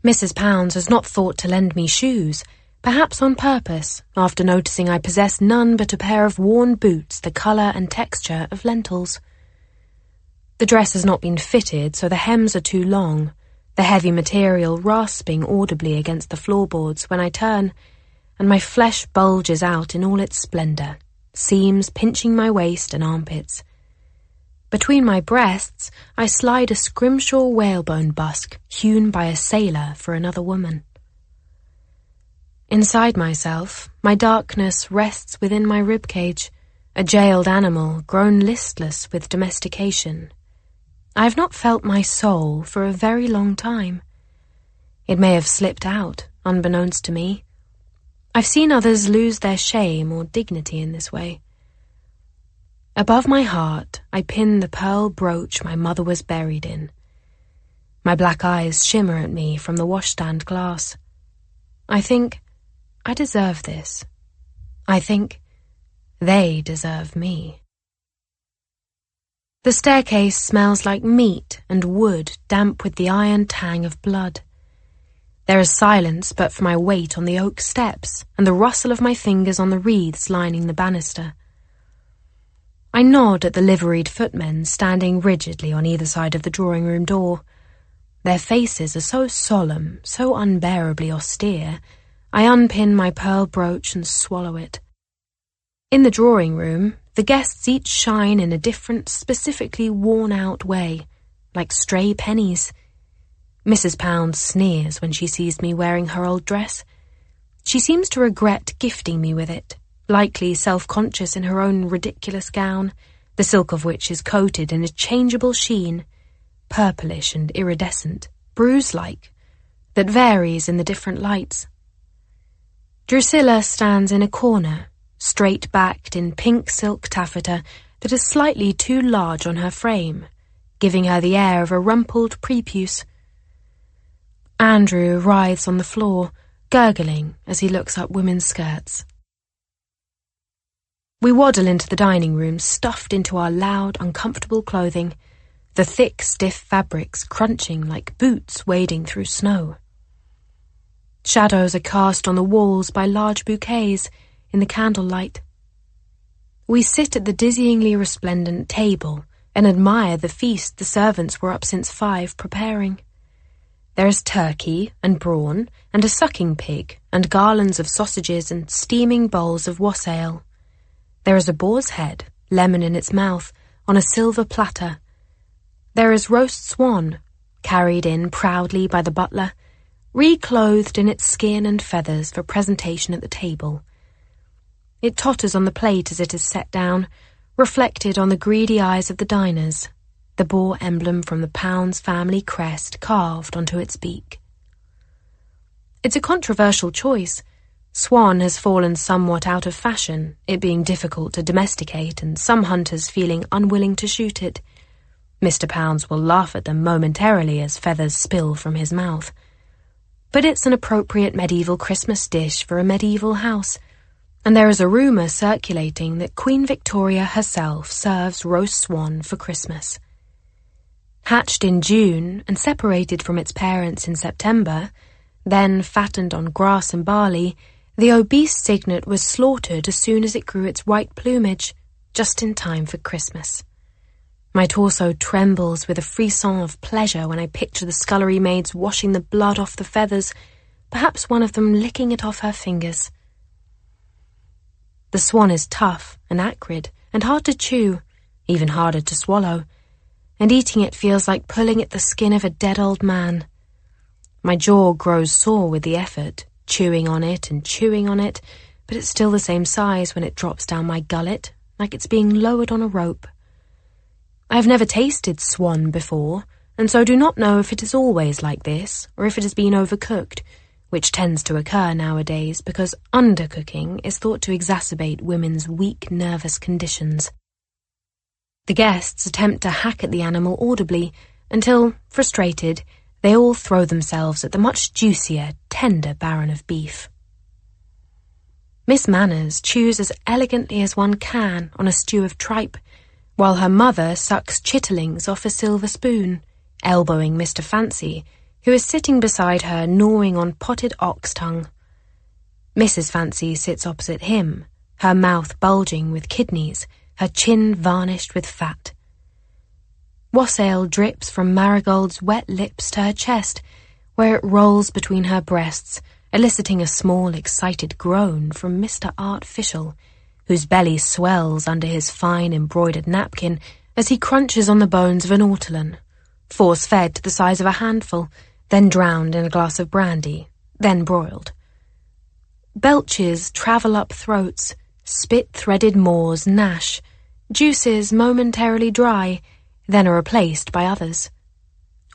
Mrs. Pounds has not thought to lend me shoes, perhaps on purpose, after noticing I possess none but a pair of worn boots the colour and texture of lentils. The dress has not been fitted, so the hems are too long, the heavy material rasping audibly against the floorboards when I turn, and my flesh bulges out in all its splendour, seams pinching my waist and armpits. Between my breasts, I slide a scrimshaw whalebone busk hewn by a sailor for another woman. Inside myself, my darkness rests within my ribcage, a jailed animal grown listless with domestication. I have not felt my soul for a very long time. It may have slipped out, unbeknownst to me. I've seen others lose their shame or dignity in this way. Above my heart, I pin the pearl brooch my mother was buried in. My black eyes shimmer at me from the washstand glass. I think, I deserve this. I think, they deserve me. The staircase smells like meat and wood damp with the iron tang of blood. There is silence but for my weight on the oak steps and the rustle of my fingers on the wreaths lining the banister. I nod at the liveried footmen standing rigidly on either side of the drawing-room door. Their faces are so solemn, so unbearably austere, I unpin my pearl brooch and swallow it. In the drawing-room, the guests each shine in a different, specifically worn-out way, like stray pennies. Mrs. Pounds sneers when she sees me wearing her old dress. She seems to regret gifting me with it, likely self-conscious in her own ridiculous gown, the silk of which is coated in a changeable sheen, purplish and iridescent, bruise-like, that varies in the different lights. Drusilla stands in a corner, straight-backed in pink silk taffeta that is slightly too large on her frame, giving her the air of a rumpled prepuce. Andrew writhes on the floor, gurgling as he looks up women's skirts. We waddle into the dining room, stuffed into our loud, uncomfortable clothing, the thick, stiff fabrics crunching like boots wading through snow. Shadows are cast on the walls by large bouquets in the candlelight. We sit at the dizzyingly resplendent table and admire the feast the servants were up since 5 preparing. There is turkey and brawn and a sucking pig and garlands of sausages and steaming bowls of wassail. There is a boar's head, lemon in its mouth, on a silver platter. There is roast swan, carried in proudly by the butler, reclothed in its skin and feathers for presentation at the table. It totters on the plate as it is set down, reflected on the greedy eyes of the diners, the boar emblem from the Pounds family crest carved onto its beak. It's a controversial choice, Swan has fallen somewhat out of fashion, it being difficult to domesticate and some hunters feeling unwilling to shoot it. Mr. Pounds will laugh at them momentarily as feathers spill from his mouth. But it's an appropriate medieval Christmas dish for a medieval house, and there is a rumour circulating that Queen Victoria herself serves roast swan for Christmas. Hatched in June and separated from its parents in September, then fattened on grass and barley, the obese cygnet was slaughtered as soon as it grew its white plumage, just in time for Christmas. My torso trembles with a frisson of pleasure when I picture the scullery maids washing the blood off the feathers, perhaps one of them licking it off her fingers. The swan is tough and acrid and hard to chew, even harder to swallow, and eating it feels like pulling at the skin of a dead old man. My jaw grows sore with the effort, chewing on it, but it's still the same size when it drops down my gullet, like it's being lowered on a rope. I have never tasted swan before, and so do not know if it is always like this, or if it has been overcooked, which tends to occur nowadays because undercooking is thought to exacerbate women's weak nervous conditions. The guests attempt to hack at the animal audibly, until, frustrated, they all throw themselves at the much juicier, tender baron of beef. Miss Manners chews as elegantly as one can on a stew of tripe, while her mother sucks chitterlings off a silver spoon, elbowing Mr. Fancy, who is sitting beside her gnawing on potted ox tongue. Mrs. Fancy sits opposite him, her mouth bulging with kidneys, her chin varnished with fat. Wassail drips from Marigold's wet lips to her chest, where it rolls between her breasts, eliciting a small, excited groan from Mr. Artificial, whose belly swells under his fine embroidered napkin as he crunches on the bones of an ortolan, force-fed to the size of a handful, then drowned in a glass of brandy, then broiled. Belches travel up throats, spit-threaded maws gnash, juices momentarily dry, then are replaced by others.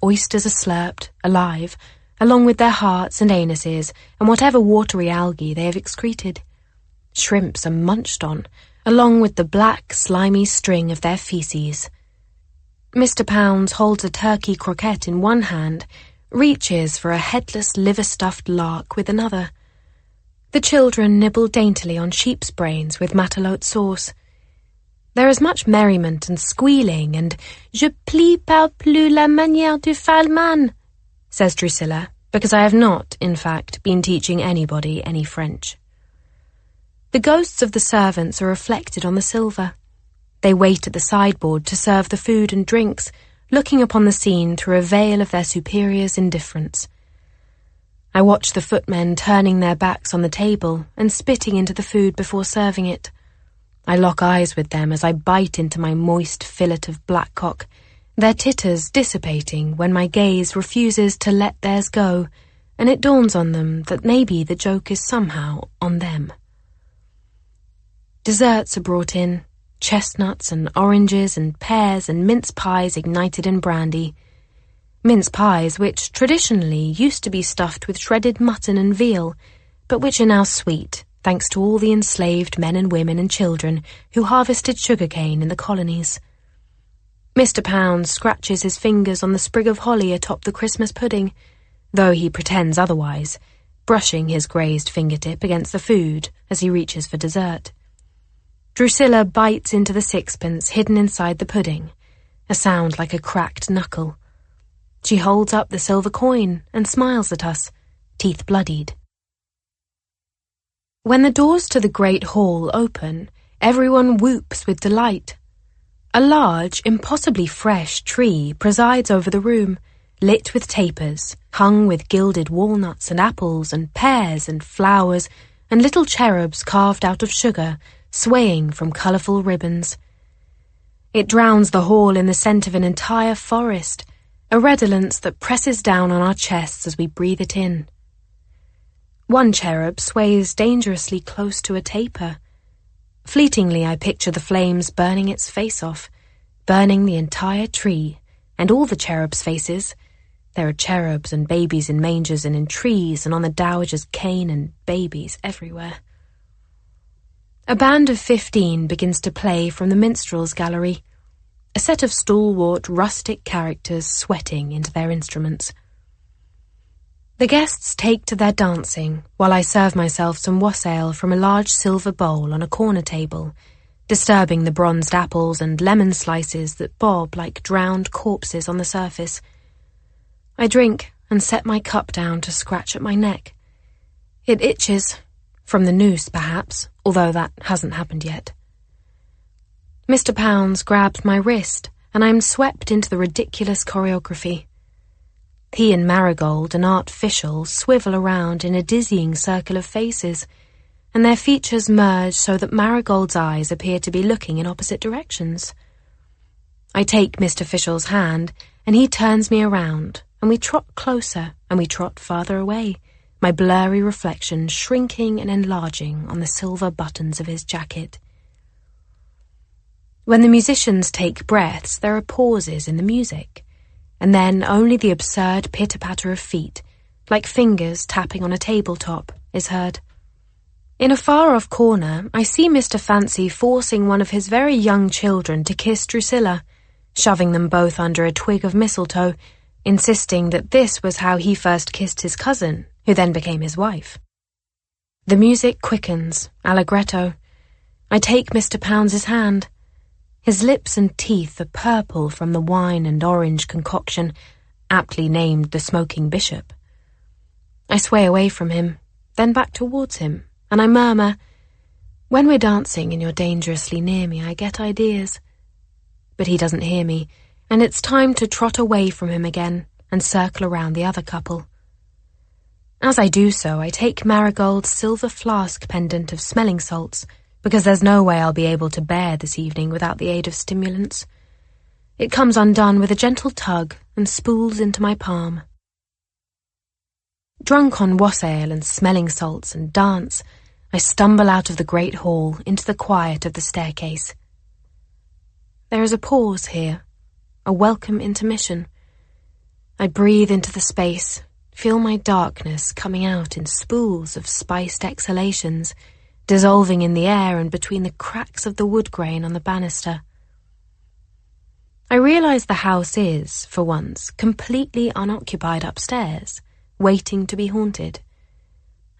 Oysters are slurped, alive, along with their hearts and anuses and whatever watery algae they have excreted. Shrimps are munched on, along with the black, slimy string of their feces. Mr. Pounds holds a turkey croquette in one hand, reaches for a headless liver-stuffed lark with another. The children nibble daintily on sheep's brains with matelote sauce. There is much merriment and squealing, and "Je plie pas plus la manière du Falman," says Drusilla, because I have not, in fact, been teaching anybody any French. The ghosts of the servants are reflected on the silver. They wait at the sideboard to serve the food and drinks, looking upon the scene through a veil of their superiors' indifference. I watch the footmen turning their backs on the table and spitting into the food before serving it. I lock eyes with them as I bite into my moist fillet of blackcock, their titters dissipating when my gaze refuses to let theirs go, and it dawns on them that maybe the joke is somehow on them. Desserts are brought in, chestnuts and oranges and pears and mince pies ignited in brandy. Mince pies which traditionally used to be stuffed with shredded mutton and veal, but which are now sweet, thanks to all the enslaved men and women and children who harvested sugarcane in the colonies. Mr. Pounds scratches his fingers on the sprig of holly atop the Christmas pudding, though he pretends otherwise, brushing his grazed fingertip against the food as he reaches for dessert. Drusilla bites into the sixpence hidden inside the pudding, a sound like a cracked knuckle. She holds up the silver coin and smiles at us, teeth bloodied. When the doors to the great hall open, everyone whoops with delight. A large, impossibly fresh tree presides over the room, lit with tapers, hung with gilded walnuts and apples and pears and flowers and little cherubs carved out of sugar, swaying from colourful ribbons. It drowns the hall in the scent of an entire forest, a redolence that presses down on our chests as we breathe it in. One cherub sways dangerously close to a taper. Fleetingly I picture the flames burning its face off, burning the entire tree, and all the cherubs' faces, There are cherubs and babies in mangers and in trees and on the dowager's cane and babies everywhere. A band of 15 begins to play from the minstrel's gallery, a set of stalwart, rustic characters sweating into their instruments. The guests take to their dancing while I serve myself some wassail from a large silver bowl on a corner table, disturbing the bronzed apples and lemon slices that bob like drowned corpses on the surface. I drink and set my cup down to scratch at my neck. It itches, from the noose perhaps, although that hasn't happened yet. Mr. Pounds grabs my wrist, and I am swept into the ridiculous choreography. He and Marigold, an art official, swivel around in a dizzying circle of faces, and their features merge so that Marigold's eyes appear to be looking in opposite directions. I take Mr. Official's hand, and he turns me around, and we trot closer, and we trot farther away, my blurry reflection shrinking and enlarging on the silver buttons of his jacket. When the musicians take breaths, there are pauses in the music, and then only the absurd pitter-patter of feet, like fingers tapping on a tabletop, is heard. In a far-off corner, I see Mr. Fancy forcing one of his very young children to kiss Drusilla, shoving them both under a twig of mistletoe, insisting that this was how he first kissed his cousin, who then became his wife. The music quickens, allegretto. I take Mr. Pounds's hand. His lips and teeth are purple from the wine and orange concoction, aptly named the Smoking Bishop. I sway away from him, then back towards him, and I murmur, "When we're dancing and you're dangerously near me, I get ideas." But he doesn't hear me, and it's time to trot away from him again and circle around the other couple. As I do so, I take Marigold's silver flask pendant of smelling salts, because there's no way I'll be able to bear this evening without the aid of stimulants. It comes undone with a gentle tug and spools into my palm. Drunk on wassail and smelling salts and dance, I stumble out of the great hall into the quiet of the staircase. There is a pause here, a welcome intermission. I breathe into the space, feel my darkness coming out in spools of spiced exhalations, dissolving in the air and between the cracks of the wood grain on the banister. I realize the house is, for once, completely unoccupied upstairs, waiting to be haunted.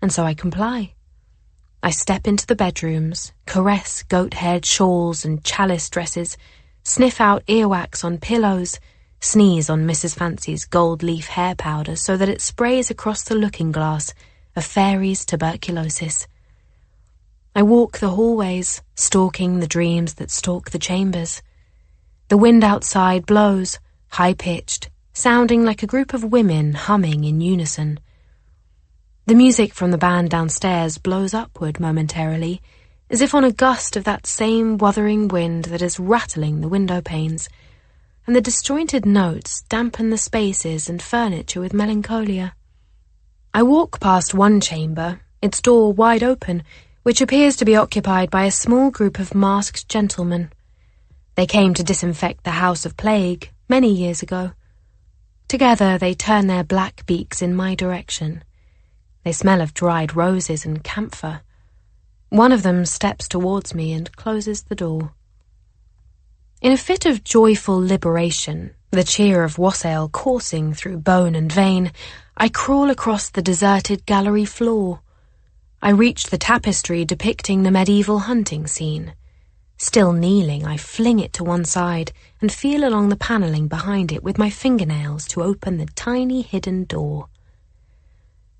And so I comply. I step into the bedrooms, caress goat-haired shawls and chalice dresses, sniff out earwax on pillows, sneeze on Mrs. Fancy's gold leaf hair powder so that it sprays across the looking-glass, a fairy's tuberculosis. I walk the hallways, stalking the dreams that stalk the chambers. The wind outside blows, high-pitched, sounding like a group of women humming in unison. The music from the band downstairs blows upward momentarily, as if on a gust of that same wuthering wind that is rattling the window panes, and the disjointed notes dampen the spaces and furniture with melancholia. I walk past one chamber, its door wide open, which appears to be occupied by a small group of masked gentlemen. They came to disinfect the house of plague many years ago. Together they turn their black beaks in my direction. They smell of dried roses and camphor. One of them steps towards me and closes the door. In a fit of joyful liberation, the cheer of wassail coursing through bone and vein, I crawl across the deserted gallery floor. I reach the tapestry depicting the medieval hunting scene. Still kneeling, I fling it to one side and feel along the panelling behind it with my fingernails to open the tiny hidden door.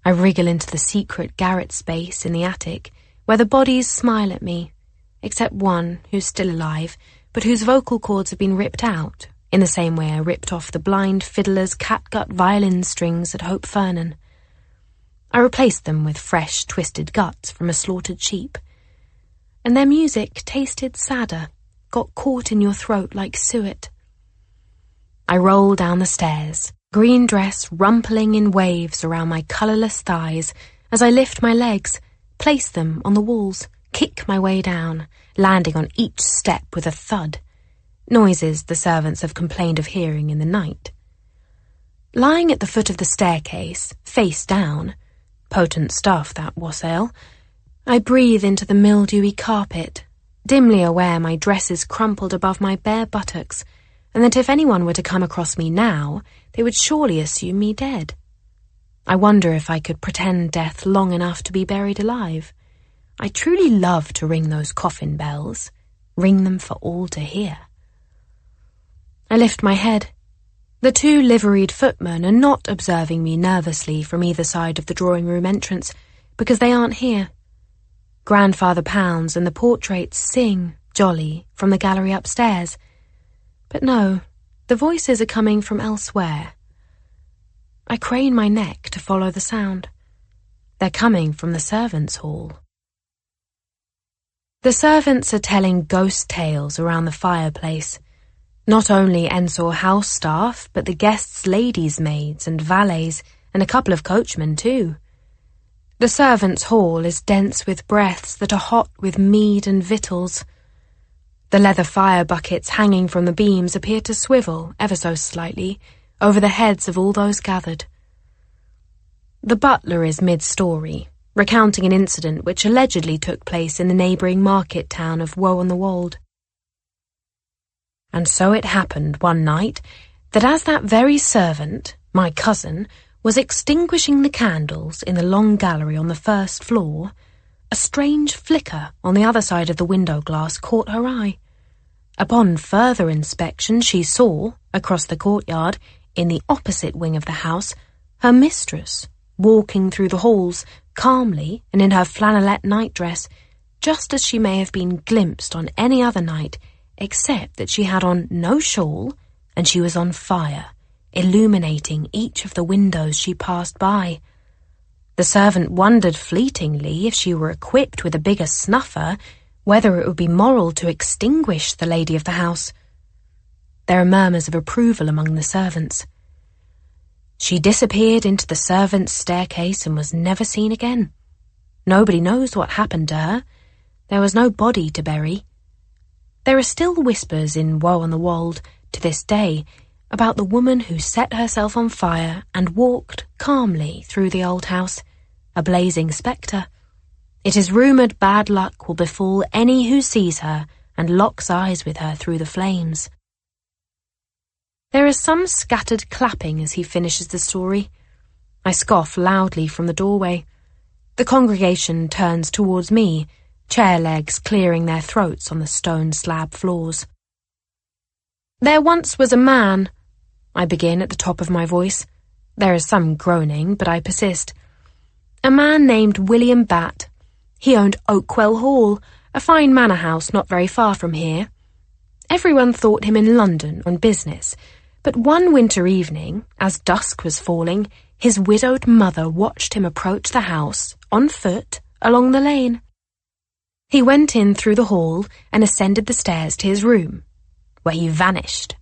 I wriggle into the secret garret space in the attic, where the bodies smile at me, except one who's still alive, but whose vocal cords have been ripped out, in the same way I ripped off the blind fiddler's catgut violin strings at Hope Fernan. I replaced them with fresh, twisted guts from a slaughtered sheep. And their music tasted sadder, got caught in your throat like suet. I roll down the stairs, green dress rumpling in waves around my colourless thighs as I lift my legs, place them on the walls, kick my way down, landing on each step with a thud, noises the servants have complained of hearing in the night. Lying at the foot of the staircase, face down, potent stuff that wassail, I breathe into the mildewy carpet, dimly aware my dress is crumpled above my bare buttocks, and that if anyone were to come across me now, they would surely assume me dead. I wonder if I could pretend death long enough to be buried alive. I truly love to ring those coffin bells, ring them for all to hear. I lift my head. The two liveried footmen are not observing me nervously from either side of the drawing-room entrance, because they aren't here. Grandfather Pounds and the portraits sing, jolly, from the gallery upstairs. But no, the voices are coming from elsewhere. I crane my neck to follow the sound. They're coming from the servants' hall. The servants are telling ghost tales around the fireplace. Not only Ensor House staff, but the guests' ladies' maids and valets, and a couple of coachmen too. The servants' hall is dense with breaths that are hot with mead and victuals. The leather fire buckets hanging from the beams appear to swivel, ever so slightly, over the heads of all those gathered. The butler is mid-story, recounting an incident which allegedly took place in the neighbouring market town of Woe-on-the-Wold. And so it happened one night that as that very servant, my cousin, was extinguishing the candles in the long gallery on the first floor, a strange flicker on the other side of the window glass caught her eye. Upon further inspection she saw, across the courtyard, in the opposite wing of the house, her mistress, walking through the halls, calmly and in her flannelette nightdress, just as she may have been glimpsed on any other night, except that she had on no shawl, and she was on fire, illuminating each of the windows she passed by. The servant wondered fleetingly if she were equipped with a bigger snuffer, whether it would be moral to extinguish the lady of the house. There are murmurs of approval among the servants. She disappeared into the servants' staircase and was never seen again. Nobody knows what happened to her. There was no body to bury. There are still whispers in Woe-on-the-Wold, to this day, about the woman who set herself on fire and walked calmly through the old house, a blazing spectre. It is rumoured bad luck will befall any who sees her and locks eyes with her through the flames. There is some scattered clapping as he finishes the story. I scoff loudly from the doorway. The congregation turns towards me, chair legs clearing their throats on the stone slab floors. There once was a man, I begin at the top of my voice. There is some groaning, but I persist. A man named William Batt. He owned Oakwell Hall, a fine manor house not very far from here. Everyone thought him in London on business, but one winter evening, as dusk was falling, his widowed mother watched him approach the house, on foot, along the lane. He went in through the hall and ascended the stairs to his room, where he vanished.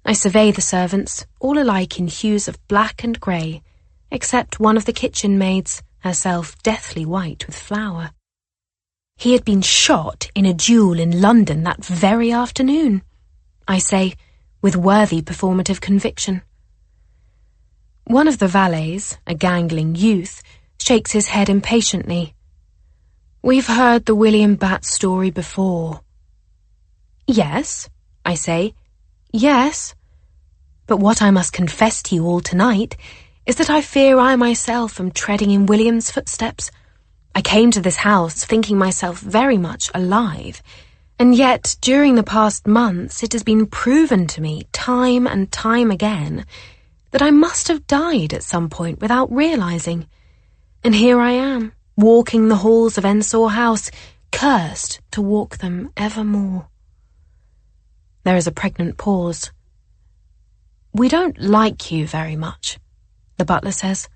I survey the servants, all alike in hues of black and grey, except one of the kitchen maids, herself deathly white with flour. He had been shot in a duel in London that very afternoon, I say, with worthy performative conviction. One of the valets, a gangling youth, shakes his head impatiently. We've heard the William Batt story before. Yes, I say, yes. But what I must confess to you all tonight is that I fear I myself am treading in William's footsteps. I came to this house thinking myself very much alive, and yet during the past months it has been proven to me time and time again that I must have died at some point without realizing. And here I am, walking the halls of Ensor House, cursed to walk them evermore. There is a pregnant pause. We don't like you very much, the butler says.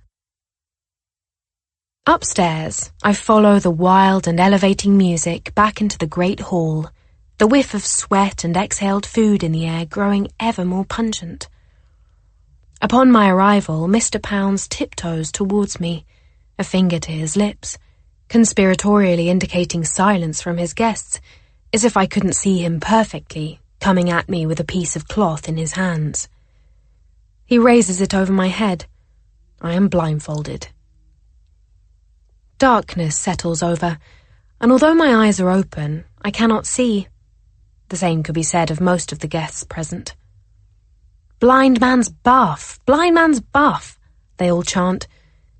Upstairs, I follow the wild and elevating music back into the great hall, the whiff of sweat and exhaled food in the air growing ever more pungent. Upon my arrival, Mr. Pounds tiptoes towards me, a finger to his lips, conspiratorially indicating silence from his guests, as if I couldn't see him perfectly, coming at me with a piece of cloth in his hands. He raises it over my head. I am blindfolded. Darkness settles over, and although my eyes are open, I cannot see. The same could be said of most of the guests present. "Blind man's buff! Blind man's buff!" they all chant,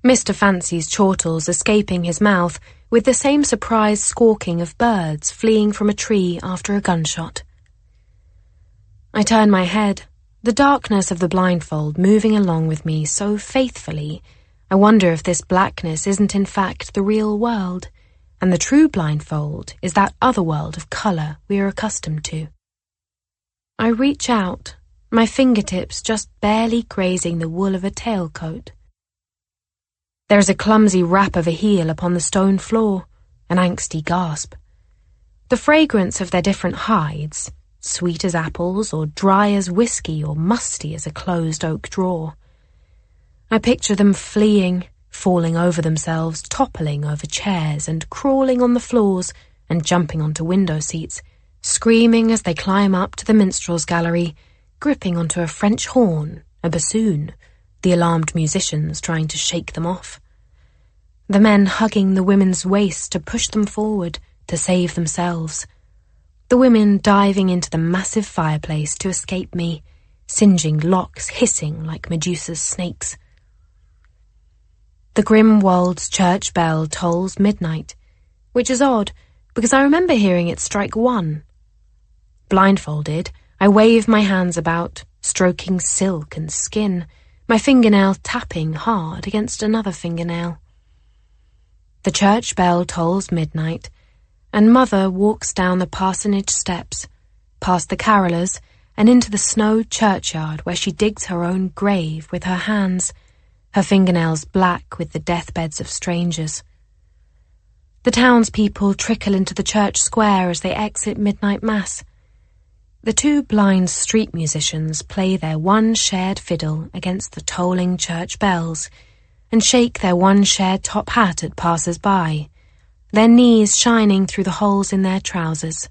Mr. Fancy's chortles escaping his mouth with the same surprised squawking of birds fleeing from a tree after a gunshot. I turn my head, the darkness of the blindfold moving along with me so faithfully. I wonder if this blackness isn't in fact the real world, and the true blindfold is that other world of colour we are accustomed to. I reach out, my fingertips just barely grazing the wool of a tailcoat. There is a clumsy rap of a heel upon the stone floor, an angsty gasp. The fragrance of their different hides, sweet as apples or dry as whiskey or musty as a closed oak drawer. I picture them fleeing, falling over themselves, toppling over chairs and crawling on the floors and jumping onto window seats, screaming as they climb up to the minstrel's gallery, gripping onto a French horn, a bassoon, the alarmed musicians trying to shake them off. The men hugging the women's waists to push them forward, to save themselves. The women diving into the massive fireplace to escape me, singeing locks hissing like Medusa's snakes. The Grimwold's church bell tolls midnight, which is odd because I remember hearing it strike 1. Blindfolded, I wave my hands about, stroking silk and skin, my fingernail tapping hard against another fingernail. The church bell tolls midnight, and Mother walks down the parsonage steps, past the carolers, and into the snowed churchyard where she digs her own grave with her hands, her fingernails black with the deathbeds of strangers. The townspeople trickle into the church square as they exit midnight mass. The 2 blind street musicians play their one shared fiddle against the tolling church bells and shake their one shared top hat at passers-by, their knees shining through the holes in their trousers.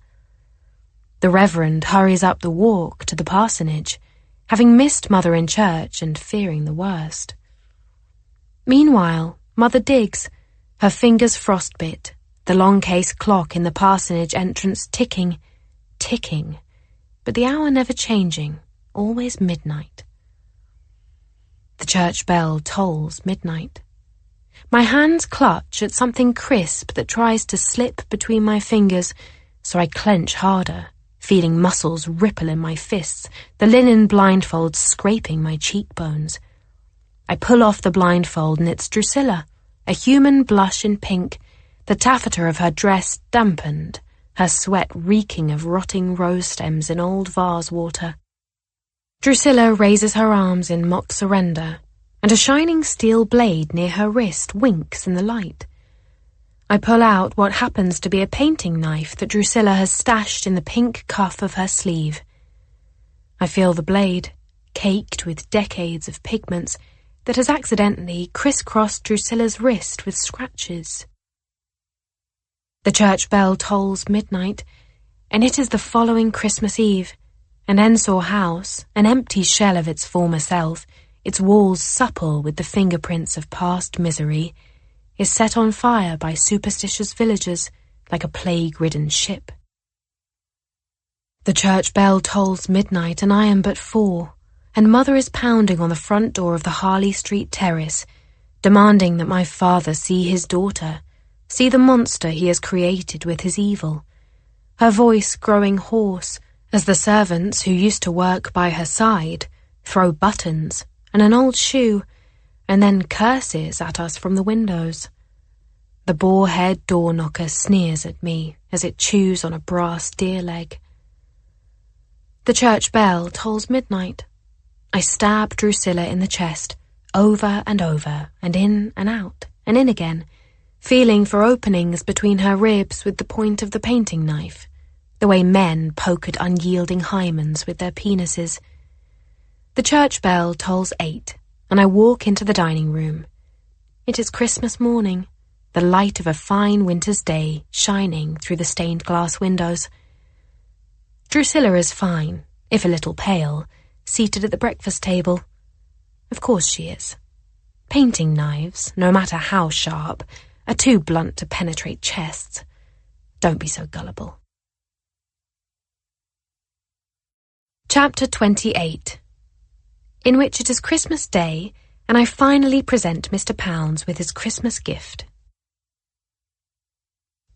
The Reverend hurries up the walk to the parsonage, having missed Mother in church and fearing the worst. Meanwhile, Mother digs, her fingers frostbit, the long case clock in the parsonage entrance ticking, but the hour never changing, always midnight. The church bell tolls midnight. My hands clutch at something crisp that tries to slip between my fingers, so I clench harder, feeling muscles ripple in my fists, the linen blindfold scraping my cheekbones. I pull off the blindfold and it's Drusilla, a human blush in pink, the taffeta of her dress dampened, her sweat reeking of rotting rose stems in old vase water. Drusilla raises her arms in mock surrender, and a shining steel blade near her wrist winks in the light. I pull out what happens to be a painting knife that Drusilla has stashed in the pink cuff of her sleeve. I feel the blade, caked with decades of pigments, that has accidentally crisscrossed Drusilla's wrist with scratches. The church bell tolls midnight, and it is the following Christmas Eve, and Ensor House, an empty shell of its former self, its walls supple with the fingerprints of past misery, is set on fire by superstitious villagers like a plague-ridden ship. The church bell tolls midnight, and I am but 4, and Mother is pounding on the front door of the Harley Street terrace, demanding that my father see his daughter, see the monster he has created with his evil, her voice growing hoarse as the servants who used to work by her side throw buttons and an old shoe, and then curses at us from the windows. The boar-head door-knocker sneers at me as it chews on a brass deer leg. The church bell tolls midnight. I stab Drusilla in the chest, over and over, and in and out, and in again, feeling for openings between her ribs with the point of the painting knife, the way men poke at unyielding hymens with their penises. The church bell tolls 8, and I walk into the dining room. It is Christmas morning, the light of a fine winter's day shining through the stained glass windows. Drusilla is fine, if a little pale, seated at the breakfast table, Of course she is. Painting knives, no matter how sharp, are too blunt to penetrate chests. Don't be so gullible. Chapter 28, in which it is Christmas Day, and I finally present Mr. Pounds with his Christmas gift.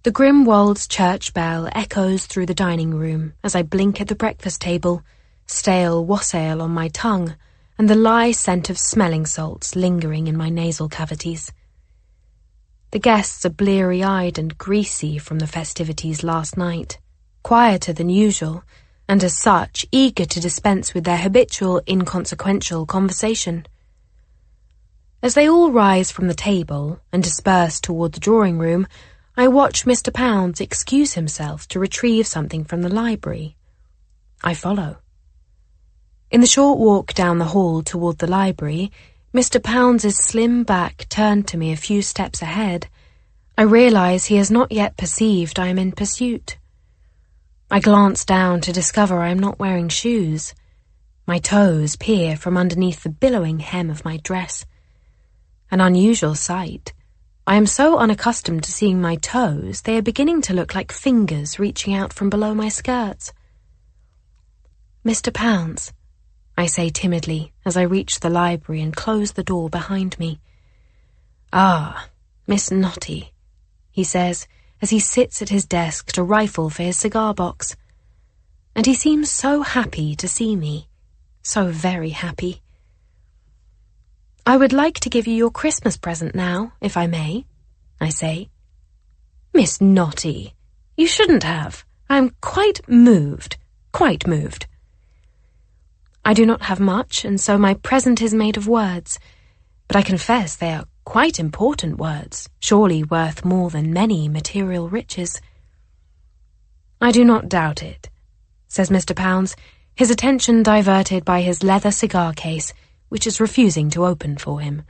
The Grimwald's church bell echoes through the dining room as I blink at the breakfast table, stale wassail on my tongue, and the lye scent of smelling salts lingering in my nasal cavities. The guests are bleary-eyed and greasy from the festivities last night, quieter than usual, and as such eager to dispense with their habitual inconsequential conversation. As they all rise from the table and disperse toward the drawing-room, I watch Mr. Pounds excuse himself to retrieve something from the library. I follow. In the short walk down the hall toward the library, Mr. Pounds's slim back turned to me a few steps ahead. I realize he has not yet perceived I am in pursuit. I glance down to discover I am not wearing shoes. My toes peer from underneath the billowing hem of my dress. An unusual sight. I am so unaccustomed to seeing my toes, they are beginning to look like fingers reaching out from below my skirts. Mr. Pounds, I say timidly as I reach the library and close the door behind me. Ah, Miss Notty, he says as he sits at his desk to rifle for his cigar box. And he seems so happy to see me, so very happy. I would like to give you your Christmas present now, if I may, I say. Miss Notty, you shouldn't have. I am quite moved. I do not have much, and so my present is made of words, but I confess they are quite important words, surely worth more than many material riches. I do not doubt it, says Mr. Pounds, his attention diverted by his leather cigar case, which is refusing to open for him.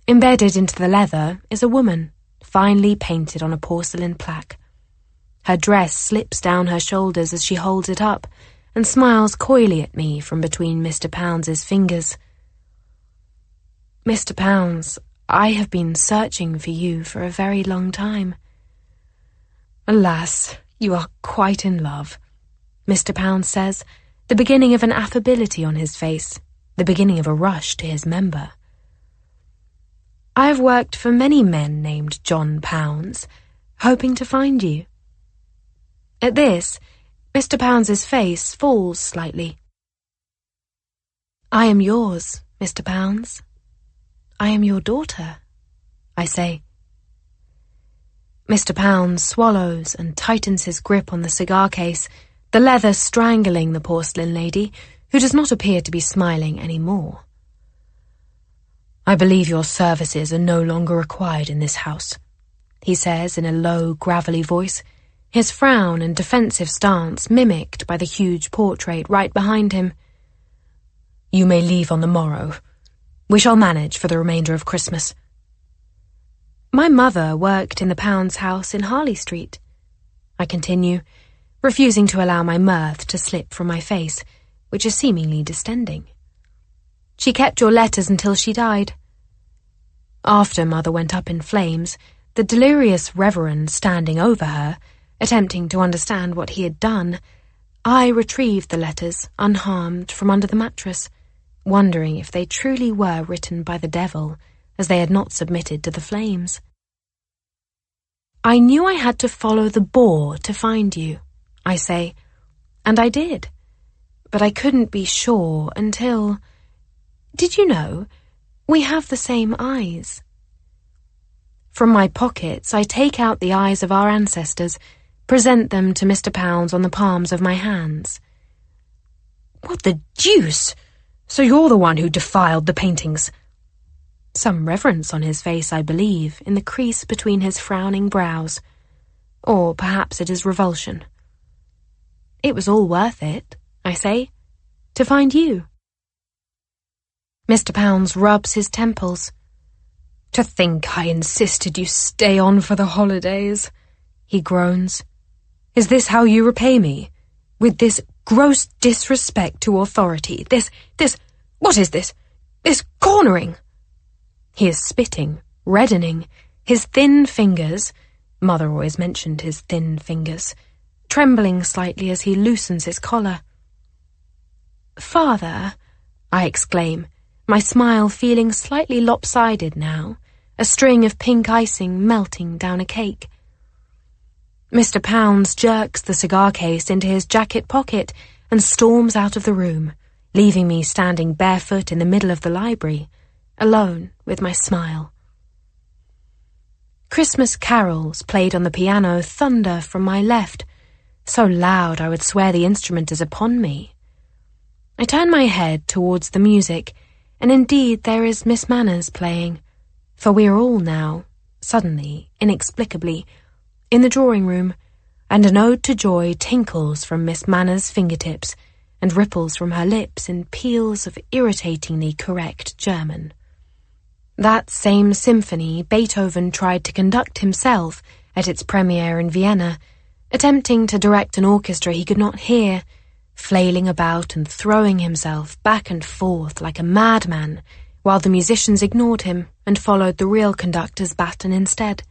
Embedded into the leather is a woman, finely painted on a porcelain plaque. Her dress slips down her shoulders as she holds it up, and smiles coyly at me from between Mr. Pounds's fingers. Mr. Pounds, I have been searching for you for a very long time. Alas, you are quite in love, Mr. Pounds says, the beginning of an affability on his face, the beginning of a rush to his member. I have worked for many men named John Pounds, hoping to find you. At this, Mr. Pounds's face falls slightly. I am yours, Mr. Pounds. I am your daughter, I say. Mr. Pounds swallows and tightens his grip on the cigar case, the leather strangling the porcelain lady, who does not appear to be smiling any more. I believe your services are no longer required in this house, he says in a low, gravelly voice, his frown and defensive stance mimicked by the huge portrait right behind him. You may leave on the morrow. We shall manage for the remainder of Christmas. My mother worked in the Pounds house in Harley Street, I continue, refusing to allow my mirth to slip from my face, which is seemingly distending. She kept your letters until she died. After Mother went up in flames, the delirious Reverend standing over her, attempting to understand what he had done, I retrieved the letters, unharmed, from under the mattress, wondering if they truly were written by the devil, as they had not submitted to the flames. I knew I had to follow the boar to find you, I say, and I did. But I couldn't be sure until... Did you know? We have the same eyes. From my pockets, I take out the eyes of our ancestors, present them to Mr. Pounds on the palms of my hands. What the deuce? So you're the one who defiled the paintings. Some reverence on his face, I believe, in the crease between his frowning brows. Or perhaps it is revulsion. It was all worth it, I say, to find you. Mr. Pounds rubs his temples. To think I insisted you stay on for the holidays, he groans. Is this how you repay me? With this gross disrespect to authority, what is this? This cornering!" He is spitting, reddening, his thin fingers, Mother always mentioned his thin fingers, trembling slightly as he loosens his collar. "Father," I exclaim, my smile feeling slightly lopsided now, a string of pink icing melting down a cake. Mr. Pounds jerks the cigar case into his jacket pocket and storms out of the room, leaving me standing barefoot in the middle of the library, alone with my smile. Christmas carols played on the piano thunder from my left, so loud I would swear the instrument is upon me. I turn my head towards the music, and indeed there is Miss Manners playing, for we are all now, suddenly, inexplicably, in the drawing-room, and an ode to joy tinkles from Miss Manners' fingertips and ripples from her lips in peals of irritatingly correct German. That same symphony Beethoven tried to conduct himself at its premiere in Vienna, attempting to direct an orchestra he could not hear, flailing about and throwing himself back and forth like a madman, while the musicians ignored him and followed the real conductor's baton instead.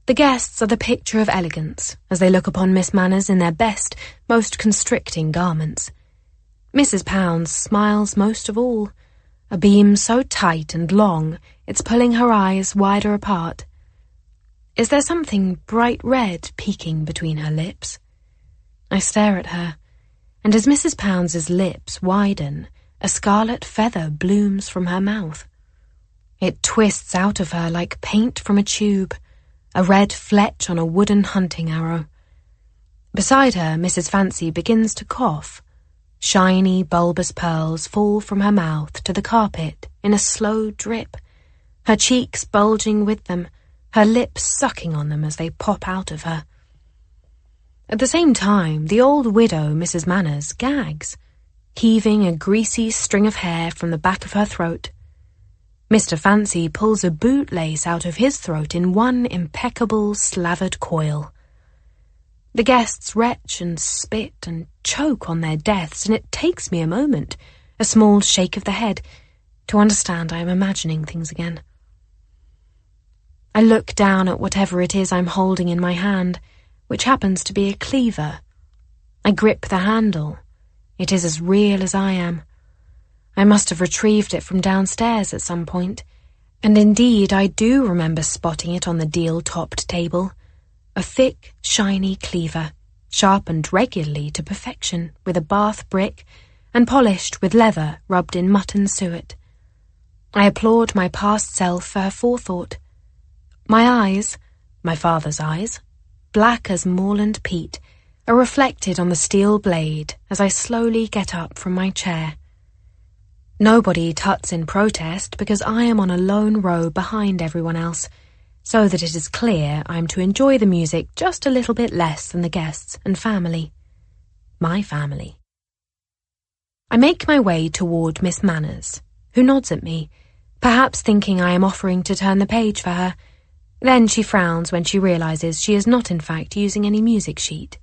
The guests are the picture of elegance as they look upon Miss Manners in their best, most constricting garments. Mrs. Pounds smiles most of all, a beam so tight and long it's pulling her eyes wider apart. Is there something bright red peeking between her lips? I stare at her, and as Mrs. Pounds's lips widen, a scarlet feather blooms from her mouth. It twists out of her like paint from a tube, a red fletch on a wooden hunting arrow. Beside her, Mrs. Fancy begins to cough. Shiny, bulbous pearls fall from her mouth to the carpet in a slow drip, her cheeks bulging with them, her lips sucking on them as they pop out of her. At the same time, the old widow, Mrs. Manners, gags, heaving a greasy string of hair from the back of her throat. Mr. Fancy pulls a bootlace out of his throat in one impeccable slavered coil. The guests retch and spit and choke on their deaths, and it takes me a moment, a small shake of the head, to understand I am imagining things again. I look down at whatever it is I'm holding in my hand, which happens to be a cleaver. I grip the handle. It is as real as I am. I must have retrieved it from downstairs at some point, and indeed I do remember spotting it on the deal-topped table. A thick, shiny cleaver, sharpened regularly to perfection with a Bath brick and polished with leather rubbed in mutton suet. I applaud my past self for her forethought. My eyes, my father's eyes, black as moorland peat, are reflected on the steel blade as I slowly get up from my chair. Nobody tuts in protest because I am on a lone row behind everyone else, so that it is clear I am to enjoy the music just a little bit less than the guests and family. My family. I make my way toward Miss Manners, who nods at me, perhaps thinking I am offering to turn the page for her. Then she frowns when she realizes she is not in fact using any music sheet.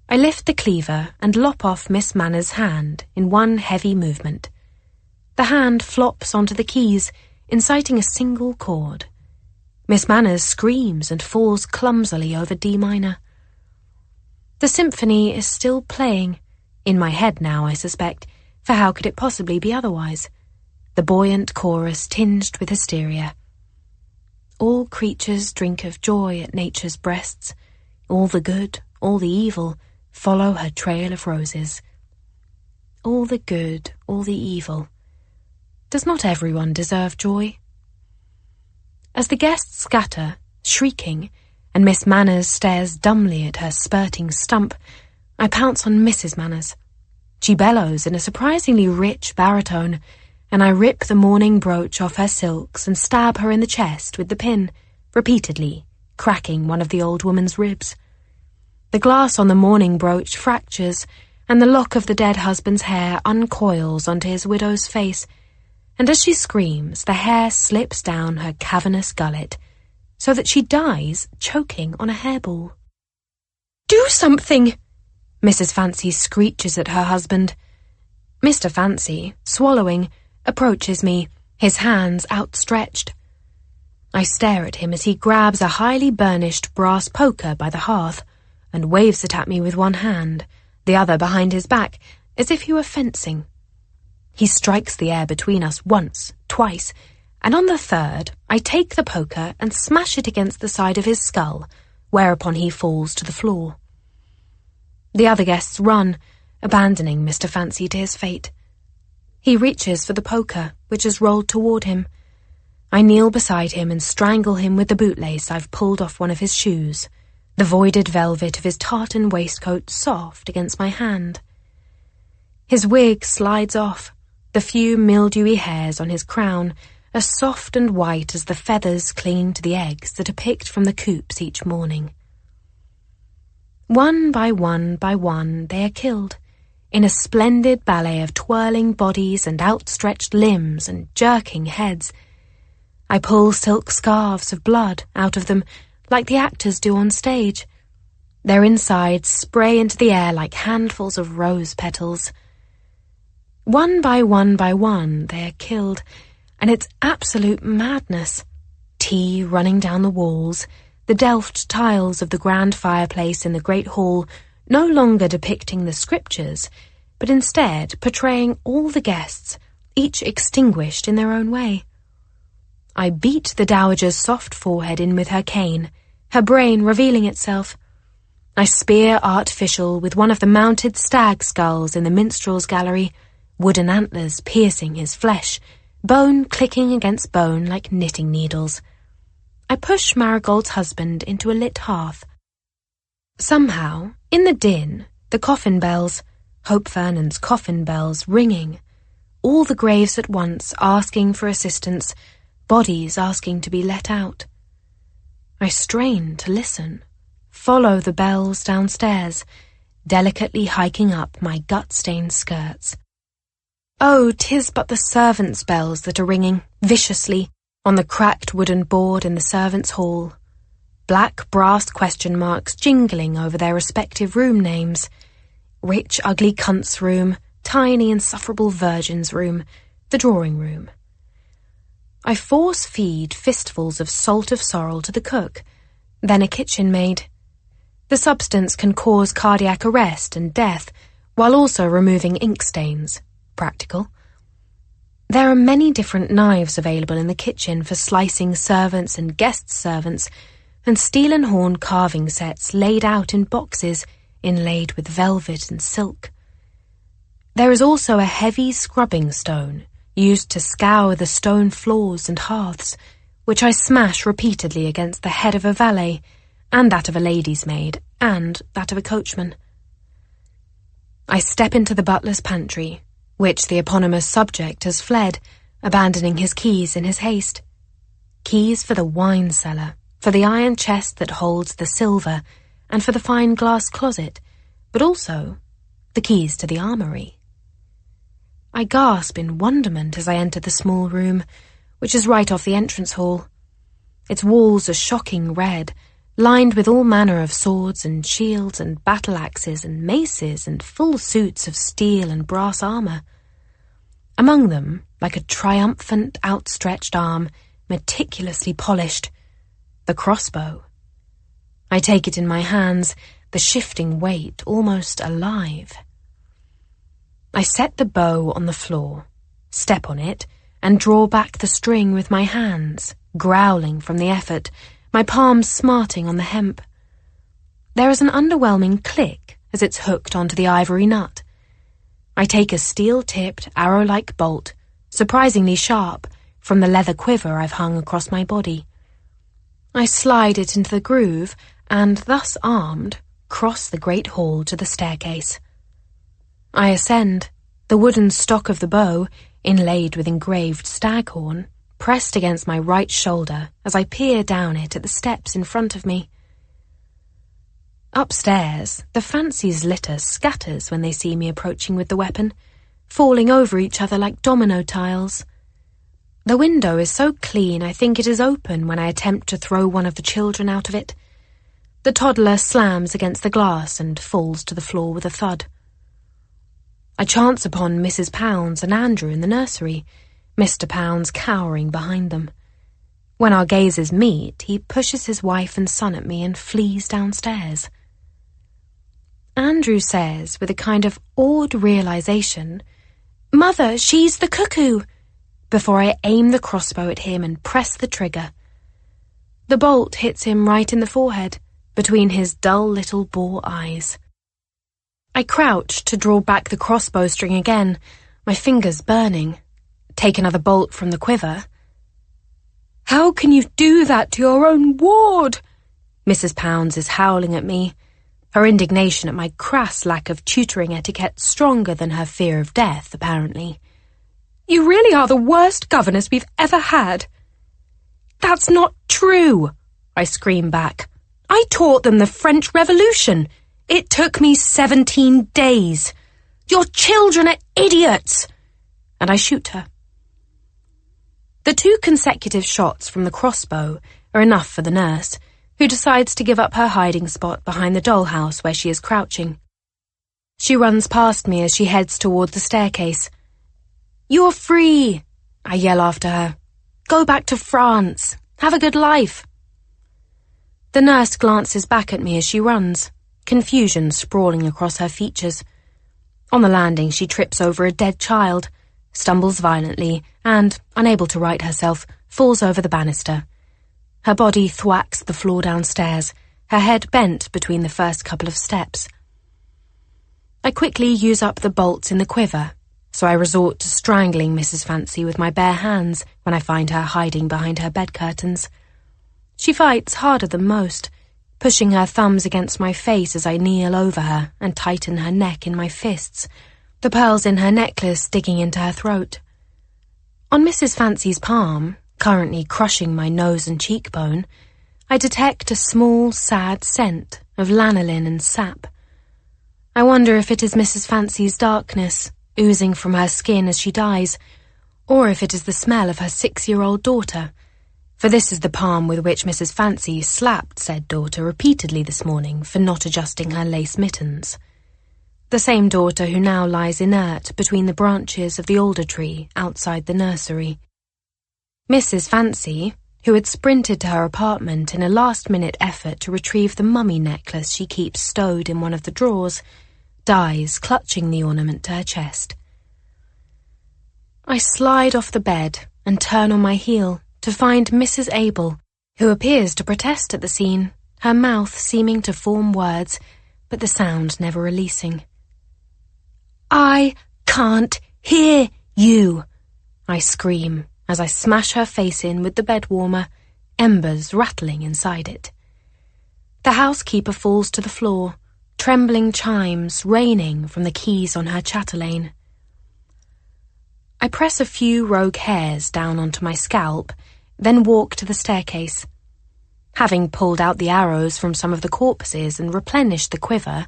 I lift the cleaver and lop off Miss Manners' hand in one heavy movement. The hand flops onto the keys, inciting a single chord. Miss Manners screams and falls clumsily over D minor. The symphony is still playing, in my head now, I suspect, for how could it possibly be otherwise? The buoyant chorus tinged with hysteria. All creatures drink of joy at nature's breasts. All the good, all the evil, follow her trail of roses. All the good, all the evil. Does not everyone deserve joy? As the guests scatter, shrieking, and Miss Manners stares dumbly at her spurting stump, I pounce on Mrs. Manners. She bellows in a surprisingly rich baritone, and I rip the mourning brooch off her silks and stab her in the chest with the pin, repeatedly, cracking one of the old woman's ribs. The glass on the mourning brooch fractures, and the lock of the dead husband's hair uncoils onto his widow's face, and as she screams, the hair slips down her cavernous gullet, so that she dies choking on a hairball. "Do something!" Mrs. Fancy screeches at her husband. Mr. Fancy, swallowing, approaches me, his hands outstretched. I stare at him as he grabs a highly burnished brass poker by the hearth and waves it at me with one hand, the other behind his back, as if he were fencing. He strikes the air between us once, twice, and on the third I take the poker and smash it against the side of his skull, whereupon he falls to the floor. The other guests run, abandoning Mr. Fancy to his fate. He reaches for the poker, which is rolled toward him. I kneel beside him and strangle him with the bootlace I've pulled off one of his shoes, the voided velvet of his tartan waistcoat soft against my hand. His wig slides off, the few mildewy hairs on his crown as soft and white as the feathers clinging to the eggs that are picked from the coops each morning. One by one by one they are killed, in a splendid ballet of twirling bodies and outstretched limbs and jerking heads. I pull silk scarves of blood out of them like the actors do on stage. Their insides spray into the air like handfuls of rose petals. One by one they are killed, and it's absolute madness. Tea running down the walls, the delft tiles of the grand fireplace in the great hall no longer depicting the scriptures, but instead portraying all the guests, each extinguished in their own way. I beat the dowager's soft forehead in with her cane, her brain revealing itself. I spear Artificial with one of the mounted stag skulls in the minstrel's gallery, wooden antlers piercing his flesh, bone clicking against bone like knitting needles. I push Marigold's husband into a lit hearth. Somehow, in the din, the coffin bells, Hope Vernon's coffin bells ringing, all the graves at once asking for assistance, bodies asking to be let out. I strain to listen, follow the bells downstairs, delicately hiking up my gut-stained skirts. Oh, 'tis but the servants' bells that are ringing, viciously, on the cracked wooden board in the servants' hall. Black brass question marks jingling over their respective room names. Rich, ugly cunt's room, tiny, insufferable virgin's room, the drawing room. I force-feed fistfuls of salt of sorrel to the cook, then a kitchen maid. The substance can cause cardiac arrest and death, while also removing ink stains. Practical. There are many different knives available in the kitchen for slicing servants and guest servants, and steel and horn carving sets laid out in boxes inlaid with velvet and silk. There is also a heavy scrubbing stone used to scour the stone floors and hearths, which I smash repeatedly against the head of a valet, and that of a lady's maid, and that of a coachman. I step into the butler's pantry, which the eponymous subject has fled, abandoning his keys in his haste. Keys for the wine cellar, for the iron chest that holds the silver, and for the fine glass closet, but also the keys to the armoury. I gasp in wonderment as I enter the small room, which is right off the entrance hall. Its walls are shocking red, lined with all manner of swords and shields and battle-axes and maces and full suits of steel and brass armour. Among them, like a triumphant outstretched arm, meticulously polished, the crossbow. I take it in my hands, the shifting weight almost alive. I set the bow on the floor, step on it, and draw back the string with my hands, growling from the effort, my palms smarting on the hemp. There is an underwhelming click as it's hooked onto the ivory nut. I take a steel-tipped, arrow-like bolt, surprisingly sharp, from the leather quiver I've hung across my body. I slide it into the groove, and, thus armed, cross the great hall to the staircase. I ascend, the wooden stock of the bow, inlaid with engraved staghorn, pressed against my right shoulder as I peer down it at the steps in front of me. Upstairs, the fancy's litter scatters when they see me approaching with the weapon, falling over each other like domino tiles. The window is so clean I think it is open when I attempt to throw one of the children out of it. The toddler slams against the glass and falls to the floor with a thud. I chance upon Mrs. Pounds and Andrew in the nursery, Mr. Pounds cowering behind them. When our gazes meet, he pushes his wife and son at me and flees downstairs. Andrew says, with a kind of awed realization, "Mother, she's the cuckoo," before I aim the crossbow at him and press the trigger. The bolt hits him right in the forehead, between his dull little boar eyes. I crouch to draw back the crossbow string again, my fingers burning. Take another bolt from the quiver. "How can you do that to your own ward?" Mrs. Pounds is howling at me, her indignation at my crass lack of tutoring etiquette stronger than her fear of death, apparently. "You really are the worst governess we've ever had." "That's not true," I scream back. "I taught them the French Revolution. It took me 17 days. Your children are idiots!" And I shoot her. The 2 consecutive shots from the crossbow are enough for the nurse, who decides to give up her hiding spot behind the dollhouse where she is crouching. She runs past me as she heads toward the staircase. "You're free," I yell after her. "Go back to France. Have a good life." The nurse glances back at me as she runs, confusion sprawling across her features. On the landing, she trips over a dead child, stumbles violently, and, unable to right herself, falls over the banister. Her body thwacks the floor downstairs, her head bent between the first couple of steps. I quickly use up the bolts in the quiver, so I resort to strangling Mrs. Fancy with my bare hands when I find her hiding behind her bed curtains. She fights harder than most, pushing her thumbs against my face as I kneel over her and tighten her neck in my fists, the pearls in her necklace digging into her throat. On Mrs. Fancy's palm, currently crushing my nose and cheekbone, I detect a small, sad scent of lanolin and sap. I wonder if it is Mrs. Fancy's darkness, oozing from her skin as she dies, or if it is the smell of her 6-year-old daughter, for this is the palm with which Mrs. Fancy slapped said daughter repeatedly this morning for not adjusting her lace mittens. The same daughter who now lies inert between the branches of the alder tree outside the nursery. Mrs. Fancy, who had sprinted to her apartment in a last-minute effort to retrieve the mummy necklace she keeps stowed in one of the drawers, dies clutching the ornament to her chest. I slide off the bed and turn on my heel to find Mrs. Abel, who appears to protest at the scene, her mouth seeming to form words, but the sound never releasing. "I can't hear you," I scream as I smash her face in with the bed warmer, embers rattling inside it. The housekeeper falls to the floor, trembling chimes raining from the keys on her chatelaine. I press a few rogue hairs down onto my scalp, then walk to the staircase. Having pulled out the arrows from some of the corpses and replenished the quiver,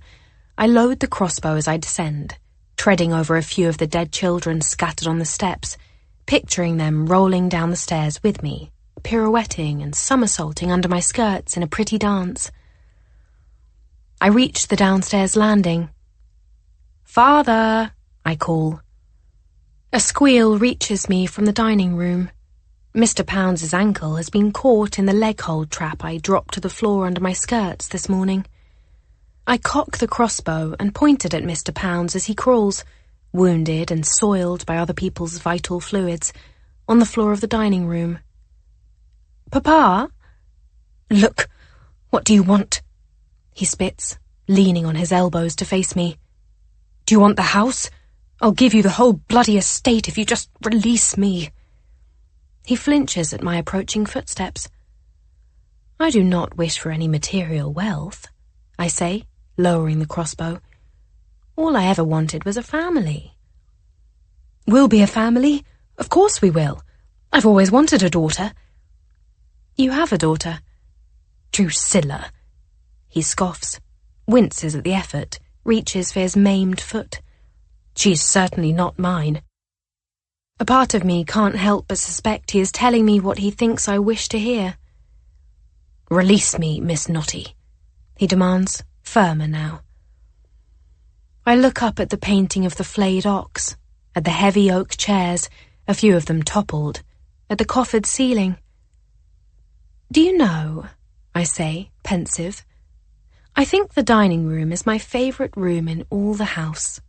I load the crossbow as I descend, treading over a few of the dead children scattered on the steps, picturing them rolling down the stairs with me, pirouetting and somersaulting under my skirts in a pretty dance. I reach the downstairs landing. "Father," I call. A squeal reaches me from the dining room. Mr. Pounds's ankle has been caught in the leg-hold trap I dropped to the floor under my skirts this morning. I cock the crossbow and point it at Mr. Pounds as he crawls, wounded and soiled by other people's vital fluids, on the floor of the dining room. "Papa?" "Look, what do you want?" he spits, leaning on his elbows to face me. "Do you want the house? I'll give you the whole bloody estate if you just release me." He flinches at my approaching footsteps. "I do not wish for any material wealth," I say, lowering the crossbow. "All I ever wanted was a family." "We'll be a family. Of course we will. I've always wanted a daughter." "You have a daughter." "Drusilla." He scoffs, winces at the effort, reaches for his maimed foot. "She's certainly not mine." A part of me can't help but suspect he is telling me what he thinks I wish to hear. "Release me, Miss Notty," he demands, firmer now. I look up at the painting of the flayed ox, at the heavy oak chairs, a few of them toppled, at the coffered ceiling. "Do you know," I say, pensive, "I think the dining room is my favourite room in all the house."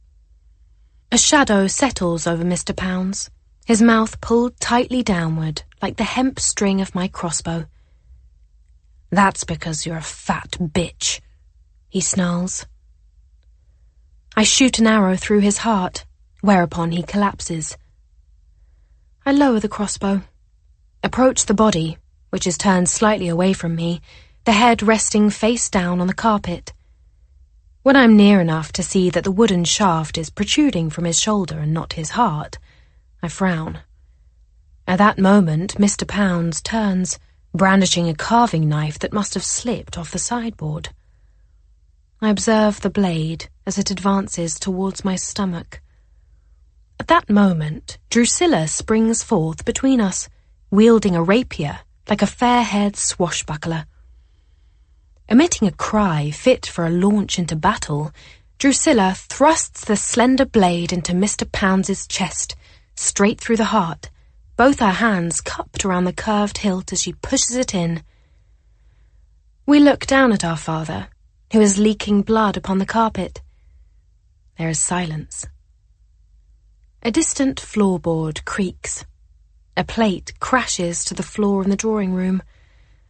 A shadow settles over Mr. Pounds, his mouth pulled tightly downward like the hemp string of my crossbow. "That's because you're a fat bitch," he snarls. I shoot an arrow through his heart, whereupon he collapses. I lower the crossbow, approach the body, which is turned slightly away from me, the head resting face down on the carpet. When I'm near enough to see that the wooden shaft is protruding from his shoulder and not his heart, I frown. At that moment, Mr. Pounds turns, brandishing a carving knife that must have slipped off the sideboard. I observe the blade as it advances towards my stomach. At that moment, Drusilla springs forth between us, wielding a rapier like a fair-haired swashbuckler. Emitting a cry fit for a launch into battle, Drusilla thrusts the slender blade into Mr. Pounds's chest, straight through the heart, both her hands cupped around the curved hilt as she pushes it in. We look down at our father, who is leaking blood upon the carpet. There is silence. A distant floorboard creaks. A plate crashes to the floor in the drawing room.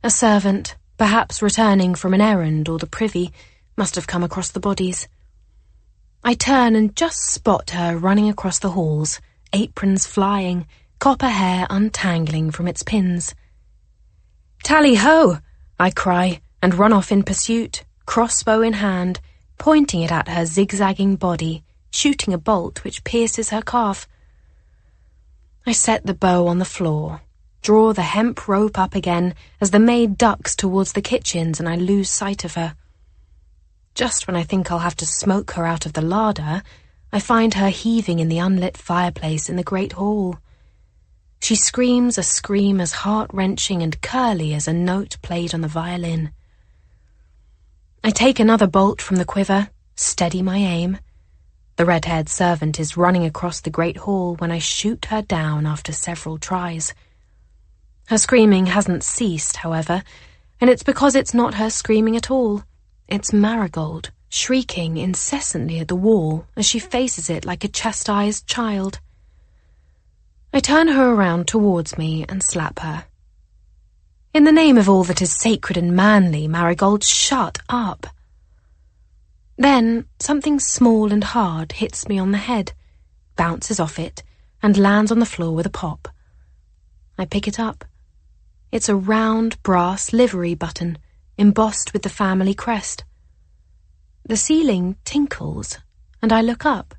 A servant, perhaps returning from an errand or the privy, must have come across the bodies. I turn and just spot her running across the halls, aprons flying, copper hair untangling from its pins. "Tally-ho!" I cry, and run off in pursuit, crossbow in hand, pointing it at her zigzagging body, shooting a bolt which pierces her calf. I set the bow on the floor, draw the hemp rope up again as the maid ducks towards the kitchens and I lose sight of her. Just when I think I'll have to smoke her out of the larder, I find her heaving in the unlit fireplace in the great hall. She screams a scream as heart-wrenching and curly as a note played on the violin. I take another bolt from the quiver, steady my aim. The red-haired servant is running across the great hall when I shoot her down after several tries. Her screaming hasn't ceased, however, and it's because it's not her screaming at all. It's Marigold, shrieking incessantly at the wall as she faces it like a chastised child. I turn her around towards me and slap her. "In the name of all that is sacred and manly, Marigold, shut up!" Then something small and hard hits me on the head, bounces off it, and lands on the floor with a pop. I pick it up. It's a round brass livery button, embossed with the family crest. The ceiling tinkles, and I look up.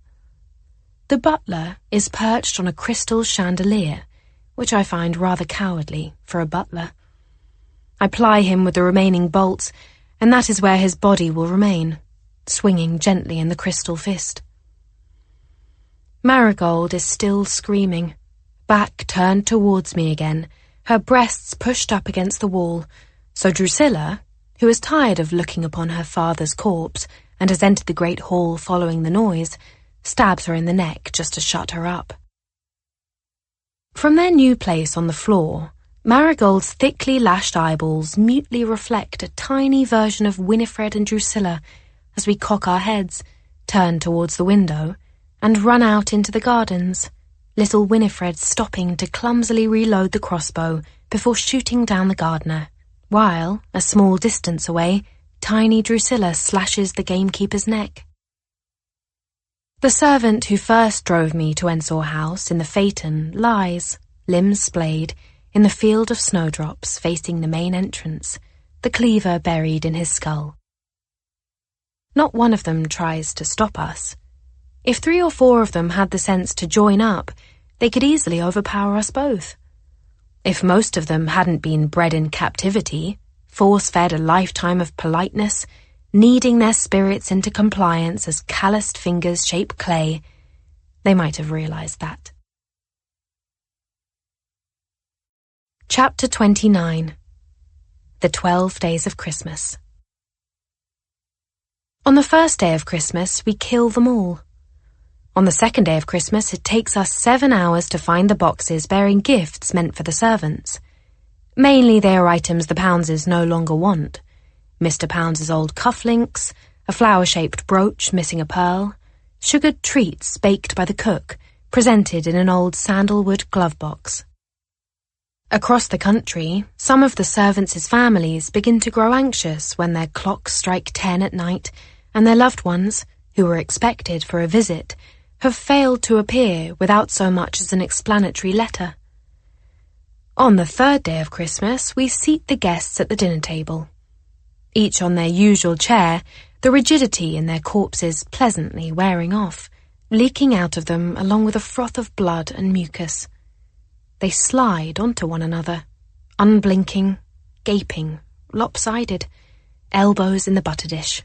The butler is perched on a crystal chandelier, which I find rather cowardly for a butler. I ply him with the remaining bolts, and that is where his body will remain, swinging gently in the crystal fist. Marigold is still screaming, back turned towards me again, her breasts pushed up against the wall, so Drusilla, who is tired of looking upon her father's corpse and has entered the great hall following the noise, stabs her in the neck just to shut her up. From their new place on the floor, Marigold's thickly lashed eyeballs mutely reflect a tiny version of Winifred and Drusilla as we cock our heads, turn towards the window, and run out into the gardens, little Winifred stopping to clumsily reload the crossbow before shooting down the gardener, while, a small distance away, tiny Drusilla slashes the gamekeeper's neck. The servant who first drove me to Ensor House in the phaeton lies, limbs splayed, in the field of snowdrops facing the main entrance, the cleaver buried in his skull. Not one of them tries to stop us. If 3 or 4 of them had the sense to join up, they could easily overpower us both. If most of them hadn't been bred in captivity, force-fed a lifetime of politeness, kneading their spirits into compliance as calloused fingers shape clay, they might have realized that. Chapter 29. The 12 Days of Christmas. On the first day of Christmas, we kill them all. On the second day of Christmas, it takes us 7 hours to find the boxes bearing gifts meant for the servants. Mainly they are items the Poundses no longer want. Mr. Pounds's old cufflinks, a flower-shaped brooch missing a pearl, sugared treats baked by the cook, presented in an old sandalwood glove box. Across the country, some of the servants' families begin to grow anxious when their clocks strike 10 at night and their loved ones, who were expected for a visit, have failed to appear without so much as an explanatory letter. On the third day of Christmas, we seat the guests at the dinner table. Each on their usual chair, the rigidity in their corpses pleasantly wearing off, leaking out of them along with a froth of blood and mucus. They slide onto one another, unblinking, gaping, lopsided, elbows in the butter dish.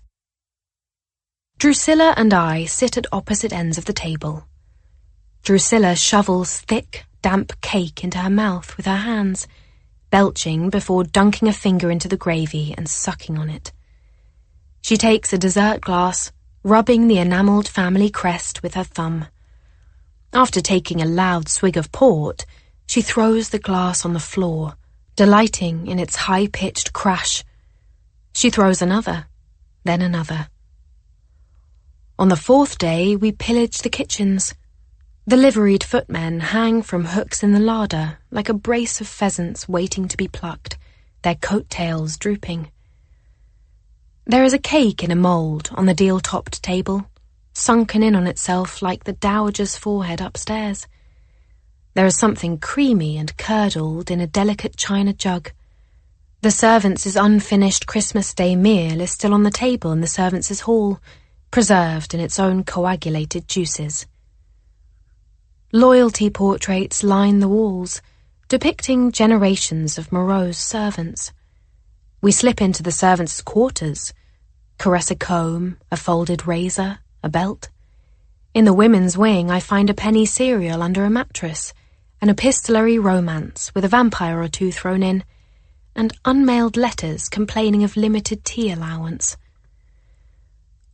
Drusilla and I sit at opposite ends of the table. Drusilla shovels thick, damp cake into her mouth with her hands, belching before dunking a finger into the gravy and sucking on it. She takes a dessert glass, rubbing the enamelled family crest with her thumb. After taking a loud swig of port, she throws the glass on the floor, delighting in its high-pitched crash. She throws another, then another. On the fourth day, we pillage the kitchens. The liveried footmen hang from hooks in the larder like a brace of pheasants waiting to be plucked, their coat-tails drooping. There is a cake in a mould on the deal-topped table, sunken in on itself like the dowager's forehead upstairs. There is something creamy and curdled in a delicate china jug. The servants' unfinished Christmas Day meal is still on the table in the servants' hall, preserved in its own coagulated juices. Loyalty portraits line the walls, depicting generations of morose servants. We slip into the servants' quarters, caress a comb, a folded razor, a belt. In the women's wing I find a penny cereal under a mattress, an epistolary romance with a vampire or two thrown in, and unmailed letters complaining of limited tea allowance.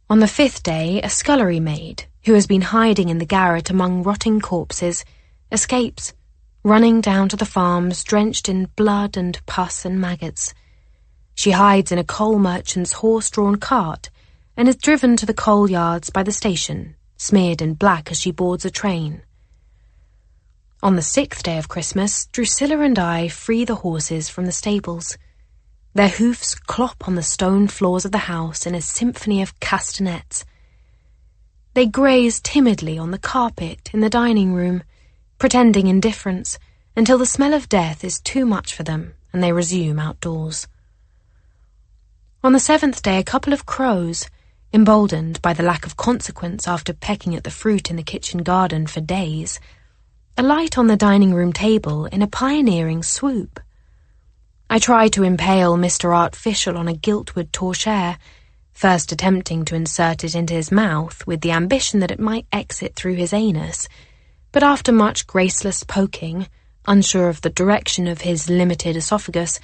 On the fifth day, a scullery maid, who has been hiding in the garret among rotting corpses, escapes, running down to the farms drenched in blood and pus and maggots. She hides in a coal merchant's horse-drawn cart and is driven to the coal yards by the station, smeared in black as she boards a train. On the sixth day of Christmas, Drusilla and I free the horses from the stables. Their hoofs clop on the stone floors of the house in a symphony of castanets. They graze timidly on the carpet in the dining room, pretending indifference until the smell of death is too much for them and they resume outdoors. On the seventh day, a couple of crows, emboldened by the lack of consequence after pecking at the fruit in the kitchen garden for days, alight on the dining room table in a pioneering swoop. I try to impale Mr. Artificial on a giltwood torchère, first attempting to insert it into his mouth with the ambition that it might exit through his anus, but after much graceless poking, unsure of the direction of his limited esophagus,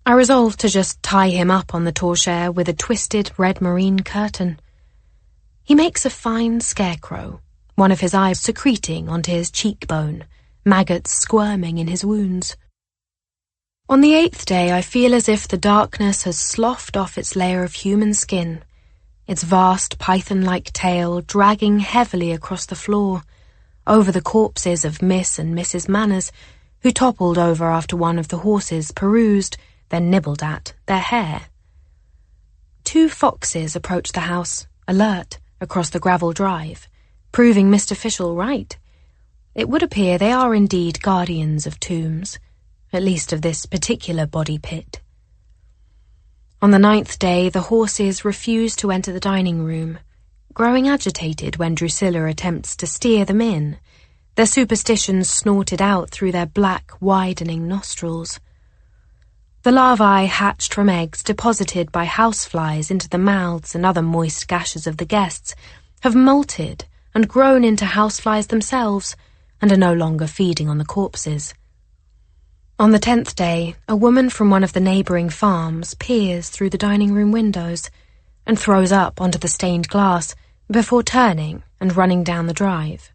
I resolved to just tie him up on the torchère with a twisted red marine curtain. He makes a fine scarecrow, one of his eyes secreting onto his cheekbone, maggots squirming in his wounds. On the eighth day, I feel as if the darkness has sloughed off its layer of human skin, its vast python-like tail dragging heavily across the floor, over the corpses of Miss and Mrs. Manners, who toppled over after one of the horses perused, then nibbled at, their hair. 2 foxes approach the house, alert, across the gravel drive, proving Mr. Fischel right. It would appear they are indeed guardians of tombs, at least of this particular body pit. On the 9th day, the horses refuse to enter the dining room, growing agitated when Drusilla attempts to steer them in, their superstitions snorted out through their black, widening nostrils. The larvae hatched from eggs deposited by houseflies into the mouths and other moist gashes of the guests have molted and grown into houseflies themselves and are no longer feeding on the corpses. On the 10th day, a woman from one of the neighbouring farms peers through the dining room windows, and throws up onto the stained glass before turning and running down the drive.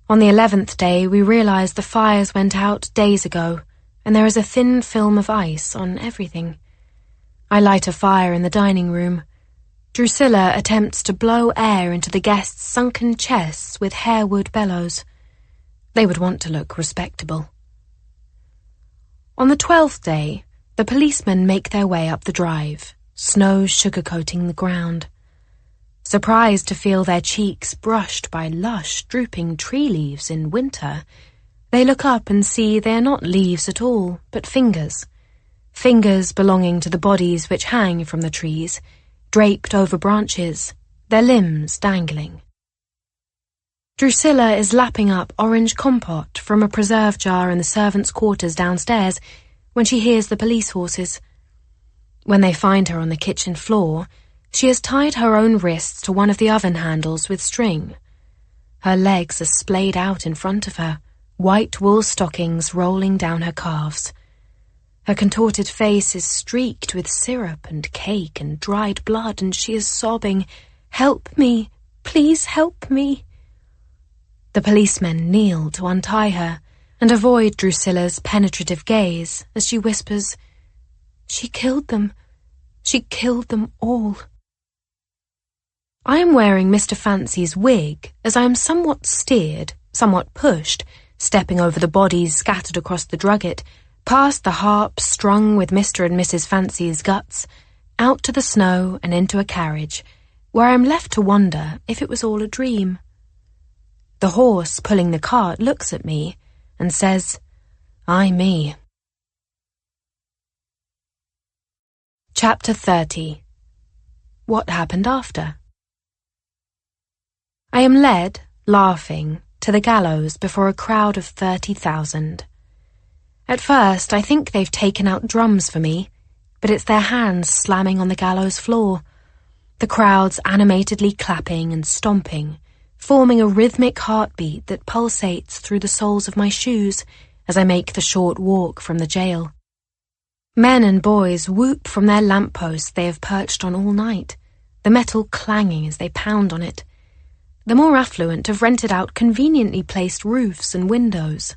On the 11th day, we realize the fires went out days ago, and there is a thin film of ice on everything. I light a fire in the dining room. Drusilla attempts to blow air into the guests' sunken chests with hairwood bellows. They would want to look respectable. On the 12th day, the policemen make their way up the drive, snow sugar-coating the ground. Surprised to feel their cheeks brushed by lush, drooping tree leaves in winter, they look up and see they are not leaves at all, but fingers. Fingers belonging to the bodies which hang from the trees, draped over branches, their limbs dangling. Drusilla is lapping up orange compote from a preserve jar in the servants' quarters downstairs when she hears the police horses. When they find her on the kitchen floor, she has tied her own wrists to one of the oven handles with string. Her legs are splayed out in front of her, white wool stockings rolling down her calves. Her contorted face is streaked with syrup and cake and dried blood, and she is sobbing, "Help me! Please help me!" The policemen kneel to untie her and avoid Drusilla's penetrative gaze as she whispers, "She killed them. She killed them all." I am wearing Mr. Fancy's wig as I am somewhat steered, somewhat pushed, stepping over the bodies scattered across the drugget, past the harp strung with Mr. and Mrs. Fancy's guts, out to the snow and into a carriage, where I am left to wonder if it was all a dream. The horse pulling the cart looks at me and says, "Ay me." Chapter 30. What happened after? I am led, laughing, to the gallows before a crowd of 30,000. At first, I think they've taken out drums for me, but it's their hands slamming on the gallows floor, the crowds animatedly clapping and stomping, forming a rhythmic heartbeat that pulsates through the soles of my shoes as I make the short walk from the jail. Men and boys whoop from their lampposts they have perched on all night, the metal clanging as they pound on it. The more affluent have rented out conveniently placed roofs and windows.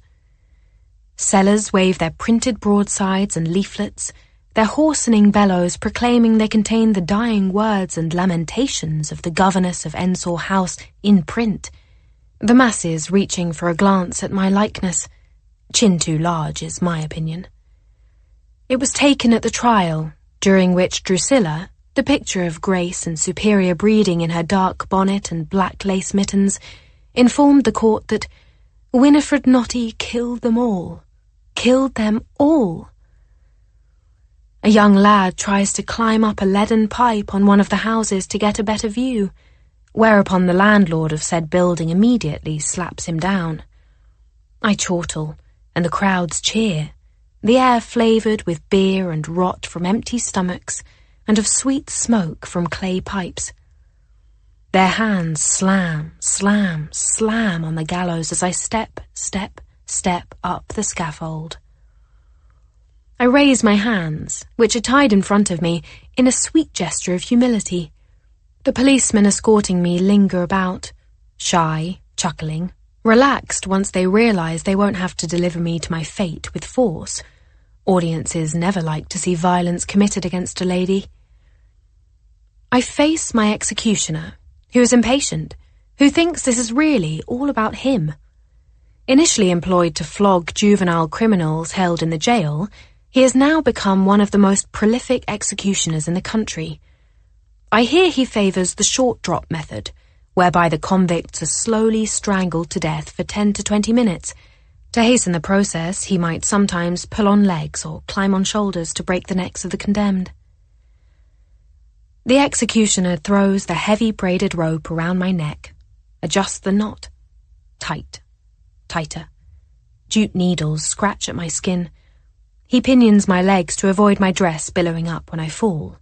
Sellers wave their printed broadsides and leaflets, their hoarsening bellows proclaiming they contain the dying words and lamentations of the governess of Ensor House in print, the masses reaching for a glance at my likeness. Chin too large is my opinion. It was taken at the trial, during which Drusilla, the picture of grace and superior breeding in her dark bonnet and black lace mittens, informed the court that Winifred Notty killed them all. Killed them all. A young lad tries to climb up a leaden pipe on one of the houses to get a better view, whereupon the landlord of said building immediately slaps him down. I chortle, and the crowds cheer, the air flavoured with beer and rot from empty stomachs, and of sweet smoke from clay pipes. Their hands slam, slam, slam on the gallows as I step, step, step up the scaffold. I raise my hands, which are tied in front of me, in a sweet gesture of humility. The policemen escorting me linger about, shy, chuckling, relaxed once they realise they won't have to deliver me to my fate with force. Audiences never like to see violence committed against a lady. I face my executioner, who is impatient, who thinks this is really all about him. Initially employed to flog juvenile criminals held in the jail, he has now become one of the most prolific executioners in the country. I hear he favours the short drop method, whereby the convicts are slowly strangled to death for 10 to 20 minutes. To hasten the process, he might sometimes pull on legs or climb on shoulders to break the necks of the condemned. The executioner throws the heavy braided rope around my neck, adjusts the knot. Tight, tighter. Jute needles scratch at my skin. He pinions my legs to avoid my dress billowing up when I fall.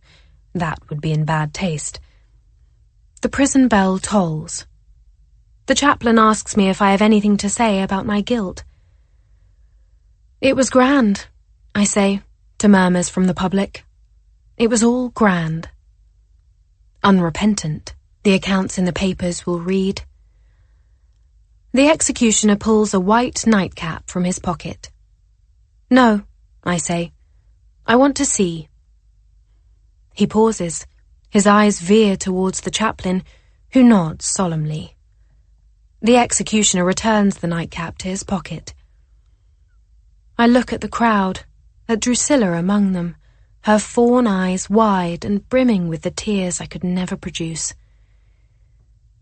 That would be in bad taste. The prison bell tolls. The chaplain asks me if I have anything to say about my guilt. It was grand, I say, to murmurs from the public. It was all grand. Unrepentant, the accounts in the papers will read. The executioner pulls a white nightcap from his pocket. "No," I say. "I want to see." He pauses. His eyes veer towards the chaplain, who nods solemnly. The executioner returns the nightcap to his pocket. I look at the crowd, at Drusilla among them, her fawn eyes wide and brimming with the tears I could never produce.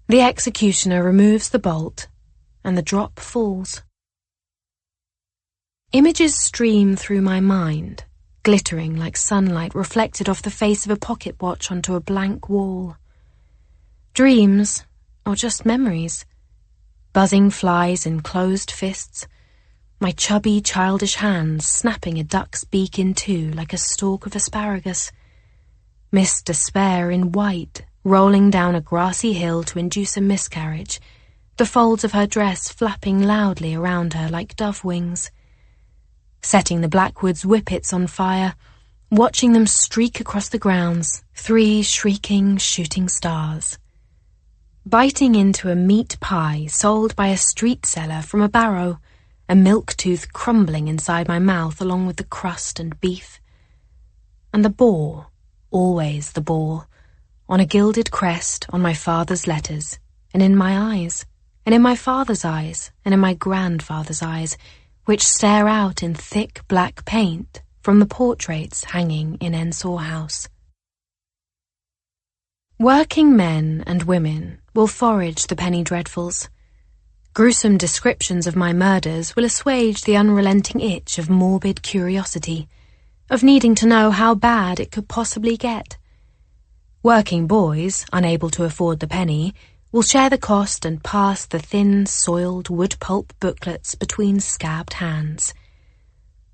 The executioner removes the bolt, and the drop falls. Images stream through my mind, glittering like sunlight reflected off the face of a pocket watch onto a blank wall. Dreams, or just memories. Buzzing flies in closed fists, my chubby, childish hands snapping a duck's beak in two like a stalk of asparagus. Miss Despair in white, rolling down a grassy hill to induce a miscarriage, the folds of her dress flapping loudly around her like dove wings. Setting the Blackwoods whippets on fire, watching them streak across the grounds, 3 shrieking, shooting stars. Biting into a meat pie sold by a street seller from a barrow, a milk tooth crumbling inside my mouth along with the crust and beef. And the boar, always the boar, on a gilded crest on my father's letters, and in my eyes, and in my father's eyes, and in my grandfather's eyes, which stare out in thick black paint from the portraits hanging in Ensor House. Working men and women will forage the penny dreadfuls. Gruesome descriptions of my murders will assuage the unrelenting itch of morbid curiosity, of needing to know how bad it could possibly get. Working boys, unable to afford the penny, will share the cost and pass the thin, soiled wood pulp booklets between scabbed hands.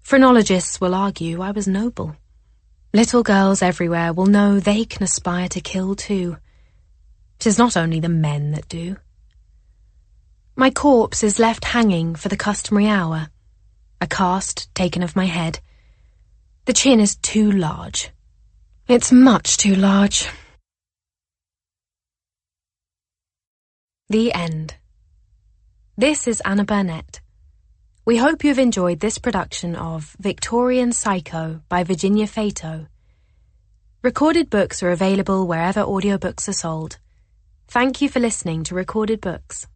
Phrenologists will argue I was noble. Little girls everywhere will know they can aspire to kill too. 'Tis not only the men that do. My corpse is left hanging for the customary hour, a cast taken of my head. The chin is too large. It's much too large. The end. This is Anna Burnett. We hope you've enjoyed this production of Victorian Psycho by Virginia Feito. Recorded books are available wherever audiobooks are sold. Thank you for listening to Recorded Books.